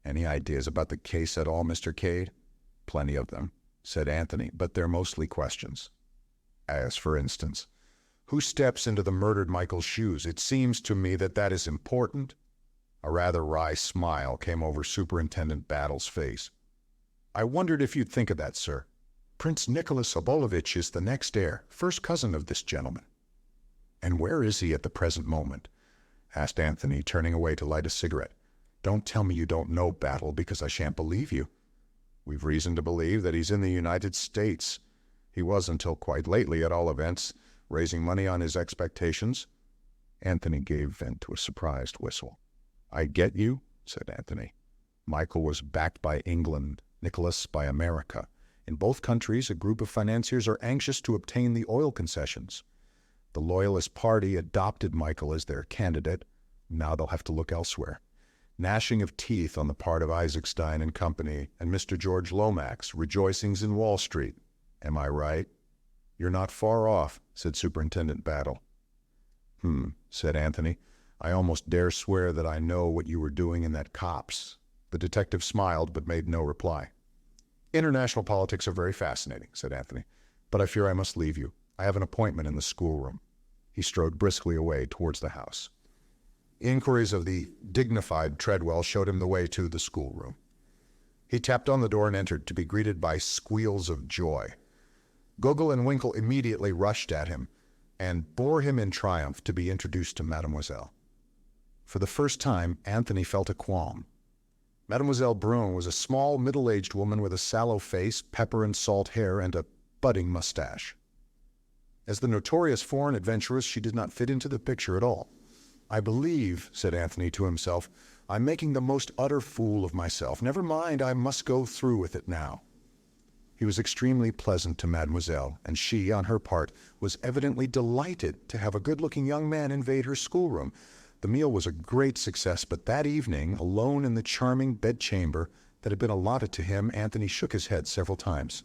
"Any ideas about the case at all, Mr. Cade?" "Plenty of them," said Anthony, "but they're mostly questions." "As, for instance?" "Who steps into the murdered Michael's shoes? It seems to me that is important." A rather wry smile came over Superintendent Battle's face. "I wondered if you'd think of that, sir. Prince Nicholas Obolovich is the next heir, first cousin of this gentleman." "And where is he at the present moment?" asked Anthony, turning away to light a cigarette. "Don't tell me you don't know, Battle, because I shan't believe you." "We've reason to believe that he's in the United States. He was until quite lately, at all events, raising money on his expectations." Anthony gave vent to a surprised whistle. "I get you," said Anthony. "Michael was backed by England, Nicholas by America. In both countries, a group of financiers are anxious to obtain the oil concessions. The Loyalist Party adopted Michael as their candidate. Now they'll have to look elsewhere. Gnashing of teeth on the part of Isaacstein and Company and Mr. George Lomax, rejoicings in Wall Street. Am I right?" "You're not far off," said Superintendent Battle. Said Anthony. "I almost dare swear that I know what you were doing in that copse." The detective smiled, but made no reply. "International politics are very fascinating," said Anthony, "but I fear I must leave you. I have an appointment in the schoolroom." He strode briskly away towards the house. Inquiries of the dignified Treadwell showed him the way to the schoolroom. He tapped on the door and entered, to be greeted by squeals of joy. Gogol and Winkle immediately rushed at him and bore him in triumph to be introduced to Mademoiselle. For the first time, Anthony felt a qualm. Mademoiselle Brun was a small, middle-aged woman with a sallow face, pepper and salt hair, and a budding mustache. As the notorious foreign adventuress, she did not fit into the picture at all. "I believe," said Anthony to himself, "I'm making the most utter fool of myself. Never mind, I must go through with it now." He was extremely pleasant to Mademoiselle, and she, on her part, was evidently delighted to have a good-looking young man invade her schoolroom. The meal was a great success, but that evening, alone in the charming bedchamber that had been allotted to him, Anthony shook his head several times.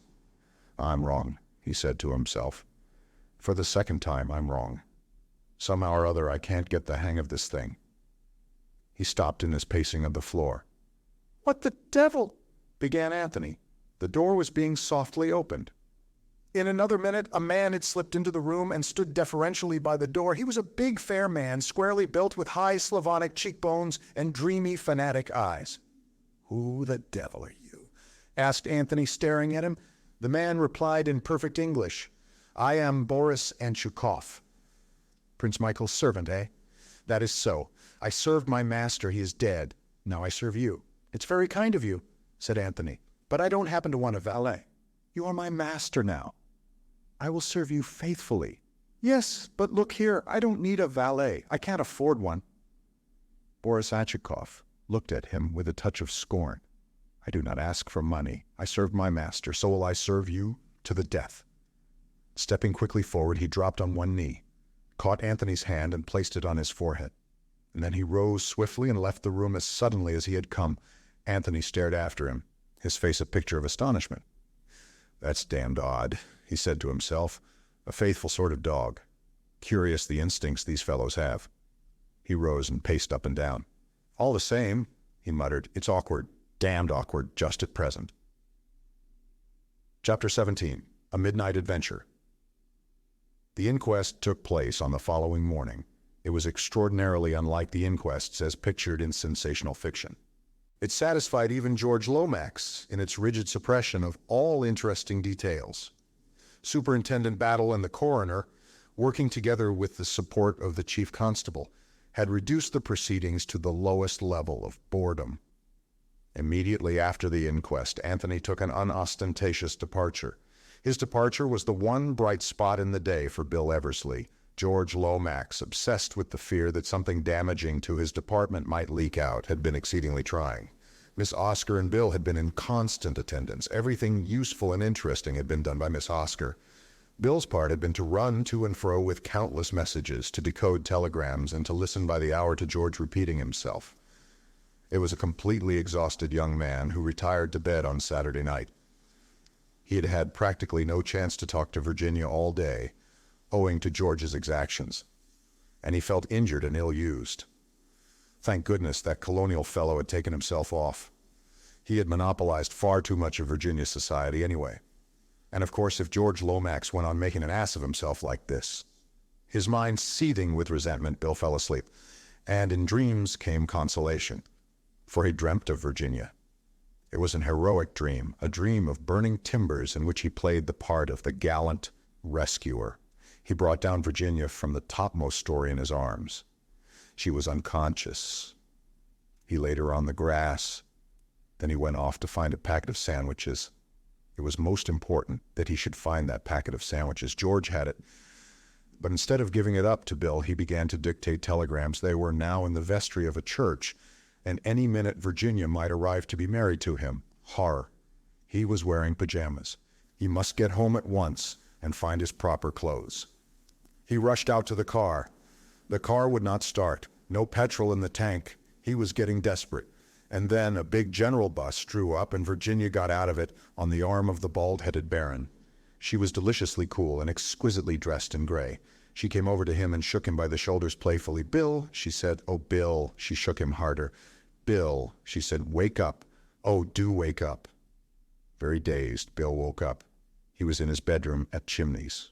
"I'm wrong," he said to himself. "For the second time, I'm wrong. Somehow or other, I can't get the hang of this thing." He stopped in his pacing of the floor. "What the devil—" began Anthony. The door was being softly opened. In another minute, a man had slipped into the room and stood deferentially by the door. He was a big, fair man, squarely built, with high Slavonic cheekbones and dreamy, fanatic eyes. "Who the devil are you?" asked Anthony, staring at him. The man replied in perfect English, "I am Boris Anchukov." "Prince Michael's servant, eh?" "That is so. I served my master. He is dead. Now I serve you." "It's very kind of you," said Anthony, "but I don't happen to want a valet." "You are my master now." "I will serve you faithfully." "Yes, but look here, I don't need a valet. I can't afford one." Boris Anchukov looked at him with a touch of scorn. "I do not ask for money. I serve my master, so will I serve you to the death." Stepping quickly forward, he dropped on one knee, caught Anthony's hand and placed it on his forehead. And then he rose swiftly and left the room as suddenly as he had come. Anthony stared after him, his face a picture of astonishment. "That's damned odd," he said to himself. "A faithful sort of dog. Curious the instincts these fellows have." He rose and paced up and down. "All the same," he muttered, "it's awkward, damned awkward, just at present." Chapter 17. A Midnight Adventure. The inquest took place on the following morning. It was extraordinarily unlike the inquests as pictured in sensational fiction. It satisfied even George Lomax in its rigid suppression of all interesting details. Superintendent Battle and the coroner, working together with the support of the chief constable, had reduced the proceedings to the lowest level of boredom. Immediately after the inquest, Anthony took an unostentatious departure. His departure was the one bright spot in the day for Bill Eversley, George Lomax, obsessed with the fear that something damaging to his department might leak out, had been exceedingly trying. Miss Oscar and Bill had been in constant attendance. Everything useful and interesting had been done by Miss Oscar. Bill's part had been to run to and fro with countless messages, to decode telegrams, and to listen by the hour to George repeating himself. It was a completely exhausted young man who retired to bed on Saturday night. He had had practically no chance to talk to Virginia all day, owing to George's exactions, and he felt injured and ill-used. Thank goodness that colonial fellow had taken himself off. He had monopolized far too much of Virginia's society anyway. And of course, if George Lomax went on making an ass of himself like this. His mind seething with resentment, Bill fell asleep, and in dreams came consolation, for he dreamt of Virginia. It was an heroic dream, a dream of burning timbers in which he played the part of the gallant rescuer. He brought down Virginia from the topmost story in his arms. She was unconscious. He laid her on the grass. Then he went off to find a packet of sandwiches. It was most important that he should find that packet of sandwiches. George had it. But instead of giving it up to Bill, he began to dictate telegrams. They were now in the vestry of a church, and any minute Virginia might arrive to be married to him. Horror. He was wearing pajamas. He must get home at once and find his proper clothes. He rushed out to the car. The car would not start. No petrol in the tank. He was getting desperate. And then a big general bus drew up, and Virginia got out of it on the arm of the bald-headed baron. She was deliciously cool and exquisitely dressed in gray. She came over to him and shook him by the shoulders playfully. "Bill," she said. "Oh, Bill." She shook him harder. "Bill," she said, "wake up. Oh, do wake up." Very dazed, Bill woke up. He was in his bedroom at Chimneys.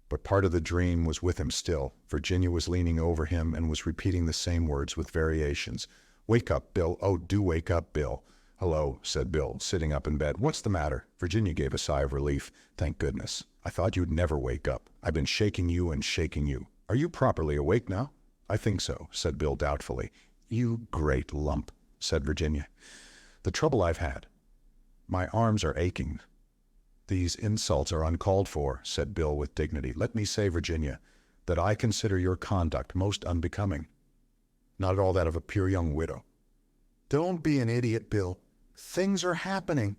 But part of the dream was with him still. Virginia was leaning over him and was repeating the same words with variations. "Wake up, Bill. Oh, do wake up, Bill." "Hello," said Bill, sitting up in bed. "What's the matter?" Virginia gave a sigh of relief. "Thank goodness. I thought you'd never wake up. I've been shaking you and shaking you. Are you properly awake now?" "I think so," said Bill doubtfully. "You great lump," said Virginia. "The trouble I've had. My arms are aching." "These insults are uncalled for," said Bill with dignity. "Let me say, Virginia, that I consider your conduct most unbecoming. Not at all that of a pure young widow." "Don't be an idiot, Bill. Things are happening."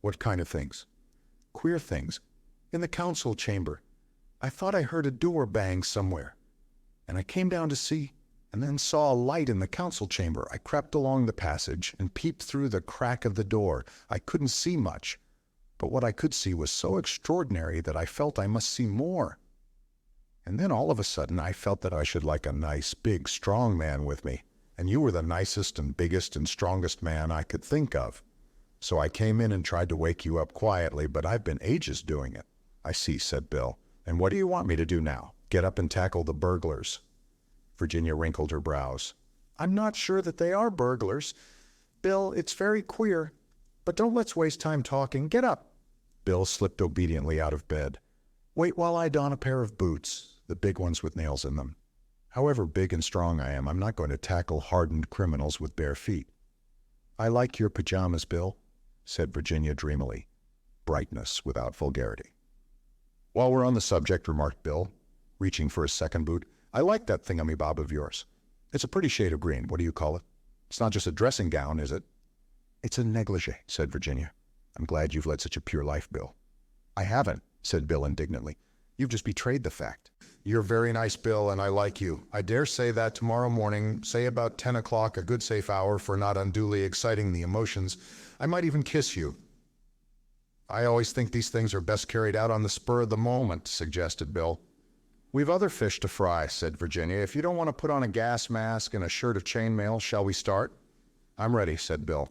"What kind of things?" "Queer things. In the council chamber. I thought I heard a door bang somewhere. And I came down to see, and then saw a light in the council chamber. I crept along the passage and peeped through the crack of the door. I couldn't see much, but what I could see was so extraordinary that I felt I must see more. And then all of a sudden I felt that I should like a nice, big, strong man with me, and you were the nicest and biggest and strongest man I could think of. So I came in and tried to wake you up quietly, but I've been ages doing it." "I see," said Bill. "And what do you want me to do now? Get up and tackle the burglars?" Virginia wrinkled her brows. "I'm not sure that they are burglars. Bill, it's very queer. But don't let's waste time talking. Get up." Bill slipped obediently out of bed. "Wait while I don a pair of boots, the big ones with nails in them. However big and strong I am, I'm not going to tackle hardened criminals with bare feet." "I like your pajamas, Bill," said Virginia dreamily. Brightness without vulgarity. "While we're on the subject," remarked Bill, reaching for his second boot, "I like that thingamy-bob of yours. It's a pretty shade of green. What do you call it? It's not just a dressing gown, is it?" "It's a negligee," said Virginia. "I'm glad you've led such a pure life, Bill." "I haven't," said Bill indignantly. "You've just betrayed the fact." "You're very nice, Bill, and I like you. I dare say that tomorrow morning, say about 10 o'clock, a good safe hour for not unduly exciting the emotions, I might even kiss you." "I always think these things are best carried out on the spur of the moment," suggested Bill. "We've other fish to fry," said Virginia. "If you don't want to put on a gas mask and a shirt of chainmail, shall we start?" "I'm ready," said Bill.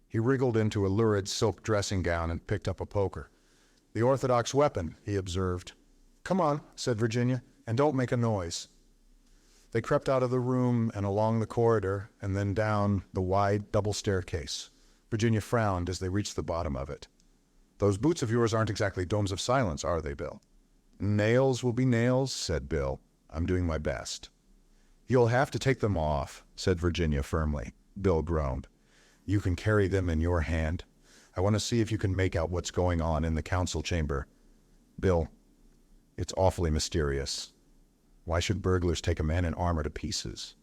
He wriggled into a lurid silk dressing gown and picked up a poker. "The orthodox weapon," he observed. "Come on," said Virginia, "and don't make a noise." They crept out of the room and along the corridor and then down the wide double staircase. Virginia frowned as they reached the bottom of it. "Those boots of yours aren't exactly domes of silence, are they, Bill?" "Nails will be nails," said Bill. "I'm doing my best." "You'll have to take them off," said Virginia firmly. Bill groaned. You can carry them in your hand. I want to see if you can make out what's going on in the council chamber. Bill, it's awfully mysterious. Why should burglars take a man in armor to pieces?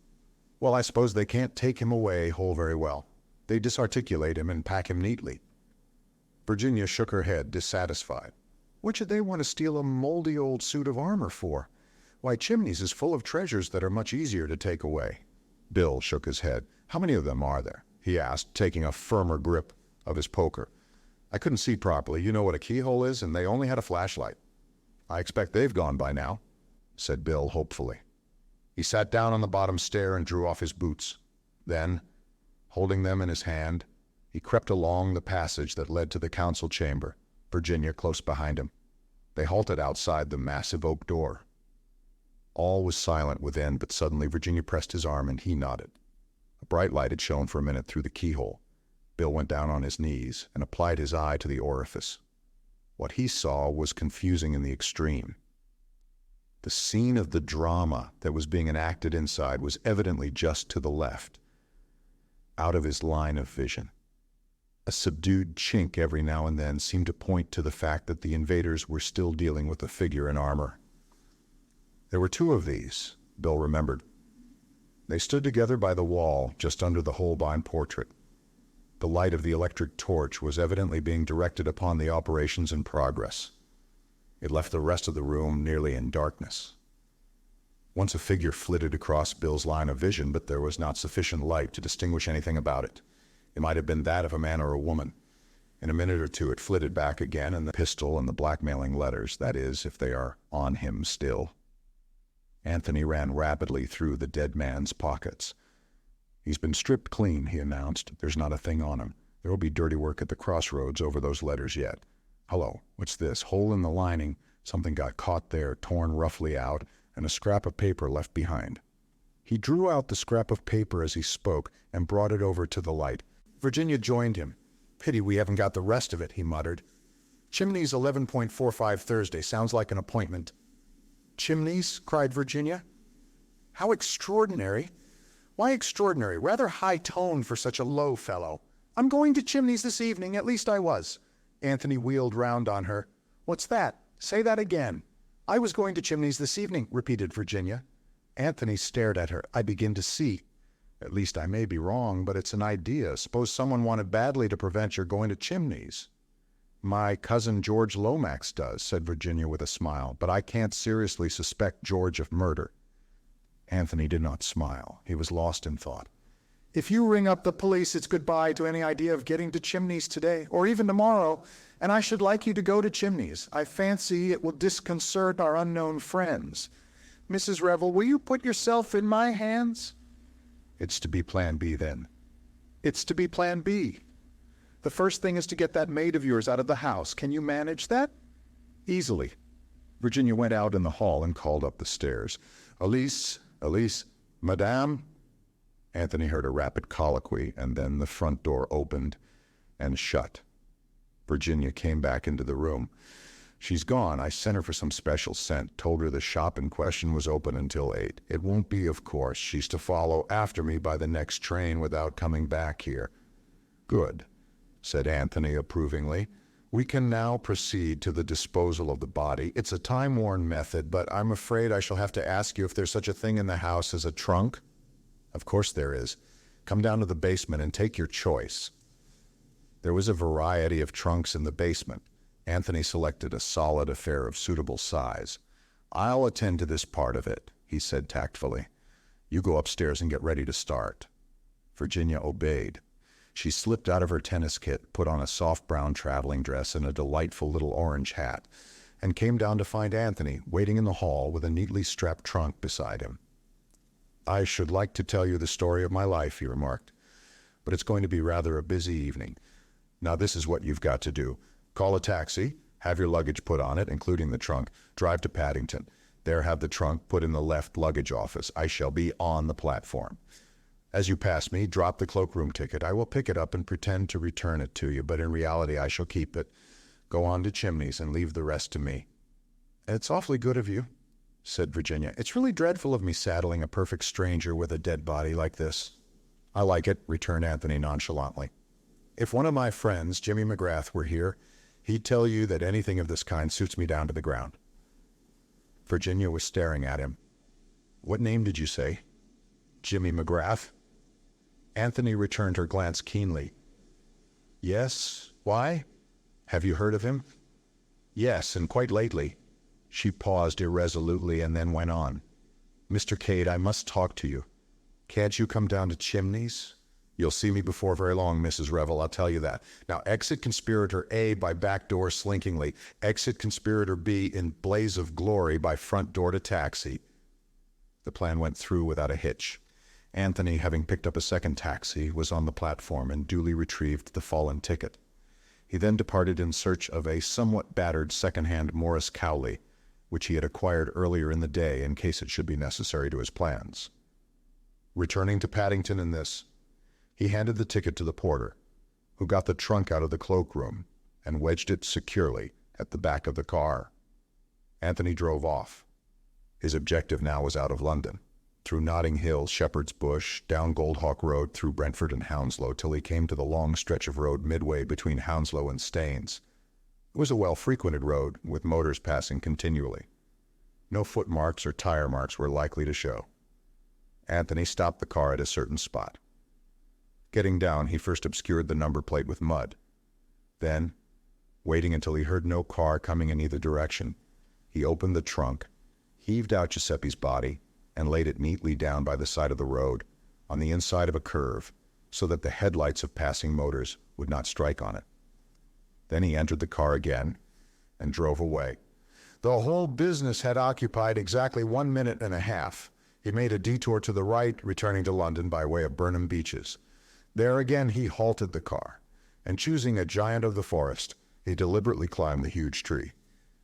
Well, I suppose they can't take him away whole very well. They disarticulate him and pack him neatly. Virginia shook her head, dissatisfied. What should they want to steal a moldy old suit of armor for? Why, Chimneys is full of treasures that are much easier to take away. Bill shook his head. How many of them are there? He asked, taking a firmer grip of his poker. I couldn't see properly. You know what a keyhole is, and they only had a flashlight. I expect they've gone by now, said Bill hopefully. He sat down on the bottom stair and drew off his boots. Then, holding them in his hand, he crept along the passage that led to the council chamber, Virginia close behind him. They halted outside the massive oak door. All was silent within, but suddenly Virginia pressed his arm and he nodded. A bright light had shone for a minute through the keyhole. Bill went down on his knees and applied his eye to the orifice. What he saw was confusing in the extreme. The scene of the drama that was being enacted inside was evidently just to the left, out of his line of vision. A subdued chink every now and then seemed to point to the fact that the invaders were still dealing with a figure in armor. There were two of these, Bill remembered. They stood together by the wall just under the Holbein portrait. The light of the electric torch was evidently being directed upon the operations in progress. It left the rest of the room nearly in darkness. Once a figure flitted across Bill's line of vision, but there was not sufficient light to distinguish anything about it. It might have been that of a man or a woman. In a minute or two it flitted back again, and the pistol and the blackmailing letters, that is, if they are on him still. Anthony ran rapidly through the dead man's pockets. He's been stripped clean, he announced. There's not a thing on him. There will be dirty work at the crossroads over those letters yet. Hello, what's this? Hole in the lining. Something got caught there, torn roughly out, and a scrap of paper left behind. He drew out the scrap of paper as he spoke and brought it over to the light. Virginia joined him. Pity we haven't got the rest of it, he muttered. Chimneys 11.45 Thursday. Sounds like an appointment. Chimneys? Cried Virginia. How extraordinary. Why extraordinary? Rather high tone for such a low fellow. I'm going to Chimneys this evening, at least I was. Anthony wheeled round on her. What's that? Say that again. I was going to Chimneys this evening, repeated Virginia. Anthony stared at her. I begin to see. At least I may be wrong, but it's an idea. Suppose someone wanted badly to prevent your going to Chimneys. My cousin George Lomax does, said Virginia with a smile, but I can't seriously suspect George of murder. Anthony did not smile. He was lost in thought. If you ring up the police, it's goodbye to any idea of getting to Chimneys today, or even tomorrow, and I should like you to go to Chimneys. I fancy it will disconcert our unknown friends. Mrs. Revel, will you put yourself in my hands? It's to be Plan B, then. It's to be Plan B. The first thing is to get that maid of yours out of the house. Can you manage that? Easily. Virginia went out in the hall and called up the stairs. Elise, Elise, Madame? Anthony heard a rapid colloquy, and then the front door opened and shut. Virginia came back into the room. She's gone. I sent her for some special scent, told her the shop in question was open until 8. It won't be, of course. She's to follow after me by the next train without coming back here. Good, said Anthony approvingly. We can now proceed to the disposal of the body. It's a time-worn method, but I'm afraid I shall have to ask you if there's such a thing in the house as a trunk. Of course there is. Come down to the basement and take your choice. There was a variety of trunks in the basement. Anthony selected a solid affair of suitable size. I'll attend to this part of it, he said tactfully. You go upstairs and get ready to start. Virginia obeyed. She slipped out of her tennis kit, put on a soft brown traveling dress and a delightful little orange hat, and came down to find Anthony waiting in the hall with a neatly strapped trunk beside him. I should like to tell you the story of my life, he remarked, but it's going to be rather a busy evening. Now this is what you've got to do. Call a taxi, have your luggage put on it, including the trunk, drive to Paddington. There have the trunk put in the left luggage office. I shall be on the platform. As you pass me, drop the cloakroom ticket. I will pick it up and pretend to return it to you, but in reality I shall keep it. Go on to Chimneys and leave the rest to me. It's awfully good of you, said Virginia. It's really dreadful of me saddling a perfect stranger with a dead body like this. "I like it," returned Anthony nonchalantly. "If one of my friends, Jimmy McGrath, were here, he'd tell you that anything of this kind suits me down to the ground." Virginia was staring at him. "What name did you say?" "Jimmy McGrath." Anthony returned her glance keenly. "Yes? Why? Have you heard of him?" "Yes, and quite lately." She paused irresolutely and then went on. "Mr. Cade, I must talk to you. Can't you come down to Chimneys? You'll see me before very long, Mrs. Revel, I'll tell you that. Now, exit conspirator A by back door slinkingly. Exit conspirator B in blaze of glory by front door to taxi." The plan went through without a hitch. Anthony, having picked up a second taxi, was on the platform and duly retrieved the fallen ticket. He then departed in search of a somewhat battered second-hand Morris Cowley, which he had acquired earlier in the day in case it should be necessary to his plans. Returning to Paddington in this, he handed the ticket to the porter, who got the trunk out of the cloakroom and wedged it securely at the back of the car. Anthony drove off. His objective now was out of London, through Notting Hill, Shepherd's Bush, down Goldhawk Road through Brentford and Hounslow till he came to the long stretch of road midway between Hounslow and Staines. It was a well-frequented road, with motors passing continually. No footmarks or tire marks were likely to show. Anthony stopped the car at a certain spot. Getting down, he first obscured the number plate with mud. Then, waiting until he heard no car coming in either direction, he opened the trunk, heaved out Giuseppe's body, and laid it neatly down by the side of the road, on the inside of a curve, so that the headlights of passing motors would not strike on it. Then he entered the car again and drove away. The whole business had occupied exactly 1 minute and a half. He made a detour to the right, returning to London by way of Burnham Beeches. There again he halted the car, and choosing a giant of the forest, he deliberately climbed the huge tree.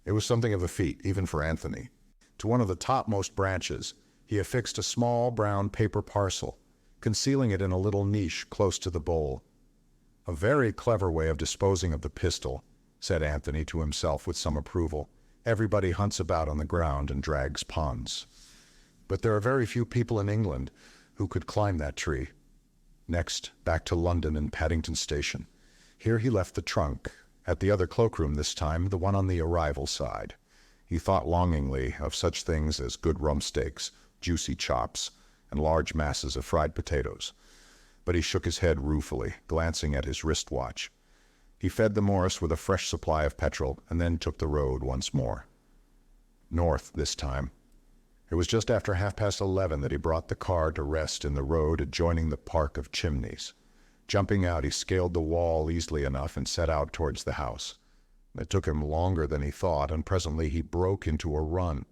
It was something of a feat, even for Anthony. To one of the topmost branches, he affixed a small brown paper parcel, concealing it in a little niche close to the bowl. "A very clever way of disposing of the pistol," said Anthony to himself with some approval. "Everybody hunts about on the ground and drags puns. But there are very few people in England who could climb that tree." Next, back to London and Paddington Station. Here he left the trunk, at the other cloakroom this time, the one on the arrival side. He thought longingly of such things as good rump steaks, juicy chops, and large masses of fried potatoes. But he shook his head ruefully, glancing at his wristwatch. He fed the Morris with a fresh supply of petrol, and then took the road once more. North this time. It was just after 11:30 that he brought the car to rest in the road adjoining the Park of Chimneys. Jumping out, he scaled the wall easily enough and set out towards the house. It took him longer than he thought, and presently he broke into a run.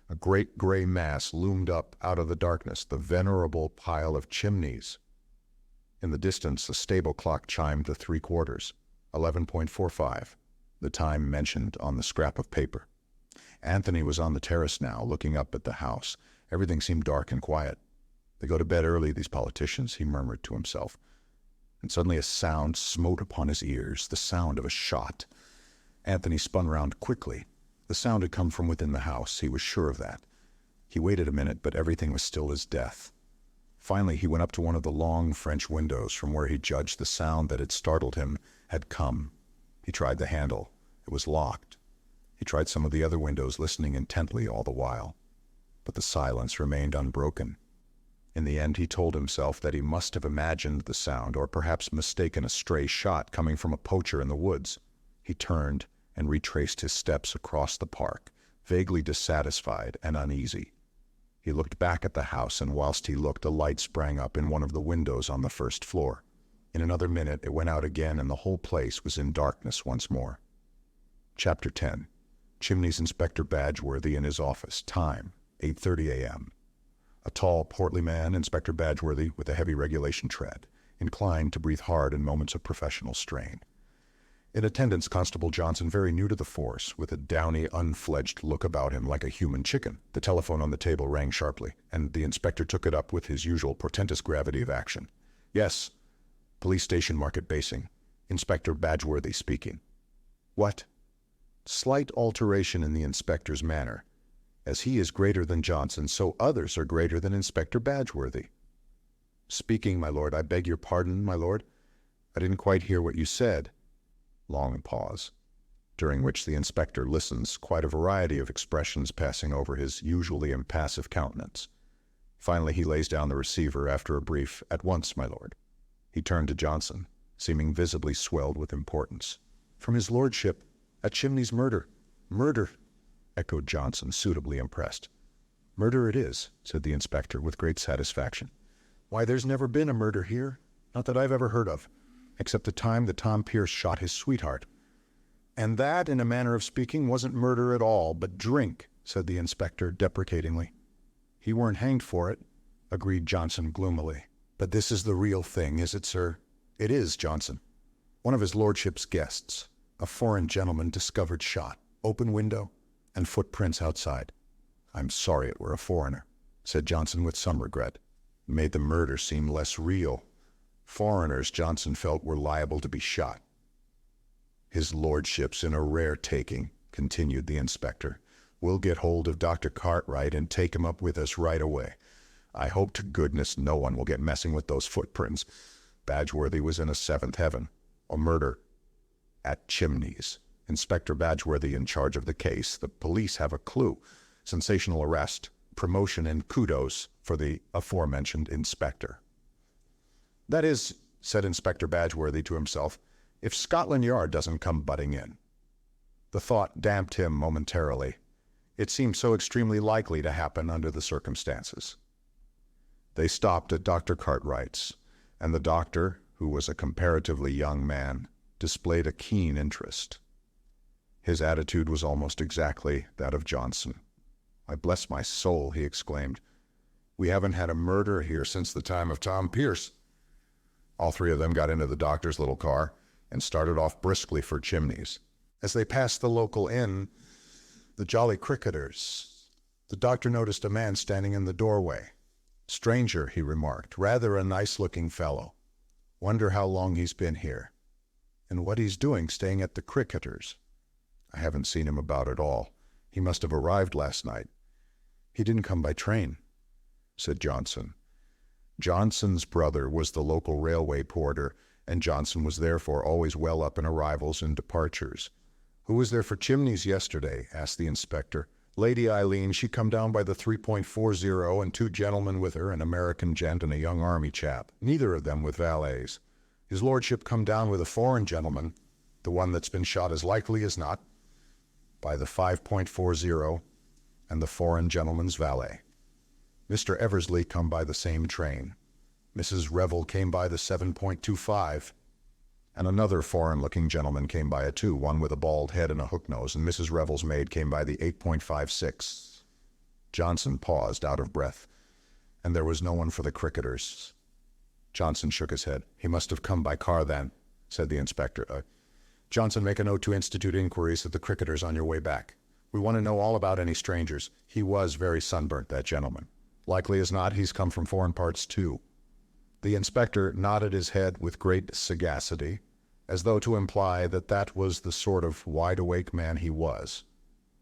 A great gray mass loomed up out of the darkness, the venerable pile of chimneys. In the distance, a stable clock chimed the 3/4, 11:45, the time mentioned on the scrap of paper. Anthony was on the terrace now, looking up at the house. Everything seemed dark and quiet. "They go to bed early, these politicians," he murmured to himself. And suddenly a sound smote upon his ears, the sound of a shot. Anthony spun round quickly. The sound had come from within the house, he was sure of that. He waited a minute, but everything was still as death. Finally, he went up to one of the long French windows from where he judged the sound that had startled him had come. He tried the handle. It was locked. He tried some of the other windows, listening intently all the while. But the silence remained unbroken. In the end, he told himself that he must have imagined the sound, or perhaps mistaken a stray shot coming from a poacher in the woods. He turned and retraced his steps across the park, vaguely dissatisfied and uneasy. He looked back at the house, and whilst he looked, a light sprang up in one of the windows on the first floor. In another minute it went out again, and the whole place was in darkness once more. Chapter 10. Chimneys Inspector Badgeworthy in his office. Time, 8:30 a.m. A tall, portly man, Inspector Badgeworthy, with a heavy regulation tread, inclined to breathe hard in moments of professional strain. In attendance, Constable Johnson, very new to the force, with a downy, unfledged look about him like a human chicken. The telephone on the table rang sharply, and the inspector took it up with his usual portentous gravity of action. "Yes. Police Station, Market Basing. Inspector Badgeworthy speaking." "What?" Slight alteration in the inspector's manner. As he is greater than Johnson, so others are greater than Inspector Badgeworthy. Speaking, my lord. I beg your pardon, my lord. I didn't quite hear what you said. Long pause, during which the inspector listens, quite a variety of expressions passing over his usually impassive countenance. Finally, he lays down the receiver after a brief, "At once, my lord." He turned to Johnson, seeming visibly swelled with importance. From his lordship, at Chimneys murder. Murder, Echoed Johnson, suitably impressed. murder it is, Said the inspector with great satisfaction. Why, there's never been a murder here, not that I've ever heard of, except the time that Tom Pierce shot his sweetheart. And that, in a manner of speaking, wasn't murder at all, but drink, said the inspector deprecatingly. He weren't hanged for it, agreed Johnson gloomily. But this is the real thing, is it, sir? It is, Johnson. One of his lordship's guests, a foreign gentleman, discovered shot, open window, and footprints outside. I'm sorry it were a foreigner, said Johnson with some regret. Made the murder seem less real. Foreigners, Johnson felt, were liable to be shot. His lordship's in a rare taking, continued the inspector. We'll get hold of Dr. Cartwright and take him up with us right away. I hope to goodness no one will get messing with those footprints. Badgeworthy was in a seventh heaven. A murder at Chimneys. Inspector Badgeworthy in charge of the case. The police have a clue. Sensational arrest, promotion, and kudos for the aforementioned inspector. That is, said Inspector Badgeworthy to himself, if Scotland Yard doesn't come butting in. The thought damped him momentarily. It seemed so extremely likely to happen under the circumstances. They stopped at Dr. Cartwright's, and the doctor, who was a comparatively young man, displayed a keen interest. His attitude was almost exactly that of Johnson. "I bless my soul," he exclaimed. "We haven't had a murder here since the time of Tom Pierce." All three of them got into the doctor's little car and started off briskly for Chimneys. As they passed the local inn, the Jolly Cricketers, the doctor noticed a man standing in the doorway. "Stranger," he remarked, "rather a nice-looking fellow. Wonder how long he's been here. And what he's doing staying at the Cricketers. I haven't seen him about at all. He must have arrived last night." "He didn't come by train," said Johnson. Johnson's brother was the local railway porter, and Johnson was therefore always well up in arrivals and departures. "Who was there for Chimneys yesterday?" asked the inspector. "Lady Eileen. She come down by the 3.40 and two gentlemen with her, an American gent and a young army chap, neither of them with valets. His lordship come down with a foreign gentleman, the one that's been shot as likely as not, by the 5.40 and the foreign gentleman's valet. Mr. Eversley come by the same train. Mrs. Revel came by the 7.25, and another foreign-looking gentleman came by it too, one with a bald head and a hook nose, and Mrs. Revel's maid came by the 8.56. Johnson paused, out of breath, and there was no one for the Cricketers. Johnson shook his head. "He must have come by car then," said the inspector. "Johnson, make a note to institute inquiries at the Cricketers on your way back. We want to know all about any strangers. He was very sunburnt, that gentleman. Likely as not, he's come from foreign parts too." The inspector nodded his head with great sagacity, as though to imply that that was the sort of wide-awake man he was,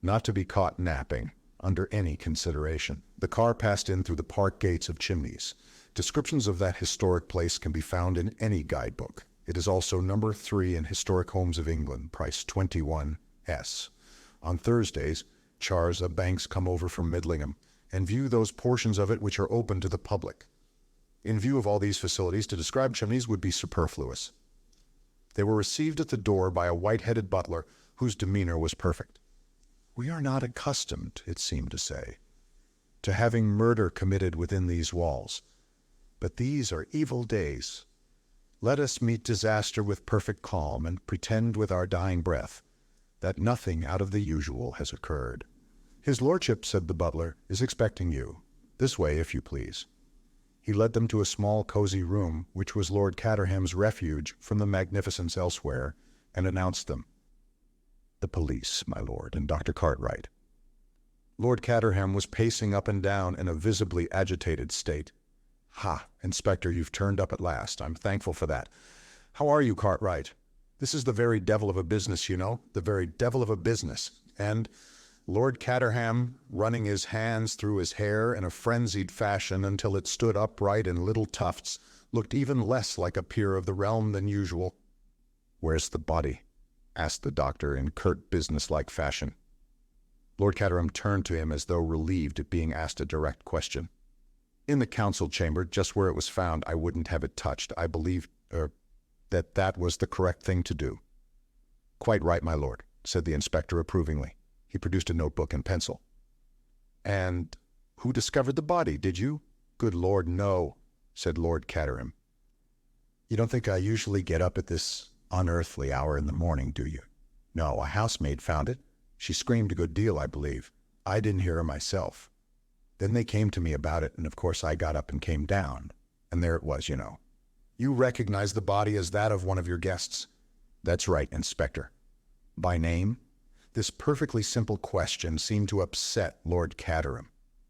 not to be caught napping under any consideration. The car passed in through the park gates of Chimneys. Descriptions of that historic place can be found in any guidebook. It is also number 3 in Historic Homes of England, price 21s. On Thursdays, chars of banks come over from Midlingham and view those portions of it which are open to the public. In view of all these facilities, to describe Chimneys would be superfluous. They were received at the door by a white-headed butler whose demeanor was perfect. "We are not accustomed," it seemed to say, "to having murder committed within these walls. But these are evil days. Let us meet disaster with perfect calm and pretend with our dying breath that nothing out of the usual has occurred. His lordship," said the butler, "is expecting you. This way, if you please." He led them to a small, cozy room, which was Lord Caterham's refuge from the magnificence elsewhere, and announced them. "The police, my lord, and Dr. Cartwright." Lord Caterham was pacing up and down in a visibly agitated state. "Ha, Inspector, you've turned up at last. I'm thankful for that. How are you, Cartwright? This is the very devil of a business, you know, the very devil of a business. And Lord Caterham, running his hands through his hair in a frenzied fashion until it stood upright in little tufts, looked even less like a peer of the realm than usual. "Where's the body?" asked the doctor in curt, businesslike fashion. Lord Caterham turned to him as though relieved at being asked a direct question. "In the council chamber, just where it was found. I wouldn't have it touched. I believed, that was the correct thing to do." "Quite right, my lord," said the inspector approvingly. He produced a notebook and pencil. "And who discovered the body, did you?" "Good Lord, no," said Lord Caterham. "You don't think I usually get up at this unearthly hour in the morning, do you?" "No, a housemaid found it. She screamed a good deal, I believe. I didn't hear her myself. Then they came to me about it, and of course I got up and came down. And there it was, you know." "You recognize the body as that of one of your guests?" "That's right, Inspector." "By name?" This perfectly simple question seemed to upset Lord Caterham.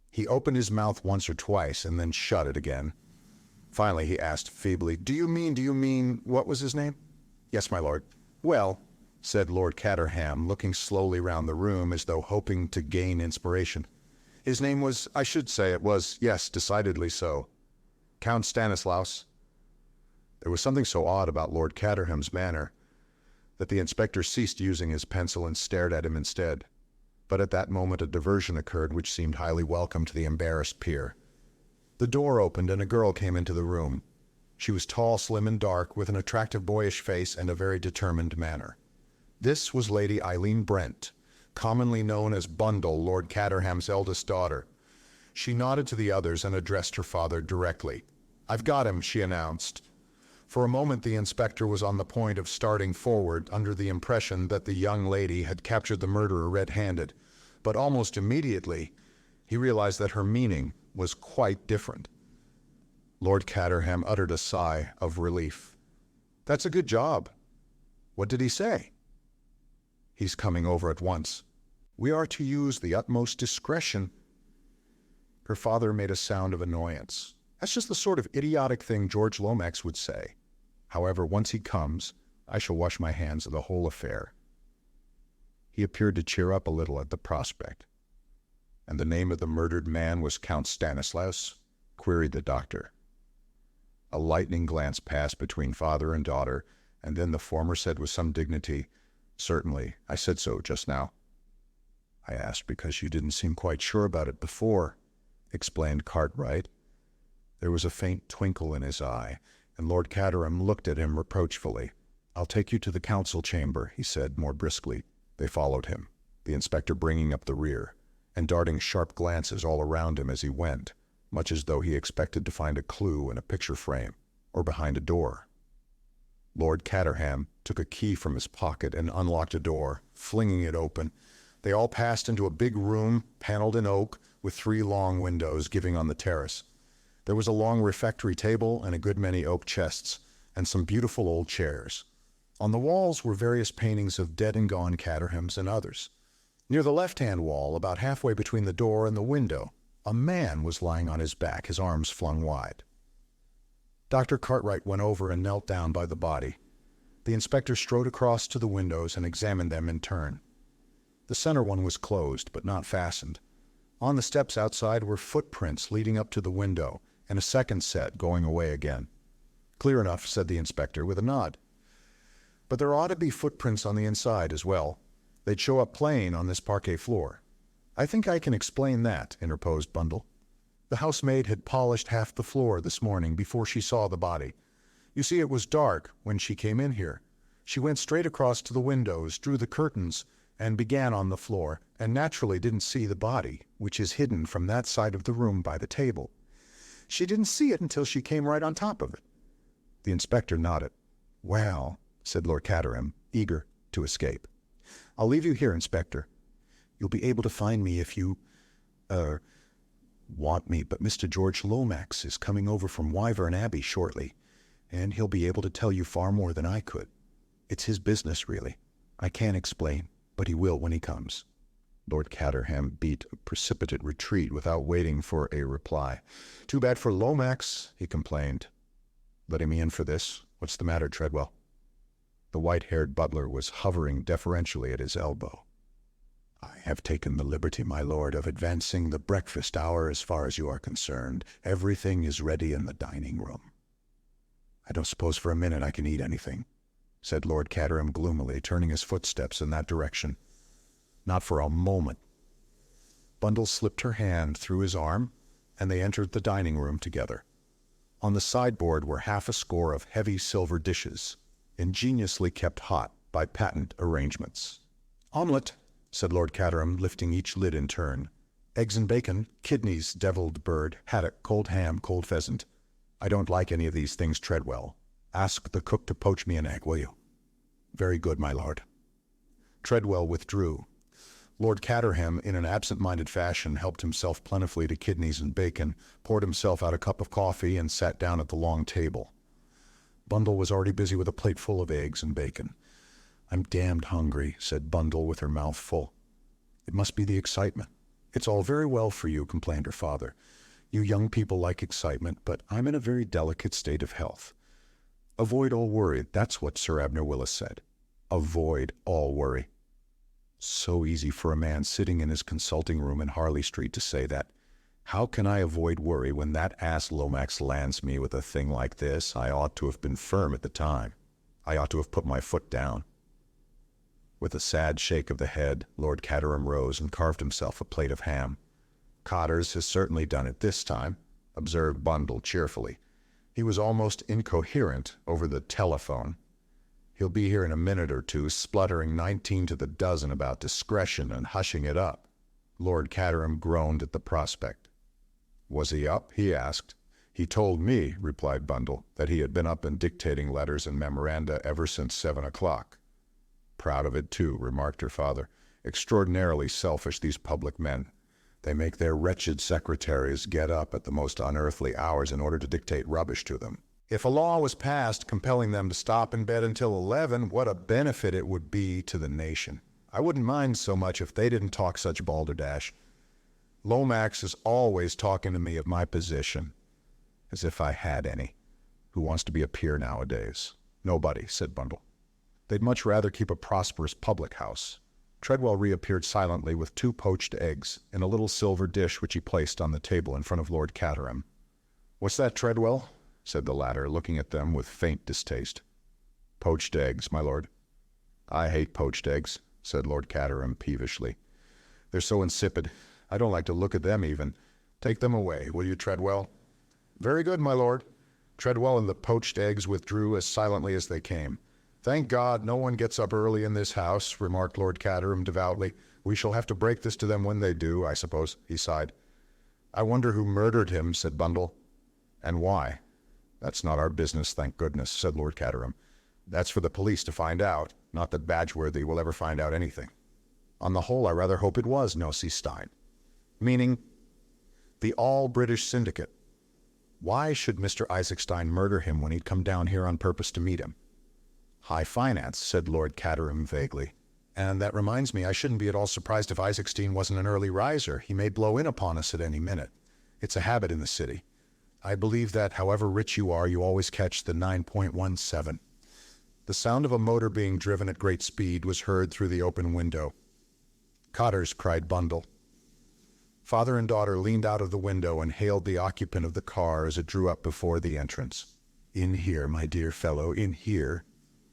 He opened his mouth once or twice and then shut it again. Finally he asked feebly, Do you mean, what was his name?" "Yes, my lord." "Well," said Lord Caterham, looking slowly round the room as though hoping to gain inspiration, "his name was, I should say it was, yes, decidedly so, Count Stanislaus." There was something so odd about Lord Caterham's manner that the inspector ceased using his pencil and stared at him instead. But at that moment a diversion occurred which seemed highly welcome to the embarrassed peer. The door opened and a girl came into the room. She was tall, slim, and dark, with an attractive boyish face and a very determined manner. This was Lady Eileen Brent, commonly known as Bundle, Lord Caterham's eldest daughter. She nodded to the others and addressed her father directly. "I've got him," she announced. For a moment the inspector was on the point of starting forward under the impression that the young lady had captured the murderer red-handed, but almost immediately he realized that her meaning was quite different. Lord Caterham uttered a sigh of relief. "That's a good job. What did he say?" "He's coming over at once. We are to use the utmost discretion." Her father made a sound of annoyance. "That's just the sort of idiotic thing George Lomax would say. However, once he comes, I shall wash my hands of the whole affair." He appeared to cheer up a little at the prospect. "And the name of the murdered man was Count Stanislaus?" queried the doctor. A lightning glance passed between father and daughter, and then the former said with some dignity, "Certainly, I said so just now." "I asked because you didn't seem quite sure about it before," explained Cartwright. There was a faint twinkle in his eye, and Lord Caterham looked at him reproachfully. "I'll take you to the council chamber," he said more briskly. They followed him, the inspector bringing up the rear, and darting sharp glances all around him as he went, much as though he expected to find a clue in a picture frame or behind a door. Lord Caterham took a key from his pocket and unlocked a door, flinging it open. They all passed into a big room, paneled in oak, with 3 long windows giving on the terrace. There was a long refectory table and a good many oak chests, and some beautiful old chairs. On the walls were various paintings of dead and gone Caterhams and others. Near the left-hand wall, about halfway between the door and the window, a man was lying on his back, his arms flung wide. Dr. Cartwright went over and knelt down by the body. The inspector strode across to the windows and examined them in turn. The center one was closed, but not fastened. On the steps outside were footprints leading up to the window, and a second set going away again. "Clear enough," said the inspector with a nod. "But there ought to be footprints on the inside as well. They'd show up plain on this parquet floor." "I think I can explain that," interposed Bundle. "The housemaid had polished half the floor this morning before she saw the body. You see, it was dark when she came in here. She went straight across to the windows, drew the curtains, and began on the floor, and naturally didn't see the body, which is hidden from that side of the room by the table. She didn't see it until she came right on top of it." The inspector nodded. "Well," said Lord Caterham, eager to escape. "I'll leave you here, Inspector. You'll be able to find me if you, want me, but Mr. George Lomax is coming over from Wyvern Abbey shortly, and he'll be able to tell you far more than I could. It's his business, really. I can't explain, but he will when he comes." Lord Caterham beat a precipitate retreat without waiting for a reply. "Too bad for Lomax," he complained. "Letting me in for this? What's the matter, Treadwell?" The white-haired butler was hovering deferentially at his elbow. "I have taken the liberty, my lord, of advancing the breakfast hour as far as you are concerned. Everything is ready in the dining room." "I don't suppose for a minute I can eat anything," said Lord Caterham gloomily, turning his footsteps in that direction. "Not for a moment." Bundle slipped her hand through his arm, and they entered the dining room together. On the sideboard were half a score of heavy silver dishes, ingeniously kept hot by patent arrangements. "Omelette," said Lord Caterham, lifting each lid in turn. "Eggs and bacon, kidneys, deviled bird, haddock, cold ham, cold pheasant. I don't like any of these things, Treadwell. Ask the cook to poach me an egg, will you?" "Very good, my lord." Treadwell withdrew. Lord Caterham, in an absent-minded fashion, helped himself plentifully to kidneys and bacon, poured himself out a cup of coffee, and sat down at the long table. Bundle was already busy with a plate full of eggs and bacon. "I'm damned hungry," said Bundle with her mouth full. "It must be the excitement." "It's all very well for you," complained her father. "You young people like excitement, but I'm in a very delicate state of health. Avoid all worry, that's what Sir Abner Willis said. Avoid all worry." So easy for a man sitting in his consulting room in Harley Street to say that. How can I avoid worry when that ass Lomax lands me with a thing like this? I ought to have been firm at the time. I ought to have put my foot down. With a sad shake of the head, Lord Caterham rose and carved himself a plate of ham. "Cotters has certainly done it this time," observed Bundle cheerfully. He was almost incoherent over the telephone. "He'll be here in a minute or two, spluttering 19 to the dozen about discretion and hushing it up." Lord Caterham groaned at the prospect. "Was he up?" he asked. "He told me," replied Bundle, "that he had been up and dictating letters and memoranda ever since 7 o'clock. "Proud of it, too," remarked her father. "Extraordinarily selfish, these public men. They make their wretched secretaries get up at the most unearthly hours in order to dictate rubbish to them. If a law was passed compelling them to stop in bed until 11, what a benefit it would be to the nation. I wouldn't mind so much if they didn't talk such balderdash. Lomax is always talking to me of my position, as if I had any. Who wants to be a peer nowadays? Nobody," said Bundle. "They'd much rather keep a prosperous public house." Treadwell reappeared silently with 2 poached eggs in a little silver dish which he placed on the table in front of Lord Caterham. "What's that, Treadwell?" said the latter, looking at them with faint distaste. "Poached eggs, my lord." "I hate poached eggs," said Lord Caterham peevishly. "They're so insipid. I don't like to look at them even. Take them away, will you, Treadwell?" "Very good, my lord." Treadwell and the poached eggs withdrew as silently as they came. "Thank God no one gets up early in this house," remarked Lord Caterham devoutly. "We shall have to break this to them when they do, I suppose," he sighed. "I wonder who murdered him," said Bundle. "And why?" "That's not our business, thank goodness," said Lord Caterham. "That's for the police to find out, not that Badgeworthy will ever find out anything. On the whole, I rather hope it was Nosey Stein." "Meaning?" "The all-British syndicate. Why should Mr. Isaac Stein murder him when he'd come down here on purpose to meet him?" "High finance," said Lord Caterham vaguely. "And that reminds me, I shouldn't be at all surprised if Isaac Stein wasn't an early riser. He may blow in upon us at any minute. It's a habit in the city. I believe that, however rich you are, you always catch the 9.17. The sound of a motor being driven at great speed was heard through the open window. "Cotters," cried Bundle. Father and daughter leaned out of the window and hailed the occupant of the car as it drew up before the entrance. "In here, my dear fellow, in here,"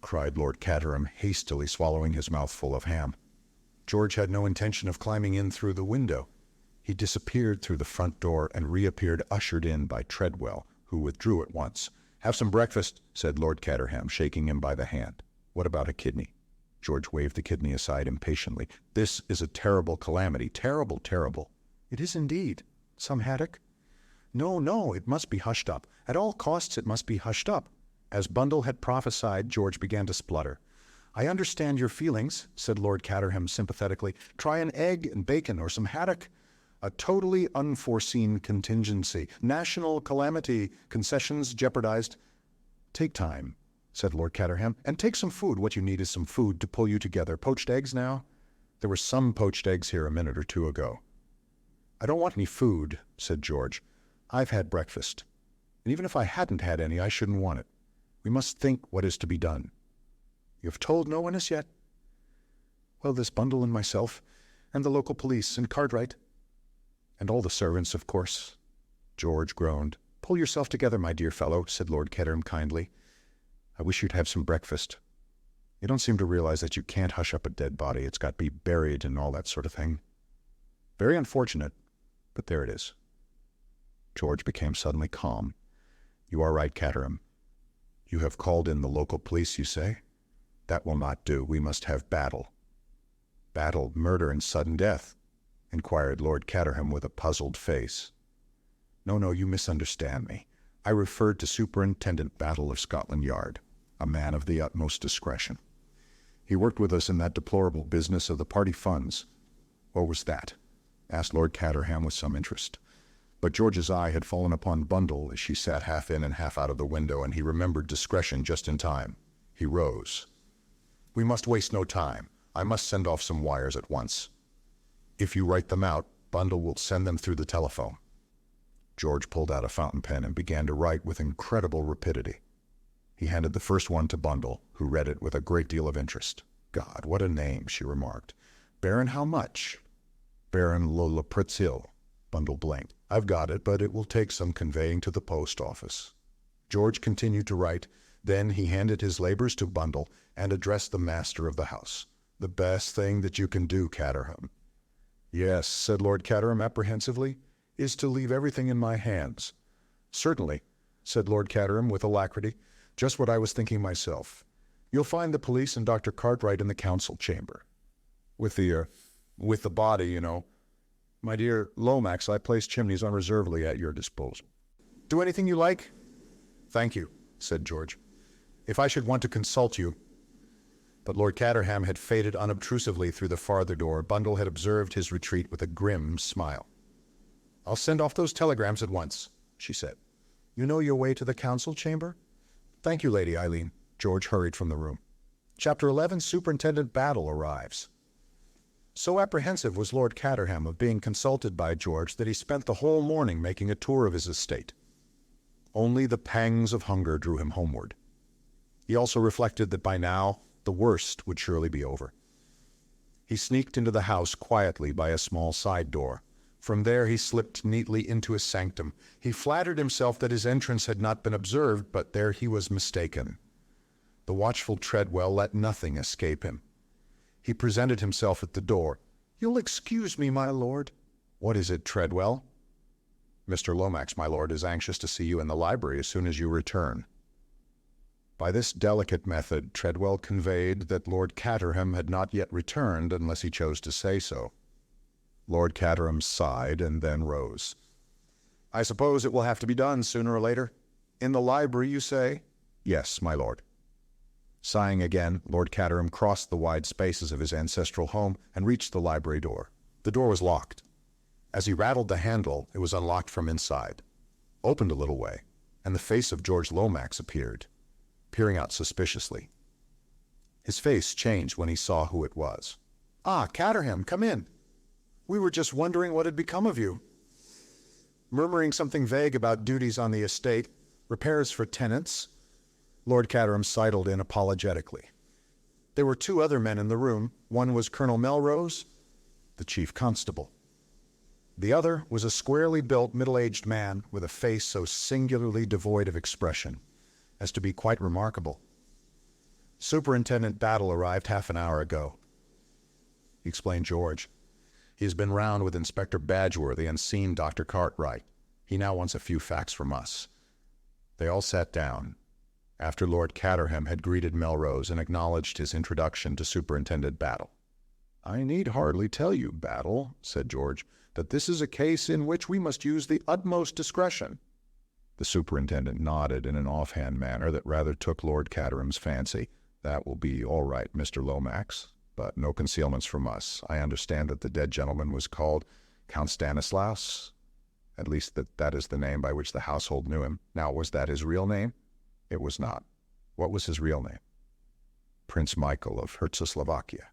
cried Lord Caterham, hastily swallowing his mouthful of ham. George had no intention of climbing in through the window. He disappeared through the front door and reappeared ushered in by Treadwell, who withdrew at once. "Have some breakfast," said Lord Caterham, shaking him by the hand. "What about a kidney?" George waved the kidney aside impatiently. "This is a terrible calamity. Terrible, terrible." "It is indeed. Some haddock?" "No, no, it must be hushed up. At all costs it must be hushed up." As Bundle had prophesied, George began to splutter. "I understand your feelings," said Lord Caterham sympathetically. "Try an egg and bacon or some haddock. A totally unforeseen contingency. National calamity. Concessions jeopardized." "Take time," said Lord Caterham, "and take some food. What you need is some food to pull you together. Poached eggs now?" "There were some poached eggs here a minute or two ago." "I don't want any food," said George. "I've had breakfast. And even if I hadn't had any, I shouldn't want it. We must think what is to be done." "You have told no one as yet?" "Well, this Bundle and myself. and the local police, and Cartwright. And all the servants, of course. George groaned. Pull yourself together, my dear fellow, said Lord Caterham kindly. I wish you'd have some breakfast. You don't seem to realize that you can't hush up a dead body. It's got to be buried and all that sort of thing. Very unfortunate, but there it is. George became suddenly calm. You are right, Caterham. You have called in the local police, you say? That will not do. We must have battle. Battle, murder, and sudden death, inquired Lord Caterham with a puzzled face. No, you misunderstand me. I referred to Superintendent Battle of Scotland Yard, a man of the utmost discretion. He worked with us in that deplorable business of the party funds. What was that? Asked Lord Caterham with some interest. But George's eye had fallen upon Bundle as she sat half in and half out of the window, and he remembered discretion just in time. He rose. We must waste no time. I must send off some wires at once. If you write them out, Bundle will send them through the telephone. George pulled out a fountain pen and began to write with incredible rapidity. He handed the first one to Bundle, who read it with a great deal of interest. God, what a name, she remarked. Baron how much? Baron Lolapritzhill. Bundle blinked. I've got it, but it will take some conveying to the post office. George continued to write. Then he handed his labors to Bundle and addressed the master of the house. The best thing that you can do, Caterham. Yes, said Lord Caterham apprehensively, is to leave everything in my hands. Certainly, said Lord Caterham with alacrity. Just what I was thinking myself. You'll find the police and Dr. Cartwright in the council chamber. With the body, you know. My dear Lomax, I place Chimneys unreservedly at your disposal. Do anything you like? Thank you, said George. If I should want to consult you. But Lord Caterham had faded unobtrusively through the farther door. Bundle had observed his retreat with a grim smile. I'll send off those telegrams at once, she said. You know your way to the council chamber? Thank you, Lady Eileen. George hurried from the room. Chapter 11, Superintendent Battle arrives. So apprehensive was Lord Caterham of being consulted by George that he spent the whole morning making a tour of his estate. Only the pangs of hunger drew him homeward. He also reflected that by now the worst would surely be over. He sneaked into the house quietly by a small side door. From there he slipped neatly into his sanctum. He flattered himself that his entrance had not been observed, but there he was mistaken. The watchful Treadwell let nothing escape him. He presented himself at the door. You'll excuse me, my lord. What is it, Treadwell? Mr. Lomax, my lord, is anxious to see you in the library as soon as you return. By this delicate method, Treadwell conveyed that Lord Caterham had not yet returned unless he chose to say so. Lord Caterham sighed and then rose. I suppose it will have to be done sooner or later. In the library, you say? Yes, my lord. Sighing again, Lord Caterham crossed the wide spaces of his ancestral home and reached the library door. The door was locked. As he rattled the handle, it was unlocked from inside, opened a little way, and the face of George Lomax appeared, peering out suspiciously. His face changed when he saw who it was. Ah, Caterham, come in. We were just wondering what had become of you. Murmuring something vague about duties on the estate, repairs for tenants, Lord Caterham sidled in apologetically. There were two other men in the room. One was Colonel Melrose, the chief constable. The other was a squarely built, middle-aged man with a face so singularly devoid of expression as to be quite remarkable. Superintendent Battle arrived half an hour ago, explained George. He has been round with Inspector Badgeworthy and seen Dr. Cartwright. He now wants a few facts from us. They all sat down, after Lord Caterham had greeted Melrose and acknowledged his introduction to Superintendent Battle. I need hardly tell you, Battle, said George, that this is a case in which we must use the utmost discretion. The superintendent nodded in an offhand manner that rather took Lord Caterham's fancy. That will be all right, Mr. Lomax, but no concealments from us. I understand that the dead gentleman was called Count Stanislaus, at least that is the name by which the household knew him. Now, was that his real name? It was not. What was his real name? Prince Michael of Herzoslovakia.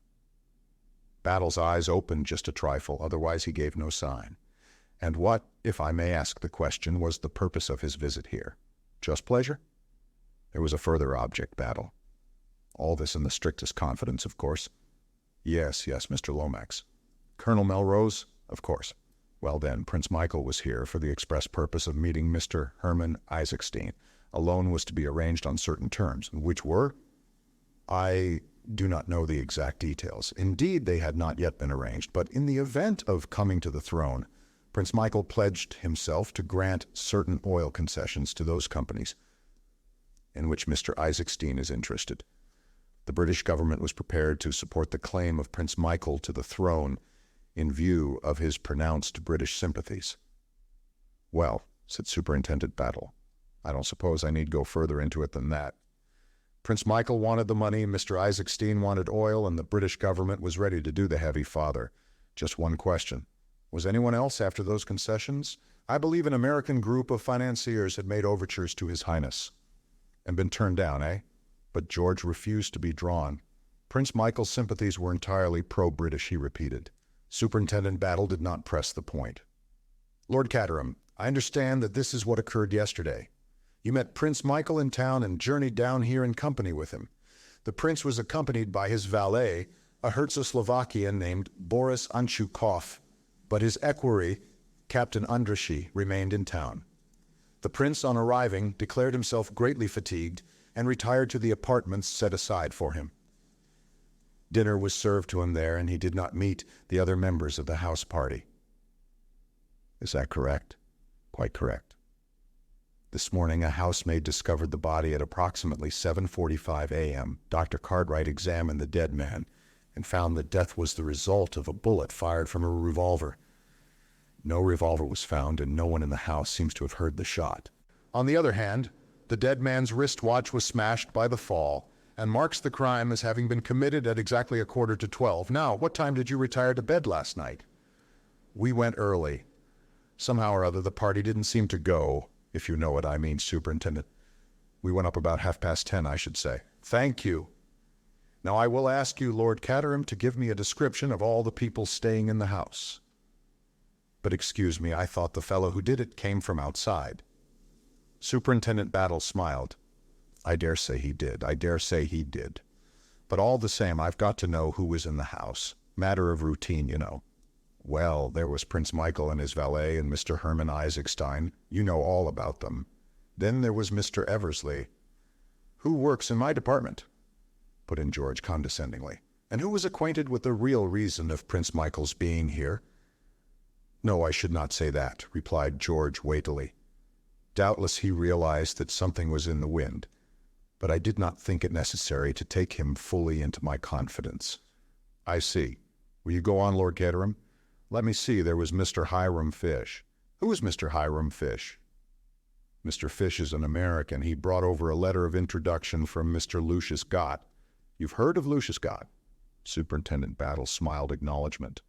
Battle's eyes opened just a trifle, otherwise he gave no sign. And what, if I may ask the question, was the purpose of his visit here? Just pleasure? There was a further object, Battle. All this in the strictest confidence, of course. Yes, Mr. Lomax. Colonel Melrose? Of course. Well then, Prince Michael was here for the express purpose of meeting Mr. Herman Isaacstein. A loan was to be arranged on certain terms, which were? I do not know the exact details. Indeed, they had not yet been arranged, but in the event of coming to the throne, Prince Michael pledged himself to grant certain oil concessions to those companies in which Mr. Isaacstein is interested. The British government was prepared to support the claim of Prince Michael to the throne in view of his pronounced British sympathies. Well, said Superintendent Battle, I don't suppose I need go further into it than that. Prince Michael wanted the money, Mr. Isaacstein wanted oil, and the British government was ready to do the heavy father. Just one question. Was anyone else after those concessions? I believe an American group of financiers had made overtures to His Highness and been turned down, eh? But George refused to be drawn. Prince Michael's sympathies were entirely pro-British, he repeated. Superintendent Battle did not press the point. Lord Caterham, I understand that this is what occurred yesterday. You met Prince Michael in town and journeyed down here in company with him. The prince was accompanied by his valet, a Herzoslovakian named Boris Doyle, but his equerry, Captain Andraschi, remained in town. The prince, on arriving, declared himself greatly fatigued and retired to the apartments set aside for him. Dinner was served to him there, and he did not meet the other members of the house party. Is that correct? Quite correct. This morning, a housemaid discovered the body at approximately 7:45 a.m. Dr. Cartwright examined the dead man and found that death was the result of a bullet fired from a revolver. No revolver was found, and no one in the house seems to have heard the shot. On the other hand, the dead man's wristwatch was smashed by the fall and marks the crime as having been committed at exactly 11:45. Now, what time did you retire to bed last night? We went early. Somehow or other, the party didn't seem to go, if you know what I mean, Superintendent. We went up about 10:30, I should say. Thank you. Now I will ask you, Lord Caterham, to give me a description of all the people staying in the house. But excuse me, I thought the fellow who did it came from outside. Superintendent Battle smiled. I dare say he did. But all the same, I've got to know who was in the house. Matter of routine, you know. Well, there was Prince Michael and his valet and Mr. Herman Isaacstein. You know all about them. Then there was Mr. Eversley. Who works in my department? Put in George condescendingly. And who was acquainted with the real reason of Prince Michael's being here? No, I should not say that, replied George weightily. Doubtless he realized that something was in the wind, but I did not think it necessary to take him fully into my confidence. I see. Will you go on, Lord Caterham? Let me see, there was Mr. Hiram Fish. Who is Mr. Hiram Fish? Mr. Fish is an American. He brought over a letter of introduction from Mr. Lucius Gott. You've heard of Lucius Gott? Superintendent Battle smiled acknowledgment.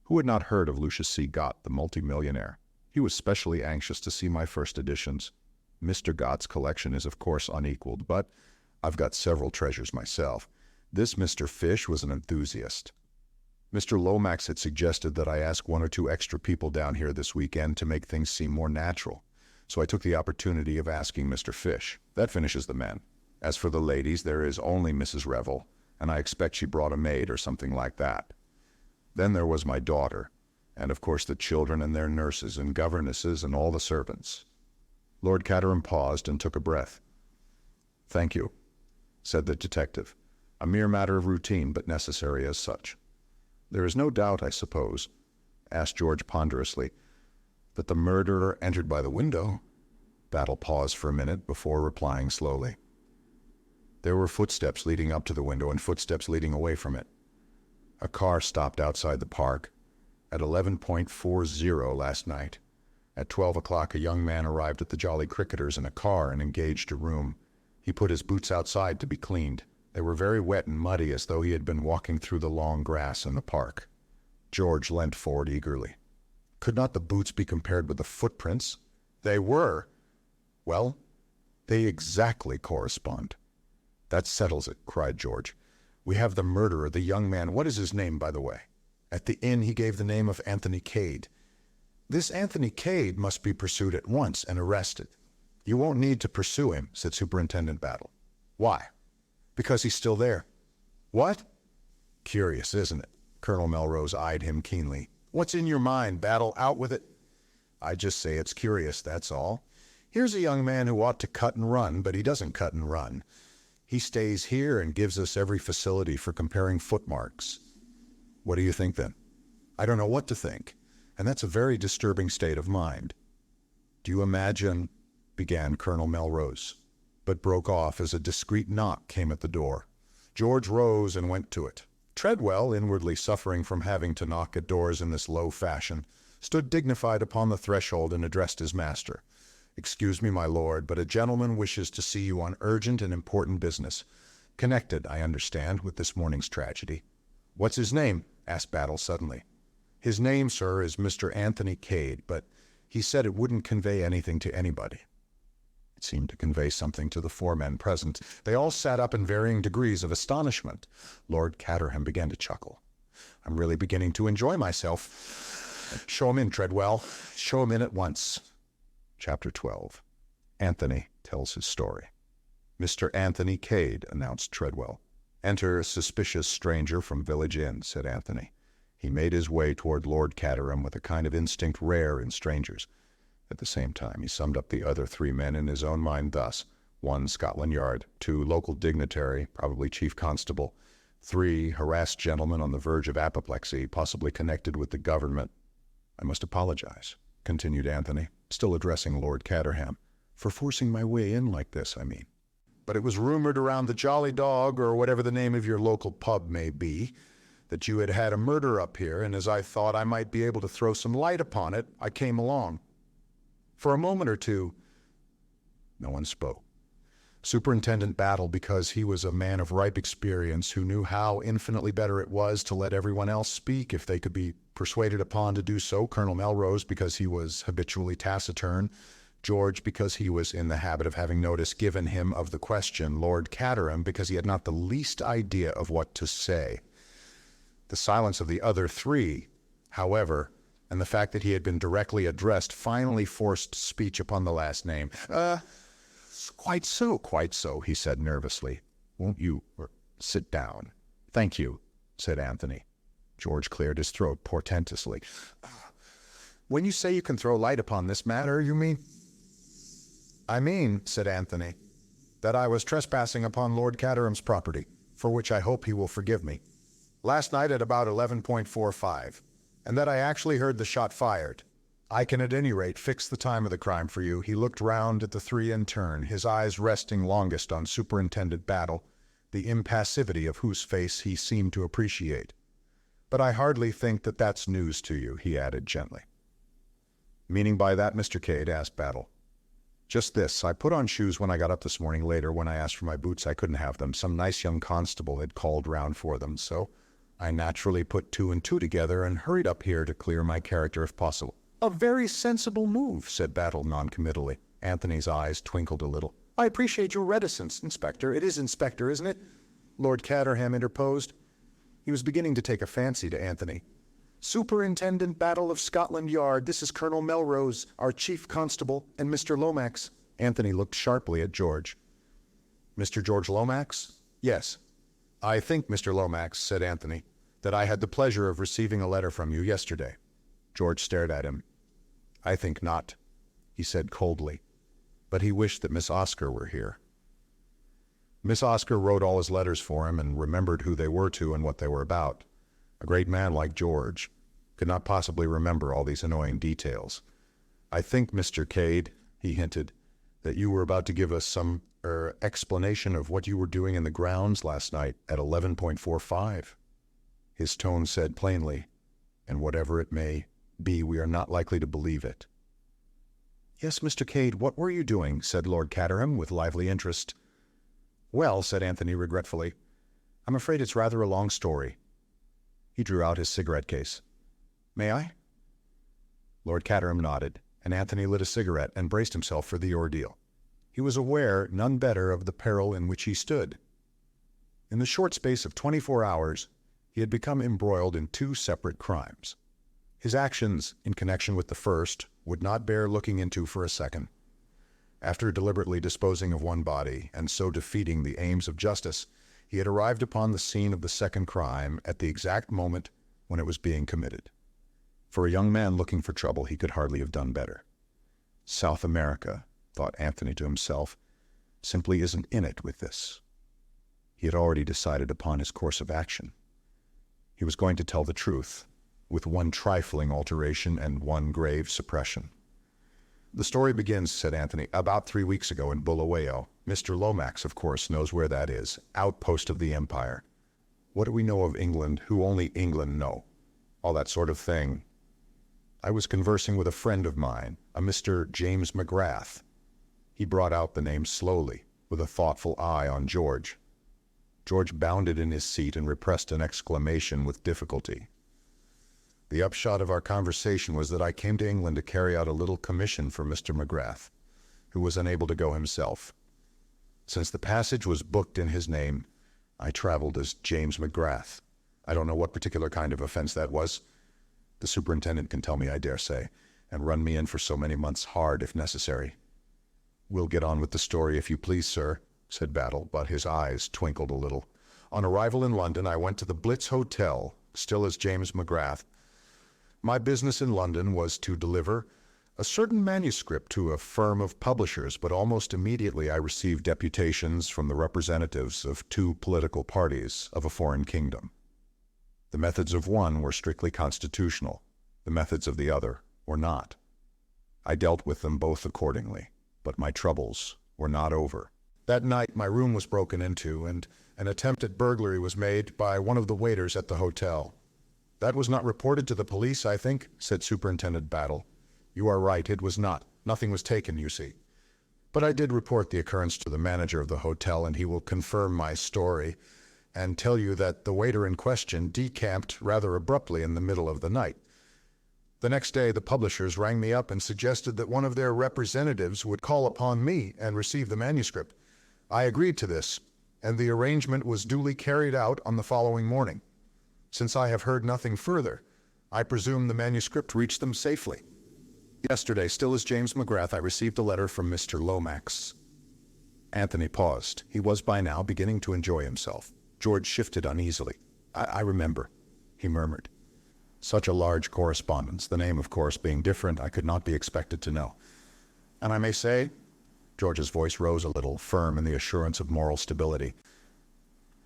Who had not heard of Lucius C. Gott, the multimillionaire? He was specially anxious to see my first editions. Mr. Gott's collection is of course unequaled, but I've got several treasures myself. This Mr. Fish was an enthusiast. Mr. Lomax had suggested that I ask one or two extra people down here this weekend to make things seem more natural, so I took the opportunity of asking Mr. Fish. That finishes the men. As for the ladies, there is only Mrs. Revel, and I expect she brought a maid or something like that. Then there was my daughter, and of course the children and their nurses and governesses and all the servants. Lord Caterham paused and took a breath. Thank you, said the detective. A mere matter of routine, but necessary as such. There is no doubt, I suppose, asked George ponderously, that the murderer entered by the window. Battle paused for a minute before replying slowly. There were footsteps leading up to the window and footsteps leading away from it. A car stopped outside the park at 11:40 last night. At 12 o'clock, a young man arrived at the Jolly Cricketers in a car and engaged a room. He put his boots outside to be cleaned. They were very wet and muddy, as though he had been walking through the long grass in the park. George leant forward eagerly. Could not the boots be compared with the footprints? They were. Well, they exactly correspond. That settles it, cried George. We have the murderer, the young man. What is his name, by the way? At the inn he gave the name of Anthony Cade. This Anthony Cade must be pursued at once and arrested. You won't need to pursue him, said Superintendent Battle. Why? Because he's still there. What? Curious, isn't it? Colonel Melrose eyed him keenly. "What's in your mind, Battle? Out with it." "I just say it's curious, that's all. Here's a young man who ought to cut and run, but he doesn't cut and run. He stays here and gives us every facility for comparing footmarks." "What do you think, then?" "I don't know what to think, and that's a very disturbing state of mind." "Do you imagine—" began Colonel Melrose, but broke off as a discreet knock came at the door. George rose and went to it. Treadwell, inwardly suffering from having to knock at doors in this low fashion, stood dignified upon the threshold and addressed his master. "Excuse me, my lord, but a gentleman wishes to see you on urgent and important business. Connected, I understand, with this morning's tragedy." "What's his name?" asked Battle suddenly. "His name, sir, is Mr. Anthony Cade, but he said it wouldn't convey anything to anybody." It seemed to convey something to the four men present. They all sat up in varying degrees of astonishment. Lord Caterham began to chuckle. "I'm really beginning to enjoy myself. Show him in, Treadwell. Show him in at once." Chapter 12. Anthony tells his story. "Mr. Anthony Cade," announced Treadwell. "Enter a suspicious stranger from Village Inn," said Anthony. He made his way toward Lord Caterham with a kind of instinct rare in strangers. At the same time, he summed up the other three men in his own mind thus: 1, Scotland Yard; 2, local dignitary, probably chief constable; 3, harassed gentleman on the verge of apoplexy, possibly connected with the government. "I must apologize," continued Anthony, still addressing Lord Caterham, "for forcing my way in like this, I mean. But it was rumored around the Jolly Dog, or whatever the name of your local pub may be, that you had had a murder up here, and as I thought I might be able to throw some light upon it, I came along." For a moment or two, no one spoke. Superintendent Battle, because he was a man of ripe experience who knew how infinitely better it was to let everyone else speak if they could be persuaded upon to do so; Colonel Melrose, because he was habitually taciturn; George, because he was in the habit of having notice given him of the question; Lord Caterham, because he had not the least idea of what to say. The silence of the other three, however, and the fact that he had been directly addressed, finally forced speech upon the last name. Quite so," he said nervously. "Won't you sit down?" "Thank you," said Anthony. George cleared his throat portentously. "When you say you can throw light upon this matter, you mean—" "I mean," said Anthony, "that I was trespassing upon Lord Caterham's property, for which I hope he will forgive me, last night at about 11:45, and that I actually heard the shot fired. I can at any rate fix the time of the crime for you." He looked round at the three in turn, his eyes resting longest on Superintendent Battle, the impassivity of whose face he seemed to appreciate. "But I hardly think that that's news to you," he added gently. "Meaning by that, Mr. Cade?" asked Battle. "Just this. I put on shoes when I got up this morning. Later, when I asked for my boots, I couldn't have them. Some nice young constable had called round for them, so I naturally put 2 and 2 together and hurried up here to clear my character if possible." "A very sensible move," said Battle noncommittally. Anthony's eyes twinkled a little. "I appreciate your reticence, Inspector." "It is Inspector, isn't it?" Lord Caterham interposed. He was beginning to take a fancy to Anthony. "Superintendent Battle of Scotland Yard, this is Colonel Melrose, our chief constable, and Mr. Lomax." Anthony looked sharply at George. "Mr. George Lomax?" "Yes." "I think, Mr. Lomax," said Anthony, "that I had the pleasure of receiving a letter from you yesterday." George stared at him. "I think not," he said coldly, but he wished that Miss Oscar were here. Miss Oscar wrote all his letters for him and remembered who they were to and what they were about. A great man like George could not possibly remember all these annoying details. "I think, Mr. Cade," he hinted, "that you were about to give us some explanation of what you were doing in the grounds last night at 11:45. His tone said plainly, "And whatever it may be, we are not likely to believe it." "Yes, Mr. Cade, what were you doing?" said Lord Caterham with lively interest. "Well," said Anthony regretfully, "I'm afraid it's rather a long story." He drew out his cigarette case. "May I?" Lord Caterham nodded, and Anthony lit a cigarette and braced himself for the ordeal. He was aware none better of the peril in which he stood. In the short space of 24 hours, he had become embroiled in 2 separate crimes. His actions in connection with the first would not bear looking into for a second. After deliberately disposing of one body, and so defeating the aims of justice, he had arrived upon the scene of the second crime at the exact moment when it was being committed. For a young man looking for trouble, he could hardly have done better. South America, thought Anthony to himself, simply isn't in it with this. He had already decided upon his course of action. He was going to tell the truth, with one trifling alteration and one grave suppression. "The story begins," said Anthony, "about 3 weeks ago in Bulawayo. Mr. Lomax, of course, knows where that is, outpost of the Empire. What do we know of England, who only England know? All that sort of thing. I was conversing with a friend of mine, a Mr. James McGrath." He brought out the name slowly, with a thoughtful eye on George. George bounded in his seat and repressed an exclamation with difficulty. "The upshot of our conversation was that I came to England to carry out a little commission for Mr. McGrath, who was unable to go himself. Since the passage was booked in his name, I traveled as James McGrath. I don't know what particular kind of offense that was. The superintendent can tell me, I dare say, and run me in for so many months hard if necessary." "We'll get on with the story, if you please, sir," said Battle, but his eyes twinkled a little. "On arrival in London, I went to the Blitz Hotel, still as James McGrath. My business in London was to deliver a certain manuscript to a firm of publishers, but almost immediately I received deputations from the representatives of 2 political parties of a foreign kingdom. The methods of one were strictly constitutional, the methods of the other were not. I dealt with them both accordingly, but my troubles were not over. That night my room was broken into, and an attempt at burglary was made by one of the waiters at the hotel." "That was not reported to the police, I think," said Superintendent Battle. "You are right, it was not. Nothing was taken, you see. But I did report the occurrence to the manager of the hotel, and he will confirm my story, and tell you that the waiter in question decamped rather abruptly in the middle of the night. The next day the publishers rang me up and suggested that one of their representatives would call upon me and receive the manuscript. I agreed to this, and the arrangement was duly carried out on the following morning. Since I have heard nothing further, I presume the manuscript reached them safely. Yesterday, still as James McGrath, I received a letter from Mr. Lomax." Anthony paused. He was by now beginning to enjoy himself. George shifted uneasily. I remember," he murmured. "Such a large correspondence, the name, of course, being different, I could not be expected to know. And I may say," George's voice rose a little, firm in the assurance of moral stability,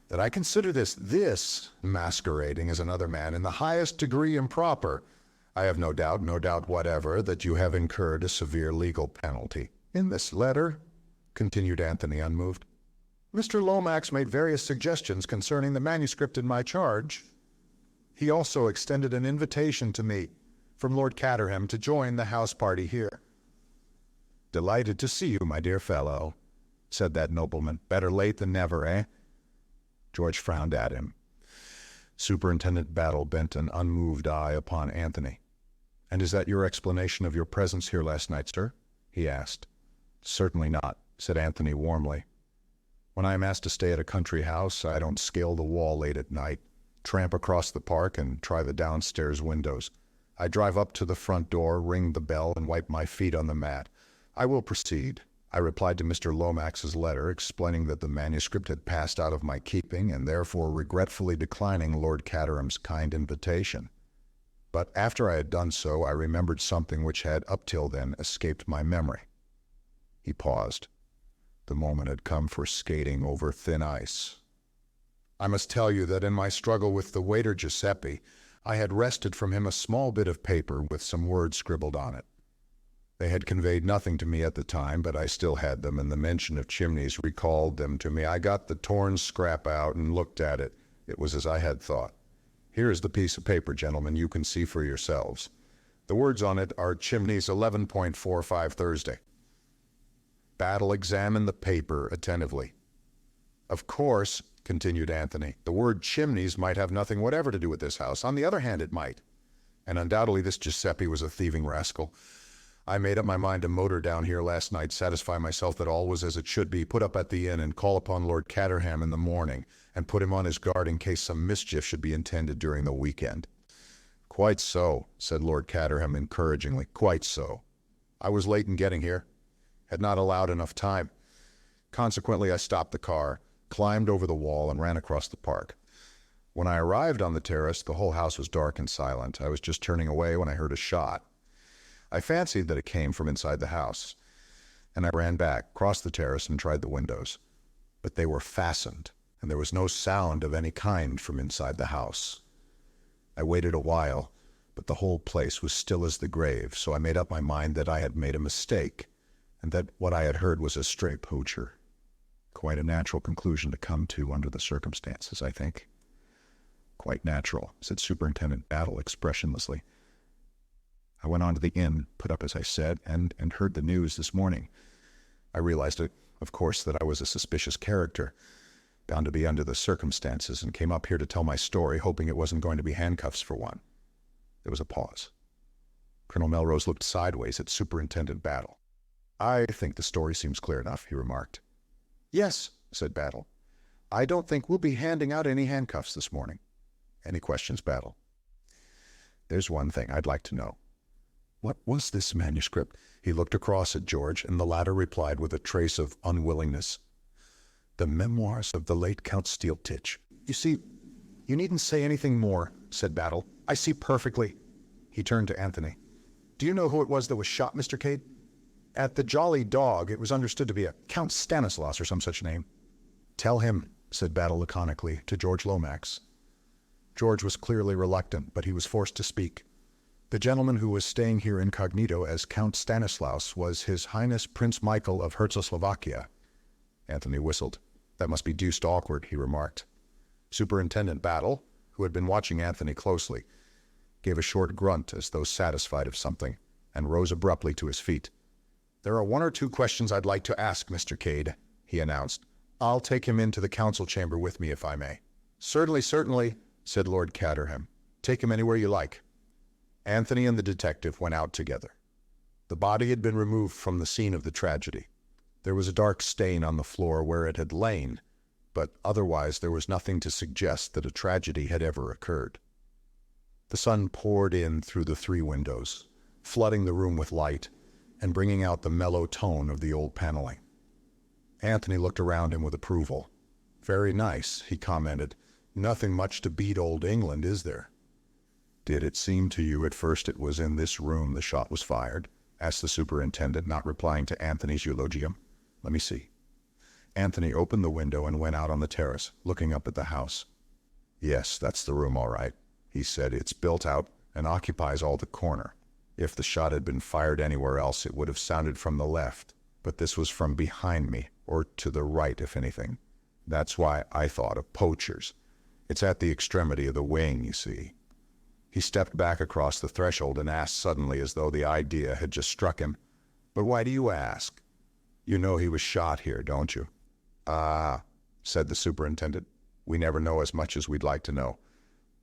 "that I consider this masquerading as another man in the highest degree improper. I have no doubt whatever, that you have incurred a severe legal penalty. In this letter," continued Anthony, unmoved, "Mr. Lomax made various suggestions concerning the manuscript in my charge. He also extended an invitation to me from Lord Caterham to join the house party here." "Delighted to see you, my dear fellow," said that nobleman. "Better late than never, eh?" George frowned at him. Superintendent Battle bent an unmoved eye upon Anthony. "And is that your explanation of your presence here last night, sir?" he asked. "Certainly not," said Anthony warmly. "When I am asked to stay at a country house, I don't scale the wall late at night, tramp across the park, and try the downstairs windows. I drive up to the front door, ring the bell, and wipe my feet on the mat. I will proceed. I replied to Mr. Lomax's letter, explaining that the manuscript had passed out of my keeping, and therefore regretfully declining Lord Caterham's kind invitation. But after I had done so, I remembered something which had, up till then, escaped my memory." He paused. The moment had come for skating over thin ice. "I must tell you that in my struggle with the waiter Giuseppe, I had wrested from him a small bit of paper with some words scribbled on it. They had conveyed nothing to me at the time, but I still had them, and the mention of chimneys recalled them to me. I got the torn scrap out and looked at it. It was as I had thought. Here is the piece of paper, gentlemen. You can see for yourselves. The words on it are Chimneys 11.45 Thursday." Battle examined the paper attentively. "Of course," continued Anthony, "the word chimneys might have nothing whatever to do with this house. On the other hand, it might. And undoubtedly this Giuseppe was a thieving rascal. I made up my mind to motor down here last night, satisfy myself that all was as it should be, put up at the inn, and call upon Lord Caterham in the morning, and put him on his guard in case some mischief should be intended during the weekend." "Quite so," said Lord Caterham encouragingly. "Quite so. I was late in getting here. Had not allowed enough time. Consequently, I stopped the car, climbed over the wall, and ran across the park. When I arrived on the terrace, the whole house was dark and silent. I was just turning away when I heard a shot. I fancied that it came from inside the house, and I ran back, crossed the terrace, and tried the windows. But they were fastened, and there was no sound of any kind from inside the house. I waited a while, but the whole place was still as the grave, so I made up my mind that I had made a mistake, and that what I had heard was a stray poacher. Quite a natural conclusion to come to under the circumstances, I think. Quite natural, said Superintendent Battle expressionlessly. I went on to the inn, put up as I said, and heard the news this morning. I realized, of course, that I was a suspicious character, bound to be under the circumstances, and came up here to tell my story, hoping it wasn't going to be handcuffs for one. There was a pause. Colonel Melrose looked sideways at Superintendent Battle. I think the story seems clear enough, he remarked. Yes, said Battle. I don't think we'll be handing out any handcuffs this morning. Any questions, Battle? There's one thing I'd like to know. What was this manuscript? He looked across at George, and the latter replied with a trace of unwillingness. The memoirs of the late Count Stylptitch. You see, you needn't say anything more, said Battle. I see perfectly. He turned to Anthony. Do you know who it was that was shot, Mr. Cade? At the Jolly Dog, it was understood to be a Count Stanislaus or some such name. Tell him, said Battle laconically to George Lomax. George was clearly reluctant, but he was forced to speak. The gentleman who was staying here incognito as Count Stanislaus was His Highness Prince Michael of Herzoslovakia. Anthony whistled. That must be deuced awkward, he remarked. Superintendent Battle, who had been watching Anthony closely, gave a short grunt as though satisfied of something, and rose abruptly to his feet. There are one or two questions I'd like to ask Mr. Cade, he announced. I'll take him into the council chamber with me, if I may. Certainly, certainly, said Lord Caterham. Take him anywhere you like. Anthony and the detective went out together. The body had been removed from the scene of the tragedy. There was a dark stain on the floor where it had lain, but otherwise there was nothing to suggest that a tragedy had ever occurred. The sun poured in through the 3 windows, flooding the room with light and bringing out the mellow tone of the old paneling. Anthony looked around him with approval. Very nice, he commented. Nothing much to beat old England, is there? Did it seem to you at first it was in this room the shot was fired? Asked the superintendent, not replying to Anthony's eulogium. Let me see. Anthony opened the window and went out on the terrace, looking up at the house. Yes, that's the room all right, he said. It's built out and occupies all the corner. If the shot had been fired anywhere else, it would have sounded from the left, but this was from behind me, or to the right, if anything. That's why I thought of poachers. It's at the extremity of the wing, you see. He stepped back across the threshold and asked suddenly, as though the idea had just struck him, But why do you ask? You know he was shot here, don't you? Ah, said the superintendent. We never know as much as we'd like to know.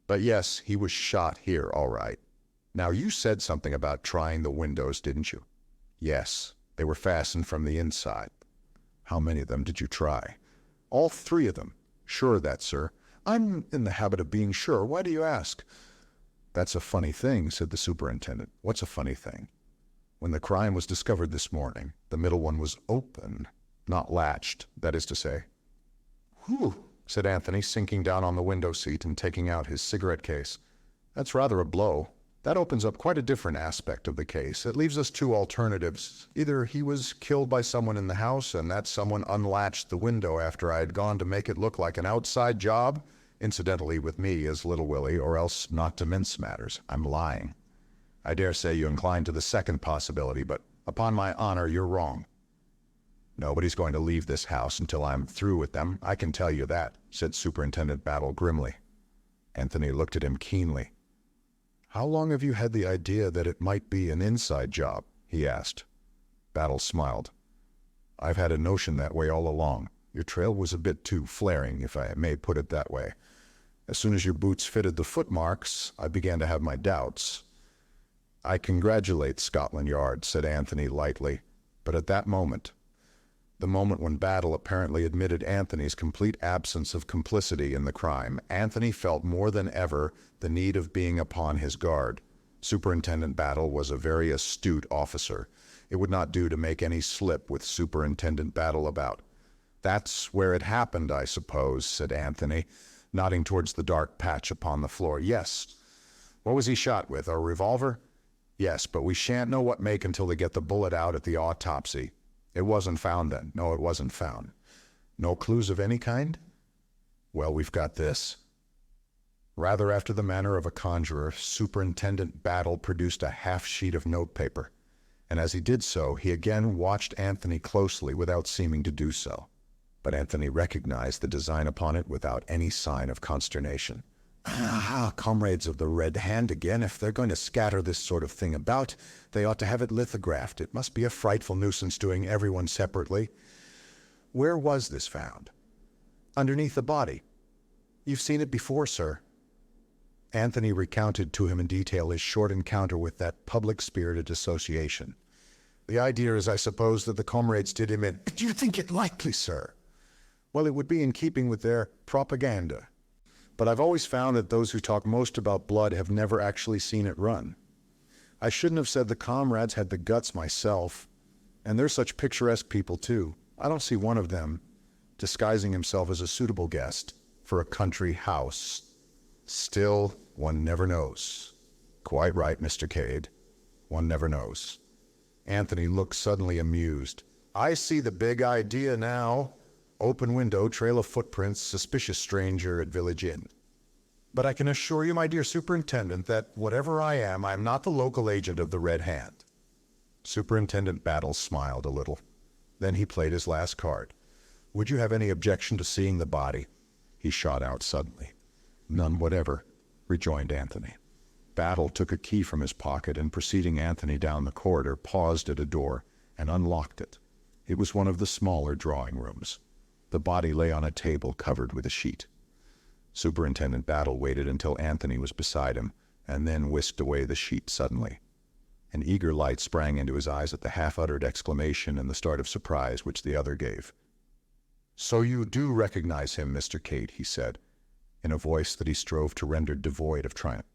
But yes, he was shot here, all right. Now, you said something about trying the windows, didn't you? Yes, they were fastened from the inside. How many of them did you try? All 3 of them. Sure of that, sir. I'm in the habit of being sure. Why do you ask? That's a funny thing, said the superintendent. What's a funny thing? When the crime was discovered this morning, the middle one was open, not latched, that is to say. Whew, said Anthony, sinking down on the window seat and taking out his cigarette case. That's rather a blow. That opens up quite a different aspect of the case. It leaves us 2 alternatives. Either he was killed by someone in the house and that someone unlatched the window after I had gone to make it look like an outside job, incidentally with me as Little Willie, or else, not to mince matters, I'm lying. I dare say you incline to the second possibility, but upon my honor, you're wrong. Nobody's going to leave this house until I'm through with them, I can tell you that, said Superintendent Battle grimly. Anthony looked at him keenly. How long have you had the idea that it might be an inside job? He asked. Battle smiled. I've had a notion that way all along. Your trail was a bit too flaring, if I may put it that way. As soon as your boots fitted the footmarks, I began to have my doubts. I congratulate Scotland Yard, said Anthony lightly, but at that moment, the moment when Battle apparently admitted Anthony's complete absence of complicity in the crime, Anthony felt more than ever the need of being upon his guard. Superintendent Battle was a very astute officer. It would not do to make any slip with Superintendent Battle about. That's where it happened, I suppose, said Anthony. nodding towards the dark patch upon the floor. Yes. What was he shot with, a revolver? Yes, but we shan't know what make until they get the bullet out at the autopsy. It wasn't found then. No, it wasn't found. No clues of any kind? Well, we've got this. Rather after the manner of a conjurer, Superintendent Battle produced a half-sheet of notepaper, and as he did so, he again watched Anthony closely without seeming to do so. But Anthony recognized the design upon it without any sign of consternation. Ah, comrades of the Red Hand again. If they're going to scatter this sort of thing about, they ought to have it lithographed. It must be a frightful nuisance doing everyone separately. Where was this found? Underneath the body. You've seen it before, sir. Anthony recounted to him in detail his short encounter with that public-spirited association. The idea is, I suppose, that the comrades did him in. Do you think it likely, sir? Well, it would be in keeping with their propaganda. But I've always found that those who talk most about blood have never actually seen it run. I shouldn't have said the comrades had the guts myself. And they're such picturesque people, too. I don't see one of them disguising himself as a suitable guest for a country house. Still, one never knows. Quite right, Mr. Cade. One never knows. Anthony looked suddenly amused. I see the big idea now. Open window, trail of footprints, suspicious stranger at village inn. But I can assure you, my dear Superintendent, that whatever I am not the local agent of the Red Hand. Superintendent Battle smiled a little. Then he played his last card. Would you have any objection to seeing the body? He shot out suddenly. None whatever, rejoined Anthony. Battle took a key from his pocket and, preceding Anthony down the corridor, paused at a door and unlocked it. It was one of the smaller drawing rooms. The body lay on a table covered with a sheet. Superintendent Battle waited until Anthony was beside him, and then whisked away the sheet suddenly. An eager light sprang into his eyes at the half-uttered exclamation and the start of surprise which the other gave. So you do recognize him, Mr. Cade, he said, in a voice that he strove to render devoid of triumph.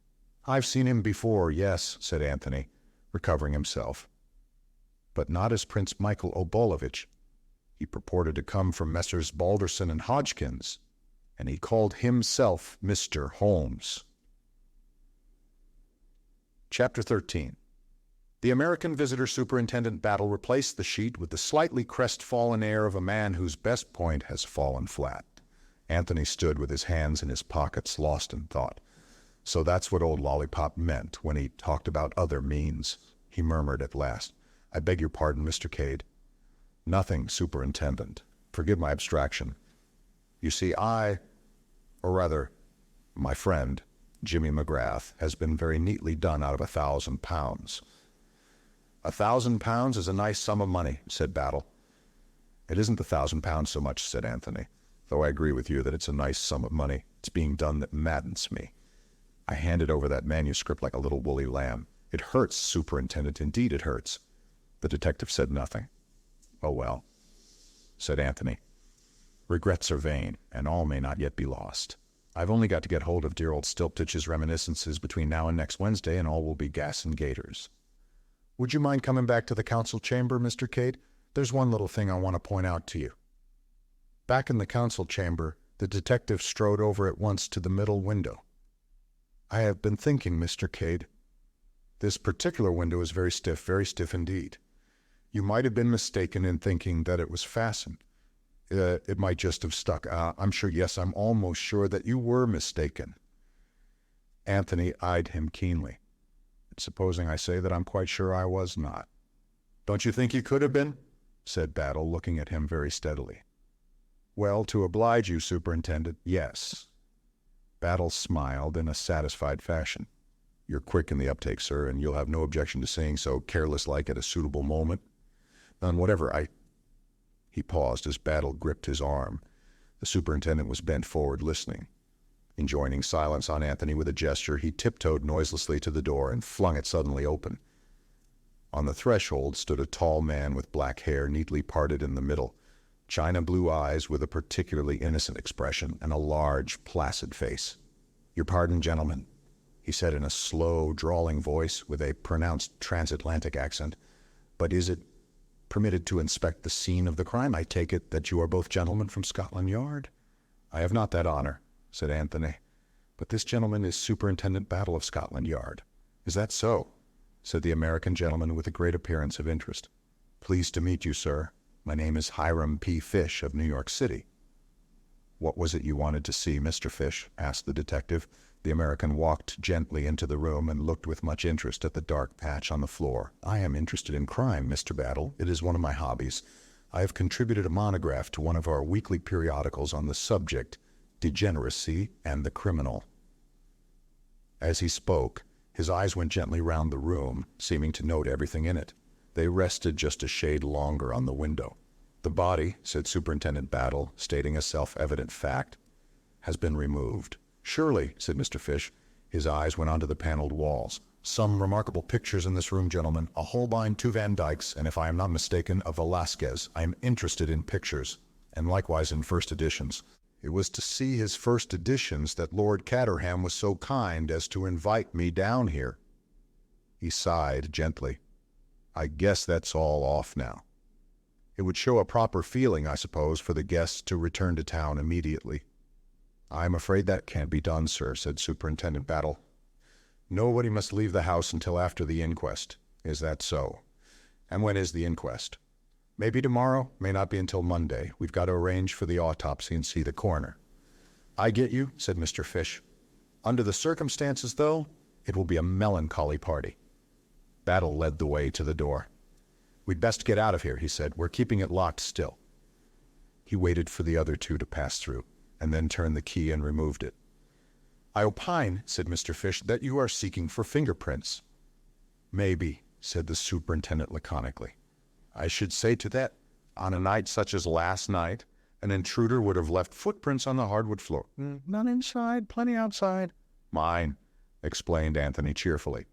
I've seen him before, yes, said Anthony, recovering himself. But not as Prince Michael Obolovich. He purported to come from Messrs. Balderson and Hodgkins, and he called himself Mr. Holmes. Chapter 13. The American visitor Superintendent Battle replaced the sheet with the slightly crestfallen air of a man whose best point has fallen flat. Anthony stood with his hands in his pockets, lost in thought. So that's what old Lollipop meant when he talked about other means, he murmured at last. I beg your pardon, Mr. Cade. Nothing, Superintendent. Forgive my abstraction. You see, or rather, my friend, Jimmy McGrath, has been very neatly done out of £1,000. £1,000 is a nice sum of money, said Battle. It isn't the £1,000 so much, said Anthony, though I agree with you that it's a nice sum of money. It's being done that maddens me. I handed over that manuscript like a little woolly lamb. It hurts, Superintendent, indeed it hurts. The detective said nothing. Oh well, said Anthony. Regrets are vain, and all may not yet be lost. I've only got to get hold of dear old Stylptitch's reminiscences between now and next Wednesday, and all will be gas and gaiters. Would you mind coming back to the council chamber, Mr. Cade? There's one little thing I want to point out to you. Back in the council chamber, the detective strode over at once to the middle window. I have been thinking, Mr. Cade. This particular window is very stiff indeed. You might have been mistaken in thinking that it was fastened. It might just have stuck. I'm almost sure that you were mistaken. Anthony eyed him keenly. Supposing I say that I'm quite sure I was not. Don't you think you could have been? Said Battle, looking at him very steadily. Well, to oblige you, Superintendent, yes. Battle smiled in a satisfied fashion. You're quick in the uptake, sir, and you'll have no objection to saying so careless-like at a suitable moment. None whatever. He paused as Battle gripped his arm. The superintendent was bent forward, listening. Enjoining silence on Anthony with a gesture, he tiptoed noiselessly to the door and flung it suddenly open. On the threshold stood a tall man with black hair neatly parted in the middle, china blue eyes with a particularly innocent expression, and a large, placid face. Your pardon, gentlemen, he said in a slow, drawling voice with a pronounced transatlantic accent, but is it permitted to inspect the scene of the crime? I take it that you are both gentlemen from Scotland Yard? I have not that honor. said Anthony. "But this gentleman is Superintendent Battle of Scotland Yard." "Is that so?" said the American gentleman with a great appearance of interest. "Pleased to meet you, sir. My name is Hiram P. Fish of New York City." "What was it you wanted to see, Mr. Fish?" asked the detective. The American walked gently into the room and looked with much interest at the dark patch on the floor. "I am interested in crime, Mr. Battle. It is one of my hobbies. I have contributed a monograph to one of our weekly periodicals on the subject, Degeneracy and the Criminal." As he spoke, his eyes went gently round the room, seeming to note everything in it. They rested just a shade longer on the window. "The body," said Superintendent Battle, stating a self-evident fact, "has been removed." "Surely," said Mr. Fish. His eyes went onto the paneled walls. "Some remarkable pictures in this room, gentlemen. A Holbein, 2 Van Dycks, and if I am not mistaken, a Velasquez. I am interested in pictures, and likewise in first editions." "It was to see his first editions that Lord Caterham was so kind as to invite me down here." He sighed gently. "I guess that's all off now. It would show a proper feeling, I suppose, for the guests to return to town immediately." "I'm afraid that can't be done, sir," said Superintendent Battle. "Nobody must leave the house until after the inquest." "Is that so? And when is the inquest?" "Maybe tomorrow, may not be until Monday. We've got to arrange for the autopsy and see the coroner." "I get you," said Mr. Fish. "Under the circumstances, though, it will be a melancholy party." Battle led the way to the door. "We'd best get out of here," he said. "We're keeping it locked still." He waited for the other two to pass through, and then turned the key and removed it. "I opine," said Mr. Fish, "that you are seeking for fingerprints." "Maybe," said the superintendent laconically. "I should say to that, on a night such as last night, an intruder would have left footprints on the hardwood floor." "None inside, plenty outside." "Mine," explained Anthony cheerfully.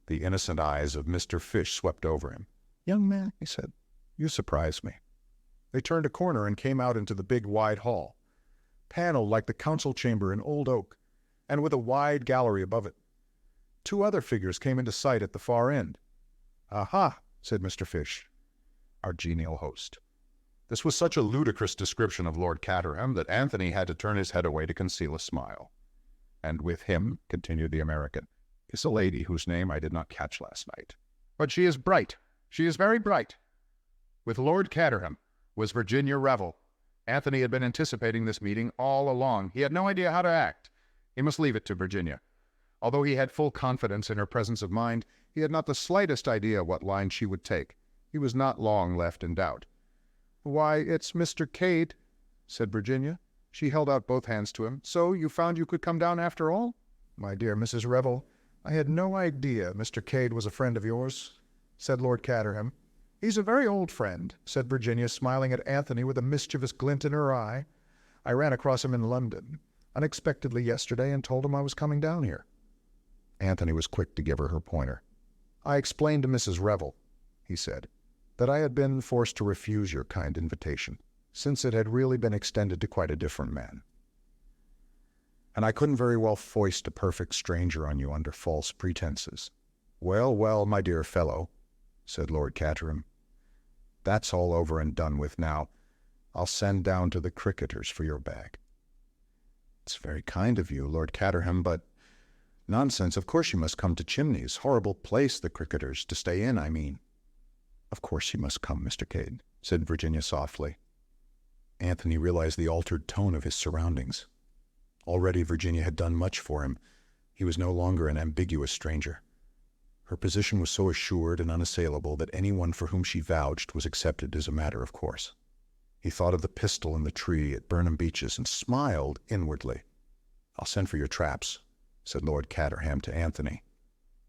The innocent eyes of Mr. Fish swept over him. "Young man," he said, "you surprise me." They turned a corner and came out into the big wide hall, paneled like the council chamber in old oak, and with a wide gallery above it. Two other figures came into sight at the far end. "Aha," said Mr. Fish, our genial host. This was such a ludicrous description of Lord Caterham that Anthony had to turn his head away to conceal a smile. "And with him," continued the American, "is a lady whose name I did not catch last night. But she is bright. She is very bright. With Lord Caterham was Virginia Revel. Anthony had been anticipating this meeting all along. He had no idea how to act. He must leave it to Virginia. Although he had full confidence in her presence of mind, he had not the slightest idea what line she would take. He was not long left in doubt. "Why, it's Mr. Cade," said Virginia. She held out both hands to him. "So you found you could come down after all?" "My dear Mrs. Revel, I had no idea Mr. Cade was a friend of yours," said Lord Caterham. "He's a very old friend," said Virginia, smiling at Anthony with a mischievous glint in her eye. "I ran across him in London, unexpectedly yesterday, and told him I was coming down here." Anthony was quick to give her pointer. "I explained to Mrs. Revel," he said, "that I had been forced to refuse your kind invitation, since it had really been extended to quite a different man. And I couldn't very well foist a perfect stranger on you under false pretenses." "Well, well, my dear fellow," said Lord Caterham, "that's all over and done with now. I'll send down to the cricketers for your bag." "It's very kind of you, Lord Caterham, but—" "Nonsense, of course you must come to Chimneys. Horrible place, the cricketers, to stay in, I mean." "Of course you must come, Mr. Cade," said Virginia softly. Anthony realized the altered tone of his surroundings. Already Virginia had done much for him. He was no longer an ambiguous stranger. Her position was so assured and unassailable that anyone for whom she vouched was accepted as a matter of course. He thought of the pistol in the tree at Burnham Beeches and smiled inwardly. "I'll send for your traps," said Lord Caterham to Anthony.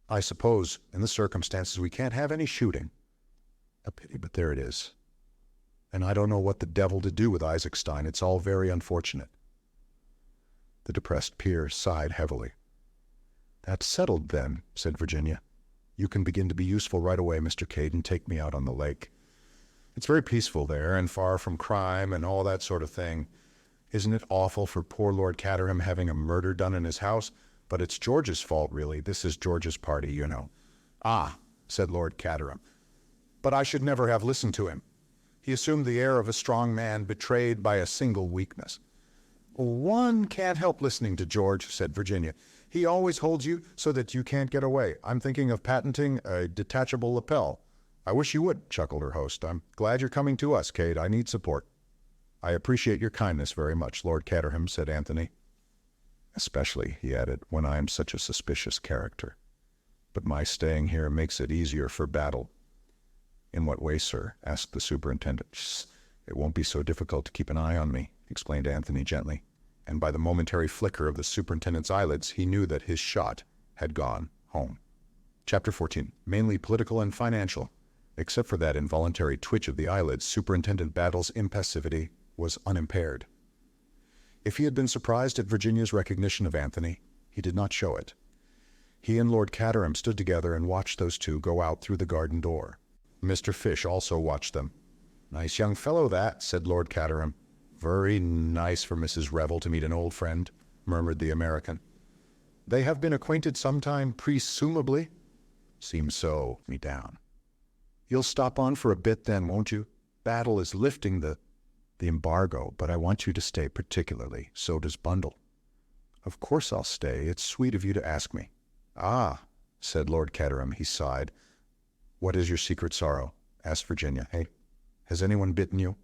"I suppose, in the circumstances, we can't have any shooting." "A pity, but there it is. And I don't know what the devil to do with Isaacstein. It's all very unfortunate." The depressed peer sighed heavily. "That's settled, then," said Virginia. "You can begin to be useful right away, Mr. Cade, and take me out on the lake. It's very peaceful there, and far from crime and all that sort of thing. Isn't it awful for poor Lord Caterham having a murder done in his house? But it's George's fault, really. This is George's party, you know." "Ah," said Lord Caterham, "but I should never have listened to him. He assumed the air of a strong man betrayed by a single weakness. One can't help listening to George, said Virginia. He always holds you so that you can't get away. I'm thinking of patenting a detachable lapel. I wish you would, chuckled her host. I'm glad you're coming to us, Cade. I need support. I appreciate your kindness very much, Lord Caterham, said Anthony. Especially, he added, when I am such a suspicious character. But my staying here makes it easier for battle. In what way, sir? Asked the superintendent. Shh. It won't be so difficult to keep an eye on me, explained Anthony gently. And by the momentary flicker of the superintendent's eyelids, he knew that his shot had gone home. Chapter 14. Mainly political and financial. Except for that involuntary twitch of the eyelids, Superintendent Battle's impassivity was unimpaired. If he had been surprised at Virginia's recognition of Anthony, he did not show it. He and Lord Caterham stood together and watched those two go out through the garden door. Mr. Fish also watched them. Nice young fellow that, said Lord Caterham. Very nice for Mrs. Revel to meet an old friend, murmured the American. They have been acquainted some time, presumably? Seems so. Me down. You'll stop on for a bit then, won't you? Battle is lifting the embargo, but I want you to stay particularly. So does Bundle. Of course I'll stay. It's sweet of you to ask me. Ah, said Lord Caterham. He sighed. What is your secret sorrow? Asked Virginia. Hey, has anyone bitten you?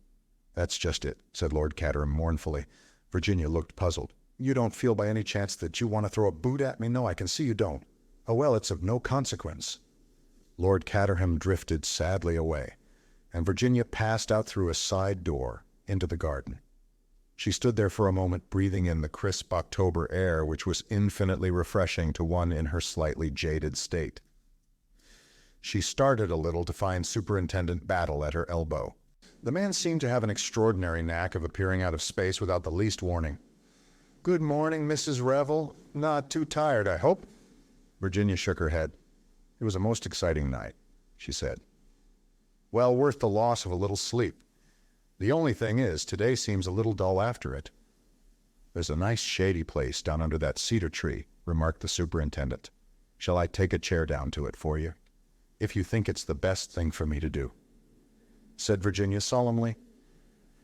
That's just it, said Lord Caterham mournfully. Virginia looked puzzled. You don't feel by any chance that you want to throw a boot at me? No, I can see you don't. Oh, well, it's of no consequence. Lord Caterham drifted sadly away, and Virginia passed out through a side door into the garden. She stood there for a moment, breathing in the crisp October air, which was infinitely refreshing to one in her slightly jaded state. She started a little to find Superintendent Battle at her elbow. The man seemed to have an extraordinary knack of appearing out of space without the least warning. Good morning, Mrs. Revel. Not too tired, I hope? Virginia shook her head. It was a most exciting night, she said. Well worth the loss of a little sleep. The only thing is, today seems a little dull after it. There's a nice shady place down under that cedar tree, remarked the superintendent. Shall I take a chair down to it for you? If you think it's the best thing for me to do, said Virginia solemnly.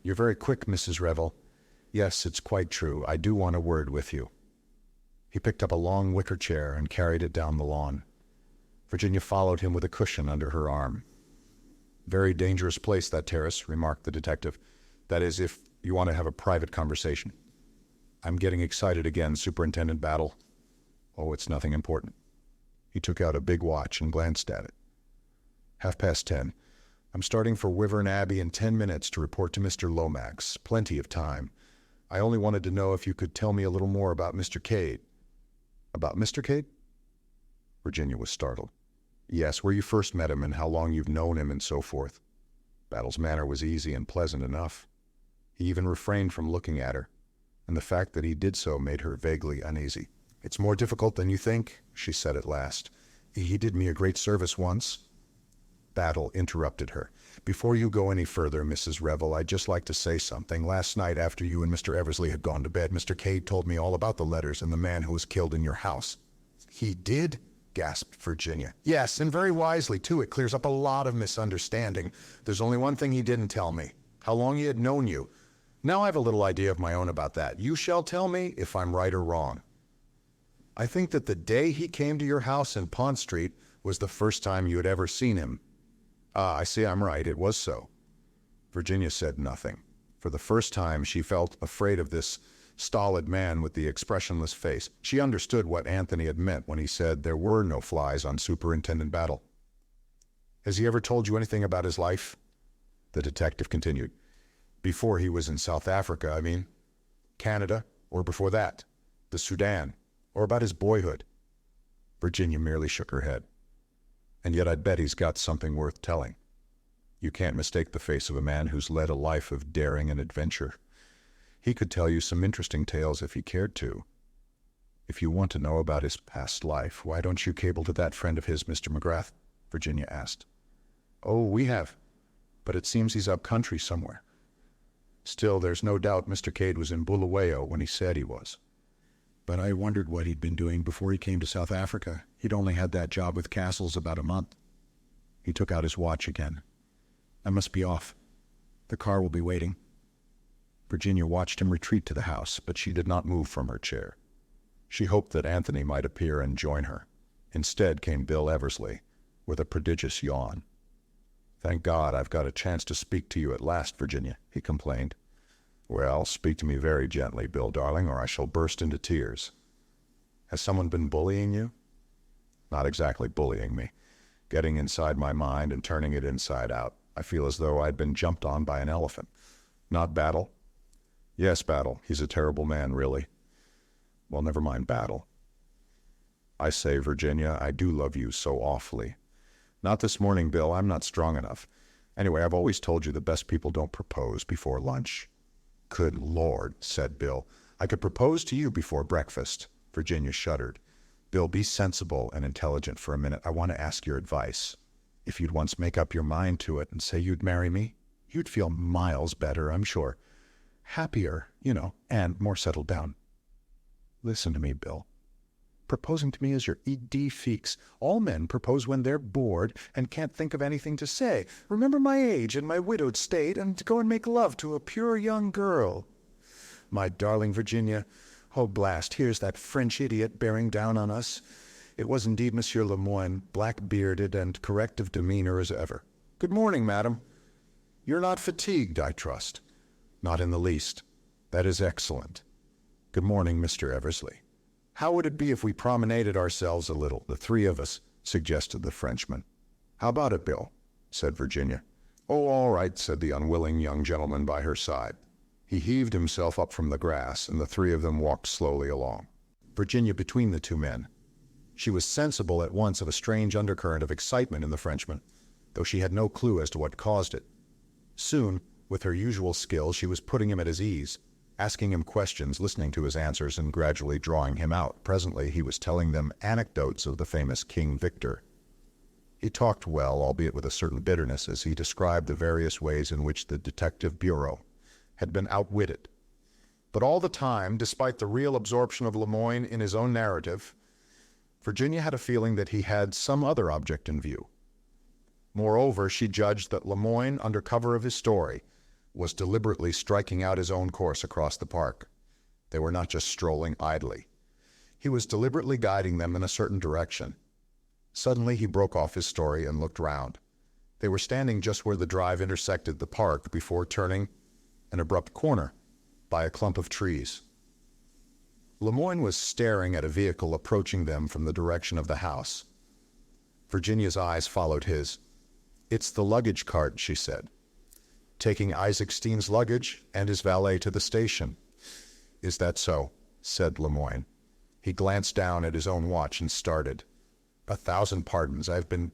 You're very quick, Mrs. Revel. Yes, it's quite true. I do want a word with you. He picked up a long wicker chair and carried it down the lawn. Virginia followed him with a cushion under her arm. Very dangerous place, that terrace, remarked the detective. That is, if you want to have a private conversation. I'm getting excited again, Superintendent Battle. Oh, it's nothing important. He took out a big watch and glanced at it. 10:30. I'm starting for Wyvern Abbey in 10 minutes to report to Mr. Lomax. Plenty of time. I only wanted to know if you could tell me a little more about Mr. Cade. About Mr. Cade? Virginia was startled. Yes, where you first met him and how long you've known him and so forth. Battle's manner was easy and pleasant enough. He even refrained from looking at her, and the fact that he did so made her vaguely uneasy. It's more difficult than you think, she said at last. He did me a great service once. Battle interrupted her. Before you go any further, Mrs. Revel, I'd just like to say something. Last night, after you and Mr. Eversley had gone to bed, Mr. Cade told me all about the letters and the man who was killed in your house. He did? Gasped Virginia. Yes, and very wisely, too. It clears up a lot of misunderstanding. There's only one thing he didn't tell me. How long he had known you. Now I have a little idea of my own about that. You shall tell me if I'm right or wrong. I think that the day he came to your house in Pont Street was the first time you had ever seen him. Ah, I see I'm right. It was so. Virginia said nothing. For the first time, she felt afraid of this stolid man with the expressionless face. She understood what Anthony had meant when he said there were no flies on Superintendent Battle. Has he ever told you anything about his life? The detective continued. Before he was in South Africa, I mean. Canada, or before that. The Sudan, or about his boyhood. Virginia merely shook her head. And yet I'd bet he's got something worth telling. You can't mistake the face of a man who's led a life of daring and adventure. He could tell you some interesting tales if he cared to. If you want to know about his past life, why don't you cable to that friend of his, Mr. McGrath? Virginia asked. Oh, we have. But it seems he's up country somewhere. Still, there's no doubt Mr. Cade was in Bulawayo when he said he was. But I wondered what he'd been doing before he came to South Africa. He'd only had that job with Castles about a month. He took out his watch again. I must be off. The car will be waiting. Virginia watched him retreat to the house, but she did not move from her chair. She hoped that Anthony might appear and join her. Instead came Bill Eversley, with a prodigious yawn. "Thank God I've got a chance to speak to you at last, Virginia," he complained. "Well, speak to me very gently, Bill, darling, or I shall burst into tears." "Has someone been bullying you?" "Not exactly bullying me. Getting inside my mind and turning it inside out. I feel as though I'd been jumped on by an elephant." "Not Battle?" "Yes, Battle. He's a terrible man, really." "Well, never mind Battle. I say, Virginia, I do love you so awfully." "Not this morning, Bill. I'm not strong enough. Anyway, I've always told you the best people don't propose before lunch." "Good Lord," said Bill. "I could propose to you before breakfast." Virginia shuddered. "Bill, be sensible and intelligent for a minute. I want to ask your advice. If you'd once make up your mind to it and say you'd marry me, you'd feel miles better, I'm sure. Happier, and more settled down. Listen to me, Bill. Proposing to me is your idée fixe. All men propose when they're bored and can't think of anything to say. Remember my age and my widowed state, and go and make love to a pure young girl. My darling Virginia, oh blast, here's that French idiot bearing down on us." It was indeed Monsieur Lemoyne, black-bearded and correct of demeanor as ever. "Good morning, madam. You're not fatigued, I trust?" "Not in the least." "That is excellent. Good morning, Mr. Eversley. How would it be if we promenaded ourselves a little, the three of us?" suggested the Frenchman. "How about it, Bill?" said Virginia. "Oh, all right," said the unwilling young gentleman by her side. He heaved himself up from the grass, and the three of them walked slowly along. Virginia between the two men. She was sensible at once of a strange undercurrent of excitement in the Frenchman, though she had no clue as to what caused it. Soon, with her usual skill, she was putting him at his ease, asking him questions, listening to his answers, and gradually drawing him out. Presently he was telling them anecdotes of the famous King Victor. He talked well, albeit with a certain bitterness, as he described the various ways in which the Detective Bureau had been outwitted. But all the time, despite the real absorption of Lemoyne in his own narrative, Virginia had a feeling that he had some other object in view. Moreover, she judged that Lemoyne, under cover of his story, was deliberately striking out his own course across the park. They were not just strolling idly. He was deliberately guiding them in a certain direction. Suddenly he broke off his story and looked round. They were standing just where the drive intersected the park before turning an abrupt corner by a clump of trees. Lemoyne was staring at a vehicle approaching them from the direction of the house. Virginia's eyes followed his. "It's the luggage cart," she said. "Taking Isaac Steen's luggage and his valet to the station." "Is that so?" said Lemoyne. He glanced down at his own watch and started. "1,000 pardons. I've been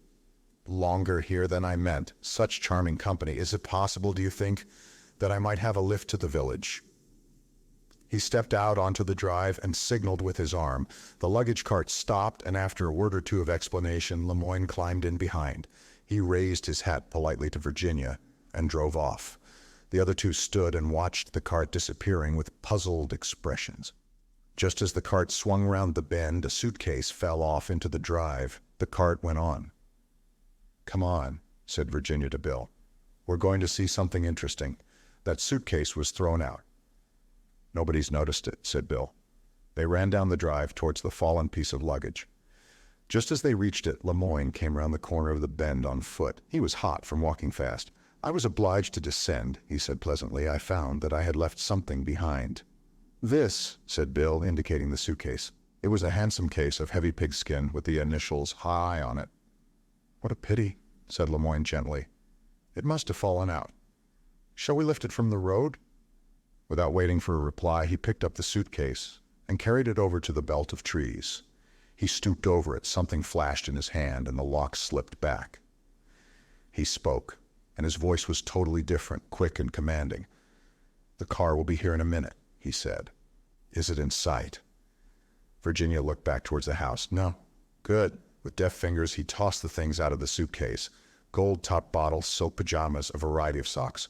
longer here than I meant. Such charming company. Is it possible, do you think, that I might have a lift to the village?" He stepped out onto the drive and signaled with his arm. The luggage cart stopped, and after a word or two of explanation, Lemoyne climbed in behind. He raised his hat politely to Virginia and drove off. The other two stood and watched the cart disappearing with puzzled expressions. Just as the cart swung round the bend, a suitcase fell off into the drive. The cart went on. "Come on," said Virginia to Bill. "We're going to see something interesting." That suitcase was thrown out. "Nobody's noticed it," said Bill. They ran down the drive towards the fallen piece of luggage. Just as they reached it, Lemoyne came round the corner of the bend on foot. He was hot from walking fast. "I was obliged to descend," he said pleasantly. "I found that I had left something behind." "This," said Bill, indicating the suitcase. It was a handsome case of heavy pigskin with the initials high on it. "What a pity," said Lemoyne gently. "It must have fallen out. Shall we lift it from the road?" Without waiting for a reply, he picked up the suitcase and carried it over to the belt of trees. He stooped over it. Something flashed in his hand, and the lock slipped back. He spoke, and his voice was totally different, quick and commanding. "The car will be here in a minute," he said. "Is it in sight?" Virginia looked back towards the house. "No." "Good." With deft fingers, he tossed the things out of the suitcase. Gold-topped bottles, silk pajamas, a variety of socks.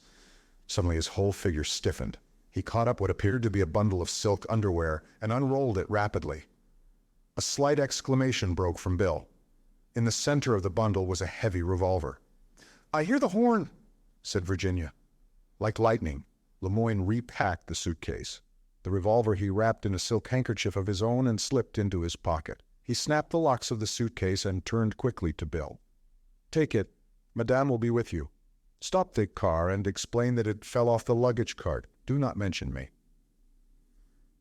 Suddenly his whole figure stiffened. He caught up what appeared to be a bundle of silk underwear and unrolled it rapidly. A slight exclamation broke from Bill. In the center of the bundle was a heavy revolver. "I hear the horn," said Virginia. Like lightning, Lemoyne repacked the suitcase. The revolver he wrapped in a silk handkerchief of his own and slipped into his pocket. He snapped the locks of the suitcase and turned quickly to Bill. "Take it. Madame will be with you. Stop the car and explain that it fell off the luggage cart. Do not mention me."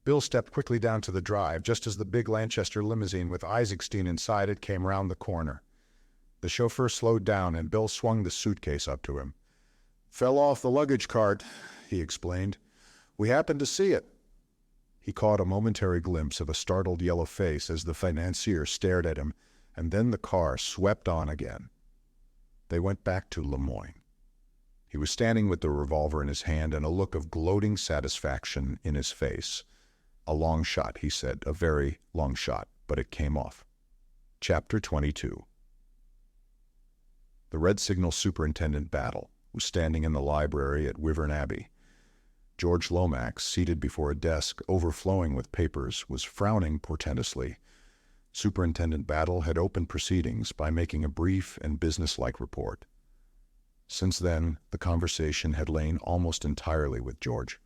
Bill stepped quickly down to the drive just as the big Lanchester limousine with Isaacstein inside it came round the corner. The chauffeur slowed down and Bill swung the suitcase up to him. "Fell off the luggage cart," he explained. "We happened to see it." He caught a momentary glimpse of a startled yellow face as the financier stared at him, and then the car swept on again. They went back to Lemoyne. He was standing with the revolver in his hand and a look of gloating satisfaction in his face. "A long shot," he said, "a very long shot, but it came off." Chapter 22. The Red Signal Superintendent Battle was standing in the library at Wyvern Abbey. George Lomax, seated before a desk overflowing with papers, was frowning portentously. Superintendent Battle had opened proceedings by making a brief and businesslike report. Since then, the conversation had lain almost entirely with George,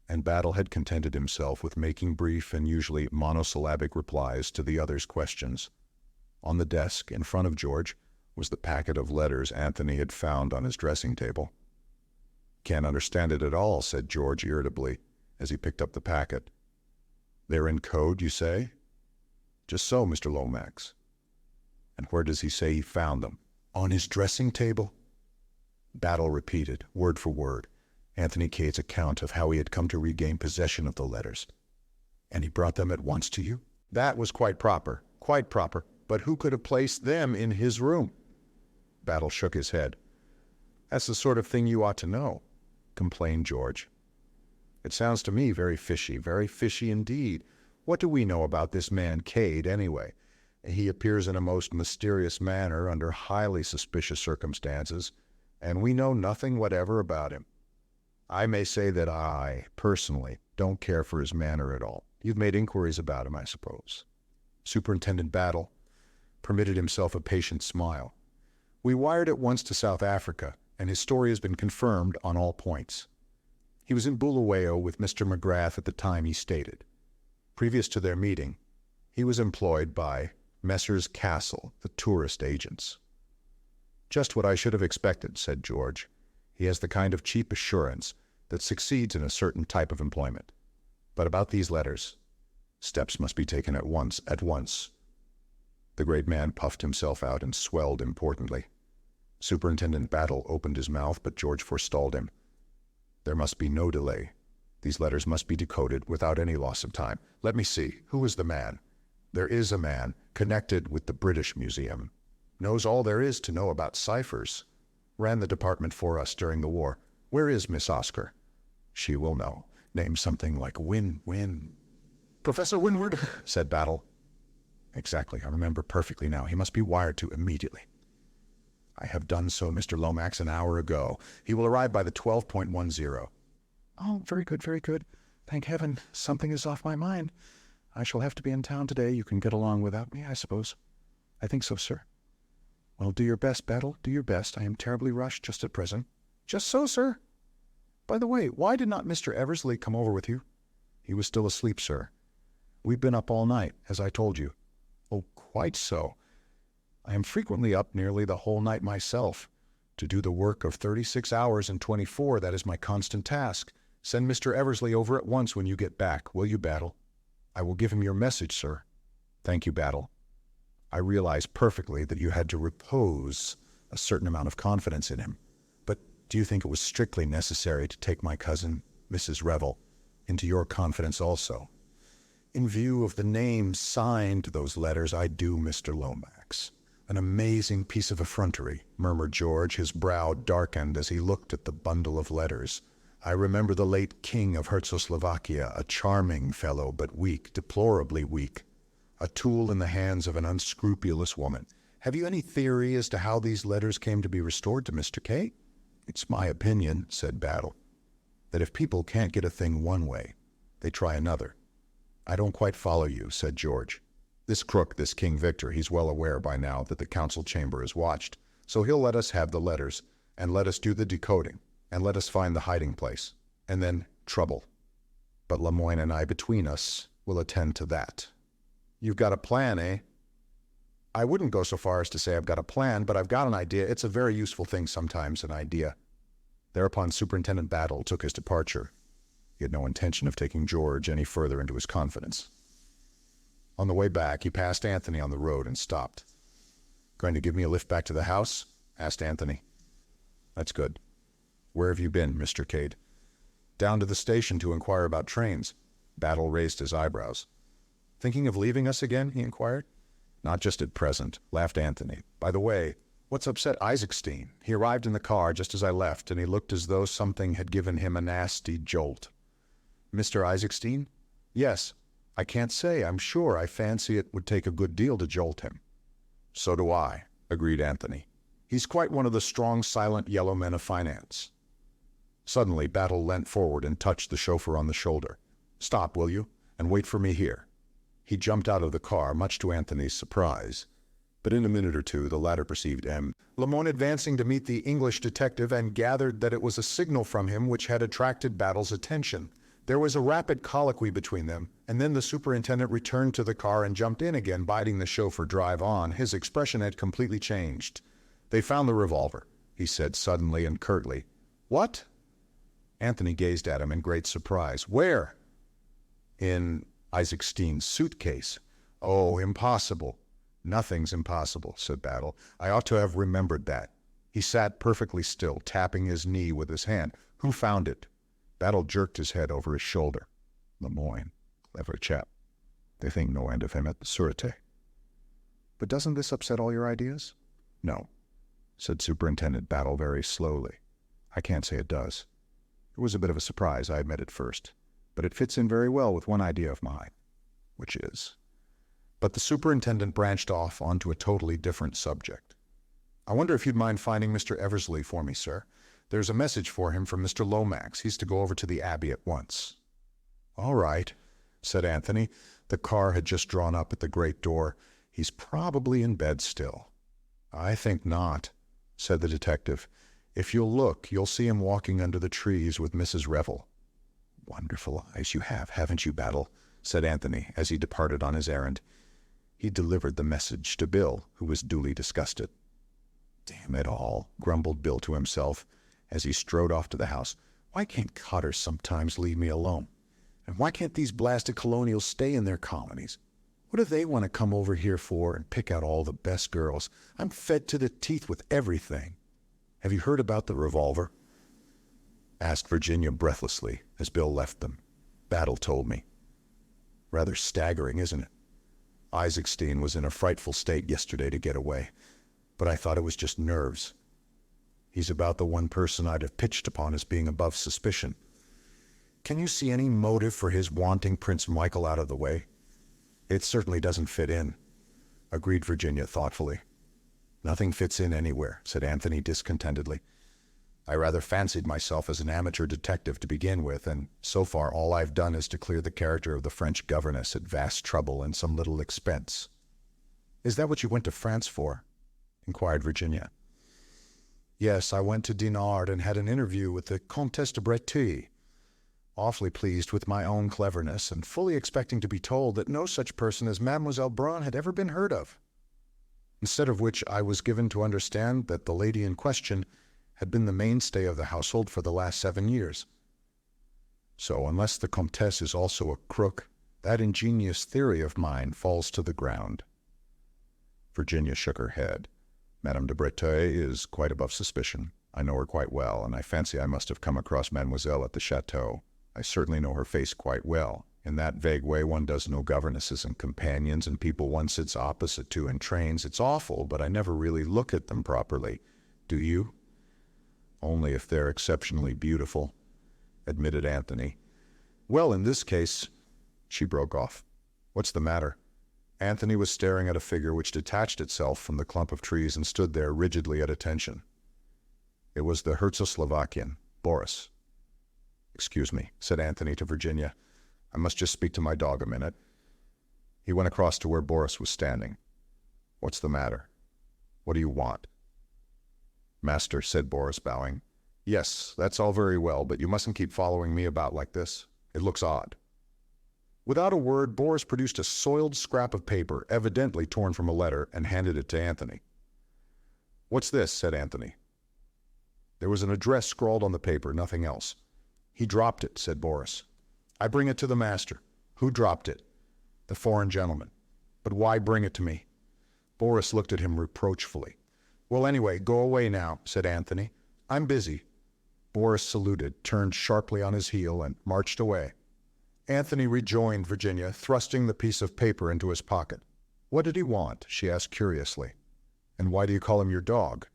and Battle had contented himself with making brief and usually monosyllabic replies to the other's questions. On the desk, in front of George, was the packet of letters Anthony had found on his dressing table. "Can't understand it at all," said George irritably, as he picked up the packet. "They're in code, you say?" "Just so, Mr. Lomax." "And where does he say he found them?" "On his dressing table." Battle repeated, word for word, Anthony Cade's account of how he had come to regain possession of the letters. "And he brought them at once to you?" "That was quite proper, quite proper. But who could have placed them in his room?" Battle shook his head. "That's the sort of thing you ought to know," complained George. "It sounds to me very fishy indeed. What do we know about this man Cade, anyway? He appears in a most mysterious manner under highly suspicious circumstances, and we know nothing whatever about him. I may say that I, personally, don't care for his manner at all. You've made inquiries about him, I suppose." Superintendent Battle permitted himself a patient smile. "We wired at once to South Africa, and his story has been confirmed on all points. He was in Bulawayo with Mr. McGrath at the time he stated. Previous to their meeting, he was employed by Messrs. Castle, the tourist agents." "Just what I should have expected," said George. "He has the kind of cheap assurance that succeeds in a certain type of employment. But about these letters, steps must be taken at once. The great man puffed himself out and swelled importantly. Superintendent Battle opened his mouth, but George forestalled him. "There must be no delay. These letters must be decoded without any loss of time. Let me see. Who is the man?" "There is a man connected with the British Museum. Knows all there is to know about ciphers. Ran the department for us during the war. Where is Miss Oscar?" "She will know. Name something like Win. "Professor Winward," said Battle. "Exactly. I remember perfectly now. He must be wired to immediately." "I have done so, Mr. Lomax, an hour ago. He will arrive by the 12.10. "Oh, very good, very good. Thank heaven, something is off my mind. I shall have to be in town today. You can get along without me, I suppose." "I think so, sir." "Well, do your best, Battle, do your best. I am terribly rushed just at present." "Just so, sir. By the way, why did not Mr. Eversley come over with you?" "He was still asleep, sir. We've been up all night, as I told you." "Oh, quite so. I am frequently up nearly the whole night myself. To do the work of 36 hours in 24, that is my constant task. Send Mr. Eversley over at once when you get back, will you, Battle?" "I will give him your message, sir." "Thank you, Battle. I realize perfectly that you had to repose a certain amount of confidence in him. But do you think it was strictly necessary to take my cousin, Mrs. Revel, into your confidence also?" "In view of the names signed to those letters, I do, Mr. Lomax." "An amazing piece of effrontery," murmured George, his brow darkened as he looked at the bundle of letters. "I remember the late King of Herzoslovakia, a charming fellow, but weak, deplorably weak. A tool in the hands of an unscrupulous woman. Have you any theory as to how these letters came to be restored to Mr. Cade?" "It's my opinion," said Battle, "that if people can't get a thing one way, they try another." "I don't quite follow you," said George. "This crook, this King Victor, he's well aware by now that the council chamber is watched, so he'll let us have the letters, and let us do the decoding, and let us find the hiding place. and then trouble. But Lemoyne and I between us will attend to that. You've got a plan, eh? I wouldn't go so far as to say I've got a plan, but I've got an idea. It's a very useful thing sometimes, an idea. Thereupon Superintendent Battle took his departure. He had no intention of taking George any further into his confidence. On the way back, he passed Anthony on the road and stopped. "Going to give me a lift back to the house?" asked Anthony. "That's good. Where have you been, Mr. Cade?" "Down to the station to inquire about trains." Battle raised his eyebrows. "Thinking of leaving us again?" he inquired. "Not just at present," laughed Anthony. "By the way, what's upset Isaacstein? He arrived in the car just as I left, and he looked as though something had given him a nasty jolt." "Mr. Isaacstein?" "Yes. I can't say, I'm sure. I fancy it would take a good deal to jolt him." "So do I," agreed Anthony. "He's quite one of the strong, silent yellow men of finance." Suddenly, Battle leant forward and touched the chauffeur on the shoulder. "Stop, will you, and wait for me here." He jumped out of the car, much to Anthony's surprise. But in a minute or two, the latter perceived Lemoyne advancing to meet the English detective and gathered that it was a signal from him which had attracted Battle's attention. There was a rapid colloquy between them, and then the superintendent returned to the car and jumped in again, bidding the chauffeur drive on. His expression had completely changed. "They found the revolver," he said suddenly and curtly. "What?" Anthony gazed at him in great surprise. "Where?" "In Isaacstein's suitcase." "Oh, impossible." "Nothing's impossible," said Battle. "I ought to have remembered that." He sat perfectly still, tapping his knee with his hand. "Who found it?" Battle jerked his head over his shoulder. "Lemoyne. Clever chap. They think no end of him at the Sûreté." "But doesn't this upset all your ideas?" "No," said Superintendent Battle very slowly. "I can't say it does. It was a bit of a surprise, I admit at first, but it fits in very well with one idea of mine, which is—" But the superintendent branched off onto a totally different subject. "I wonder if you'd mind finding Mr. Eversley for me, sir. There's a message for him from Mr. Lomax. He's to go over to the Abbey at once." "All right," said Anthony. The car had just drawn up at the great door. "He's probably in bed still." "I think not," said the detective. "If you'll look, you'll see him walking under the trees with Mrs. Revel." "Wonderful eyes you have, haven't you, Battle?" said Anthony as he departed on his errand. He delivered the message to Bill, who was duly disgusted. "Damn it all," grumbled Bill to himself as he strode off to the house. "Why can't Cotter sometimes leave me alone? And why can't these blasted colonials stay in their colonies? What do they want to come over here for and pick out all the best girls? I'm fed to the teeth with everything." "Have you heard about the revolver?" asked Virginia breathlessly as Bill left them. "Battle told me." "Rather staggering, isn't it? Isaacstein was in a frightful state yesterday to get away, but I thought it was just nerves. He's about the one person I'd have pitched upon as being above suspicion. Can you see any motive for his wanting Prince Michael out of the way?" "It certainly doesn't fit in," agreed Virginia thoughtfully. "Nothing fits in anywhere," said Anthony discontentedly. "I rather fancied myself as an amateur detective to begin with, and so far all I've done is to clear the character of the French governess at vast trouble and some little expense." "Is that what you went to France for?" inquired Virginia. "Yes, I went to Dinard and had an interview with the Comtesse de Breteuil. Awfully pleased with my own cleverness, and fully expecting to be told that no such person as Mademoiselle Brun had ever been heard of. Instead of which I was given to understand that the lady in question had been the mainstay of the household for the last 7 years. So unless the Comtesse is also a crook, that ingenious theory of mine falls to the ground." Virginia shook her head. "Madame de Breteuil is quite above suspicion. I know her quite well, and I fancy I must have come across Mademoiselle at the chateau. I certainly know her face quite well. In that vague way one does know governesses and companions and people one sits opposite to in trains. It's awful, but I never really look at them properly. Do you?" "Only if they're exceptionally beautiful," admitted Anthony. "Well, in this case—" She broke off. "What's the matter?" Anthony was staring at a figure which detached itself from the clump of trees and stood there rigidly at attention. It was the Herzoslovakian, Boris. "Excuse me," said Anthony to Virginia. "I must just speak to my dog a minute." He went across to where Boris was standing. "What's the matter? What do you want?" "Master," said Boris, bowing, Yes, that's all very well, but you mustn't keep following me about like this. It looks odd. Without a word, Boris produced a soiled scrap of paper, evidently torn from a letter, and handed it to Anthony. "What's this?" said Anthony. There was an address scrawled on the paper, nothing else. "He dropped it," said Boris. "I bring it to the master." "Who dropped it?" "The foreign gentleman." "But why bring it to me?" Boris looked at him reproachfully. "Well, anyway, go away now," said Anthony. "I'm busy." Boris saluted, turned sharply on his heel, and marched away. Anthony rejoined Virginia, thrusting the piece of paper into his pocket. "What did he want?" she asked curiously. "And why do you call him your dog?"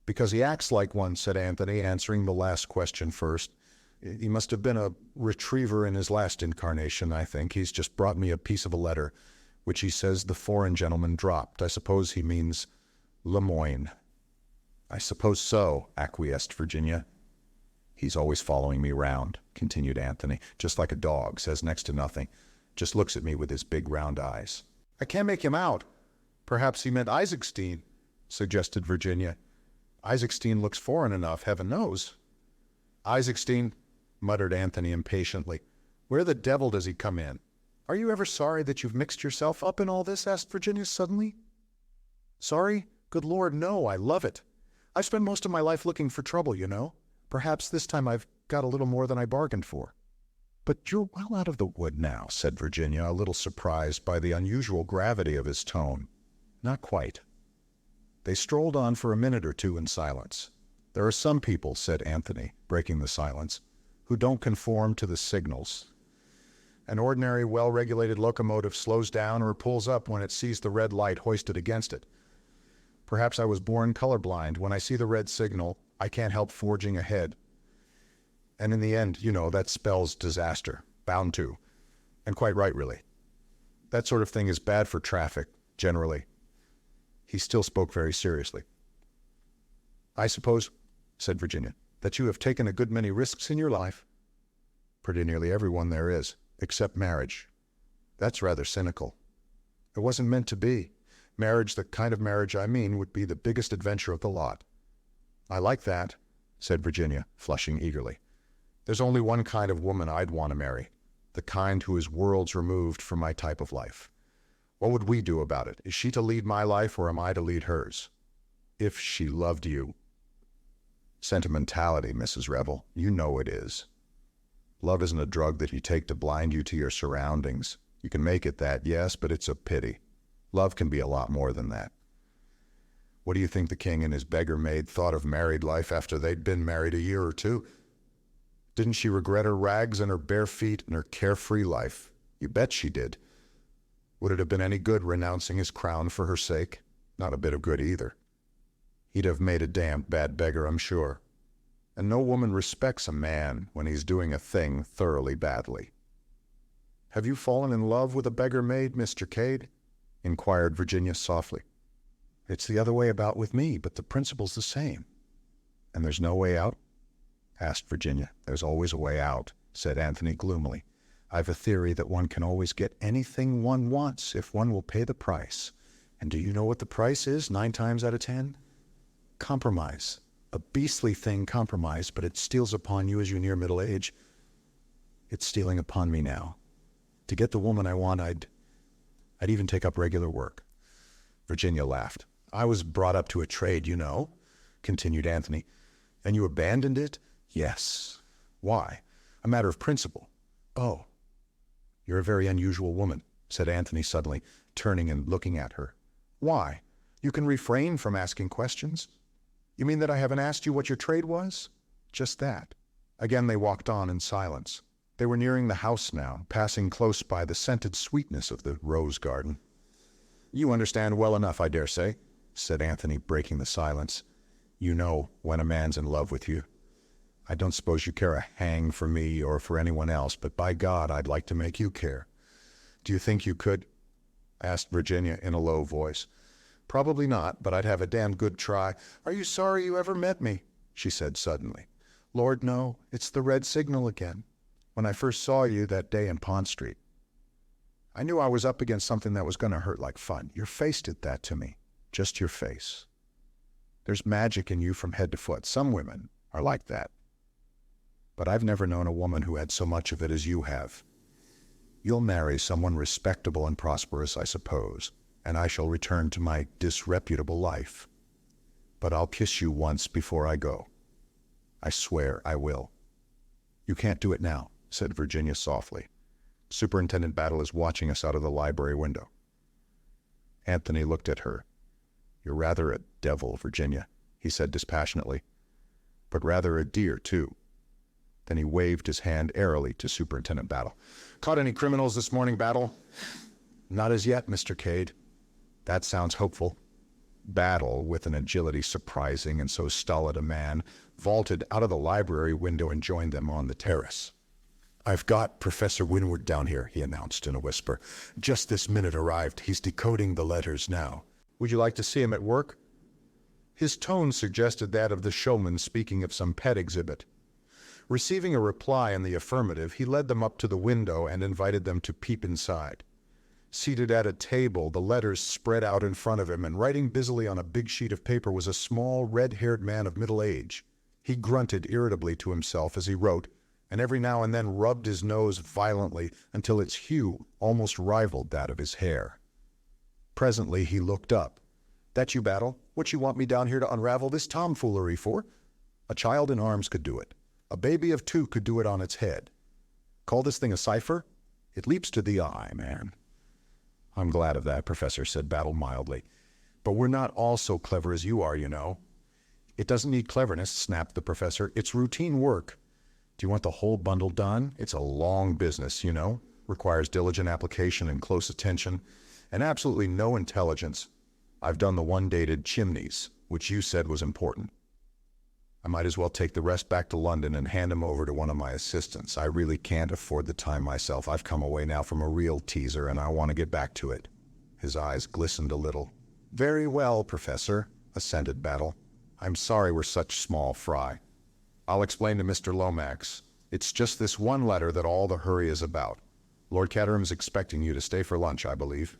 "Because he acts like one," said Anthony, answering the last question first. "He must have been a retriever in his last incarnation, I think. He's just brought me a piece of a letter, which he says the foreign gentleman dropped. I suppose he means Lemoyne." "I suppose so," acquiesced Virginia. "He's always following me round," continued Anthony, "just like a dog, says next to nothing, just looks at me with his big round eyes." "I can't make him out." "Perhaps he meant Isaacstein," suggested Virginia. "Isaacstein looks foreign enough, heaven knows." "Isaacstein," muttered Anthony impatiently. "Where the devil does he come in?" "Are you ever sorry that you've mixed yourself up in all this?" asked Virginia suddenly. "Sorry? Good Lord, no, I love it. I've spent most of my life looking for trouble, you know. Perhaps this time I've got a little more than I bargained for." "But you're well out of the wood now," said Virginia, a little surprised by the unusual gravity of his tone. "Not quite." They strolled on for a minute or two in silence. "There are some people," said Anthony, breaking the silence, "who don't conform to the signals. An ordinary, well-regulated locomotive slows down or pulls up when it sees the red light hoisted against it. Perhaps I was born colorblind. When I see the red signal, I can't help forging ahead. And in the end, you know, that spells disaster. Bound to. And quite right, really. That sort of thing is bad for traffic, generally." He still spoke very seriously. "I suppose," said Virginia, "that you have taken a good many risks in your life." "Pretty nearly everyone there is, except marriage." "That's rather cynical." "It wasn't meant to be. Marriage, the kind of marriage I mean, would be the biggest adventure of the lot." "I like that," said Virginia, flushing eagerly. "There's only one kind of woman I'd want to marry, the kind who is worlds removed from my type of life. What would we do about it? Is she to lead my life, or am I to lead hers?" "If she loved you." "Sentimentality, Mrs. Revel. You know it is. Love isn't a drug that you take to blind you to your surroundings. You can make it that, yes, but it's a pity. Love can be a lot more than that. What do you think the king and his beggar maid thought of married life after they'd been married a year or two? Didn't she regret her rags and her bare feet and her carefree life? You bet she did. Would it have been any good renouncing his crown for her sake? Not a bit of good either. He'd have made a damned bad beggar, I'm sure. And no woman respects a man when he's doing a thing thoroughly badly." "Have you fallen in love with a beggar maid, Mr. Cade?" inquired Virginia softly. "It's the other way about with me, but the principle's the same." "And there's no way out?" asked Virginia. "There's always a way out," said Anthony gloomily. "I've a theory that one can always get anything one wants if one will pay the price. And do you know what the price is, 9 times out of 10? Compromise. A beastly thing, compromise, but it steals upon you as you near middle age. It's stealing upon me now. To get the woman I want, I'd even take up regular work." Virginia laughed. "I was brought up to a trade, you know," continued Anthony. "And you abandoned it?" "Yes." "Why?" "A matter of principle." "Oh. You're a very unusual woman," said Anthony suddenly, turning and looking at her. "Why? You can refrain from asking questions." "You mean that I haven't asked you what your trade was?" "Just that." Again they walked on in silence. They were nearing the house now, passing close by the scented sweetness of the rose garden. "You understand well enough, I dare say," said Anthony, breaking the silence. "You know when a man's in love with you. I don't suppose you care a hang for me or for anyone else, but by God, I'd like to make you care." "Do you think you could?" asked Virginia in a low voice. "Probably not, but I'd have a damn good try." "Are you sorry you ever met me?" she said suddenly. "Lord, no. It's the red signal again. When I first saw you that day in Pond Street, I knew I was up against something that was going to hurt like fun. Your face did that to me. Just your face. There's magic in you from head to foot. Some women are like that. but I've never known a woman who had so much of it as you have. You'll marry someone respectable and prosperous, I suppose, and I shall return to my disreputable life. But I'll kiss you once before I go. I swear I will." "You can't do it now," said Virginia softly. "Superintendent Battle is watching us out of the library window." Anthony looked at her. "You're rather a devil, Virginia," he said dispassionately. "But rather a dear, too." Then he waved his hand airily to Superintendent Battle. "Caught any criminals this morning, Battle?" "Not as yet, Mr. Cade." "That sounds hopeful." Battle, with an agility surprising in so stolid a man, vaulted out of the library window and joined them on the terrace. "I've got Professor Winward down here," he announced in a whisper. "Just this minute arrived. He's decoding the letters now. Would you like to see him at work?" His tone suggested that of the showman speaking of some pet exhibit. Receiving a reply in the affirmative, he led them up to the window and invited them to peep inside. Seated at a table, the letters spread out in front of him, and writing busily on a big sheet of paper was a small, red-haired man of middle age. He grunted irritably to himself as he wrote, and every now and then rubbed his nose violently until its hue almost rivaled that of his hair. Presently he looked up. "That you, Battle? What you want me down here to unravel this tomfoolery for? A child in arms could do it. A baby of 2 could do it on its head. Call this thing a cipher? It leaps to the eye, man." "I'm glad of that, Professor," said Battle mildly. "But we're not all so clever as you are, you know." "It doesn't need cleverness," snapped the professor. "It's routine work. Do you want the whole bundle done? It's a long business, you know. Requires diligent application and close attention, and absolutely no intelligence. I've done the one dated Chimneys, which you said was important. I might as well take the rest back to London and hand him over to one of my assistants. I really can't afford the time myself. I've come away now from a real teaser, and I want to get back to it." His eyes glistened a little. "Very well, Professor," assented Battle. "I'm sorry we're such small fry. I'll explain to Mr. Lomax. It's just this one letter that all the hurry is about. Lord Caterham's expecting you to stay for lunch, I believe."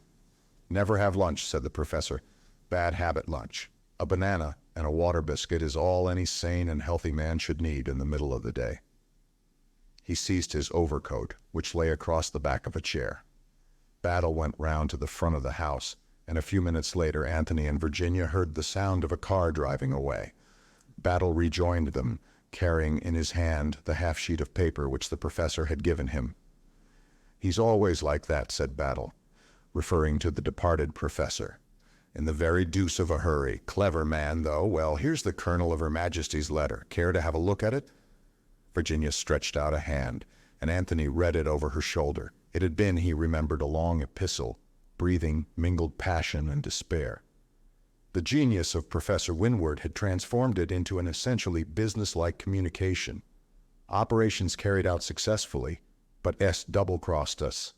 "Never have lunch," said the professor. "Bad habit lunch. A banana and a water biscuit is all any sane and healthy man should need in the middle of the day." He seized his overcoat, which lay across the back of a chair. Battle went round to the front of the house, and a few minutes later Anthony and Virginia heard the sound of a car driving away. Battle rejoined them, carrying in his hand the half-sheet of paper which the professor had given him. "He's always like that," said Battle, referring to the departed professor. "In the very deuce of a hurry. Clever man, though. Well, here's the kernel of Her Majesty's letter. Care to have a look at it?" Virginia stretched out a hand, and Anthony read it over her shoulder. It had been, he remembered, a long epistle, breathing mingled passion and despair. The genius of Professor Winward had transformed it into an essentially business-like communication. "Operations carried out successfully, but S double-crossed us.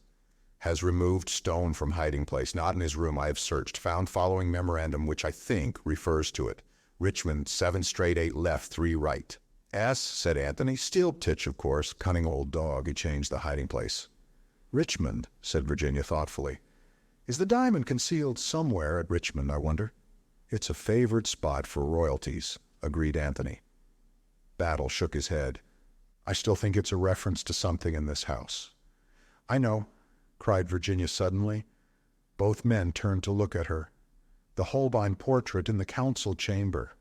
Has removed stone from hiding place. Not in his room. I have searched. Found following memorandum, which I think refers to it. Richmond, 7 straight, 8 left, 3 right." "S," said Anthony. "Stylptitch, of course. Cunning old dog. He changed the hiding place." "Richmond," said Virginia thoughtfully. "Is the diamond concealed somewhere at Richmond, I wonder?" "It's a favored spot for royalties," agreed Anthony. Battle shook his head. "I still think it's a reference to something in this house." "I know," cried Virginia suddenly. Both men turned to look at her. The Holbein portrait in the council chamber.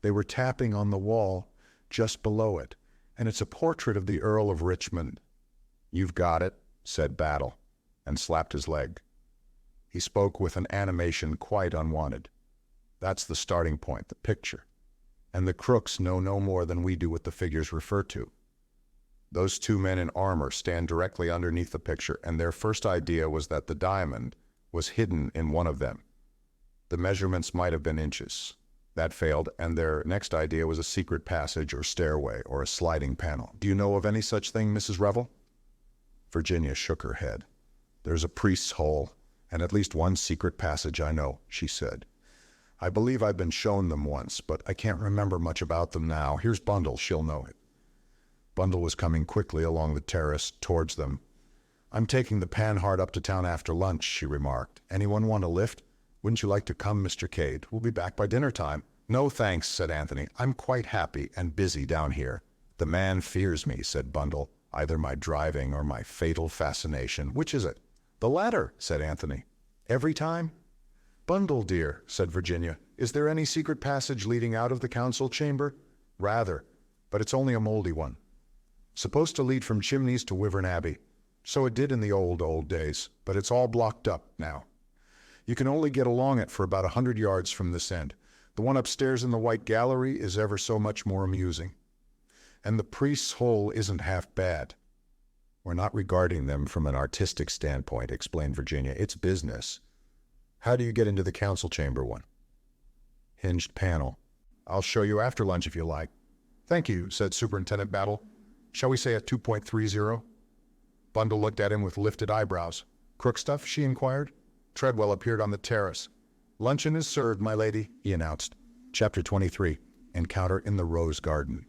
They were tapping on the wall just below it, and it's a portrait of the Earl of Richmond. "You've got it," said Battle, and slapped his leg. He spoke with an animation quite unwanted. "That's the starting point, the picture. And the crooks know no more than we do what the figures refer to. Those 2 men in armor stand directly underneath the picture, and their first idea was that the diamond was hidden in one of them. The measurements might have been inches. That failed, and their next idea was a secret passage or stairway or a sliding panel. Do you know of any such thing, Mrs. Revel?" Virginia shook her head. "There's a priest's hole, and at least one secret passage I know," she said. "I believe I've been shown them once, but I can't remember much about them now. Here's Bundle, she'll know it." Bundle was coming quickly along the terrace towards them. "I'm taking the Panhard up to town after lunch," she remarked. "Anyone want a lift? Wouldn't you like to come, Mr. Cade? We'll be back by dinner time." "No, thanks," said Anthony. "I'm quite happy and busy down here." "The man fears me," said Bundle. "Either my driving or my fatal fascination. Which is it?" "The latter," said Anthony. "Every time?" "Bundle, dear," said Virginia, "is there any secret passage leading out of the council chamber?" "Rather, but it's only a moldy one. Supposed to lead from Chimneys to Wyvern Abbey. So it did in the old days, but it's all blocked up now. You can only get along it for about 100 yards from this end. The one upstairs in the White Gallery is ever so much more amusing. And the priest's hole isn't half bad." "We're not regarding them from an artistic standpoint," explained Virginia. "It's business. How do you get into the council chamber one?" "Hinged panel. I'll show you after lunch if you like." "Thank you," said Superintendent Battle. "Shall we say a 2.30? Bundle looked at him with lifted eyebrows. "Crook stuff?" she inquired. Treadwell appeared on the terrace. "Luncheon is served, my lady," he announced. Chapter 23. Encounter in the Rose Garden.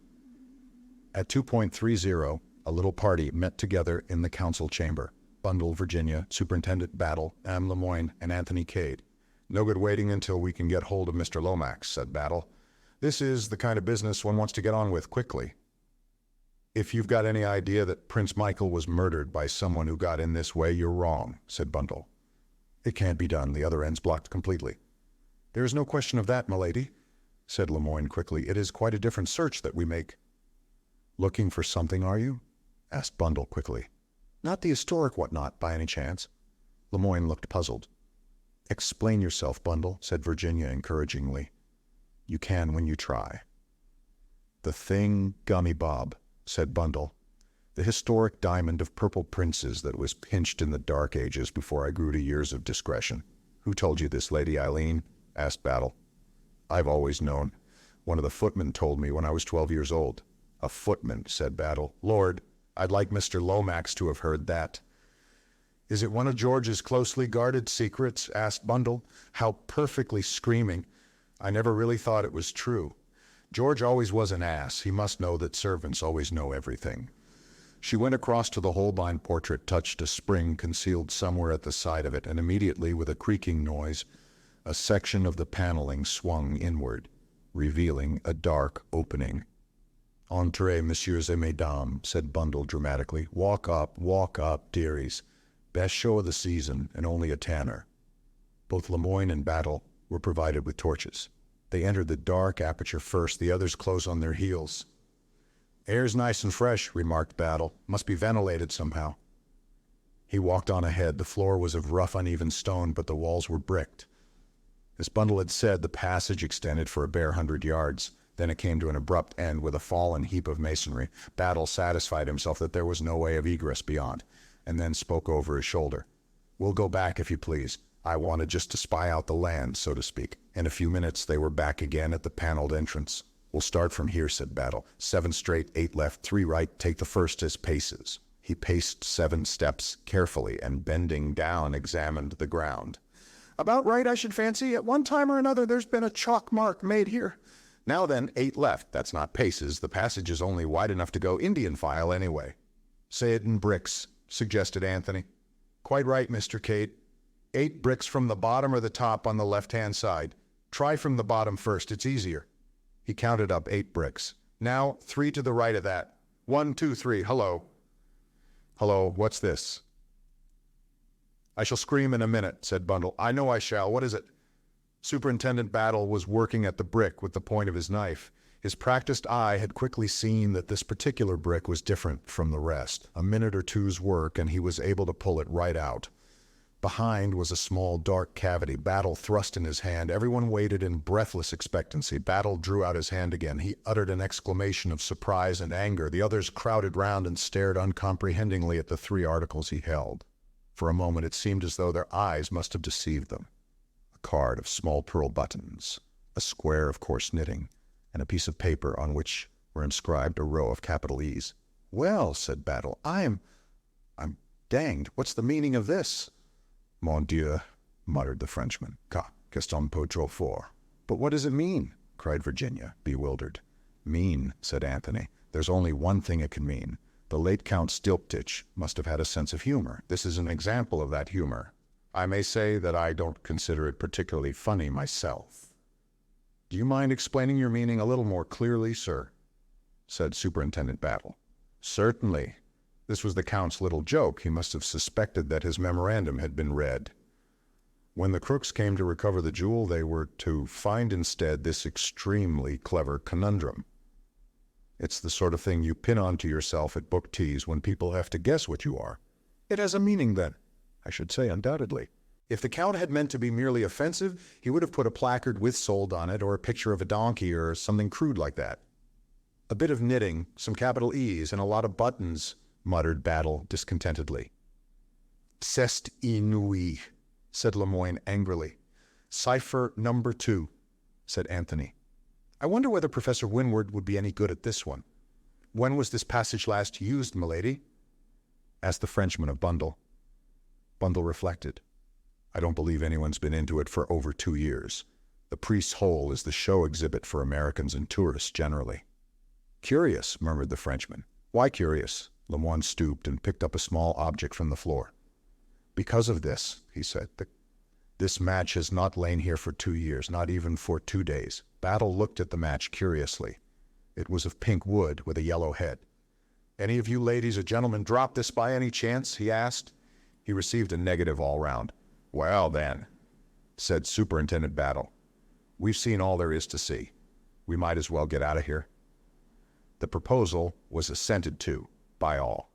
At 2.30, a little party met together in the council chamber. Bundle, Virginia, Superintendent Battle, Am Lemoyne, and Anthony Cade. "No good waiting until we can get hold of Mr. Lomax," said Battle. "This is the kind of business one wants to get on with quickly." "If you've got any idea that Prince Michael was murdered by someone who got in this way, you're wrong," said Bundle. "It can't be done. The other end's blocked completely." "There is no question of that, milady," said Lemoyne quickly. "It is quite a different search that we make." "Looking for something, are you?" asked Bundle quickly. "Not the historic whatnot, by any chance?" Lemoyne looked puzzled. "Explain yourself, Bundle," said Virginia encouragingly. "You can when you try." "The thing, Gummy Bob," said Bundle. "The historic diamond of purple princes that was pinched in the dark ages before I grew to years of discretion." "Who told you this, Lady Eileen?" asked Battle. "I've always known. One of the footmen told me when I was 12 years old." "A footman," said Battle. "Lord, I'd like Mr. Lomax to have heard that." "Is it one of George's closely guarded secrets?" asked Bundle. "How perfectly screaming. I never really thought it was true. George always was an ass. He must know that servants always know everything." She went across to the Holbein portrait, touched a spring concealed somewhere at the side of it, and immediately, with a creaking noise, a section of the paneling swung inward, revealing a dark opening. "Entrez, messieurs et mesdames," said Bundle dramatically. Walk up, dearies. Best show of the season, and only a tanner." Both Lemoyne and Battle were provided with torches. They entered the dark aperture first, the others close on their heels. "Air's nice and fresh," remarked Battle. "Must be ventilated somehow." He walked on ahead. The floor was of rough, uneven stone, but the walls were bricked. As Bundle had said, the passage extended for a bare 100 yards. Then it came to an abrupt end with a fallen heap of masonry. Battle satisfied himself that there was no way of egress beyond, and then spoke over his shoulder. "We'll go back, if you please. I wanted just to spy out the land, so to speak." In a few minutes they were back again at the paneled entrance. "We'll start from here," said Battle. 7 straight, 8 left, 3 right. Take the first as paces." He paced 7 steps carefully, and bending down examined the ground. "About right, I should fancy. At one time or another there's been a chalk mark made here." "Now then, 8 left. That's not paces. The passage is only wide enough to go Indian file anyway." "Say it in bricks," suggested Anthony. "Quite right, Mr. Cade. 8 bricks from the bottom or the top on the left-hand side. Try from the bottom first. It's easier." He counted up 8 bricks. "Now 3 to the right of that. 1, 2, 3. Hello." "Hello, what's this?" "I shall scream in a minute," said Bundle. "I know I shall. What is it?" Superintendent Battle was working at the brick with the point of his knife. His practiced eye had quickly seen that this particular brick was different from the rest. A minute or two's work, and he was able to pull it right out. Behind was a small, dark cavity. Battle thrust in his hand. Everyone waited in breathless expectancy. Battle drew out his hand again. He uttered an exclamation of surprise and anger. The others crowded round and stared uncomprehendingly at the 3 articles he held. For a moment it seemed as though their eyes must have deceived them. A card of small pearl buttons, a square of coarse knitting, and a piece of paper on which were inscribed a row of capital E's. "Well," said Battle, I'm danged. What's the meaning of this?" "Mon Dieu," muttered the Frenchman. "Qu'est-ce un peu trop fort." "But what does it mean?" cried Virginia, bewildered. "Mean," said Anthony. "There's only one thing it can mean. The late Count Stylptitch must have had a sense of humor. This is an example of that humor. I may say that I don't consider it particularly funny myself." "Do you mind explaining your meaning a little more clearly, sir?" said Superintendent Battle. Certainly. This was the Count's little joke. He must have suspected that his memorandum had been read. When the crooks came to recover the jewel, they were to find instead this extremely clever conundrum. It's the sort of thing you pin onto yourself at book teas when people have to guess what you are. It has a meaning then. I should say undoubtedly. If the Count had meant to be merely offensive, he would have put a placard with "sold" on it, or a picture of a donkey, or something crude like that. A bit of knitting, some capital E's, and a lot of buttons, muttered Battle discontentedly. C'est inouï, said Lemoyne angrily. Cipher number 2, said Anthony. I wonder whether Professor Winward would be any good at this one. When was this passage last used, milady? Asked the Frenchman of Bundle. Bundle reflected. I don't believe anyone's been into it for over 2 years. The Priest's Hole is the show exhibit for Americans and tourists generally. Curious, murmured the Frenchman. Why curious? Lemoyne stooped and picked up a small object from the floor. Because of this, he said. This match has not lain here for 2 years, not even for 2 days. Battle looked at the match curiously. It was of pink wood with a yellow head. Any of you ladies or gentlemen drop this by any chance? He asked. He received a negative all round. Well then, said Superintendent Battle, we've seen all there is to see. We might as well get out of here. The proposal was assented to by all.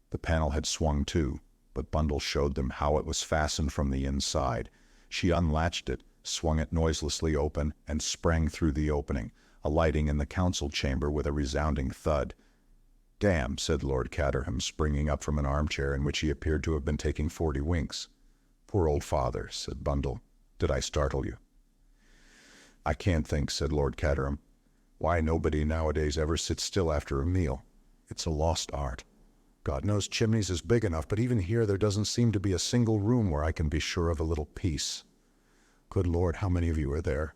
The panel had swung to, but Bundle showed them how it was fastened from the inside. She unlatched it, swung it noiselessly open, and sprang through the opening, alighting in the council chamber with a resounding thud. Damn, said Lord Caterham, springing up from an armchair in which he appeared to have been taking 40 winks. Poor old father, said Bundle. Did I startle you? I can't think, said Lord Caterham. Why, nobody nowadays ever sits still after a meal. It's a lost art. God knows Chimneys is big enough, but even here there doesn't seem to be a single room where I can be sure of a little peace. Good Lord, how many of you are there?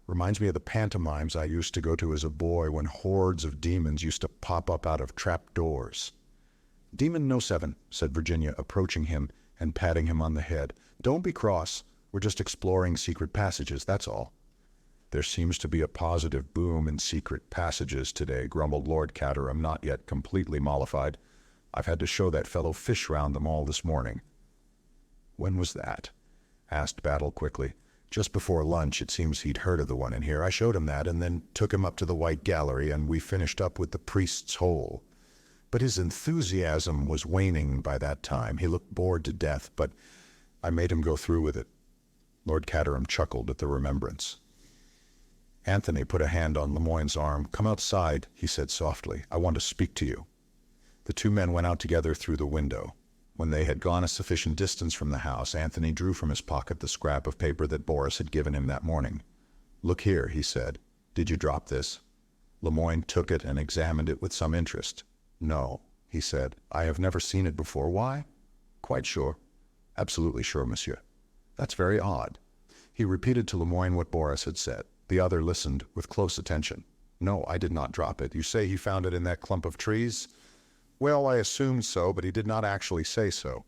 Reminds me of the pantomimes I used to go to as a boy when hordes of demons used to pop up out of trap doors. Demon No. 7, said Virginia, approaching him and patting him on the head. Don't be cross. We're just exploring secret passages, that's all. There seems to be a positive boom in secret passages today, grumbled Lord Caterham, not yet completely mollified. I've had to show that fellow Fish round them all this morning. When was that? Asked Battle quickly. Just before lunch. It seems he'd heard of the one in here. I showed him that and then took him up to the White Gallery, and we finished up with the Priest's Hole. But his enthusiasm was waning by that time. He looked bored to death, but I made him go through with it. Lord Caterham chuckled at the remembrance. Anthony put a hand on Lemoyne's arm. Come outside, he said softly. I want to speak to you. The two men went out together through the window. When they had gone a sufficient distance from the house, Anthony drew from his pocket the scrap of paper that Boris had given him that morning. Look here, he said. Did you drop this? Lemoyne took it and examined it with some interest. No, he said. I have never seen it before. Why? Quite sure. Absolutely sure, monsieur. That's very odd. He repeated to Lemoyne what Boris had said. The other listened with close attention. No, I did not drop it. You say he found it in that clump of trees? Well, I assumed so, but he did not actually say so.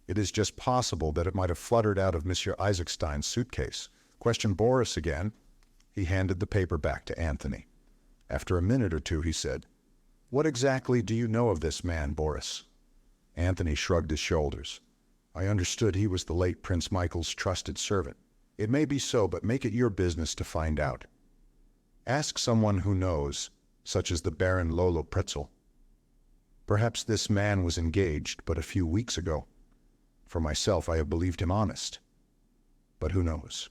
It is just possible that it might have fluttered out of Monsieur Isaacstein's suitcase. Question Boris again. He handed the paper back to Anthony. After a minute or two, he said, What exactly do you know of this man, Boris? Anthony shrugged his shoulders. I understood he was the late Prince Michael's trusted servant. It may be so, but make it your business to find out. Ask someone who knows, such as the Baron Lolo Pretzel. Perhaps this man was engaged but a few weeks ago. For myself, I have believed him honest. But who knows?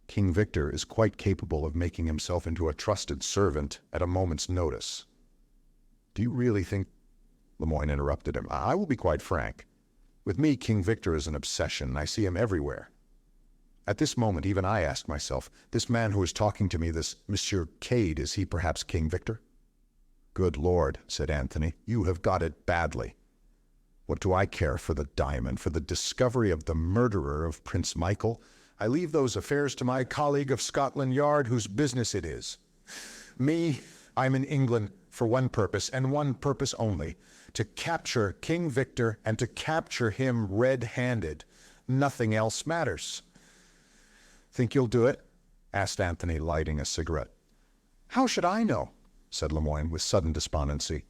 King Victor is quite capable of making himself into a trusted servant at a moment's notice. Do you really think... Lemoyne interrupted him. I will be quite frank. With me, King Victor is an obsession. I see him everywhere. At this moment, even I ask myself, this man who is talking to me, this Monsieur Cade, is he perhaps King Victor? Good Lord, said Anthony, you have got it badly. What do I care for the diamond, for the discovery of the murderer of Prince Michael? I leave those affairs to my colleague of Scotland Yard, whose business it is. Me, I'm in England for one purpose, and one purpose only, to capture King Victor and to capture him red-handed. Nothing else matters. Think you'll do it? Asked Anthony, lighting a cigarette. How should I know? said Lemoyne with sudden despondency.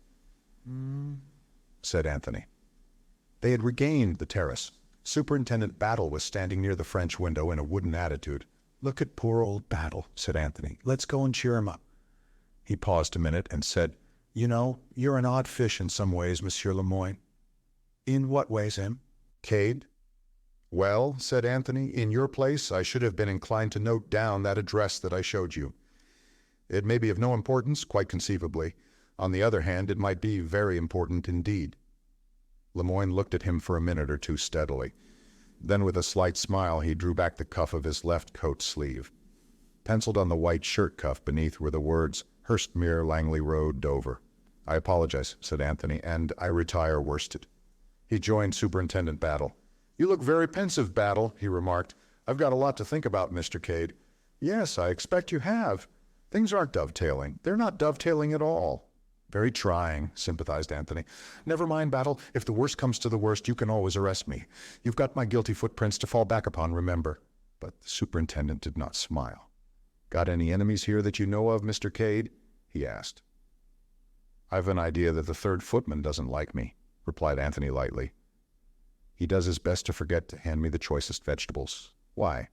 Said Anthony. They had regained the terrace. Superintendent Battle was standing near the French window in a wooden attitude. "Look at poor old Battle," said Anthony. "Let's go and cheer him up." He paused a minute and said, "You know, you're an odd fish in some ways, Monsieur Lemoyne." "In what ways, Em?" "Cade." "Well," said Anthony, "in your place I should have been inclined to note down that address that I showed you. It may be of no importance, quite conceivably. On the other hand, it might be very important indeed." Lemoyne looked at him for a minute or two steadily. Then with a slight smile he drew back the cuff of his left coat sleeve. Penciled on the white shirt cuff beneath were the words, "Hurstmere, Langley Road, Dover." "I apologize," said Anthony, "and I retire worsted." He joined Superintendent Battle. "You look very pensive, Battle," he remarked. "I've got a lot to think about, Mr. Cade." "Yes, I expect you have. Things aren't dovetailing. They're not dovetailing at all." "Very trying," sympathized Anthony. "Never mind, Battle. If the worst comes to the worst, you can always arrest me. You've got my guilty footprints to fall back upon, remember." But the superintendent did not smile. "Got any enemies here that you know of, Mr. Cade?" he asked. "I've an idea that the third footman doesn't like me," replied Anthony lightly. "He does his best to forget to hand me the choicest vegetables. Why?"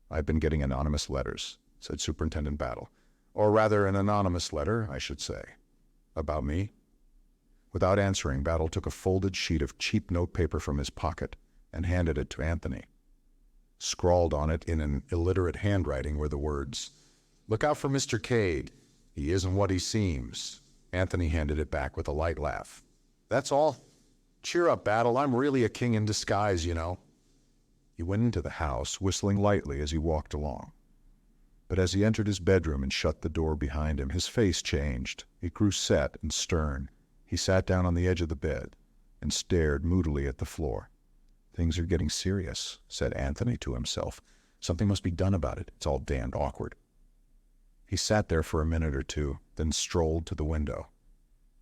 "I've been getting anonymous letters," said Superintendent Battle. "Or rather an anonymous letter, I should say." "About me?" Without answering, Battle took a folded sheet of cheap notepaper from his pocket and handed it to Anthony. Scrawled on it in an illiterate handwriting were the words, "Look out for Mr. Cade. He isn't what he seems." Anthony handed it back with a light laugh. "That's all. Cheer up, Battle. I'm really a king in disguise, you know." He went into the house, whistling lightly as he walked along. But as he entered his bedroom and shut the door behind him, his face changed. It grew set and stern. He sat down on the edge of the bed and stared moodily at the floor. "Things are getting serious," said Anthony to himself. "Something must be done about it. It's all damned awkward." He sat there for a minute or two, then strolled to the window.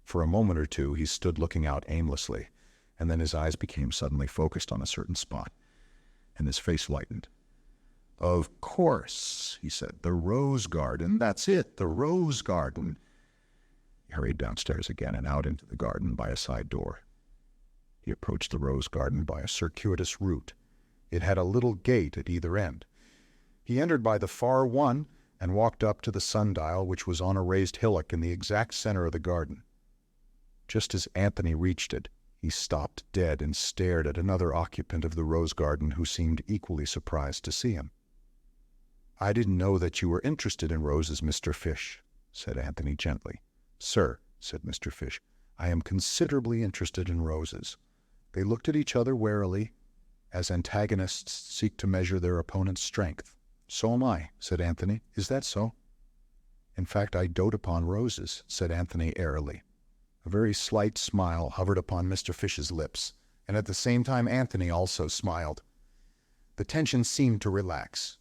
For a moment or two he stood looking out aimlessly, and then his eyes became suddenly focused on a certain spot, and his face lightened. "Of course," he said, "the rose garden. That's it, the rose garden." He hurried downstairs again and out into the garden by a side door. He approached the rose garden by a circuitous route. It had a little gate at either end. He entered by the far one and walked up to the sundial, which was on a raised hillock in the exact center of the garden. Just as Anthony reached it, he stopped dead and stared at another occupant of the rose garden who seemed equally surprised to see him. "I didn't know that you were interested in roses, Mr. Fish," said Anthony gently. "Sir," said Mr. Fish, "I am considerably interested in roses." They looked at each other warily, as antagonists seek to measure their opponent's strength. "So am I," said Anthony. "Is that so?" "In fact, I dote upon roses," said Anthony airily. A very slight smile hovered upon Mr. Fish's lips, and at the same time Anthony also smiled. The tension seemed to relax.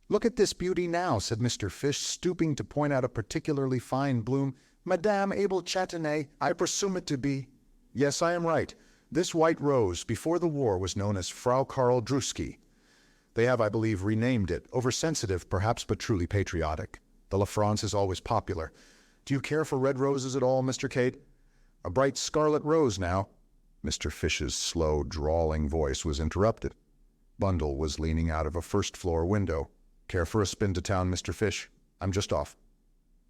"Look at this beauty now," said Mr. Fish, stooping to point out a particularly fine bloom. "Madame Abel Châtenay, I presume it to be." "Yes, I am right. This white rose, before the war, was known as Frau Karl Druski. They have, I believe, renamed it. Oversensitive, perhaps, but truly patriotic. The La France is always popular. Do you care for red roses at all, Mr. Cade? A bright scarlet rose, now." Mr. Fish's slow, drawling voice was interrupted. Bundle was leaning out of a first-floor window. "Care for a spin to town, Mr. Fish? I'm just off."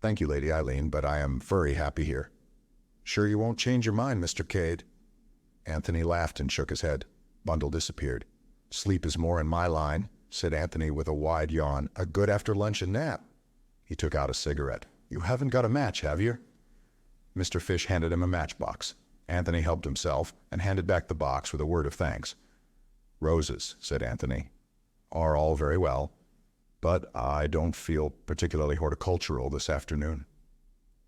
"Thank you, Lady Eileen, but I am very happy here." "Sure you won't change your mind, Mr. Cade?" Anthony laughed and shook his head. Bundle disappeared. "Sleep is more in my line," said Anthony with a wide yawn. "A good after-luncheon nap." He took out a cigarette. "You haven't got a match, have you?" Mr. Fish handed him a matchbox. Anthony helped himself and handed back the box with a word of thanks. "Roses," said Anthony, "are all very well, but I don't feel particularly horticultural this afternoon."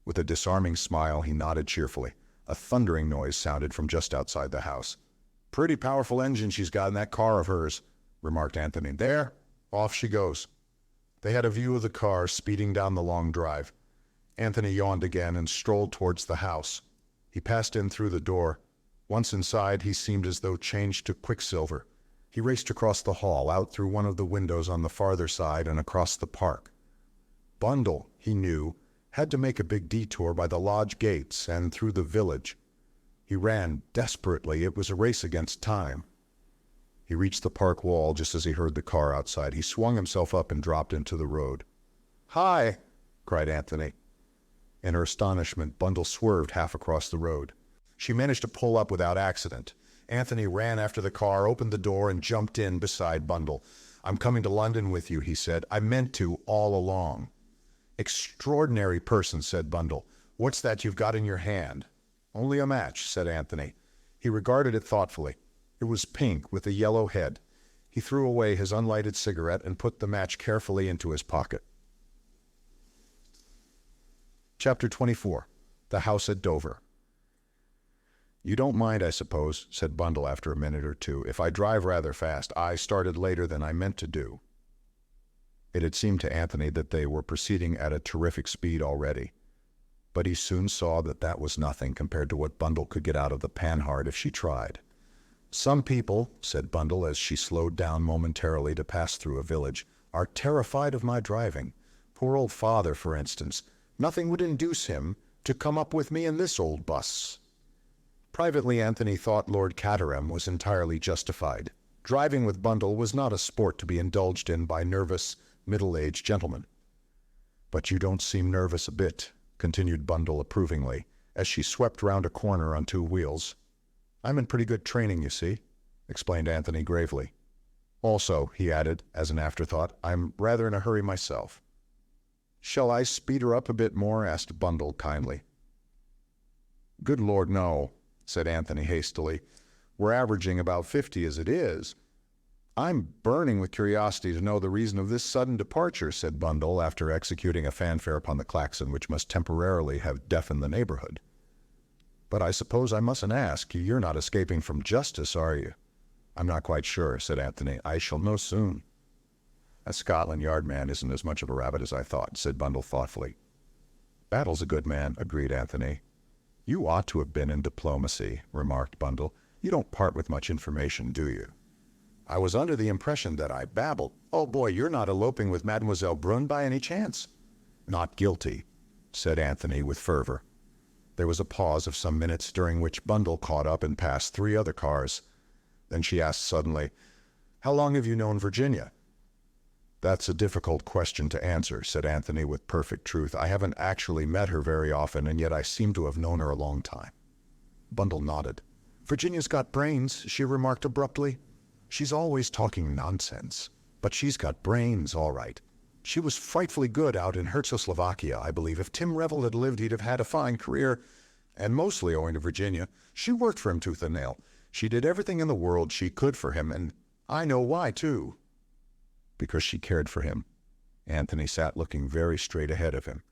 With a disarming smile, he nodded cheerfully. A thundering noise sounded from just outside the house. "Pretty powerful engine she's got in that car of hers," remarked Anthony. "There, off she goes." They had a view of the car speeding down the long drive. Anthony yawned again and strolled towards the house. He passed in through the door. Once inside, he seemed as though changed to quicksilver. He raced across the hall, out through one of the windows on the farther side, and across the park. Bundle, he knew, Had to make a big detour by the lodge gates and through the village. He ran desperately. It was a race against time. He reached the park wall just as he heard the car outside. He swung himself up and dropped into the road. "Hi!" cried Anthony. In her astonishment, Bundle swerved half across the road. She managed to pull up without accident. Anthony ran after the car, opened the door, and jumped in beside Bundle. "I'm coming to London with you," he said. "I meant to all along." "Extraordinary person," said Bundle. "What's that you've got in your hand?" "Only a match," said Anthony. He regarded it thoughtfully. It was pink with a yellow head. He threw away his unlighted cigarette and put the match carefully into his pocket. Chapter 24. The House at Dover. "You don't mind, I suppose," said Bundle after a minute or two, "if I drive rather fast. I started later than I meant to do." It had seemed to Anthony that they were proceeding at a terrific speed already, but he soon saw that that was nothing compared to what Bundle could get out of the Panhard if she tried. "Some people," said Bundle as she slowed down momentarily to pass through a village, "are terrified of my driving. Poor old father, for instance. Nothing would induce him to come up with me in this old bus." Privately, Anthony thought Lord Caterham was entirely justified. Driving with Bundle was not a sport to be indulged in by nervous, middle-aged gentlemen. "But you don't seem nervous a bit," continued Bundle approvingly, as she swept round a corner on two wheels. "I'm in pretty good training, you see," explained Anthony gravely. "Also," he added, as an afterthought, "I'm rather in a hurry myself." "Shall I speed her up a bit more?" asked Bundle kindly. "Good Lord, no," said Anthony hastily. "We're averaging about 50 as it is." "I'm burning with curiosity to know the reason of this sudden departure," said Bundle, after executing a fanfare upon the klaxon which must temporarily have deafened the neighborhood. "But I suppose I mustn't ask. You're not escaping from justice, are you?" "I'm not quite sure," said Anthony. "I shall know soon." "That Scotland Yard man isn't as much of a rabbit as I thought," said Bundle thoughtfully. "Battle's a good man," agreed Anthony. "You ought to have been in diplomacy," remarked Bundle. "You don't part with much information, do you?" "I was under the impression that I babbled." "Oh boy, you're not eloping with Mademoiselle Brunn by any chance?" "Not guilty," said Anthony with fervor. There was a pause of some minutes during which Bundle caught up and passed 3 other cars. Then she asked suddenly, "How long have you known Virginia?" "That's a difficult question to answer," said Anthony with perfect truth. "I haven't actually met her very often, and yet I seem to have known her a long time." Bundle nodded. "Virginia's got brains," she remarked abruptly. "She's always talking nonsense, but she's got brains, all right. She was frightfully good out in Herzoslovakia, I believe. If Tim Revel had lived, he'd have had a fine career, and mostly owing to Virginia. She worked for him tooth and nail. She did everything in the world she could for him, and I know why, too." "Because she cared for him." Anthony sat looking very straight ahead of him.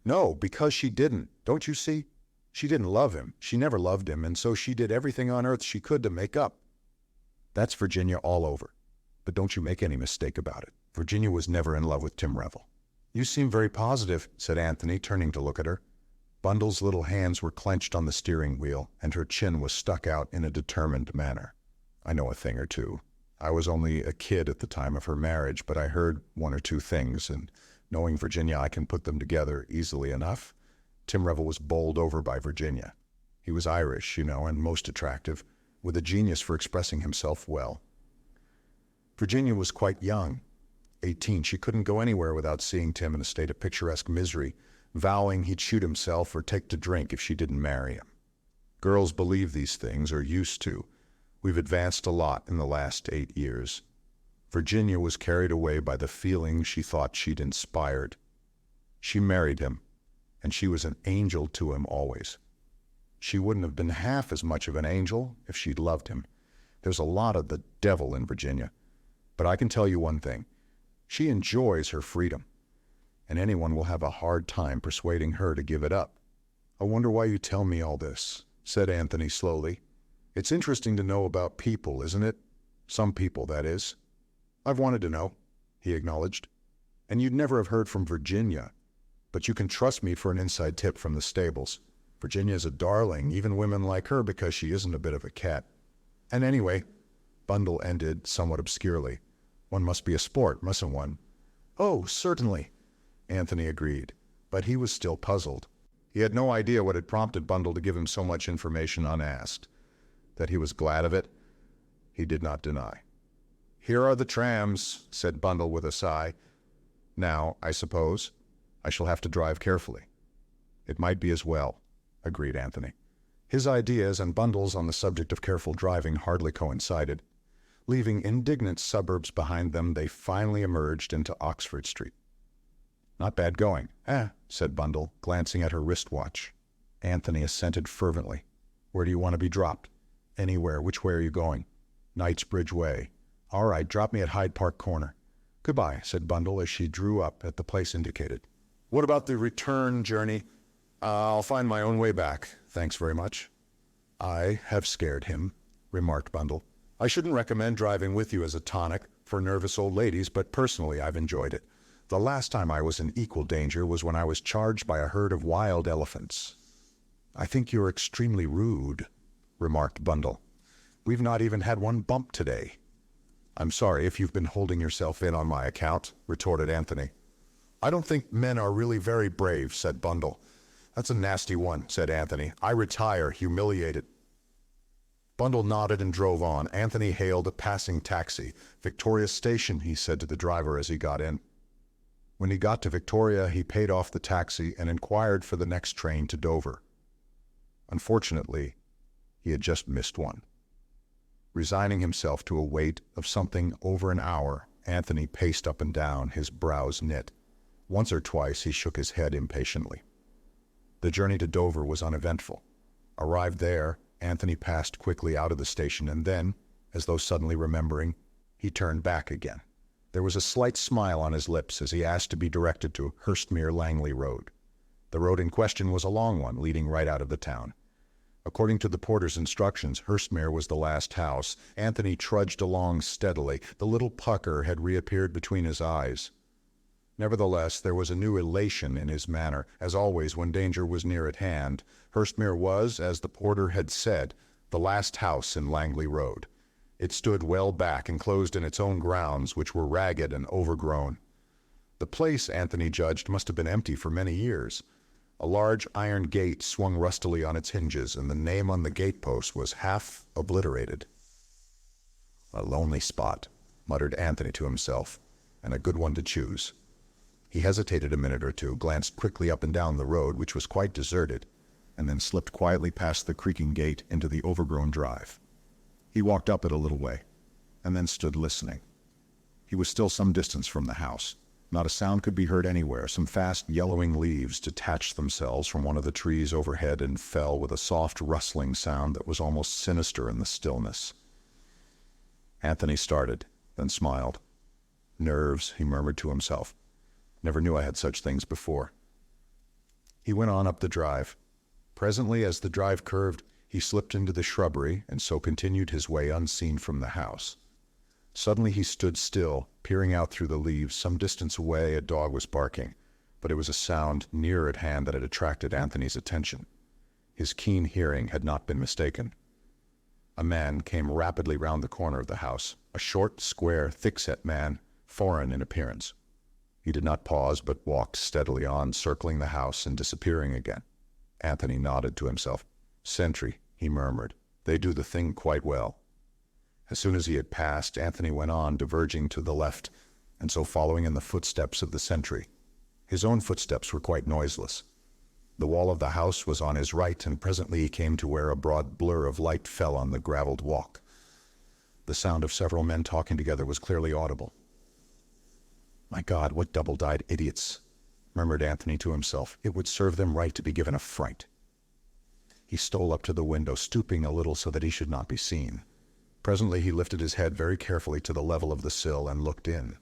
"No, because she didn't. Don't you see? She didn't love him. She never loved him, and so she did everything on earth she could to make up. That's Virginia all over. But don't you make any mistake about it. Virginia was never in love with Tim Revel." "You seem very positive," said Anthony, turning to look at her. Bundle's little hands were clenched on the steering wheel, and her chin was stuck out in a determined manner. "I know a thing or two. I was only a kid at the time of her marriage, but I heard 1 or 2 things, and knowing Virginia, I can put them together easily enough. Tim Revel was bowled over by Virginia. He was Irish, you know, and most attractive, with a genius for expressing himself well. Virginia was quite young, 18. She couldn't go anywhere without seeing Tim in a state of picturesque misery, vowing he'd shoot himself or take to drink if she didn't marry him. Girls believe these things, or used to. We've advanced a lot in the last 8 years. Virginia was carried away by the feeling she thought she'd inspired. She married him, and she was an angel to him always. She wouldn't have been half as much of an angel if she'd loved him. There's a lot of the devil in Virginia. But I can tell you one thing. She enjoys her freedom, and anyone will have a hard time persuading her to give it up." "I wonder why you tell me all this," said Anthony slowly. "It's interesting to know about people, isn't it? Some people, that is." "I've wanted to know," he acknowledged. "And you'd never have heard from Virginia. But you can trust me for an inside tip from the stables. Virginia's a darling, even women like her, because she isn't a bit of a cat. And anyway," Bundle ended somewhat obscurely, "one must be a sport, mustn't one?" "Oh, certainly. Anthony agreed, but he was still puzzled. He had no idea what had prompted Bundle to give him so much information unasked. That he was glad of it, he did not deny. "Here are the trams," said Bundle with a sigh. "Now, I suppose, I shall have to drive carefully." "It might be as well," agreed Anthony. His ideas and Bundle's on the subject of careful driving hardly coincided. Leaving indignant suburbs behind them, they finally emerged into Oxford Street. "Not bad going, said Bundle, glancing at her wristwatch. Anthony assented fervently. "Where do you want to be dropped?" "Anywhere. Which way are you going?" "Knightsbridge Way." "All right, drop me at Hyde Park Corner." "Goodbye," said Bundle as she drew up at the place indicated. "What about the return journey?" "I'll find my own way back. Thanks very much." "I have scared him," remarked Bundle. "I shouldn't recommend driving with you as a tonic for nervous old ladies, but personally I've enjoyed it. The last time I was in equal danger was when I was charged by a herd of wild elephants." "I think you're extremely rude," remarked Bundle. "We've not even had one bump today." "I'm sorry if you've been holding yourself in on my account," retorted Anthony. "I don't think men are really very brave," said Bundle. "That's a nasty one," said Anthony. "I retire, humiliated." Bundle nodded and drove on. Anthony hailed a passing taxi. "Victoria Station," he said to the driver as he got in. When he got to Victoria, he paid off the taxi and inquired for the next train to Dover. Unfortunately, he had just missed one. Resigning himself to a wait of something over an hour, Anthony paced up and down, his brows knit. Once or twice he shook his head impatiently. The journey to Dover was uneventful. Arrived there, Anthony passed quickly out of the station and then, as though suddenly remembering, he turned back again. There was a slight smile on his lips as he asked to be directed to Hurstmere-Langley Road. The road in question was a long one, leading right out of the town. According to the porter's instructions, Hurstmere was the last house. Anthony trudged along steadily. The little pucker had reappeared between his eyes. Nevertheless, there was a new elation in his manner. As always, when danger was near at hand, Hurstmere was, as the porter had said, the last house in Langley Road. It stood well back, enclosed in its own grounds, which were ragged and overgrown. The place, Anthony judged, must have been empty for many years. A large iron gate swung rustily on its hinges, and the name on the gatepost was half obliterated. "A lonely spot," muttered Anthony to himself, "and a good one to choose." He hesitated a minute or two, glanced quickly up and down the road, which was quite deserted, and then slipped quietly past the creaking gate into the overgrown drive. He walked up it a little way, and then stood listening. He was still some distance from the house. Not a sound could be heard anywhere. Some fast yellowing leaves detached themselves from one of the trees overhead and fell with a soft rustling sound that was almost sinister in the stillness. Anthony started, then smiled. "Nerves," he murmured to himself. "Never knew I had such things before." He went on up the drive. Presently, as the drive curved, he slipped into the shrubbery and so continued his way unseen from the house. Suddenly he stood still, peering out through the leaves. Some distance away a dog was barking, but it was a sound nearer at hand that had attracted Anthony's attention. His keen hearing had not been mistaken. A man came rapidly round the corner of the house, a short, square, thick-set man, foreign in appearance. He did not pause, but walked steadily on, circling the house and disappearing again. Anthony nodded to himself. "Sentry," he murmured. "They do the thing quite well." As soon as he had passed, Anthony went on, diverging to the left, and so following in the footsteps of the sentry. His own footsteps were quite noiseless. The wall of the house was on his right, and presently he came to where a broad blur of light fell on the graveled walk. The sound of several men talking together was clearly audible. "My God, what double-dyed idiots," murmured Anthony to himself. "It would serve them right to be given a fright." He stole up to the window, stooping a little so that he should not be seen. Presently he lifted his head very carefully to the level of the sill and looked in.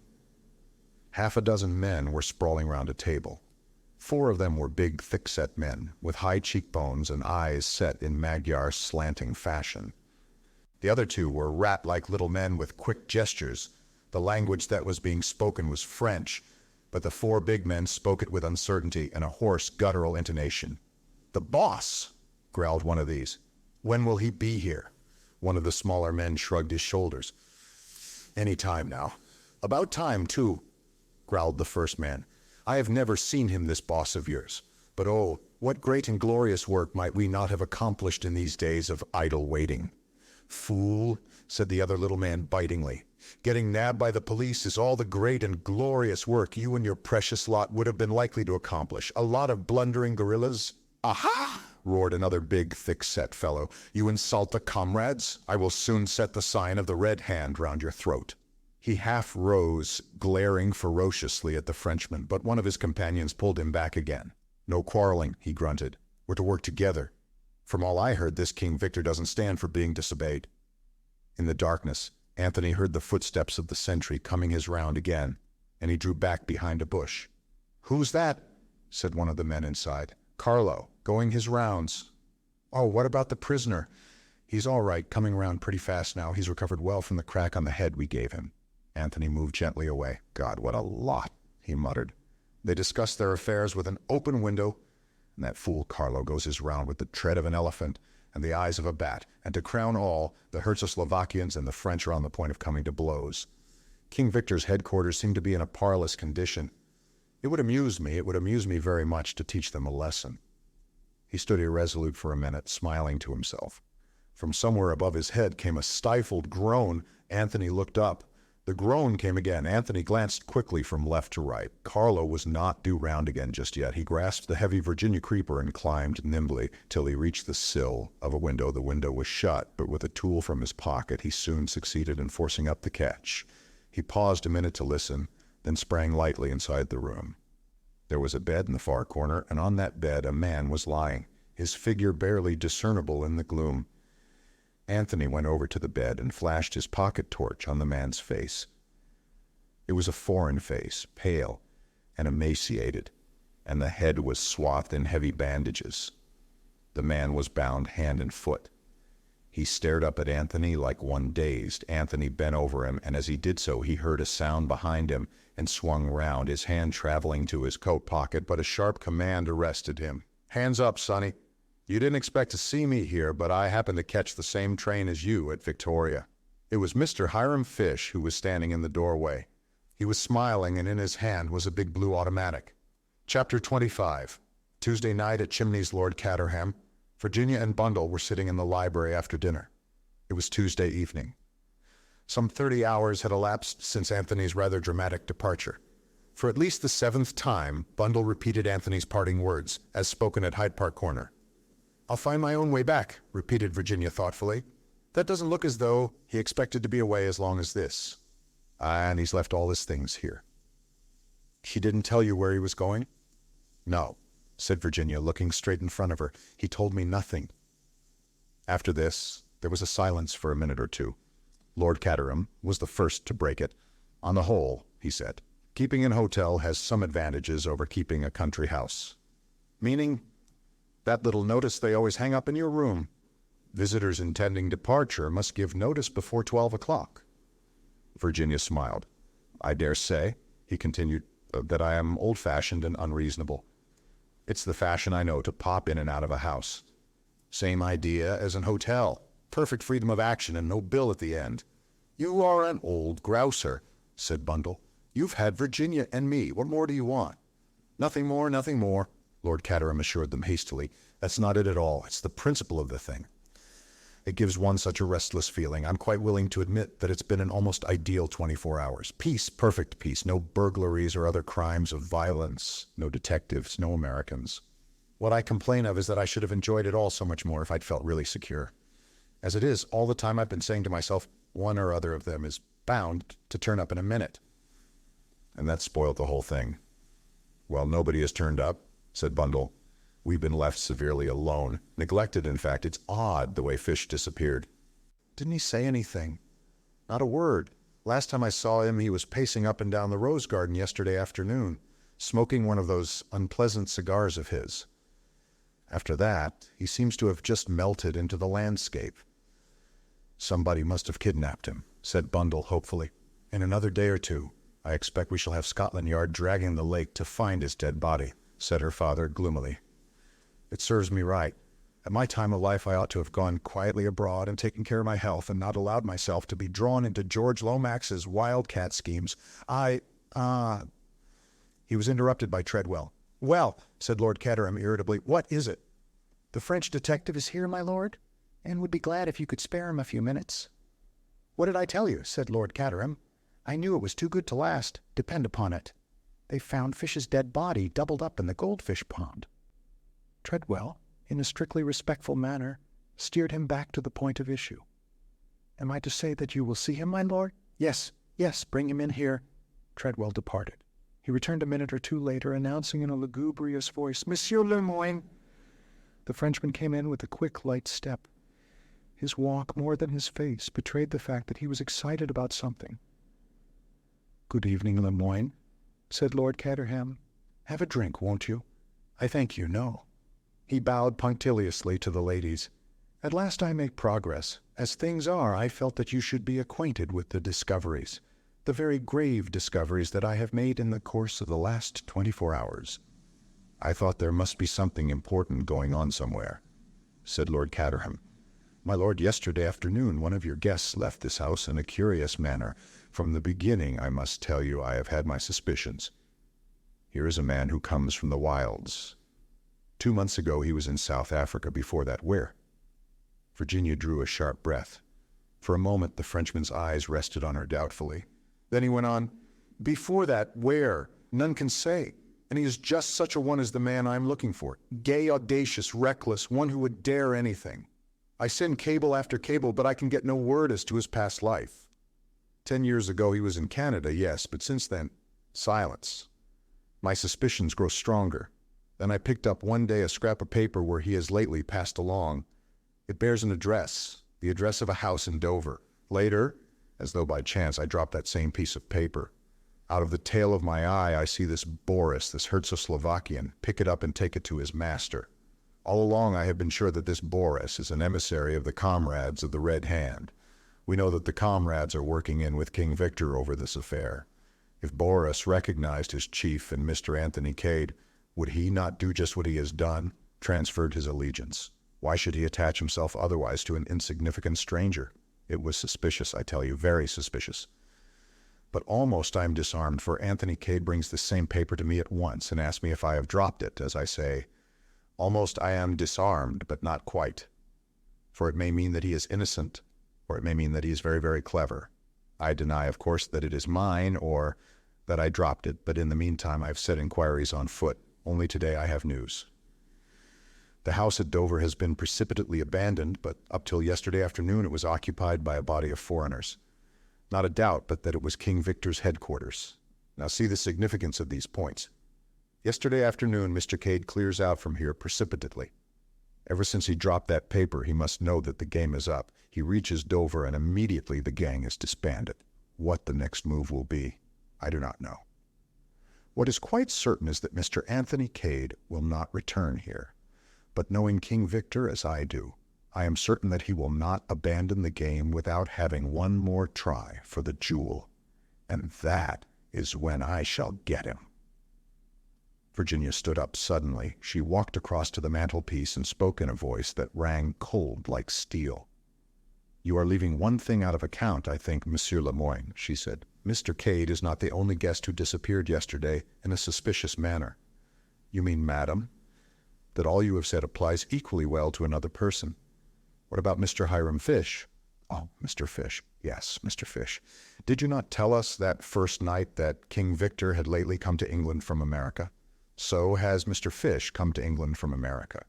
Half a dozen men were sprawling round a table. 4 of them were big, thick-set men, with high cheekbones and eyes set in Magyar slanting fashion. The other 2 were rat-like little men with quick gestures. The language that was being spoken was French, but the 4 big men spoke it with uncertainty and a hoarse, guttural intonation. "The boss!" growled one of these. "When will he be here?" One of the smaller men shrugged his shoulders. "Any time now." "About time, too," growled the first man. I have never seen him, this boss of yours. But oh, what great and glorious work might we not have accomplished in these days of idle waiting. Fool, said the other little man bitingly. Getting nabbed by the police is all the great and glorious work you and your precious lot would have been likely to accomplish. A lot of blundering guerrillas. Aha! Roared another big, thick-set fellow. You insult the comrades? I will soon set the sign of the red hand round your throat. He half rose, glaring ferociously at the Frenchman, but one of his companions pulled him back again. No quarreling, he grunted. We're to work together. From all I heard, this King Victor doesn't stand for being disobeyed. In the darkness, Anthony heard the footsteps of the sentry coming his round again, and he drew back behind a bush. Who's that? Said one of the men inside. Carlo, going his rounds. Oh, what about the prisoner? He's all right, coming round pretty fast now. He's recovered well from the crack on the head we gave him. Anthony moved gently away. God, what a lot, he muttered. They discussed their affairs with an open window, and that fool Carlo goes his round with the tread of an elephant and the eyes of a bat, and to crown all, the Herzoslovakians and the French are on the point of coming to blows. King Victor's headquarters seem to be in a parlous condition. It would amuse me very much to teach them a lesson. He stood irresolute for a minute, smiling to himself. From somewhere above his head came a stifled groan. Anthony looked up. The groan came again. Anthony glanced quickly from left to right. Carlo was not due round again just yet. He grasped the heavy Virginia creeper and climbed nimbly till he reached the sill of a window. The window was shut, but with a tool from his pocket, he soon succeeded in forcing up the catch. He paused a minute to listen, then sprang lightly inside the room. There was a bed in the far corner, and on that bed a man was lying, his figure barely discernible in the gloom. Anthony went over to the bed and flashed his pocket torch on the man's face. It was a foreign face, pale and emaciated, and the head was swathed in heavy bandages. The man was bound hand and foot. He stared up at Anthony like one dazed. Anthony bent over him, and as he did so, he heard a sound behind him and swung round, his hand traveling to his coat pocket, but a sharp command arrested him. Hands up, Sonny. You didn't expect to see me here, but I happened to catch the same train as you at Victoria. It was Mr. Hiram Fish who was standing in the doorway. He was smiling, and in his hand was a big blue automatic. Chapter 25. Tuesday night at Chimneys, Lord Caterham. Virginia and Bundle were sitting in the library after dinner. It was Tuesday evening. Some 30 hours had elapsed since Anthony's rather dramatic departure. For at least the 7th time, Bundle repeated Anthony's parting words, as spoken at Hyde Park Corner. I'll find my own way back, repeated Virginia thoughtfully. That doesn't look as though he expected to be away as long as this. And he's left all his things here. He didn't tell you where he was going? No, said Virginia, looking straight in front of her. He told me nothing. After this, there was a silence for a minute or two. Lord Caterham was the first to break it. On the whole, he said, keeping an hotel has some advantages over keeping a country house. Meaning? That little notice they always hang up in your room. Visitors intending departure must give notice before 12 o'clock. Virginia smiled. I dare say, he continued, that I am old-fashioned and unreasonable. It's the fashion, I know, to pop in and out of a house. Same idea as an hotel. Perfect freedom of action and no bill at the end. You are an old grouser, said Bundle. You've had Virginia and me. What more do you want? Nothing more, nothing more, Lord Caterham assured them hastily. That's not it at all. It's the principle of the thing. It gives one such a restless feeling. I'm quite willing to admit that it's been an almost ideal 24 hours. Peace, perfect peace. No burglaries or other crimes of violence. No detectives, no Americans. What I complain of is that I should have enjoyed it all so much more if I'd felt really secure. As it is, all the time I've been saying to myself, one or other of them is bound to turn up in a minute. And that spoiled the whole thing. Well, nobody has turned up, said Bundle. We've been left severely alone. Neglected, in fact. It's odd the way Fish disappeared. Didn't he say anything? Not a word. Last time I saw him, he was pacing up and down the rose garden yesterday afternoon, smoking one of those unpleasant cigars of his. After that, he seems to have just melted into the landscape. Somebody must have kidnapped him, said Bundle hopefully. In another day or two, I expect we shall have Scotland Yard dragging the lake to find his dead body, said her father gloomily. It serves me right. At my time of life, I ought to have gone quietly abroad and taken care of my health and not allowed myself to be drawn into George Lomax's wildcat schemes. He He was interrupted by Treadwell. "Well," said Lord Caterham irritably, "what is it?" "The French detective is here, my lord, and would be glad if you could spare him a few minutes." "What did I tell you?" said Lord Caterham. "I knew it was too good to last, depend upon it. They found Fish's dead body doubled up in the goldfish pond." Treadwell, in a strictly respectful manner, steered him back to the point of issue. "Am I to say that you will see him, my lord?" "Yes, yes, bring him in here." Treadwell departed. He returned a minute or two later, announcing in a lugubrious voice, "Monsieur Le Moyne." The Frenchman came in with a quick, light step. His walk, more than his face, betrayed the fact that he was excited about something. "Good evening, Le Moyne," said Lord Caterham. "Have a drink, won't you?" "I thank you, no." He bowed punctiliously to the ladies. "At last I make progress. As things are, I felt that you should be acquainted with the discoveries, the very grave discoveries that I have made in the course of the last 24 hours. "I thought there must be something important going on somewhere," said Lord Caterham. My lord, yesterday afternoon one of your guests left this house in a curious manner. From the beginning, I must tell you, I have had my suspicions. Here is a man who comes from the wilds. 2 months ago he was in South Africa. Before that, where?" Virginia drew a sharp breath. For a moment the Frenchman's eyes rested on her doubtfully. Then he went on, "Before that, where? None can say. And he is just such a one as the man I am looking for. Gay, audacious, reckless, one who would dare anything. I send cable after cable, but I can get no word as to his past life. 10 years ago he was in Canada, yes, but since then, silence. My suspicions grow stronger. Then I picked up one day a scrap of paper where he has lately passed along. It bears an address, the address of a house in Dover. Later, as though by chance, I dropped that same piece of paper. Out of the tail of my eye, I see this Boris, this Herzoslovakian, pick it up and take it to his master. All along I have been sure that this Boris is an emissary of the comrades of the Red Hand. We know that the comrades are working in with King Victor over this affair. If Boris recognized his chief in Mr. Anthony Cade, would he not do just what he has done, transferred his allegiance? Why should he attach himself otherwise to an insignificant stranger? It was suspicious, I tell you, very suspicious. But almost I am disarmed, for Anthony Cade brings the same paper to me at once and asks me if I have dropped it, as I say. Almost I am disarmed, but not quite. For it may mean that he is innocent, or it may mean that he is very, very clever. I deny, of course, that it is mine, or that I dropped it, but in the meantime I have set inquiries on foot. Only today I have news. The house at Dover has been precipitately abandoned, but up till yesterday afternoon it was occupied by a body of foreigners. Not a doubt but that it was King Victor's headquarters. Now see the significance of these points. Yesterday afternoon Mr. Cade clears out from here precipitately. Ever since he dropped that paper, he must know that the game is up. He reaches Dover and immediately the gang is disbanded. What the next move will be, I do not know. What is quite certain is that Mr. Anthony Cade will not return here. But knowing King Victor as I do, I am certain that he will not abandon the game without having one more try for the jewel. And that is when I shall get him." Virginia stood up suddenly. She walked across to the mantelpiece and spoke in a voice that rang cold like steel. "You are leaving one thing out of account, I think, Monsieur Le Moyne," she said. "Mr. Cade is not the only guest who disappeared yesterday in a suspicious manner." "You mean, madam, that all you have said applies equally well to another person. What about Mr. Hiram Fish?" "Oh, Mr. Fish. Yes, Mr. Fish. Did you not tell us that first night that King Victor had lately come to England from America? So has Mr. Fish come to England from America.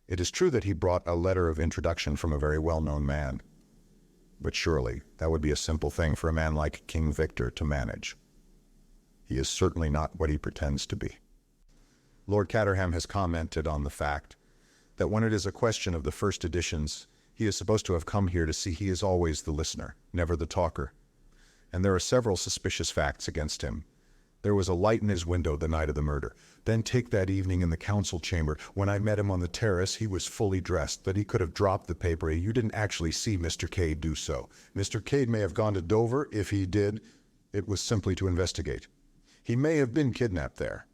It is true that he brought a letter of introduction from a very well-known man. But surely that would be a simple thing for a man like King Victor to manage. He is certainly not what he pretends to be." Lord Caterham has commented on the fact that when it is a question of the first editions, he is supposed to have come here to see he is always the listener, never the talker. And there are several suspicious facts against him. There was a light in his window the night of the murder. Then take that evening in the council chamber. When I met him on the terrace, he was fully dressed, but he could have dropped the paper. You didn't actually see Mr. Cade do so. Mr. Cade may have gone to Dover. If he did, it was simply to investigate. He may have been kidnapped there.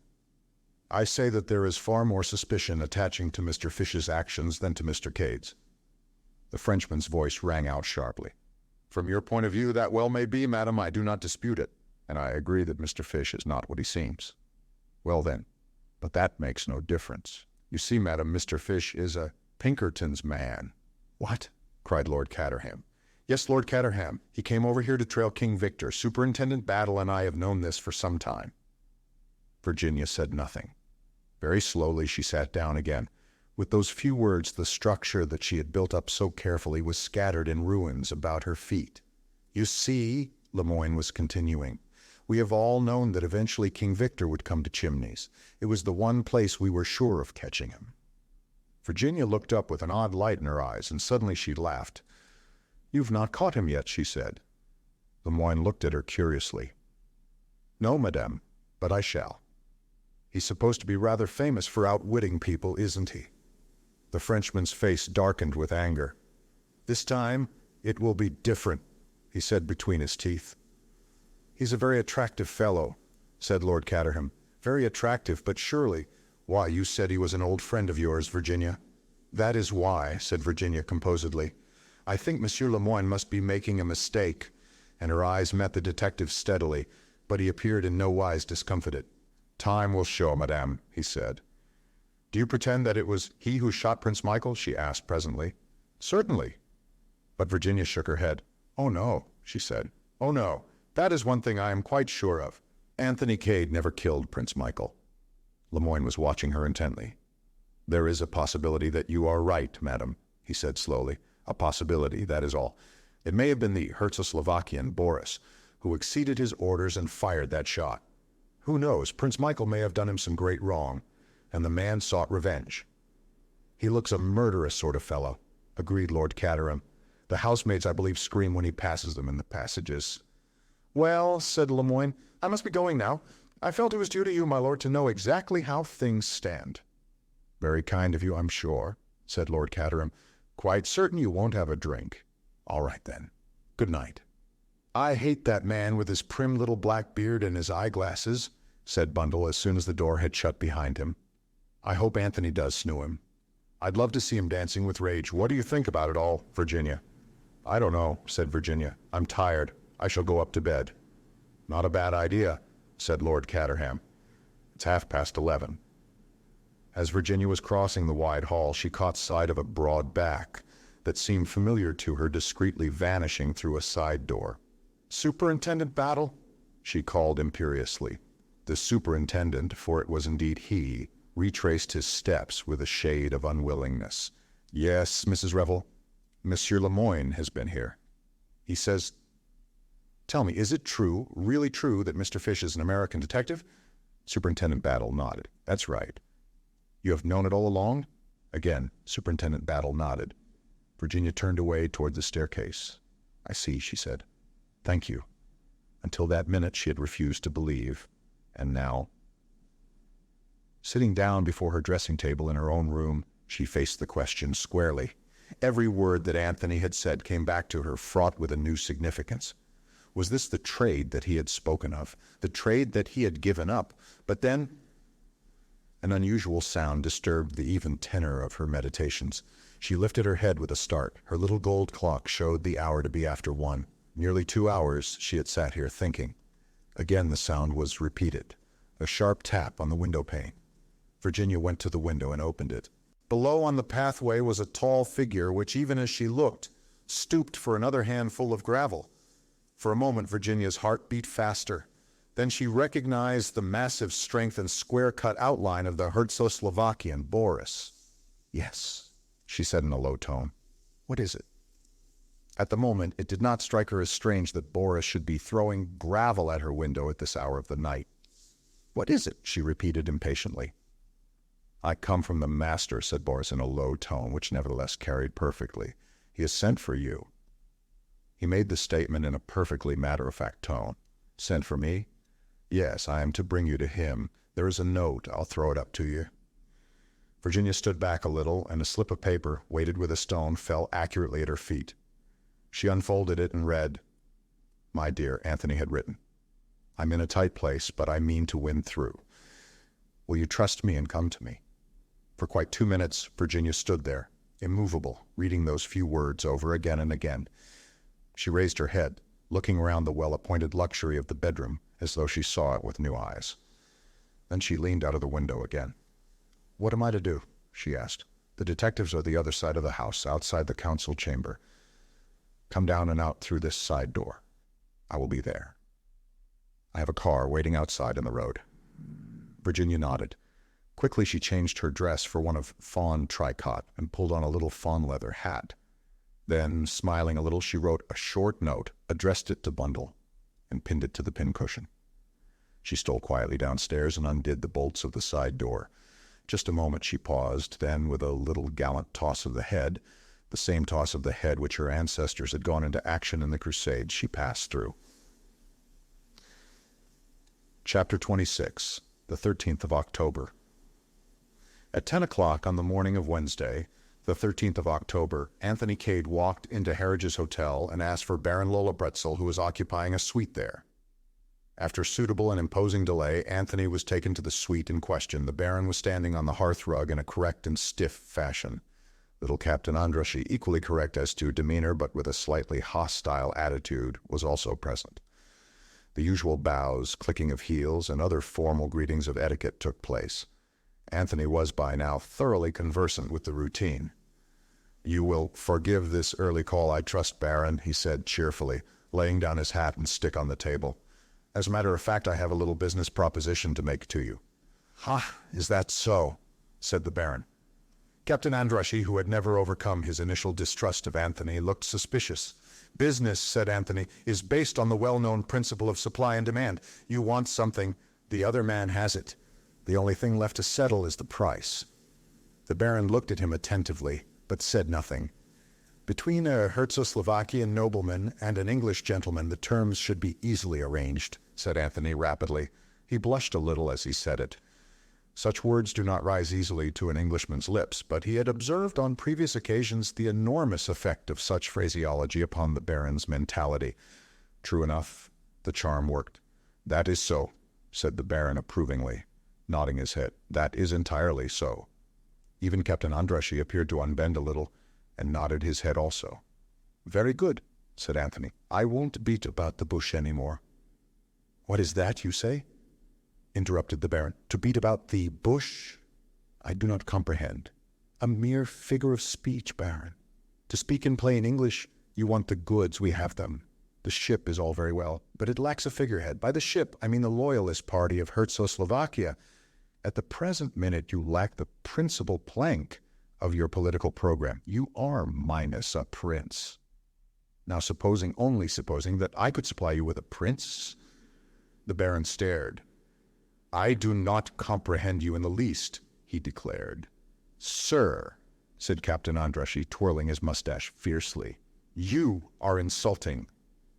I say that there is far more suspicion attaching to Mr. Fish's actions than to Mr. Cade's. The Frenchman's voice rang out sharply. "From your point of view, that well may be, madam. I do not dispute it. And I agree that Mr. Fish is not what he seems." Well then, but that makes no difference. You see, madam, Mr. Fish is a Pinkerton's man. What? Cried Lord Caterham. Yes, Lord Caterham. He came over here to trail King Victor. Superintendent Battle and I have known this for some time. Virginia said nothing. Very slowly she sat down again. With those few words, the structure that she had built up so carefully was scattered in ruins about her feet. You see, Lemoyne was continuing, we have all known that eventually King Victor would come to Chimneys. It was the one place we were sure of catching him. Virginia looked up with an odd light in her eyes, and suddenly she laughed. You've not caught him yet, she said. Lemoyne looked at her curiously. No, madame, but I shall. He's supposed to be rather famous for outwitting people, isn't he? The Frenchman's face darkened with anger. This time, it will be different, he said between his teeth. He's a very attractive fellow, said Lord Caterham. Very attractive, but surely... Why, you said he was an old friend of yours, Virginia. That is why, said Virginia composedly. I think Monsieur Lemoyne must be making a mistake. And her eyes met the detective steadily, but he appeared in no wise discomfited. Time will show, madame, he said. Do you pretend that it was he who shot Prince Michael? She asked presently. Certainly. But Virginia shook her head. Oh no, she said. Oh no, that is one thing I am quite sure of. Anthony Cade never killed Prince Michael. Lemoyne was watching her intently. There is a possibility that you are right, madam, he said slowly. A possibility, that is all. It may have been the Herzoslovakian, Boris, who exceeded his orders and fired that shot. Who knows, Prince Michael may have done him some great wrong, and the man sought revenge. He looks a murderous sort of fellow, agreed Lord Caterham. The housemaids, I believe, scream when he passes them in the passages. Well, said Lemoyne, I must be going now. I felt it was due to you, my lord, to know exactly how things stand. Very kind of you, I'm sure, said Lord Caterham. Quite certain you won't have a drink. All right, then. Good night. I hate that man with his prim little black beard and his eyeglasses, said Bundle as soon as the door had shut behind him. I hope Anthony does snoo him. I'd love to see him dancing with rage. What do you think about it all, Virginia? I don't know, said Virginia. I'm tired. I shall go up to bed. Not a bad idea, said Lord Caterham. It's 11:30. As Virginia was crossing the wide hall, she caught sight of a broad back that seemed familiar to her discreetly vanishing through a side door. Superintendent Battle, she called imperiously. The superintendent, for it was indeed he, retraced his steps with a shade of unwillingness. Yes, Mrs. Revel, Monsieur Lemoyne has been here. He says... Tell me, is it true, really true, that Mr. Fish is an American detective? Superintendent Battle nodded. That's right. You have known it all along? Again, Superintendent Battle nodded. Virginia turned away toward the staircase. I see, she said. Thank you. Until that minute she had refused to believe. And now... Sitting down before her dressing table in her own room, she faced the question squarely. Every word that Anthony had said came back to her fraught with a new significance. Was this the trade that he had spoken of, the trade that he had given up? But then an unusual sound disturbed the even tenor of her meditations. She lifted her head with a start. Her little gold clock showed the hour to be after 1. Nearly 2 hours she had sat here thinking. Again the sound was repeated, a sharp tap on the window pane. Virginia went to the window and opened it. Below on the pathway was a tall figure which, even as she looked, stooped for another handful of gravel. For a moment Virginia's heart beat faster. Then she recognized the massive strength and square-cut outline of the Herzoslovakian, Boris. Yes, she said in a low tone. What is it? At the moment, it did not strike her as strange that Boris should be throwing gravel at her window at this hour of the night. What is it? She repeated impatiently. I come from the master, said Boris in a low tone, which nevertheless carried perfectly. He has sent for you. He made the statement in a perfectly matter-of-fact tone. Sent for me? Yes, I am to bring you to him. There is a note. I'll throw it up to you. Virginia stood back a little, and a slip of paper, weighted with a stone, fell accurately at her feet. She unfolded it and read, My dear, Anthony had written. I'm in a tight place, but I mean to win through. Will you trust me and come to me? For quite 2 minutes, Virginia stood there, immovable, reading those few words over again and again. She raised her head, looking around the well-appointed luxury of the bedroom, as though she saw it with new eyes. Then she leaned out of the window again. "What am I to do?" she asked. "The detectives are the other side of the house, outside the council chamber. Come down and out through this side door. I will be there. I have a car waiting outside in the road." Virginia nodded. Quickly she changed her dress for one of fawn tricot and pulled on a little fawn leather hat. Then, smiling a little, she wrote a short note, addressed it to Bundle, and pinned it to the pincushion. She stole quietly downstairs and undid the bolts of the side door. Just a moment she paused, then, with a little gallant toss of the head, the same toss of the head which her ancestors had gone into action in the Crusades, she passed through. Chapter 26, the 13th of October. At 10 o'clock on the morning of Wednesday, the 13th of October, Anthony Cade walked into Harridge's hotel and asked for Baron Lolabretzel, who was occupying a suite there. After suitable and imposing delay, Anthony was taken to the suite in question. The Baron was standing on the hearthrug in a correct and stiff fashion. Little Captain Andrassy, equally correct as to demeanor but with a slightly hostile attitude, was also present. The usual bows, clicking of heels, and other formal greetings of etiquette took place. Anthony was by now thoroughly conversant with the routine. "You will forgive this early call, I trust, Baron," he said cheerfully, laying down his hat and stick on the table. "As a matter of fact, I have a little business proposition to make to you." "Ha, is that so?" said the Baron. Captain Andrassy, who had never overcome his initial distrust of Anthony, looked suspicious. "Business," said Anthony, "is based on the well-known principle of supply and demand. You want something, the other man has it. The only thing left to settle is the price." The Baron looked at him attentively, but said nothing. "Between a Herzoslovakian nobleman and an English gentleman, the terms should be easily arranged," said Anthony rapidly. He blushed a little as he said it. Such words do not rise easily to an Englishman's lips, but he had observed on previous occasions the enormous effect of such phraseology upon the Baron's mentality. True enough, the charm worked. "That is so," said the Baron approvingly, nodding his head. "That is entirely so." Even Captain Andrassy appeared to unbend a little, and nodded his head also. "Very good," said Anthony. "I won't beat about the bush any more." "What is that, you say?" interrupted the Baron. "To beat about the bush? I do not comprehend." "A mere figure of speech, Baron. To speak in plain English, you want the goods, we have them. The ship is all very well, but it lacks a figurehead. By the ship, I mean the loyalist party of Herzoslovakia. At the present minute, you lack the principal plank of your political program. You are minus a prince. Now only supposing that I could supply you with a prince?" The Baron stared. "I do not comprehend you in the least," he declared. "Sir," said Captain Andrassy, twirling his mustache fiercely, "you are insulting."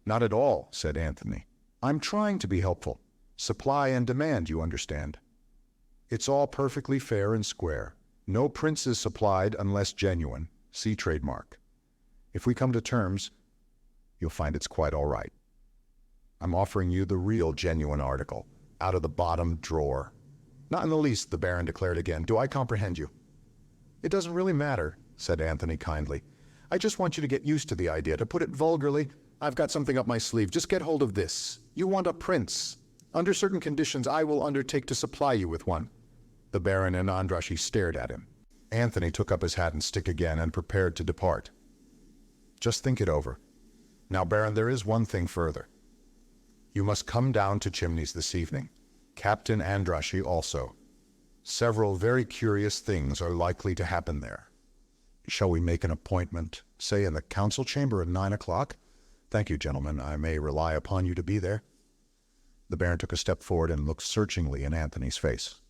"Not at all," said Anthony. "I'm trying to be helpful. Supply and demand, you understand. It's all perfectly fair and square. No prince is supplied unless genuine. See trademark. If we come to terms, you'll find it's quite all right. I'm offering you the real genuine article, out of the bottom drawer." "Not in the least," the Baron declared again. "Do I comprehend you?" "It doesn't really matter," said Anthony kindly. "I just want you to get used to the idea. To put it vulgarly, I've got something up my sleeve. Just get hold of this. You want a prince. Under certain conditions, I will undertake to supply you with one." The Baron and Andrassy stared at him. Anthony took up his hat and stick again and prepared to depart. "Just think it over. Now, Baron, there is one thing further. You must come down to Chimneys this evening. Captain Andrassy also. Several very curious things are likely to happen there." "Shall we make an appointment, say in the council chamber at 9 o'clock? "Thank you, gentlemen. I may rely upon you to be there." The Baron took a step forward and looked searchingly in Anthony's face.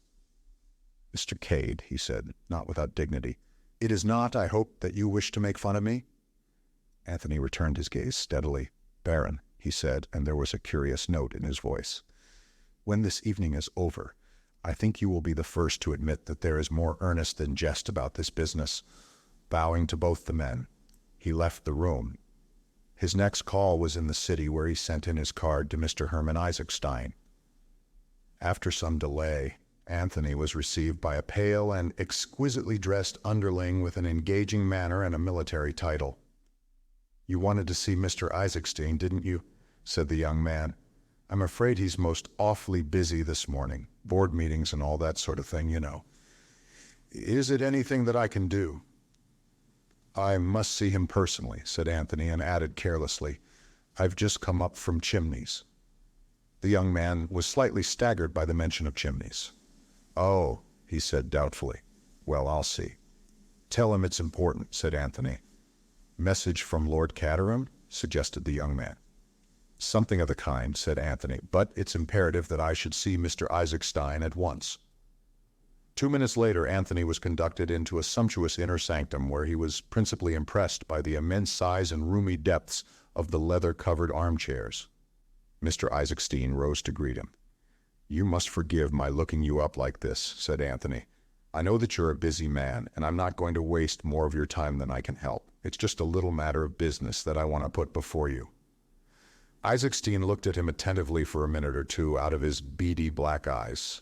"Mr. Cade," he said, not without dignity, "it is not, I hope, that you wish to make fun of me?" Anthony returned his gaze steadily. "Baron," he said, and there was a curious note in his voice, "when this evening is over, I think you will be the first to admit that there is more earnest than jest about this business." Bowing to both the men, he left the room. His next call was in the city, where he sent in his card to Mr. Herman Isaacstein. After some delay, Anthony was received by a pale and exquisitely dressed underling with an engaging manner and a military title. "You wanted to see Mr. Isaacstein, didn't you?" said the young man. "I'm afraid he's most awfully busy this morning. Board meetings and all that sort of thing, you know. Is it anything that I can do?" "I must see him personally," said Anthony, and added carelessly, "I've just come up from Chimneys." The young man was slightly staggered by the mention of Chimneys. "Oh," he said doubtfully. "Well, I'll see." "Tell him it's important," said Anthony. "Message from Lord Caterham?" suggested the young man. "Something of the kind," said Anthony, "but it's imperative that I should see Mr. Isaacstein at once." 2 minutes later, Anthony was conducted into a sumptuous inner sanctum where he was principally impressed by the immense size and roomy depths of the leather-covered armchairs. Mr. Isaacstein rose to greet him. "You must forgive my looking you up like this," said Anthony. "I know that you're a busy man, and I'm not going to waste more of your time than I can help. It's just a little matter of business that I want to put before you." Isaacstein looked at him attentively for a minute or two out of his beady black eyes.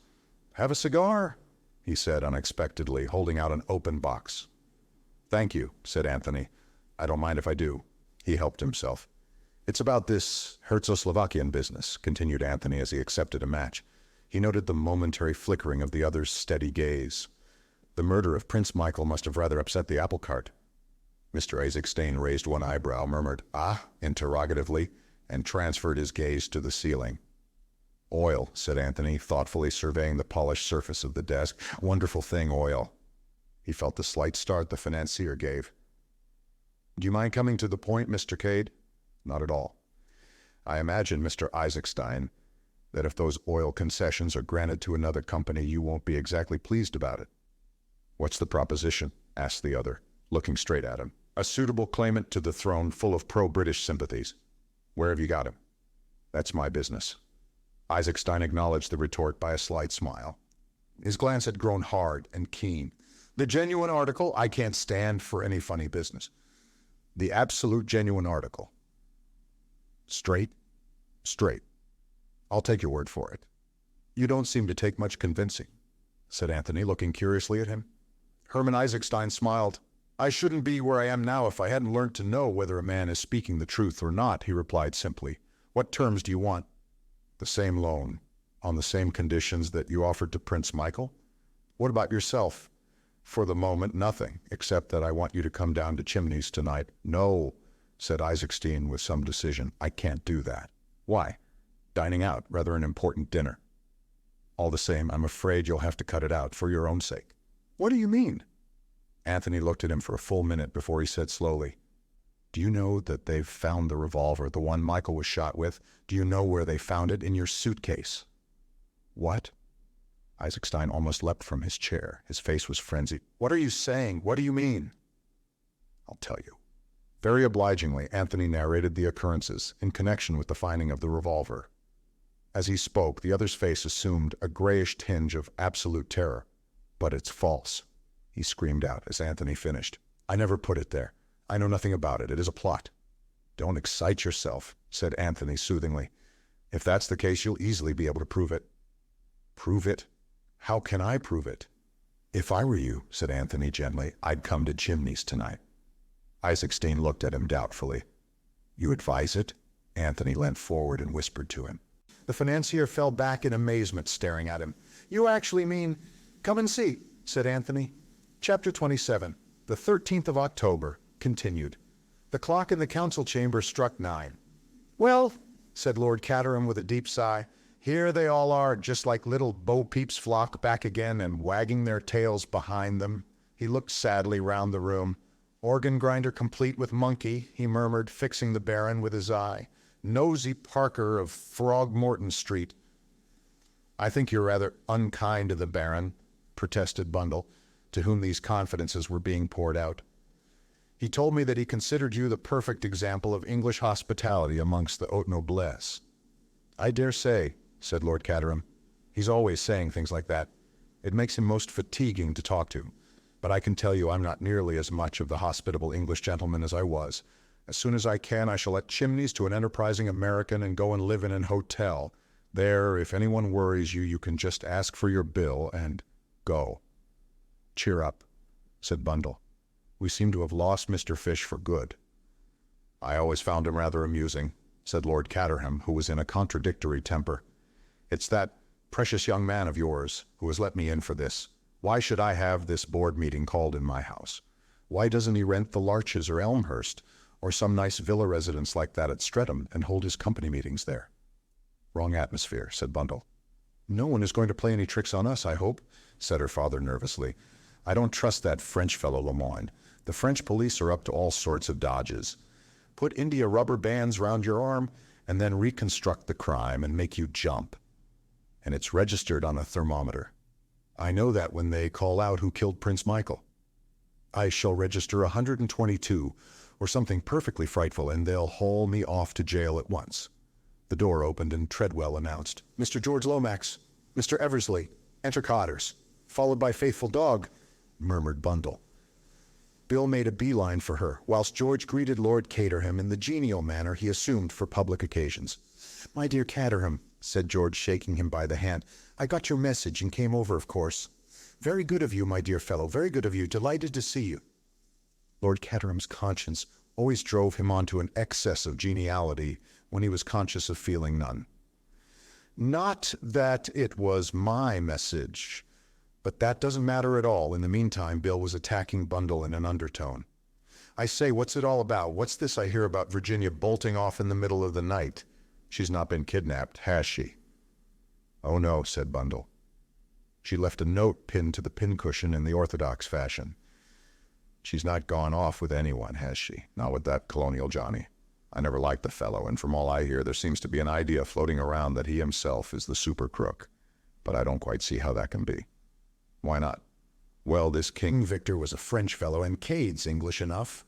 "Have a cigar?" he said unexpectedly, holding out an open box. "Thank you," said Anthony. "I don't mind if I do." He helped himself. "It's about this Herzoslovakian business," continued Anthony as he accepted a match. He noted the momentary flickering of the other's steady gaze. "The murder of Prince Michael must have rather upset the apple cart." Mr. Isaacstein raised one eyebrow, murmured "Ah?" interrogatively, and transferred his gaze to the ceiling. "Oil," said Anthony, thoughtfully surveying the polished surface of the desk. "Wonderful thing, oil." He felt the slight start the financier gave. "Do you mind coming to the point, Mr. Cade?" "Not at all. I imagine, Mr. Isaacstein, that if those oil concessions are granted to another company, you won't be exactly pleased about it." "What's the proposition?" asked the other, looking straight at him. "A suitable claimant to the throne full of pro-British sympathies." "Where have you got him?" "That's my business." Isaacstein acknowledged the retort by a slight smile. His glance had grown hard and keen. "The genuine article? I can't stand for any funny business." "The absolute genuine article." "Straight?" "Straight. I'll take your word for it." "You don't seem to take much convincing," said Anthony, looking curiously at him. Herman Isaacstein smiled. "I shouldn't be where I am now if I hadn't learned to know whether a man is speaking the truth or not," he replied simply. "What terms do you want?" "The same loan, on the same conditions that you offered to Prince Michael." "What about yourself?" "For the moment, nothing, except that I want you to come down to Chimneys tonight." "No," said Isaacstein with some decision. "I can't do that." "Why?" "Dining out, rather an important dinner." "All the same, I'm afraid you'll have to cut it out, for your own sake." "What do you mean?" Anthony looked at him for a full minute before he said slowly, "Do you know that they've found the revolver, the one Michael was shot with? Do you know where they found it? In your suitcase." "What?" Isaacstein almost leapt from his chair. His face was frenzied. "What are you saying? What do you mean?" "I'll tell you." Very obligingly, Anthony narrated the occurrences in connection with the finding of the revolver. As he spoke, the other's face assumed a grayish tinge of absolute terror. "But it's false," he screamed out as Anthony finished. "I never put it there. I know nothing about it. It is a plot." "Don't excite yourself," said Anthony soothingly. "If that's the case, you'll easily be able to prove it." "Prove it? How can I prove it?" "If I were you," said Anthony gently, "I'd come to Chimneys tonight." Isaacstein looked at him doubtfully. "You advise it?" Anthony leant forward and whispered to him. The financier fell back in amazement, staring at him. "You actually mean—" "Come and see," said Anthony. Chapter 27. The 13th of October. Continued. The clock in the council chamber struck 9. "Well," said Lord Caterham with a deep sigh, "here they all are, just like little bo-peep's flock, back again and wagging their tails behind them." He looked sadly round the room. "Organ grinder complete with monkey," he murmured, fixing the Baron with his eye. "Nosy Parker of Throgmorton Street." "I think you're rather unkind to the Baron," protested Bundle, to whom these confidences were being poured out. "He told me that he considered you the perfect example of English hospitality amongst the haute noblesse." "I dare say," said Lord Caterham. "He's always saying things like that. It makes him most fatiguing to talk to. But I can tell you I'm not nearly as much of the hospitable English gentleman as I was. As soon as I can, I shall let Chimneys to an enterprising American and go and live in an hotel. There, if anyone worries you, you can just ask for your bill and go." "Cheer up," said Bundle. "We seem to have lost Mr. Fish for good." "I always found him rather amusing," said Lord Caterham, who was in a contradictory temper. "It's that precious young man of yours who has let me in for this. Why should I have this board meeting called in my house? Why doesn't he rent the Larches or Elmhurst or some nice villa residence like that at Streatham and hold his company meetings there?" "Wrong atmosphere," said Bundle. "No one is going to play any tricks on us, I hope," said her father nervously. "I don't trust that French fellow Lemoyne. The French police are up to all sorts of dodges. Put India rubber bands round your arm and then reconstruct the crime and make you jump. And it's registered on a thermometer. I know that when they call out who killed Prince Michael. I shall register 122 or something perfectly frightful, and they'll haul me off to jail at once." The door opened and Treadwell announced, "Mr. George Lomax, Mr. Eversley, enter Cotters," "Followed by faithful dog," murmured Bundle. Bill made a beeline for her, whilst George greeted Lord Caterham in the genial manner he assumed for public occasions. "My dear Caterham," said George, shaking him by the hand, "I got your message and came over, of course. Very good of you, my dear fellow, very good of you. Delighted to see you." Lord Caterham's conscience always drove him on to an excess of geniality when he was conscious of feeling none. "Not that it was my message, but that doesn't matter at all." In the meantime, Bill was attacking Bundle in an undertone. "I say, what's it all about? What's this I hear about Virginia bolting off in the middle of the night? She's not been kidnapped, has she?" "Oh no," said Bundle. "She left a note pinned to the pincushion in the orthodox fashion. She's not gone off with anyone, has she? Not with that colonial Johnny. I never liked the fellow, and from all I hear, there seems to be an idea floating around that he himself is the super crook. But I don't quite see how that can be." "Why not?" "Well, this King Victor was a French fellow, and Cade's English enough.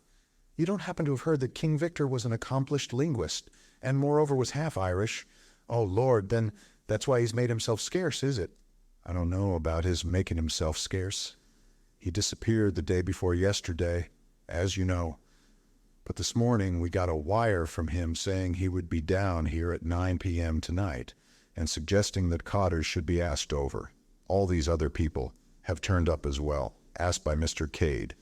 You don't happen to have heard that King Victor was an accomplished linguist, and moreover was half Irish? Oh, Lord, then that's why he's made himself scarce, is it?" "I don't know about his making himself scarce. He disappeared the day before yesterday, as you know. But this morning we got a wire from him saying he would be down here at 9 p.m. tonight, and suggesting that Cotters should be asked over. All these other people have turned up as well, asked by Mr. Cade."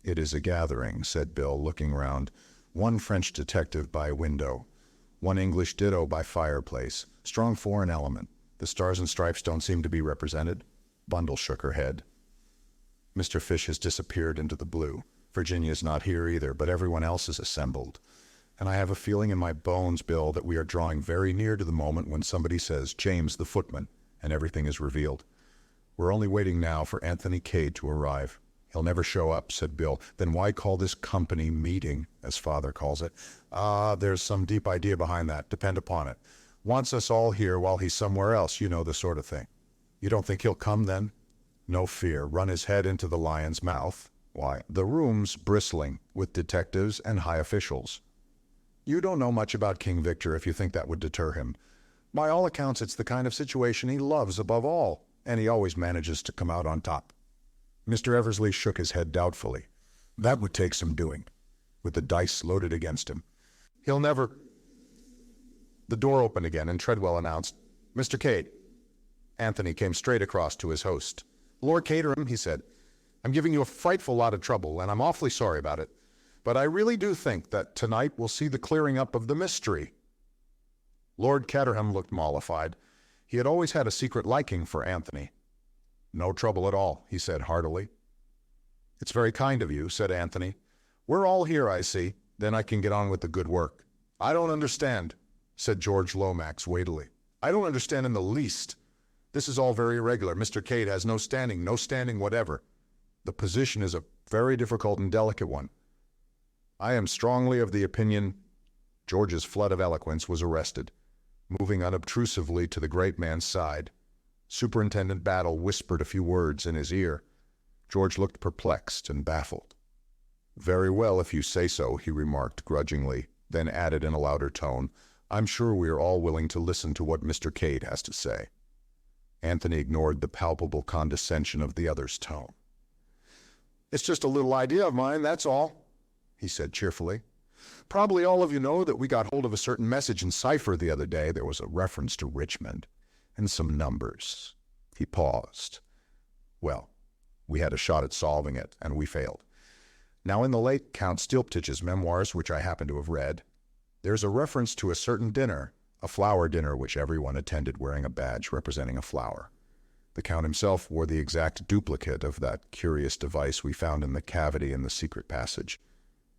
"It is a gathering," said Bill, looking round. "One French detective by window, one English ditto by fireplace. Strong foreign element. The Stars and Stripes don't seem to be represented." Bundle shook her head. "Mr. Fish has disappeared into the blue. Virginia's not here either, but everyone else is assembled. And I have a feeling in my bones, Bill, that we are drawing very near to the moment when somebody says, 'James the footman,' and everything is revealed. We're only waiting now for Anthony Cade to arrive." "He'll never show up," said Bill. "Then why call this company meeting, as father calls it?" "Ah, there's some deep idea behind that, depend upon it. Wants us all here while he's somewhere else, you know, the sort of thing." "You don't think he'll come, then?" "No fear. Run his head into the lion's mouth. Why, the room's bristling with detectives and high officials. You don't know much about King Victor if you think that would deter him. By all accounts, it's the kind of situation he loves above all, and he always manages to come out on top." Mr. Eversley shook his head doubtfully. "That would take some doing, with the dice loaded against him. He'll never—" The door opened again, and Treadwell announced, "Mr. Cade." Anthony came straight across to his host. "Lord Caterham," he said, "I'm giving you a frightful lot of trouble, and I'm awfully sorry about it. But I really do think that tonight we'll see the clearing up of the mystery." Lord Caterham looked mollified. He had always had a secret liking for Anthony. "No trouble at all," he said heartily. "It's very kind of you," said Anthony. "We're all here, I see. Then I can get on with the good work." "I don't understand," said George Lomax weightily. "I don't understand in the least. This is all very irregular. Mr. Cade has no standing whatever. The position is a very difficult and delicate one. I am strongly of the opinion—" George's flood of eloquence was arrested. Moving unobtrusively to the great man's side, Superintendent Battle whispered a few words in his ear. George looked perplexed and baffled. "Very well, if you say so," he remarked grudgingly, then added in a louder tone, "I'm sure we are all willing to listen to what Mr. Cade has to say." Anthony ignored the palpable condescension of the other's tone. "It's just a little idea of mine, that's all," he said cheerfully. "Probably all of you know that we got hold of a certain message in cipher the other day. There was a reference to Richmond and some numbers." He paused. "Well, we had a shot at solving it, and we failed. Now, in the late Count Stylptitch's memoirs, which I happen to have read, there's a reference to a certain dinner A flower dinner which everyone attended wearing a badge representing a flower. The Count himself wore the exact duplicate of that curious device we found in the cavity in the secret passage.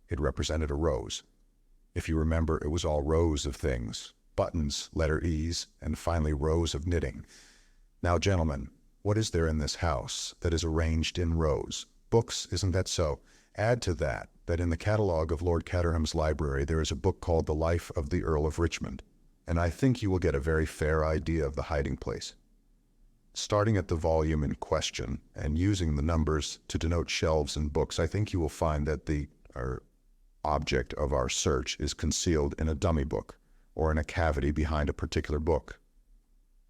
It represented a rose. If you remember, it was all rows of things. Buttons, letter E's, and finally rows of knitting. Now, gentlemen, what is there in this house that is arranged in rows? Books, isn't that so? Add to that in the catalogue of Lord Caterham's library there is a book called The Life of the Earl of Richmond, and I think you will get a very fair idea of the hiding place. Starting at the volume in question and using the numbers to denote shelves and books, I think you will find that the object of our search is concealed in a dummy book or in a cavity behind a particular book.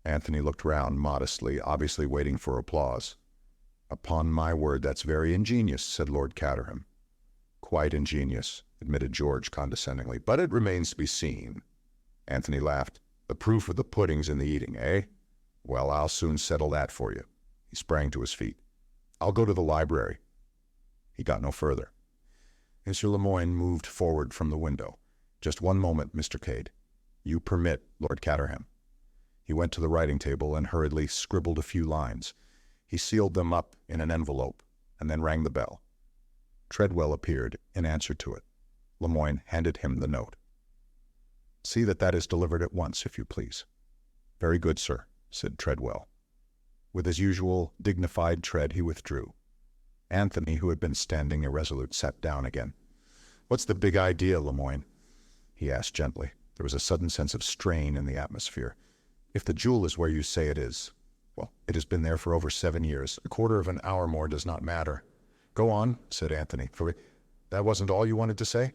Anthony looked round modestly, obviously waiting for applause. Upon my word, that's very ingenious, said Lord Caterham. Quite ingenious, admitted George condescendingly, but it remains to be seen. Anthony laughed. The proof of the pudding's in the eating, eh? Well, I'll soon settle that for you. He sprang to his feet. I'll go to the library. He got no further. Mr. Lemoyne moved forward from the window. Just one moment, Mr. Cade. You permit, Lord Caterham. He went to the writing table and hurriedly scribbled a few lines. He sealed them up in an envelope and then rang the bell. Treadwell appeared in answer to it. Lemoyne handed him the note. See that that is delivered at once, if you please. Very good, sir, said Treadwell. With his usual dignified tread, he withdrew. Anthony, who had been standing irresolute, sat down again. What's the big idea, Lemoyne? He asked gently. There was a sudden sense of strain in the atmosphere. If the jewel is where you say it is, well, it has been there for over 7 years. A quarter of an hour more does not matter. Go on, said Anthony. That wasn't all you wanted to say?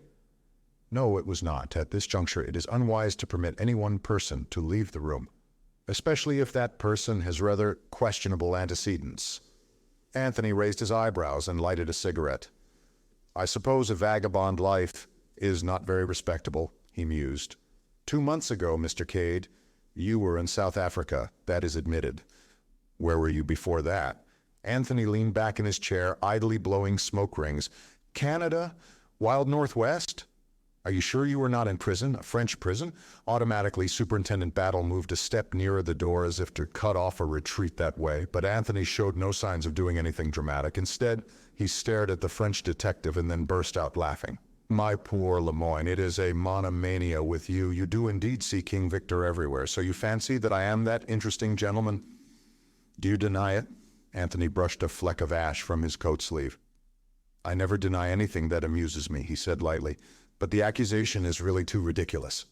No, it was not. At this juncture, it is unwise to permit any one person to leave the room, especially if that person has rather questionable antecedents. Anthony raised his eyebrows and lighted a cigarette. I suppose a vagabond life is not very respectable, he mused. 2 months ago, Mr. Cade, you were in South Africa. That is admitted. Where were you before that? Anthony leaned back in his chair, idly blowing smoke rings. Canada? Wild Northwest? Are you sure you were not in prison, a French prison? Automatically, Superintendent Battle moved a step nearer the door as if to cut off a retreat that way, but Anthony showed no signs of doing anything dramatic. Instead, he stared at the French detective and then burst out laughing. My poor Lemoyne, it is a monomania with you. You do indeed see King Victor everywhere. So you fancy that I am that interesting gentleman? Do you deny it? Anthony brushed a fleck of ash from his coat sleeve. I never deny anything that amuses me, he said lightly, but the accusation is really too ridiculous.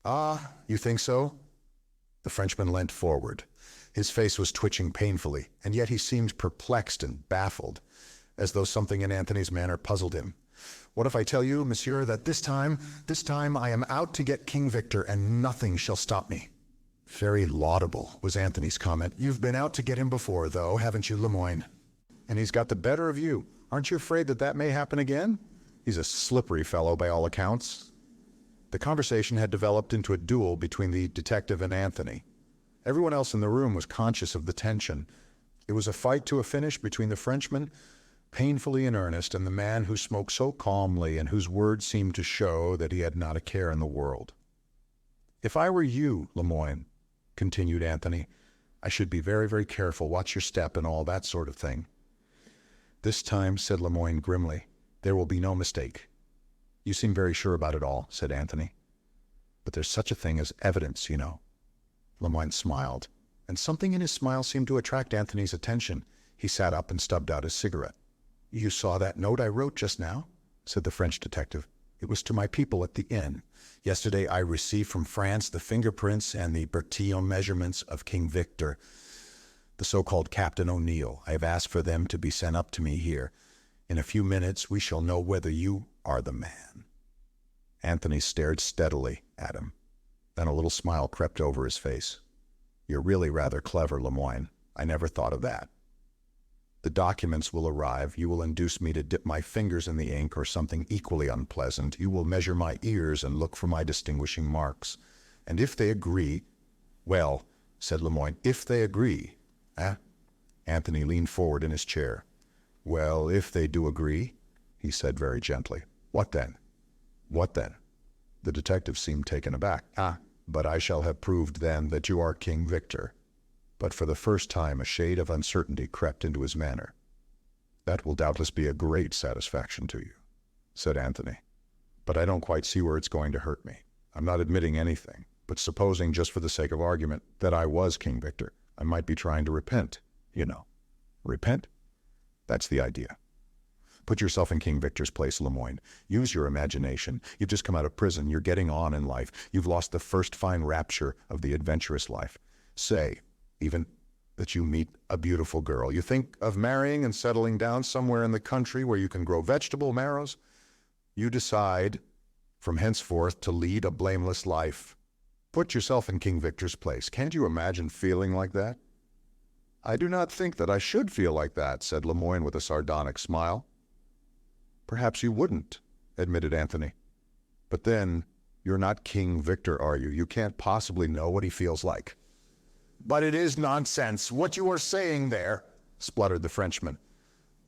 Ah, you think so? The Frenchman leant forward. His face was twitching painfully, and yet he seemed perplexed and baffled, as though something in Anthony's manner puzzled him. What if I tell you, monsieur, that this time I am out to get King Victor, and nothing shall stop me? Very laudable, was Anthony's comment. You've been out to get him before, though, haven't you, Lemoyne? And he's got the better of you. Aren't you afraid that that may happen again? He's a slippery fellow by all accounts. The conversation had developed into a duel between the detective and Anthony. Everyone else in the room was conscious of the tension. It was a fight to a finish between the Frenchman, painfully in earnest, and the man who spoke so calmly and whose words seemed to show that he had not a care in the world. If I were you, Lemoyne, continued Anthony, I should be very, very careful, watch your step and all that sort of thing. This time, said Lemoyne grimly, there will be no mistake. You seem very sure about it all, said Anthony. But there's such a thing as evidence, you know. Lemoyne smiled, and something in his smile seemed to attract Anthony's attention. He sat up and stubbed out his cigarette. You saw that note I wrote just now? Said the French detective. It was to my people at the inn. Yesterday I received from France the fingerprints and the Bertillon measurements of King Victor, the so-called Captain O'Neill. I have asked for them to be sent up to me here. In a few minutes we shall know whether you are the man. Anthony stared steadily at him. Then a little smile crept over his face. You're really rather clever, Lemoyne. I never thought of that. The documents will arrive. You will induce me to dip my fingers in the ink or something equally unpleasant. You will measure my ears and look for my distinguishing marks. And if they agree, well, said Lemoyne, if they agree, eh? Anthony leaned forward in his chair. Well, if they do agree, he said very gently. What then? What then? The detective seemed taken aback. But I shall have proved then that you are King Victor. But for the first time a shade of uncertainty crept into his manner. That will doubtless be a great satisfaction to you, said Anthony. But I don't quite see where it's going to hurt me. I'm not admitting anything, but supposing, just for the sake of argument, that I was King Victor, I might be trying to repent, you know. Repent? That's the idea. Put yourself in King Victor's place, Lemoyne. Use your imagination. You've just come out of prison. You're getting on in life. You've lost the first fine rapture of the adventurous life. Say, even, that you meet a beautiful girl. You think of marrying and settling down somewhere in the country where you can grow vegetable marrows. You decide, from henceforth, to lead a blameless life. Put yourself in King Victor's place. Can't you imagine feeling like that? I do not think that I should feel like that, said Lemoyne with a sardonic smile. Perhaps you wouldn't, admitted Anthony. But then, you're not King Victor, are you? You can't possibly know what he feels like. But it is nonsense, what you are saying there, spluttered the Frenchman.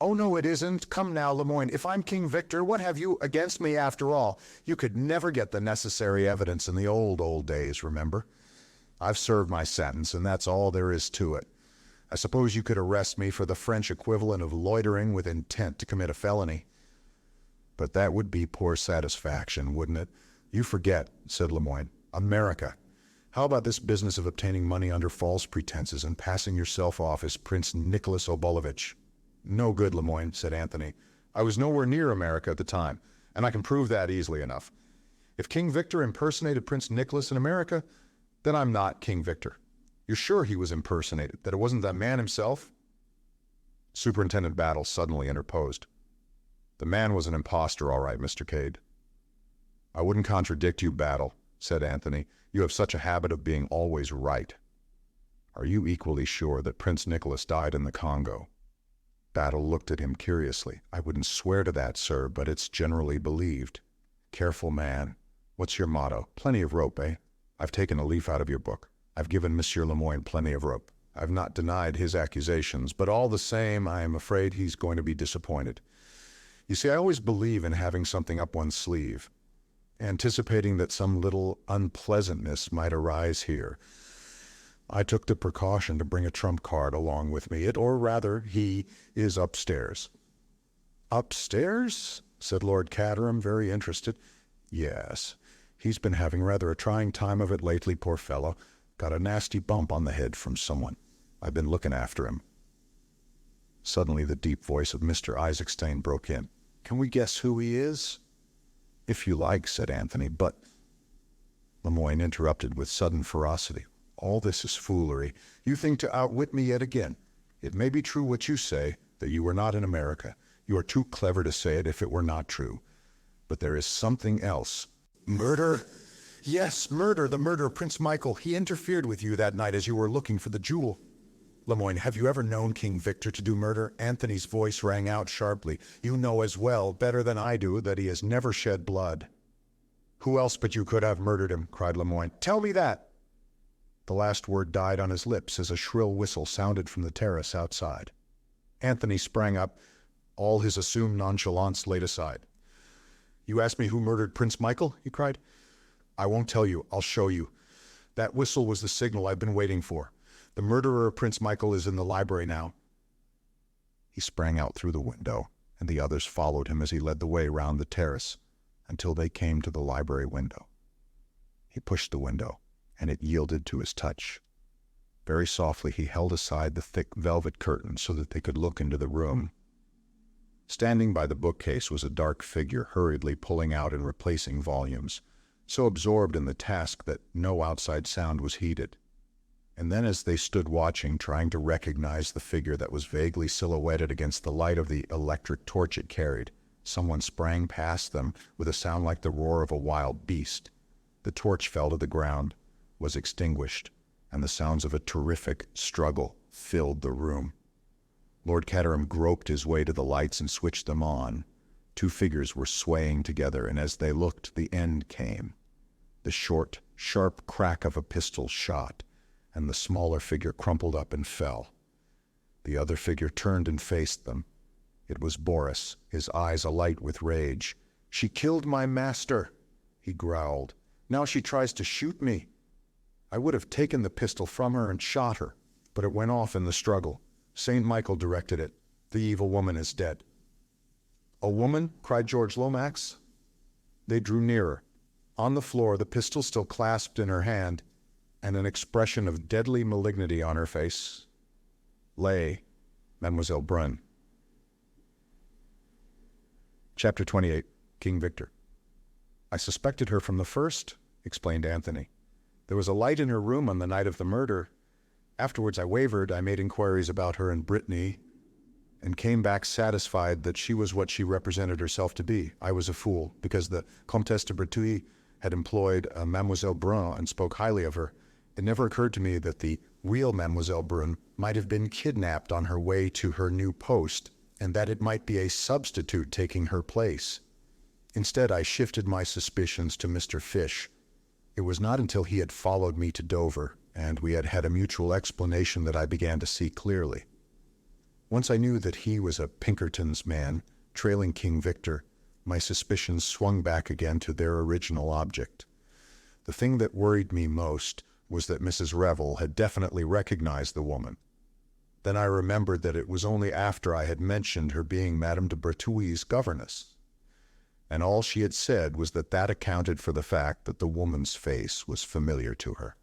Oh, no, it isn't. Come now, Lemoyne. If I'm King Victor, what have you against me after all? You could never get the necessary evidence in the old days, remember? I've served my sentence, and that's all there is to it. I suppose you could arrest me for the French equivalent of loitering with intent to commit a felony. But that would be poor satisfaction, wouldn't it? You forget, said Lemoyne. America. How about this business of obtaining money under false pretenses and passing yourself off as Prince Nicholas Obolovich? No good, Lemoyne, said Anthony. I was nowhere near America at the time, and I can prove that easily enough. If King Victor impersonated Prince Nicholas in America, then I'm not King Victor. You're sure he was impersonated, that it wasn't that man himself? Superintendent Battle suddenly interposed. The man was an impostor, all right, Mr. Cade. I wouldn't contradict you, Battle, said Anthony. You have such a habit of being always right. Are you equally sure that Prince Nicholas died in the Congo? Battle looked at him curiously. I wouldn't swear to that, sir, but it's generally believed. Careful man. What's your motto? Plenty of rope, eh? I've taken a leaf out of your book. I've given Monsieur Lemoyne plenty of rope. I've not denied his accusations, but all the same, I am afraid he's going to be disappointed. You see, I always believe in having something up one's sleeve, anticipating that some little unpleasantness might arise here. I took the precaution to bring a trump card along with me. Or rather, he is upstairs. Upstairs? Said Lord Caterham, very interested. Yes. He's been having rather a trying time of it lately, poor fellow. Got a nasty bump on the head from someone. I've been looking after him. Suddenly the deep voice of Mr. Isaacstein broke in. Can we guess who he is? If you like, said Anthony, but... Lemoyne interrupted with sudden ferocity. All this is foolery. You think to outwit me yet again. It may be true what you say, that you were not in America. You are too clever to say it if it were not true. But there is something else. Murder? Yes, murder, the murder of Prince Michael. He interfered with you that night as you were looking for the jewel. Lemoyne, have you ever known King Victor to do murder? Anthony's voice rang out sharply. You know as well, better than I do, that he has never shed blood. Who else but you could have murdered him? Cried Lemoyne. Tell me that. The last word died on his lips as a shrill whistle sounded from the terrace outside. Anthony sprang up, all his assumed nonchalance laid aside. You asked me who murdered Prince Michael? He cried. I won't tell you. I'll show you. That whistle was the signal I've been waiting for. The murderer of Prince Michael is in the library now. He sprang out through the window, and the others followed him as he led the way round the terrace until they came to the library window. He pushed the window, and it yielded to his touch. Very softly he held aside the thick velvet curtain so that they could look into the room. Standing by the bookcase was a dark figure hurriedly pulling out and replacing volumes, so absorbed in the task that no outside sound was heeded. And then as they stood watching, trying to recognize the figure that was vaguely silhouetted against the light of the electric torch it carried, someone sprang past them with a sound like the roar of a wild beast. The torch fell to the ground, was extinguished, and the sounds of a terrific struggle filled the room. Lord Caterham groped his way to the lights and switched them on. Two figures were swaying together, and as they looked, the end came. The short, sharp crack of a pistol shot, and the smaller figure crumpled up and fell. The other figure turned and faced them. It was Boris, his eyes alight with rage. She killed my master, he growled. Now she tries to shoot me. I would have taken the pistol from her and shot her, but it went off in the struggle. St. Michael directed it. The evil woman is dead." "A woman?" cried George Lomax. They drew nearer. On the floor, the pistol still clasped in her hand, and an expression of deadly malignity on her face, lay Mademoiselle Brun. Chapter 28. King Victor. "I suspected her from the first," explained Anthony. "There was a light in her room on the night of the murder. Afterwards I wavered. I made inquiries about her in Brittany, and came back satisfied that she was what she represented herself to be. I was a fool, because the Comtesse de Breteuil had employed a Mademoiselle Brun and spoke highly of her. It never occurred to me that the real Mademoiselle Brun might have been kidnapped on her way to her new post, and that it might be a substitute taking her place. Instead, I shifted my suspicions to Mr. Fish. It was not until he had followed me to Dover, and we had had a mutual explanation, that I began to see clearly. Once I knew that he was a Pinkerton's man, trailing King Victor, my suspicions swung back again to their original object. The thing that worried me most was that Mrs. Revel had definitely recognized the woman. Then I remembered that it was only after I had mentioned her being Madame de Breteuil's governess, and all she had said was that accounted for the fact that the woman's face was familiar to her.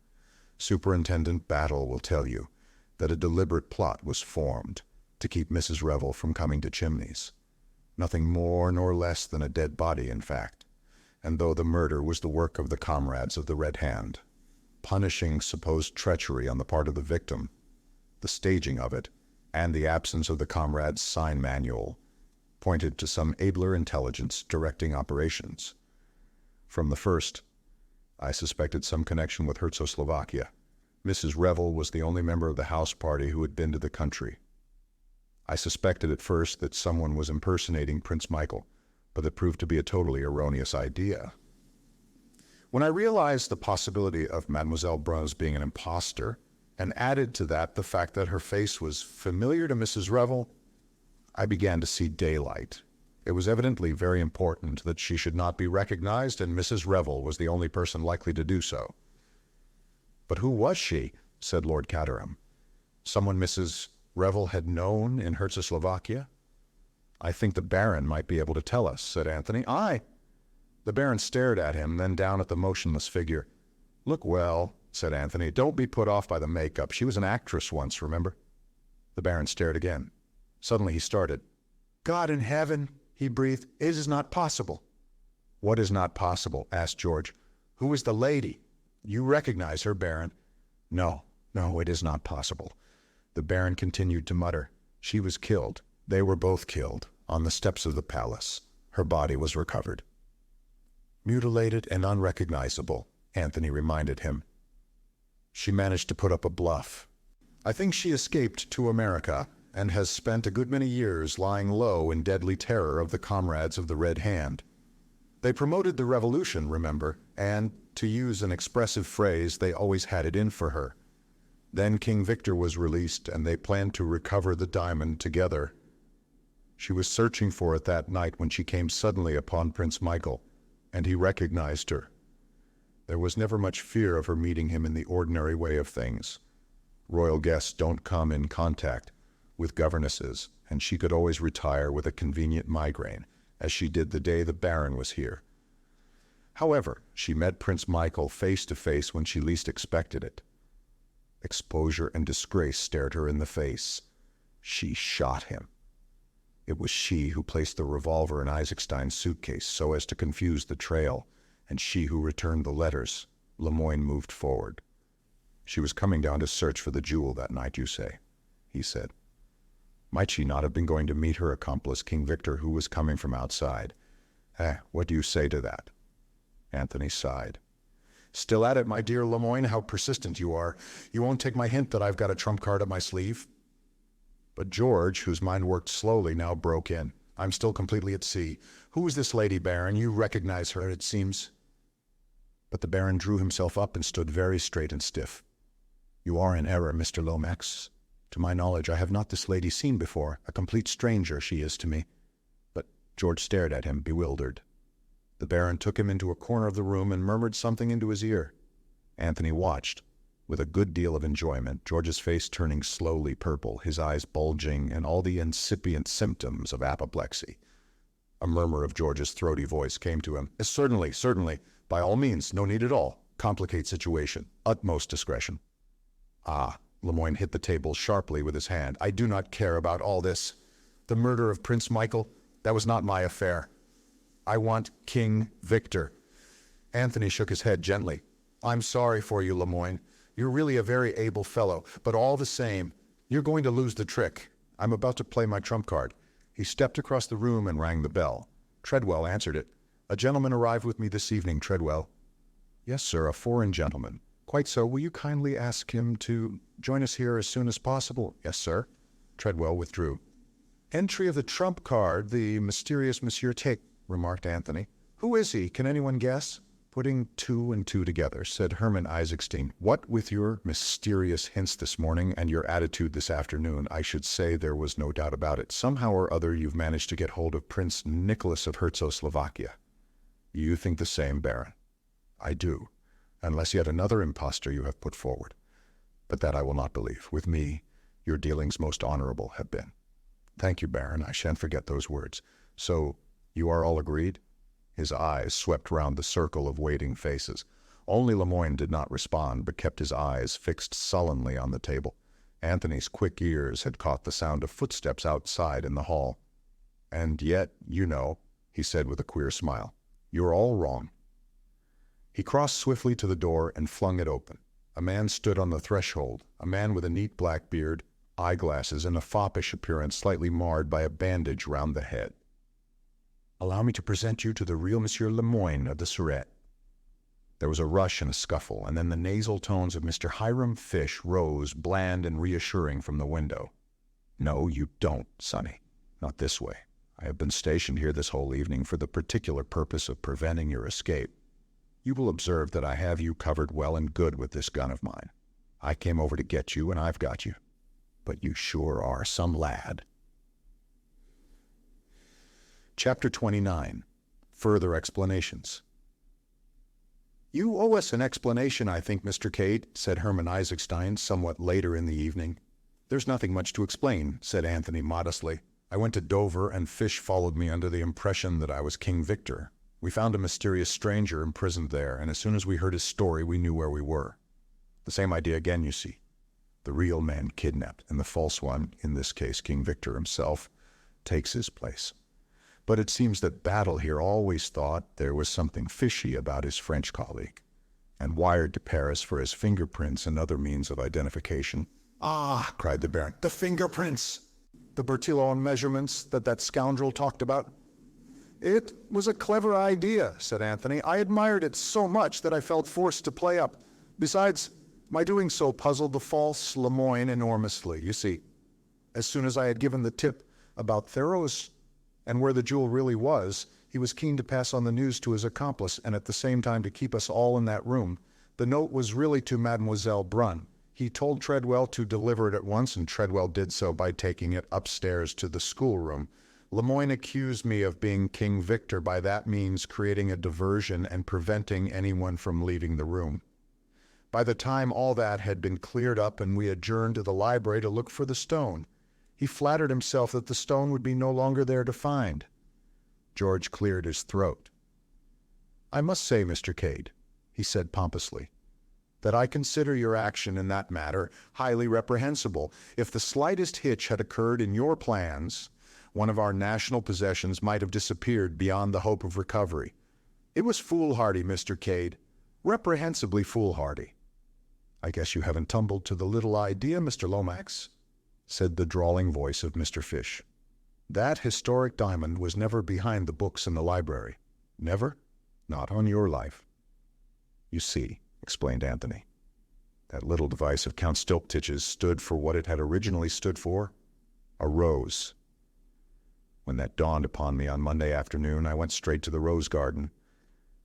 Superintendent Battle will tell you that a deliberate plot was formed to keep Mrs. Revel from coming to Chimneys. Nothing more nor less than a dead body, in fact, and though the murder was the work of the comrades of the Red Hand, punishing supposed treachery on the part of the victim, the staging of it, and the absence of the comrade's sign manual, pointed to some abler intelligence directing operations. From the first, I suspected some connection with Herzoslovakia. Mrs. Revel was the only member of the house party who had been to the country. I suspected at first that someone was impersonating Prince Michael, but it proved to be a totally erroneous idea. When I realized the possibility of Mademoiselle Brun's being an impostor, and added to that the fact that her face was familiar to Mrs. Revel, I began to see daylight. It was evidently very important that she should not be recognized, and Mrs. Revel was the only person likely to do so. "But who was she?" said Lord Caterham. "Someone Mrs. Revel had known in Herzoslovakia?" "I think the Baron might be able to tell us," said Anthony. "Aye." The Baron stared at him, then down at the motionless figure. "Look well," said Anthony. "Don't be put off by the makeup. She was an actress once, remember?" The Baron stared again. Suddenly he started. "God in heaven," he breathed, "it is not possible." "What is not possible?" asked George. "Who is the lady? You recognize her, Baron." No, it is not possible." The Baron continued to mutter. "She was killed. They were both killed, on the steps of the palace. Her body was recovered." "Mutilated and unrecognizable," Anthony reminded him. "She managed to put up a bluff. I think she escaped to America, and has spent a good many years lying low in deadly terror of the comrades of the Red Hand. They promoted the revolution, remember, and, to use an expressive phrase, they always had it in for her. Then King Victor was released, and they planned to recover the diamond together. She was searching for it that night when she came suddenly upon Prince Michael, and he recognized her. There was never much fear of her meeting him in the ordinary way of things. Royal guests don't come in contact with governesses, and she could always retire with a convenient migraine, as she did the day the Baron was here. However, she met Prince Michael face to face when she least expected it. Exposure and disgrace stared her in the face. She shot him. It was she who placed the revolver in Isaacstein's suitcase so as to confuse the trail, and she who returned the letters. Lemoyne moved forward. "She was coming down to search for the jewel that night, you say," he said. "Might she not have been going to meet her accomplice, King Victor, who was coming from outside? What do you say to that?" Anthony sighed. "Still at it, my dear Lemoyne. How persistent you are. You won't take my hint that I've got a trump card up my sleeve?" But George, whose mind worked slowly, now broke in. "I'm still completely at sea. Who is this lady, Baron? You recognize her, it seems." But the Baron drew himself up and stood very straight and stiff. "You are in error, Mr. Lomax. To my knowledge, I have not this lady seen before. A complete stranger she is to me." But George stared at him, bewildered. The Baron took him into a corner of the room and murmured something into his ear. Anthony watched, with a good deal of enjoyment, George's face turning slowly purple, his eyes bulging, and all the incipient symptoms of apoplexy. A murmur of George's throaty voice came to him. Certainly, certainly. By all means, no need at all. Complicate situation. Utmost discretion. Ah, Lemoyne hit the table sharply with his hand. I do not care about all this. The murder of Prince Michael, that was not my affair. I want King Victor. Anthony shook his head gently. I'm sorry for you, Lemoyne. You're really a very able fellow, but all the same, you're going to lose the trick. I'm about to play my trump card. He stepped across the room and rang the bell. Treadwell answered it. A gentleman arrived with me this evening, Treadwell. Yes, sir, a foreign gentleman. Quite so. Will you kindly ask him to join us here as soon as possible? Yes, sir. Treadwell withdrew. Entry of the trump card, the mysterious Monsieur Tate, remarked Anthony. Who is he? Can anyone guess? Putting two and two together, said Herman Isaacstein. What with your mysterious hints this morning and your attitude this afternoon, I should say there was no doubt about it. Somehow or other you've managed to get hold of Prince Nicholas of Herzoslovakia. You think the same, Baron? I do, unless yet another impostor you have put forward. But that I will not believe. With me, your dealings most honorable have been. Thank you, Baron. I shan't forget those words. So, you are all agreed? His eyes swept round the circle of waiting faces. Only Lemoyne did not respond, but kept his eyes fixed sullenly on the table. Anthony's quick ears had caught the sound of footsteps outside in the hall. And yet, you know, he said with a queer smile, you're all wrong. He crossed swiftly to the door and flung it open. A man stood on the threshold, a man with a neat black beard, eyeglasses, and a foppish appearance slightly marred by a bandage round the head. Allow me to present you to the real Monsieur Lemoyne of the Surete. There was a rush and a scuffle, and then the nasal tones of Mr. Hiram Fish rose, bland and reassuring, from the window. No, you don't, sonny. Not this way. I have been stationed here this whole evening for the particular purpose of preventing your escape. You will observe that I have you covered well and good with this gun of mine. I came over to get you, and I've got you. But you sure are some lad. Chapter 29. Further Explanations. You owe us an explanation, I think, Mr. Cade, said Herman Isaacstein somewhat later in the evening. There's nothing much to explain, said Anthony modestly. I went to Dover, and Fish followed me under the impression that I was King Victor. We found a mysterious stranger imprisoned there, and as soon as we heard his story, we knew where we were. The same idea again, you see. The real man kidnapped, and the false one, in this case King Victor himself, takes his place. But it seems that Battle here always thought there was something fishy about his French colleague, and wired to Paris for his fingerprints and other means of identification. Ah, cried the Baron, the fingerprints! The Bertillon measurements that scoundrel talked about? It was a clever idea, said Anthony. I admired it so much that I felt forced to play up. Besides, my doing so puzzled the false Lemoyne enormously. You see, as soon as I had given the tip about Theros and where the jewel really was, he was keen to pass on the news to his accomplice and at the same time to keep us all in that room. The note was really to Mademoiselle Brunn. He told Treadwell to deliver it at once, and Treadwell did so by taking it upstairs to the schoolroom. Lemoyne accused me of being King Victor, by that means creating a diversion and preventing anyone from leaving the room. By the time all that had been cleared up and we adjourned to the library to look for the stone, he flattered himself that the stone would be no longer there to find. George cleared his throat. I must say, Mr. Cade, he said pompously, that I consider your action in that matter highly reprehensible. If the slightest hitch had occurred in your plans, one of our national possessions might have disappeared beyond the hope of recovery. It was foolhardy, Mr. Cade, reprehensibly foolhardy. I guess you haven't tumbled to the little idea, Mr. Lomax, said the drawling voice of Mr. Fish. That historic diamond was never behind the books in the library. Never? Not on your life. You see, explained Anthony, that little device of Count Stylptitch's stood for what it had originally stood for, a rose. When that dawned upon me on Monday afternoon, I went straight to the rose garden.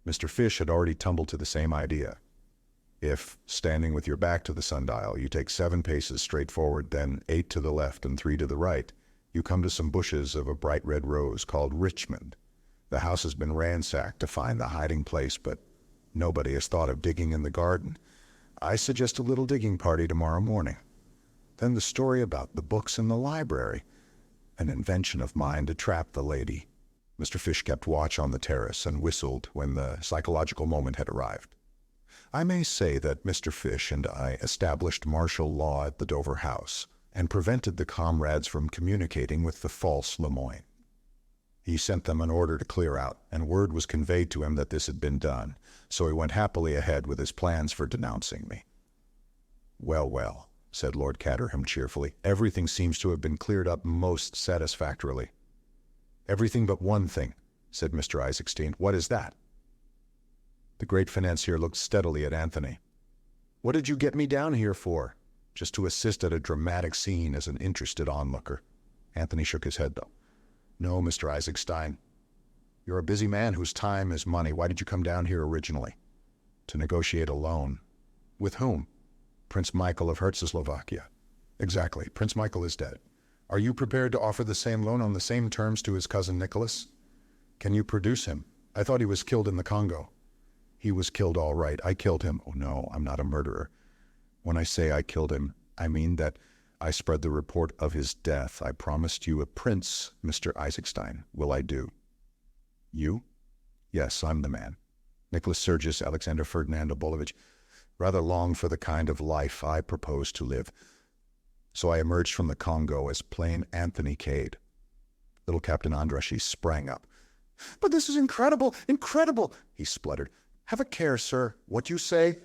Mr. Fish had already tumbled to the same idea. If, standing with your back to the sundial, you take 7 paces straight forward, then 8 to the left and 3 to the right, you come to some bushes of a bright red rose called Richmond. The house has been ransacked to find the hiding place, but nobody has thought of digging in the garden. I suggest a little digging party tomorrow morning. Then the story about the books in the library, an invention of mine to trap the lady. Mr. Fish kept watch on the terrace and whistled when the psychological moment had arrived. I may say that Mr. Fish and I established martial law at the Dover house and prevented the comrades from communicating with the false Lemoyne. He sent them an order to clear out, and word was conveyed to him that this had been done, so he went happily ahead with his plans for denouncing me. "Well, well," said Lord Caterham cheerfully, "everything seems to have been cleared up most satisfactorily." "Everything but one thing," said Mr. Isaacstein. "What is that?" The great financier looked steadily at Anthony. "What did you get me down here for?" "Just to assist at a dramatic scene as an interested onlooker." Anthony shook his head, though. "No, Mr. Isaacstein. You're a busy man whose time is money. Why did you come down here originally?" "To negotiate a loan." "With whom?" "Prince Michael of Herzoslovakia." "Exactly. Prince Michael is dead. Are you prepared to offer the same loan on the same terms to his cousin Nicholas? Can you produce him? I thought he was killed in the Congo." "He was killed all right. I killed him." "Oh, no, I'm not a murderer. When I say I killed him, I mean that I spread the report of his death. I promised you a prince, Mr. Isaacstein. Will I do?" "You?" "Yes, I'm the man. Nicholas Sergius Alexander Ferdinand Obolovich. Rather long for the kind of life I propose to live. So I emerged from the Congo as plain Anthony Cade." Little Captain Andrassy sprang up. "But this is incredible, incredible!" he spluttered. "Have a care, sir. What you say?"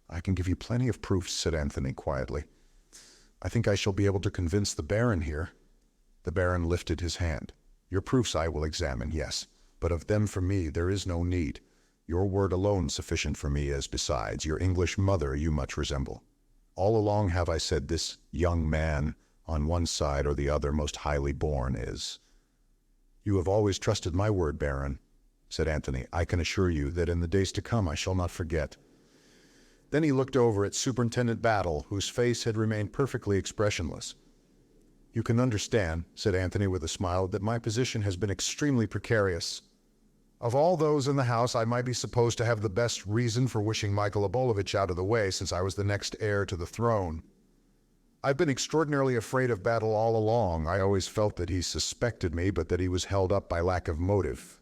"I can give you plenty of proofs," said Anthony quietly. "I think I shall be able to convince the Baron here." The Baron lifted his hand. "Your proofs I will examine, yes, but of them for me there is no need. Your word alone sufficient for me, as besides your English mother you much resemble. All along have I said this young man, on one side or the other most highly born, is." "You have always trusted my word, Baron," said Anthony. "I can assure you that in the days to come I shall not forget." Then he looked over at Superintendent Battle, whose face had remained perfectly expressionless. "You can understand," said Anthony with a smile, "that my position has been extremely precarious. Of all those in the house, I might be supposed to have the best reason for wishing Michael Obolovich out of the way, since I was the next heir to the throne. I've been extraordinarily afraid of Battle all along. I always felt that he suspected me, but that he was held up by lack of motive."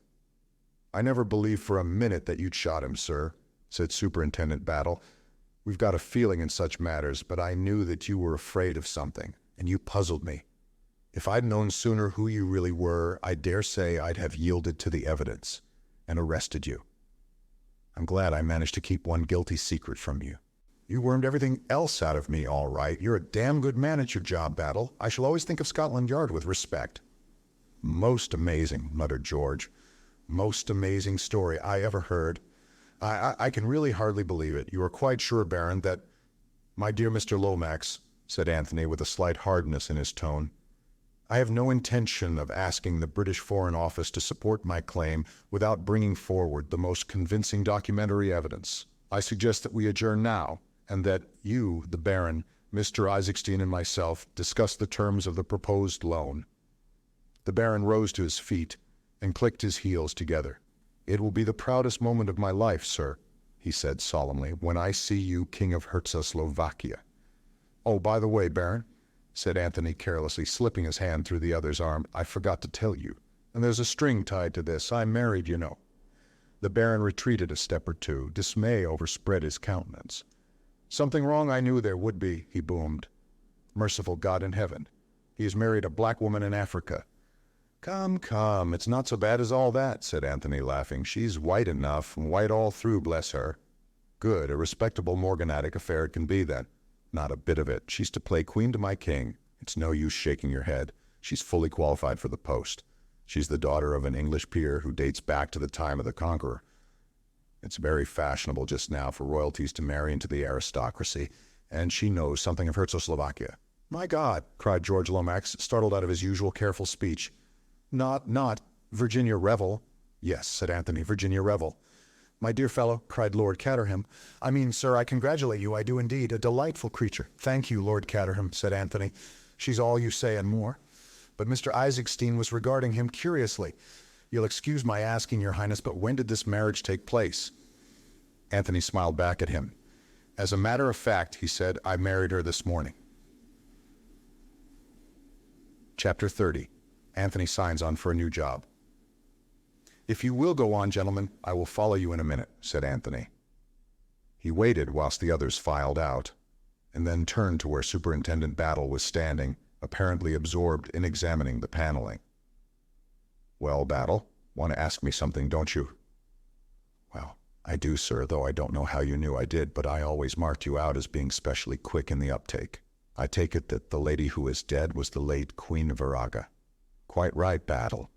"I never believed for a minute that you'd shot him, sir," said Superintendent Battle. "We've got a feeling in such matters, but I knew that you were afraid of something, and you puzzled me. If I'd known sooner who you really were, I dare say I'd have yielded to the evidence and arrested you. I'm glad I managed to keep one guilty secret from you. You wormed everything else out of me, all right. You're a damn good man at your job, Battle. I shall always think of Scotland Yard with respect." "Most amazing," muttered George. "Most amazing story I ever heard. I can really hardly believe it. You are quite sure, Baron, that—" "My dear Mr. Lomax," said Anthony with a slight hardness in his tone, "I have no intention of asking the British Foreign Office to support my claim without bringing forward the most convincing documentary evidence. I suggest that we adjourn now, and that you, the Baron, Mr. Isaacstein, and myself discuss the terms of the proposed loan." The Baron rose to his feet and clicked his heels together. "It will be the proudest moment of my life, sir," he said solemnly, "when I see you King of Herzoslovakia. Oh, by the way, Baron," said Anthony carelessly, slipping his hand through the other's arm, "I forgot to tell you. And there's a string tied to this. I'm married, you know." The Baron retreated a step or two. Dismay overspread his countenance. "Something wrong I knew there would be," he boomed. "Merciful God in heaven. He has married a black woman in Africa." "Come, come, it's not so bad as all that," said Anthony, laughing. "She's white enough, white all through, bless her." "Good, a respectable morganatic affair it can be, then." "Not a bit of it. She's to play queen to my king. It's no use shaking your head. She's fully qualified for the post. She's the daughter of an English peer who dates back to the time of the Conqueror. It's very fashionable just now for royalties to marry into the aristocracy, and she knows something of Herzoslovakia." "My God!" cried George Lomax, startled out of his usual careful speech. Not Virginia Revel." "Yes," said Anthony, "Virginia Revel." "My dear fellow," cried Lord Caterham, "I mean, sir, I congratulate you, I do indeed. A delightful creature." "Thank you, Lord Caterham," said Anthony. "She's all you say and more." But Mr. Isaacstein was regarding him curiously. "You'll excuse my asking, your highness, but when did this marriage take place?" Anthony smiled back at him. As a matter of fact, he said, I married her this morning. Chapter 30. Anthony signs on for a new job. If you will go on, gentlemen, I will follow you in a minute, said Anthony. He waited whilst the others filed out, and then turned to where Superintendent Battle was standing, apparently absorbed in examining the paneling. Well, Battle, want to ask me something, don't you? Well, I do, sir, though I don't know how you knew I did, but I always marked you out as being specially quick in the uptake. I take it that the lady who is dead was the late Queen Viraga. Quite right, Battle.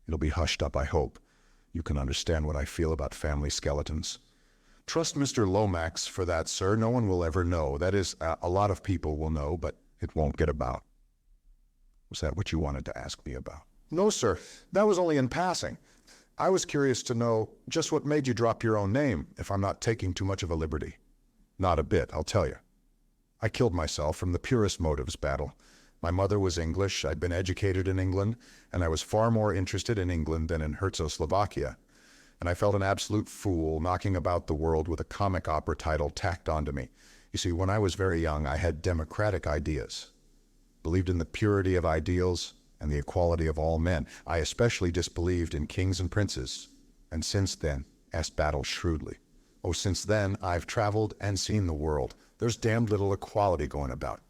It'll be hushed up, I hope. You can understand what I feel about family skeletons. Trust Mr. Lomax for that, sir. No one will ever know. That is, a lot of people will know, but it won't get about. Was that what you wanted to ask me about? No, sir. That was only in passing. I was curious to know just what made you drop your own name, if I'm not taking too much of a liberty. Not a bit, I'll tell you. I killed myself from the purest motives, Battle. My mother was English, I'd been educated in England, and I was far more interested in England than in Herzoslovakia. And I felt an absolute fool knocking about the world with a comic opera title tacked onto me. You see, when I was very young, I had democratic ideas. Believed in the purity of ideals and the equality of all men. I especially disbelieved in kings and princes. And since then, asked Battle shrewdly. Oh, since then, I've traveled and seen the world. There's damned little equality going about.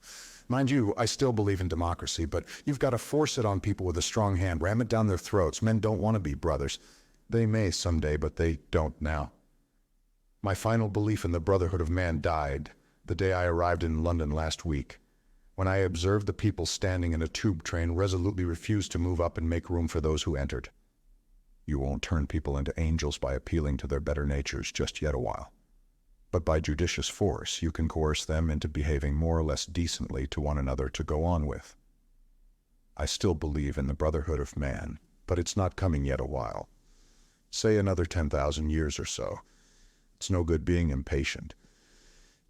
Mind you, I still believe in democracy, but you've got to force it on people with a strong hand, ram it down their throats. Men don't want to be brothers. They may someday, but they don't now. My final belief in the brotherhood of man died the day I arrived in London last week, when I observed the people standing in a tube train resolutely refused to move up and make room for those who entered. You won't turn people into angels by appealing to their better natures just yet a while. But by judicious force, you can coerce them into behaving more or less decently to one another to go on with. I still believe in the brotherhood of man, but it's not coming yet a while. Say another 10,000 years or so. It's no good being impatient.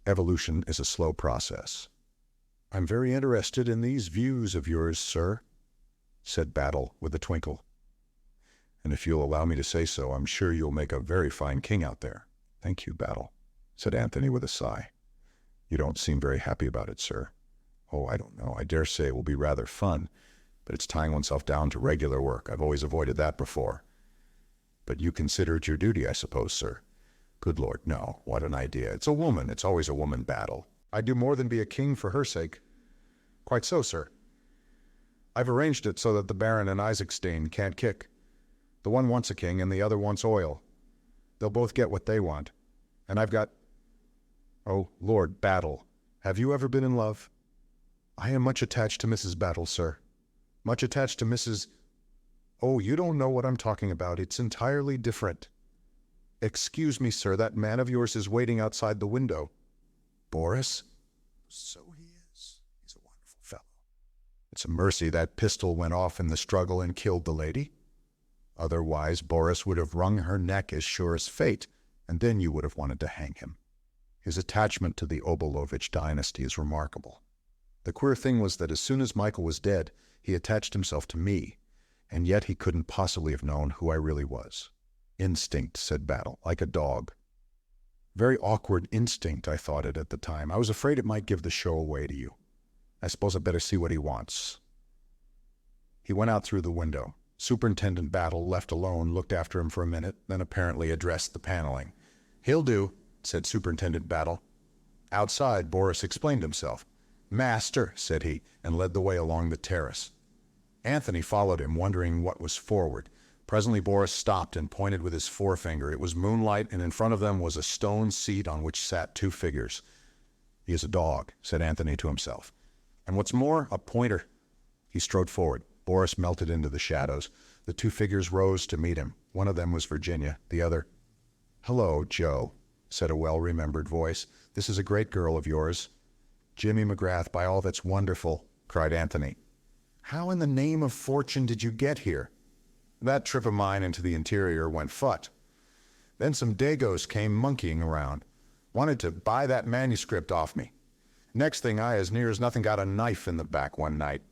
Evolution is a slow process. I'm very interested in these views of yours, sir, said Battle with a twinkle. And if you'll allow me to say so, I'm sure you'll make a very fine king out there. Thank you, Battle, said Anthony with a sigh. You don't seem very happy about it, sir. Oh, I don't know. I dare say it will be rather fun, but it's tying oneself down to regular work. I've always avoided that before. But you consider it your duty, I suppose, sir. Good Lord, no. What an idea. It's a woman. It's always a woman battle. I'd do more than be a king for her sake. Quite so, sir. I've arranged it so that the Baron and Isaacstein can't kick. The one wants a king and the other wants oil. They'll both get what they want. And I've got... Oh, Lord Battle, have you ever been in love? I am much attached to Mrs. Battle, sir. Much attached to Mrs... Oh, you don't know what I'm talking about. It's entirely different. Excuse me, sir, that man of yours is waiting outside the window. Boris? So he is. He's a wonderful fellow. It's a mercy that pistol went off in the struggle and killed the lady. Otherwise, Boris would have wrung her neck as sure as fate, and then you would have wanted to hang him. His attachment to the Obolovich dynasty is remarkable. The queer thing was that as soon as Michael was dead, he attached himself to me, and yet he couldn't possibly have known who I really was. Instinct, said Battle, like a dog. Very awkward instinct, I thought it at the time. I was afraid it might give the show away to you. I suppose I'd better see what he wants. He went out through the window. Superintendent Battle, left alone, looked after him for a minute, then apparently addressed the paneling. He'll do, said Superintendent Battle. Outside, Boris explained himself. Master, said he, and led the way along the terrace. Anthony followed him, wondering what was forward. Presently Boris stopped and pointed with his forefinger. It was moonlight, and in front of them was a stone seat on which sat two figures. He is a dog, said Anthony to himself. And what's more, a pointer. He strode forward. Boris melted into the shadows. The two figures rose to meet him. One of them was Virginia, the other... Hello, Joe, said a well-remembered voice. This is a great girl of yours. Jimmy McGrath, by all that's wonderful, cried Anthony. How in the name of fortune did you get here? That trip of mine into the interior went phut. Then some Dagos came monkeying around. Wanted to buy that manuscript off me. Next thing I as near as nothing got a knife in the back one night.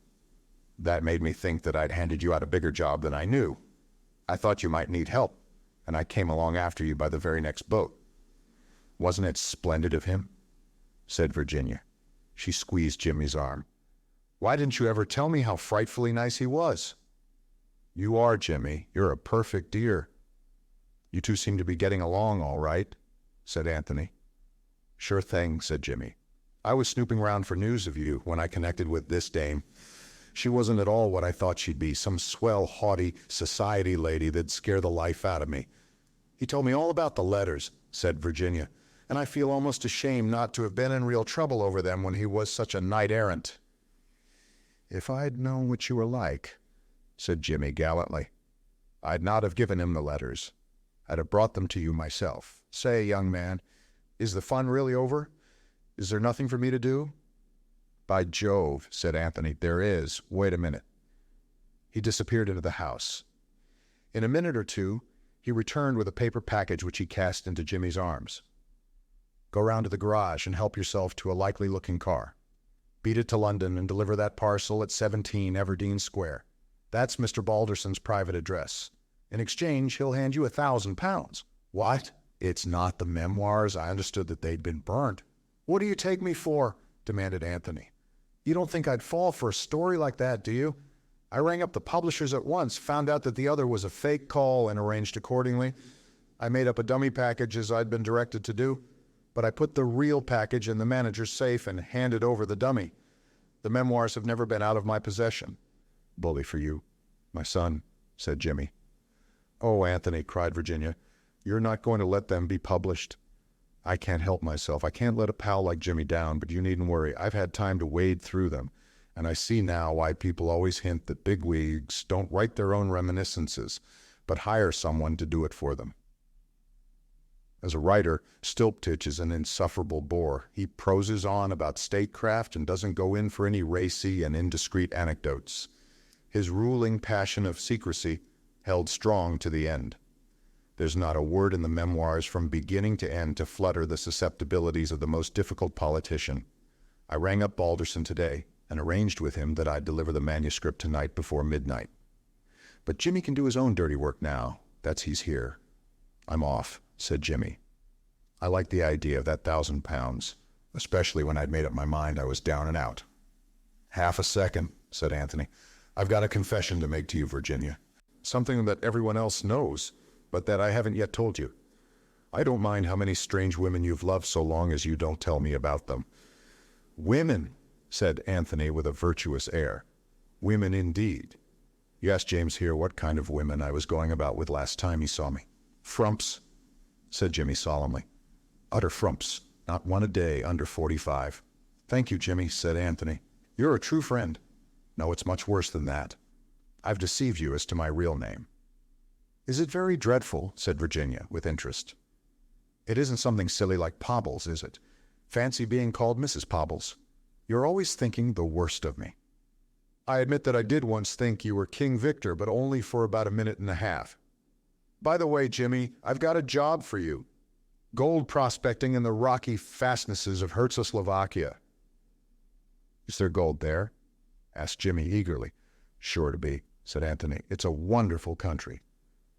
That made me think that I'd handed you out a bigger job than I knew. I thought you might need help, and I came along after you by the very next boat. Wasn't it splendid of him? said Virginia. She squeezed Jimmy's arm. "Why didn't you ever tell me how frightfully nice he was?" "You are, Jimmy. You're a perfect dear." "You two seem to be getting along all right," said Anthony. "Sure thing," said Jimmy. "I was snooping around for news of you when I connected with this dame. She wasn't at all what I thought she'd be, some swell, haughty society lady that'd scare the life out of me." "He told me all about the letters," said Virginia, "and I feel almost ashamed not to have been in real trouble over them when he was such a knight-errant." "If I'd known what you were like," said Jimmy gallantly, "I'd not have given him the letters. I'd have brought them to you myself. Say, young man, is the fun really over? Is there nothing for me to do?" "By Jove," said Anthony, "there is. Wait a minute." He disappeared into the house. In a minute or two, he returned with a paper package which he cast into Jimmy's arms. "Go round to the garage and help yourself to a likely-looking car. Beat it to London and deliver that parcel at 17 Everdeen Square. That's Mr. Balderson's private address. In exchange, he'll hand you £1,000. "What? It's not the memoirs? I understood that they'd been burnt." "What do you take me for?" demanded Anthony. "You don't think I'd fall for a story like that, do you? I rang up the publishers at once, found out that the other was a fake call, and arranged accordingly. I made up a dummy package as I'd been directed to do, but I put the real package in the manager's safe and handed over the dummy. The memoirs have never been out of my possession." "Bully for you, my son," said Jimmy. "Oh, Anthony," cried Virginia, "you're not going to let them be published?" "I can't help myself. I can't let a pal like Jimmy down, but you needn't worry. I've had time to wade through them, and I see now why people always hint that bigwigs don't write their own reminiscences, but hire someone to do it for them. As a writer, Stylptitch is an insufferable bore. He proses on about statecraft and doesn't go in for any racy and indiscreet anecdotes. His ruling passion of secrecy held strong to the end. There's not a word in the memoirs from beginning to end to flutter the susceptibilities of the most difficult politician. I rang up Balderson today and arranged with him that I'd deliver the manuscript tonight before midnight. But Jimmy can do his own dirty work now. That's he's here. I'm off," said Jimmy. "I like the idea of that £1,000, especially when I'd made up my mind I was down and out." "Half a second," said Anthony. "I've got a confession to make to you, Virginia. Something that everyone else knows, but that I haven't yet told you. I don't mind how many strange women you've loved so long as you don't tell me about them." "Women," said Anthony with a virtuous air. "Women indeed. You asked James here what kind of women I was going about with last time he saw me." "Frumps," said Jimmy solemnly. "Utter frumps. Not one a day under 45. "Thank you, Jimmy," said Anthony. "You're a true friend." "No, it's much worse than that. I've deceived you as to my real name." "Is it very dreadful?" said Virginia, with interest. "It isn't something silly like Pobbles, is it? Fancy being called Mrs. Pobbles. You're always thinking the worst of me." "I admit that I did once think you were King Victor, but only for about a minute and a half. By the way, Jimmy, I've got a job for you. Gold prospecting in the rocky fastnesses of Herzoslovakia." "Is there gold there?" asked Jimmy eagerly. "Sure to be," said Anthony. "It's a wonderful country."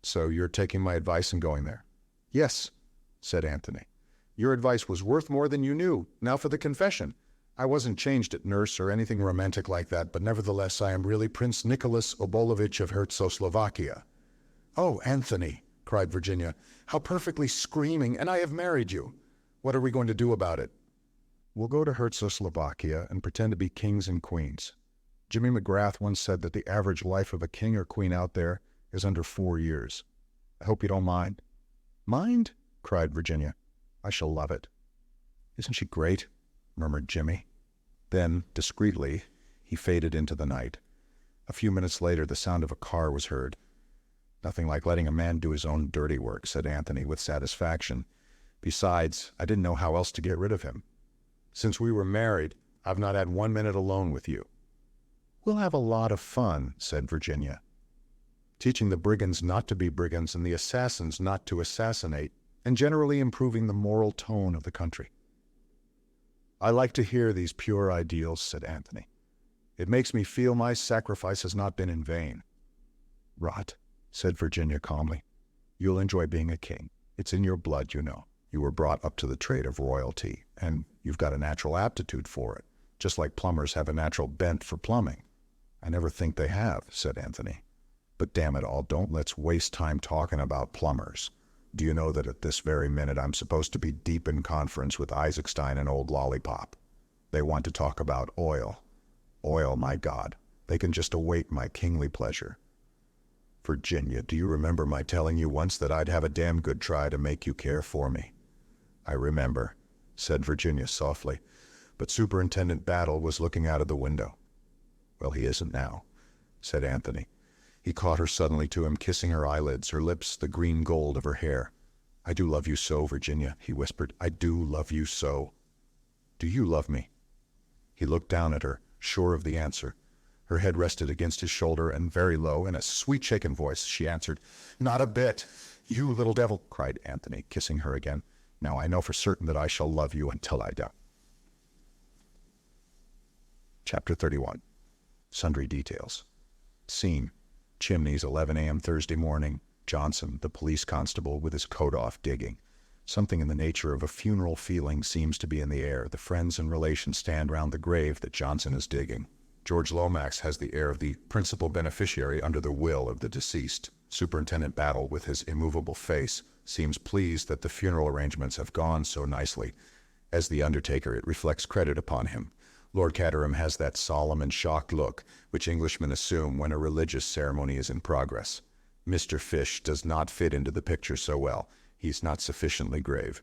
"So you're taking my advice and going there?" "Yes," said Anthony. "Your advice was worth more than you knew. Now for the confession. I wasn't changed at nurse or anything romantic like that, but nevertheless I am really Prince Nicholas Obolovich of Herzoslovakia." "Oh, Anthony," cried Virginia, "how perfectly screaming, and I have married you. What are we going to do about it?" "We'll go to Herzoslovakia and pretend to be kings and queens. Jimmy McGrath once said that the average life of a king or queen out there is under 4 years. I hope you don't mind." "Mind?" cried Virginia. "I shall love it." "Isn't she great?" murmured Jimmy. Then, discreetly, he faded into the night. A few minutes later, the sound of a car was heard. "Nothing like letting a man do his own dirty work," said Anthony with satisfaction. "Besides, I didn't know how else to get rid of him. Since we were married, I've not had 1 minute alone with you." "We'll have a lot of fun," said Virginia. "Teaching the brigands not to be brigands and the assassins not to assassinate, and generally improving the moral tone of the country." "I like to hear these pure ideals," said Anthony. "It makes me feel my sacrifice has not been in vain." "Rot," said Virginia calmly. "You'll enjoy being a king. It's in your blood, you know. You were brought up to the trade of royalty, and you've got a natural aptitude for it, just like plumbers have a natural bent for plumbing. I never think they have, said Anthony. But damn it all, don't let's waste time talking about plumbers. Do you know that at this very minute I'm supposed to be deep in conference with Isaacstein and old Lollipop? They want to talk about oil. Oil, my God. They can just await my kingly pleasure. Virginia, do you remember my telling you once that I'd have a damn good try to make you care for me? I remember, said Virginia softly, but Superintendent Battle was looking out of the window. Well, he isn't now, said Anthony. He caught her suddenly to him, kissing her eyelids, her lips the green gold of her hair. I do love you so, Virginia, he whispered. I do love you so. Do you love me? He looked down at her, sure of the answer. Her head rested against his shoulder, and very low, in a sweet shaken voice, she answered, Not a bit. You little devil, cried Anthony, kissing her again. Now I know for certain that I shall love you until I die. Chapter 31. Sundry Details. Scene. Chimneys, 11 a.m. Thursday morning. Johnson, the police constable, with his coat off, digging. Something in the nature of a funeral feeling seems to be in the air. The friends and relations stand round the grave that Johnson is digging. George Lomax has the air of the principal beneficiary under the will of the deceased. Superintendent Battle, with his immovable face, seems pleased that the funeral arrangements have gone so nicely. As the undertaker, it reflects credit upon him. Lord Caterham has that solemn and shocked look which Englishmen assume when a religious ceremony is in progress. Mr. Fish does not fit into the picture so well. He's not sufficiently grave.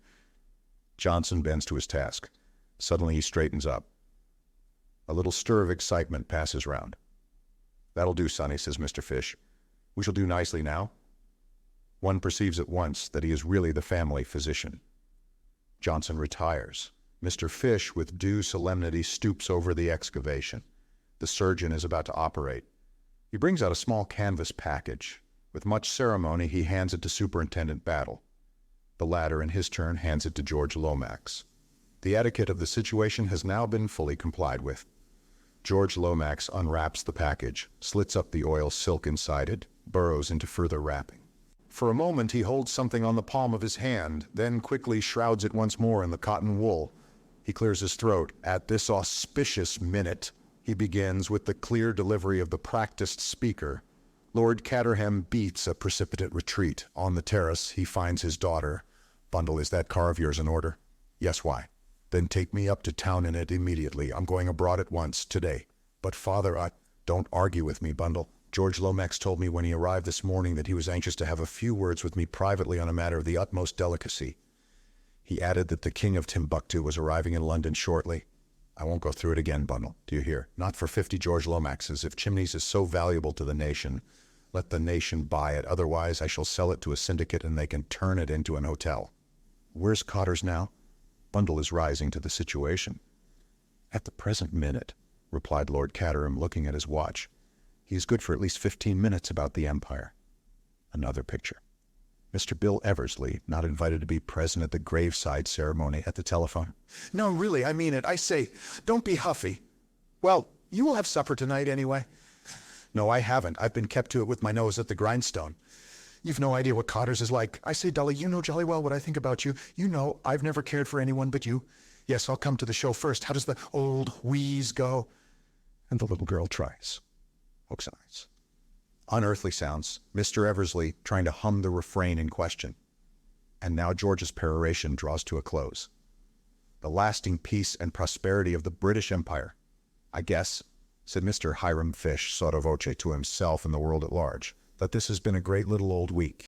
Johnson bends to his task. Suddenly he straightens up. A little stir of excitement passes round. That'll do, Sonny, says Mr. Fish. We shall do nicely now. One perceives at once that he is really the family physician. Johnson retires. Mr. Fish, with due solemnity, stoops over the excavation. The surgeon is about to operate. He brings out a small canvas package. With much ceremony, he hands it to Superintendent Battle. The latter, in his turn, hands it to George Lomax. The etiquette of the situation has now been fully complied with. George Lomax unwraps the package, slits up the oil silk inside it, burrows into further wrapping. For a moment he holds something on the palm of his hand, then quickly shrouds it once more in the cotton wool. He clears his throat. At this auspicious minute, he begins with the clear delivery of the practiced speaker. Lord Caterham beats a precipitate retreat. On the terrace, he finds his daughter. Bundle, is that car of yours in order? Yes, why? Then take me up to town in it immediately. I'm going abroad at once, today. But father, don't argue with me, Bundle. George Lomax told me when he arrived this morning that he was anxious to have a few words with me privately on a matter of the utmost delicacy. He added that the King of Timbuktu was arriving in London shortly. I won't go through it again, Bundle. Do you hear? Not for 50 George Lomaxes. If Chimneys is so valuable to the nation, let the nation buy it. Otherwise, I shall sell it to a syndicate and they can turn it into an hotel. Where's Cotters now? Bundle is rising to the situation. At the present minute, replied Lord Caterham, looking at his watch. He is good for at least 15 minutes about the Empire. Another picture. Mr. Bill Eversley, not invited to be present at the graveside ceremony, at the telephone. No, really, I mean it. I say, don't be huffy. Well, you will have supper tonight anyway. No, I haven't. I've been kept to it with my nose at the grindstone. You've no idea what Cotters is like. I say, Dolly, you know jolly well what I think about you. You know I've never cared for anyone but you. Yes, I'll come to the show first. How does the old wheeze go? And the little girl tries. Hooks and eyes. Unearthly sounds. Mr. Eversley trying to hum the refrain in question. And now George's peroration draws to a close. The lasting peace and prosperity of the British Empire. I guess, said Mr. Hiram Fish sotto voce to himself and the world at large, that this has been a great little old week.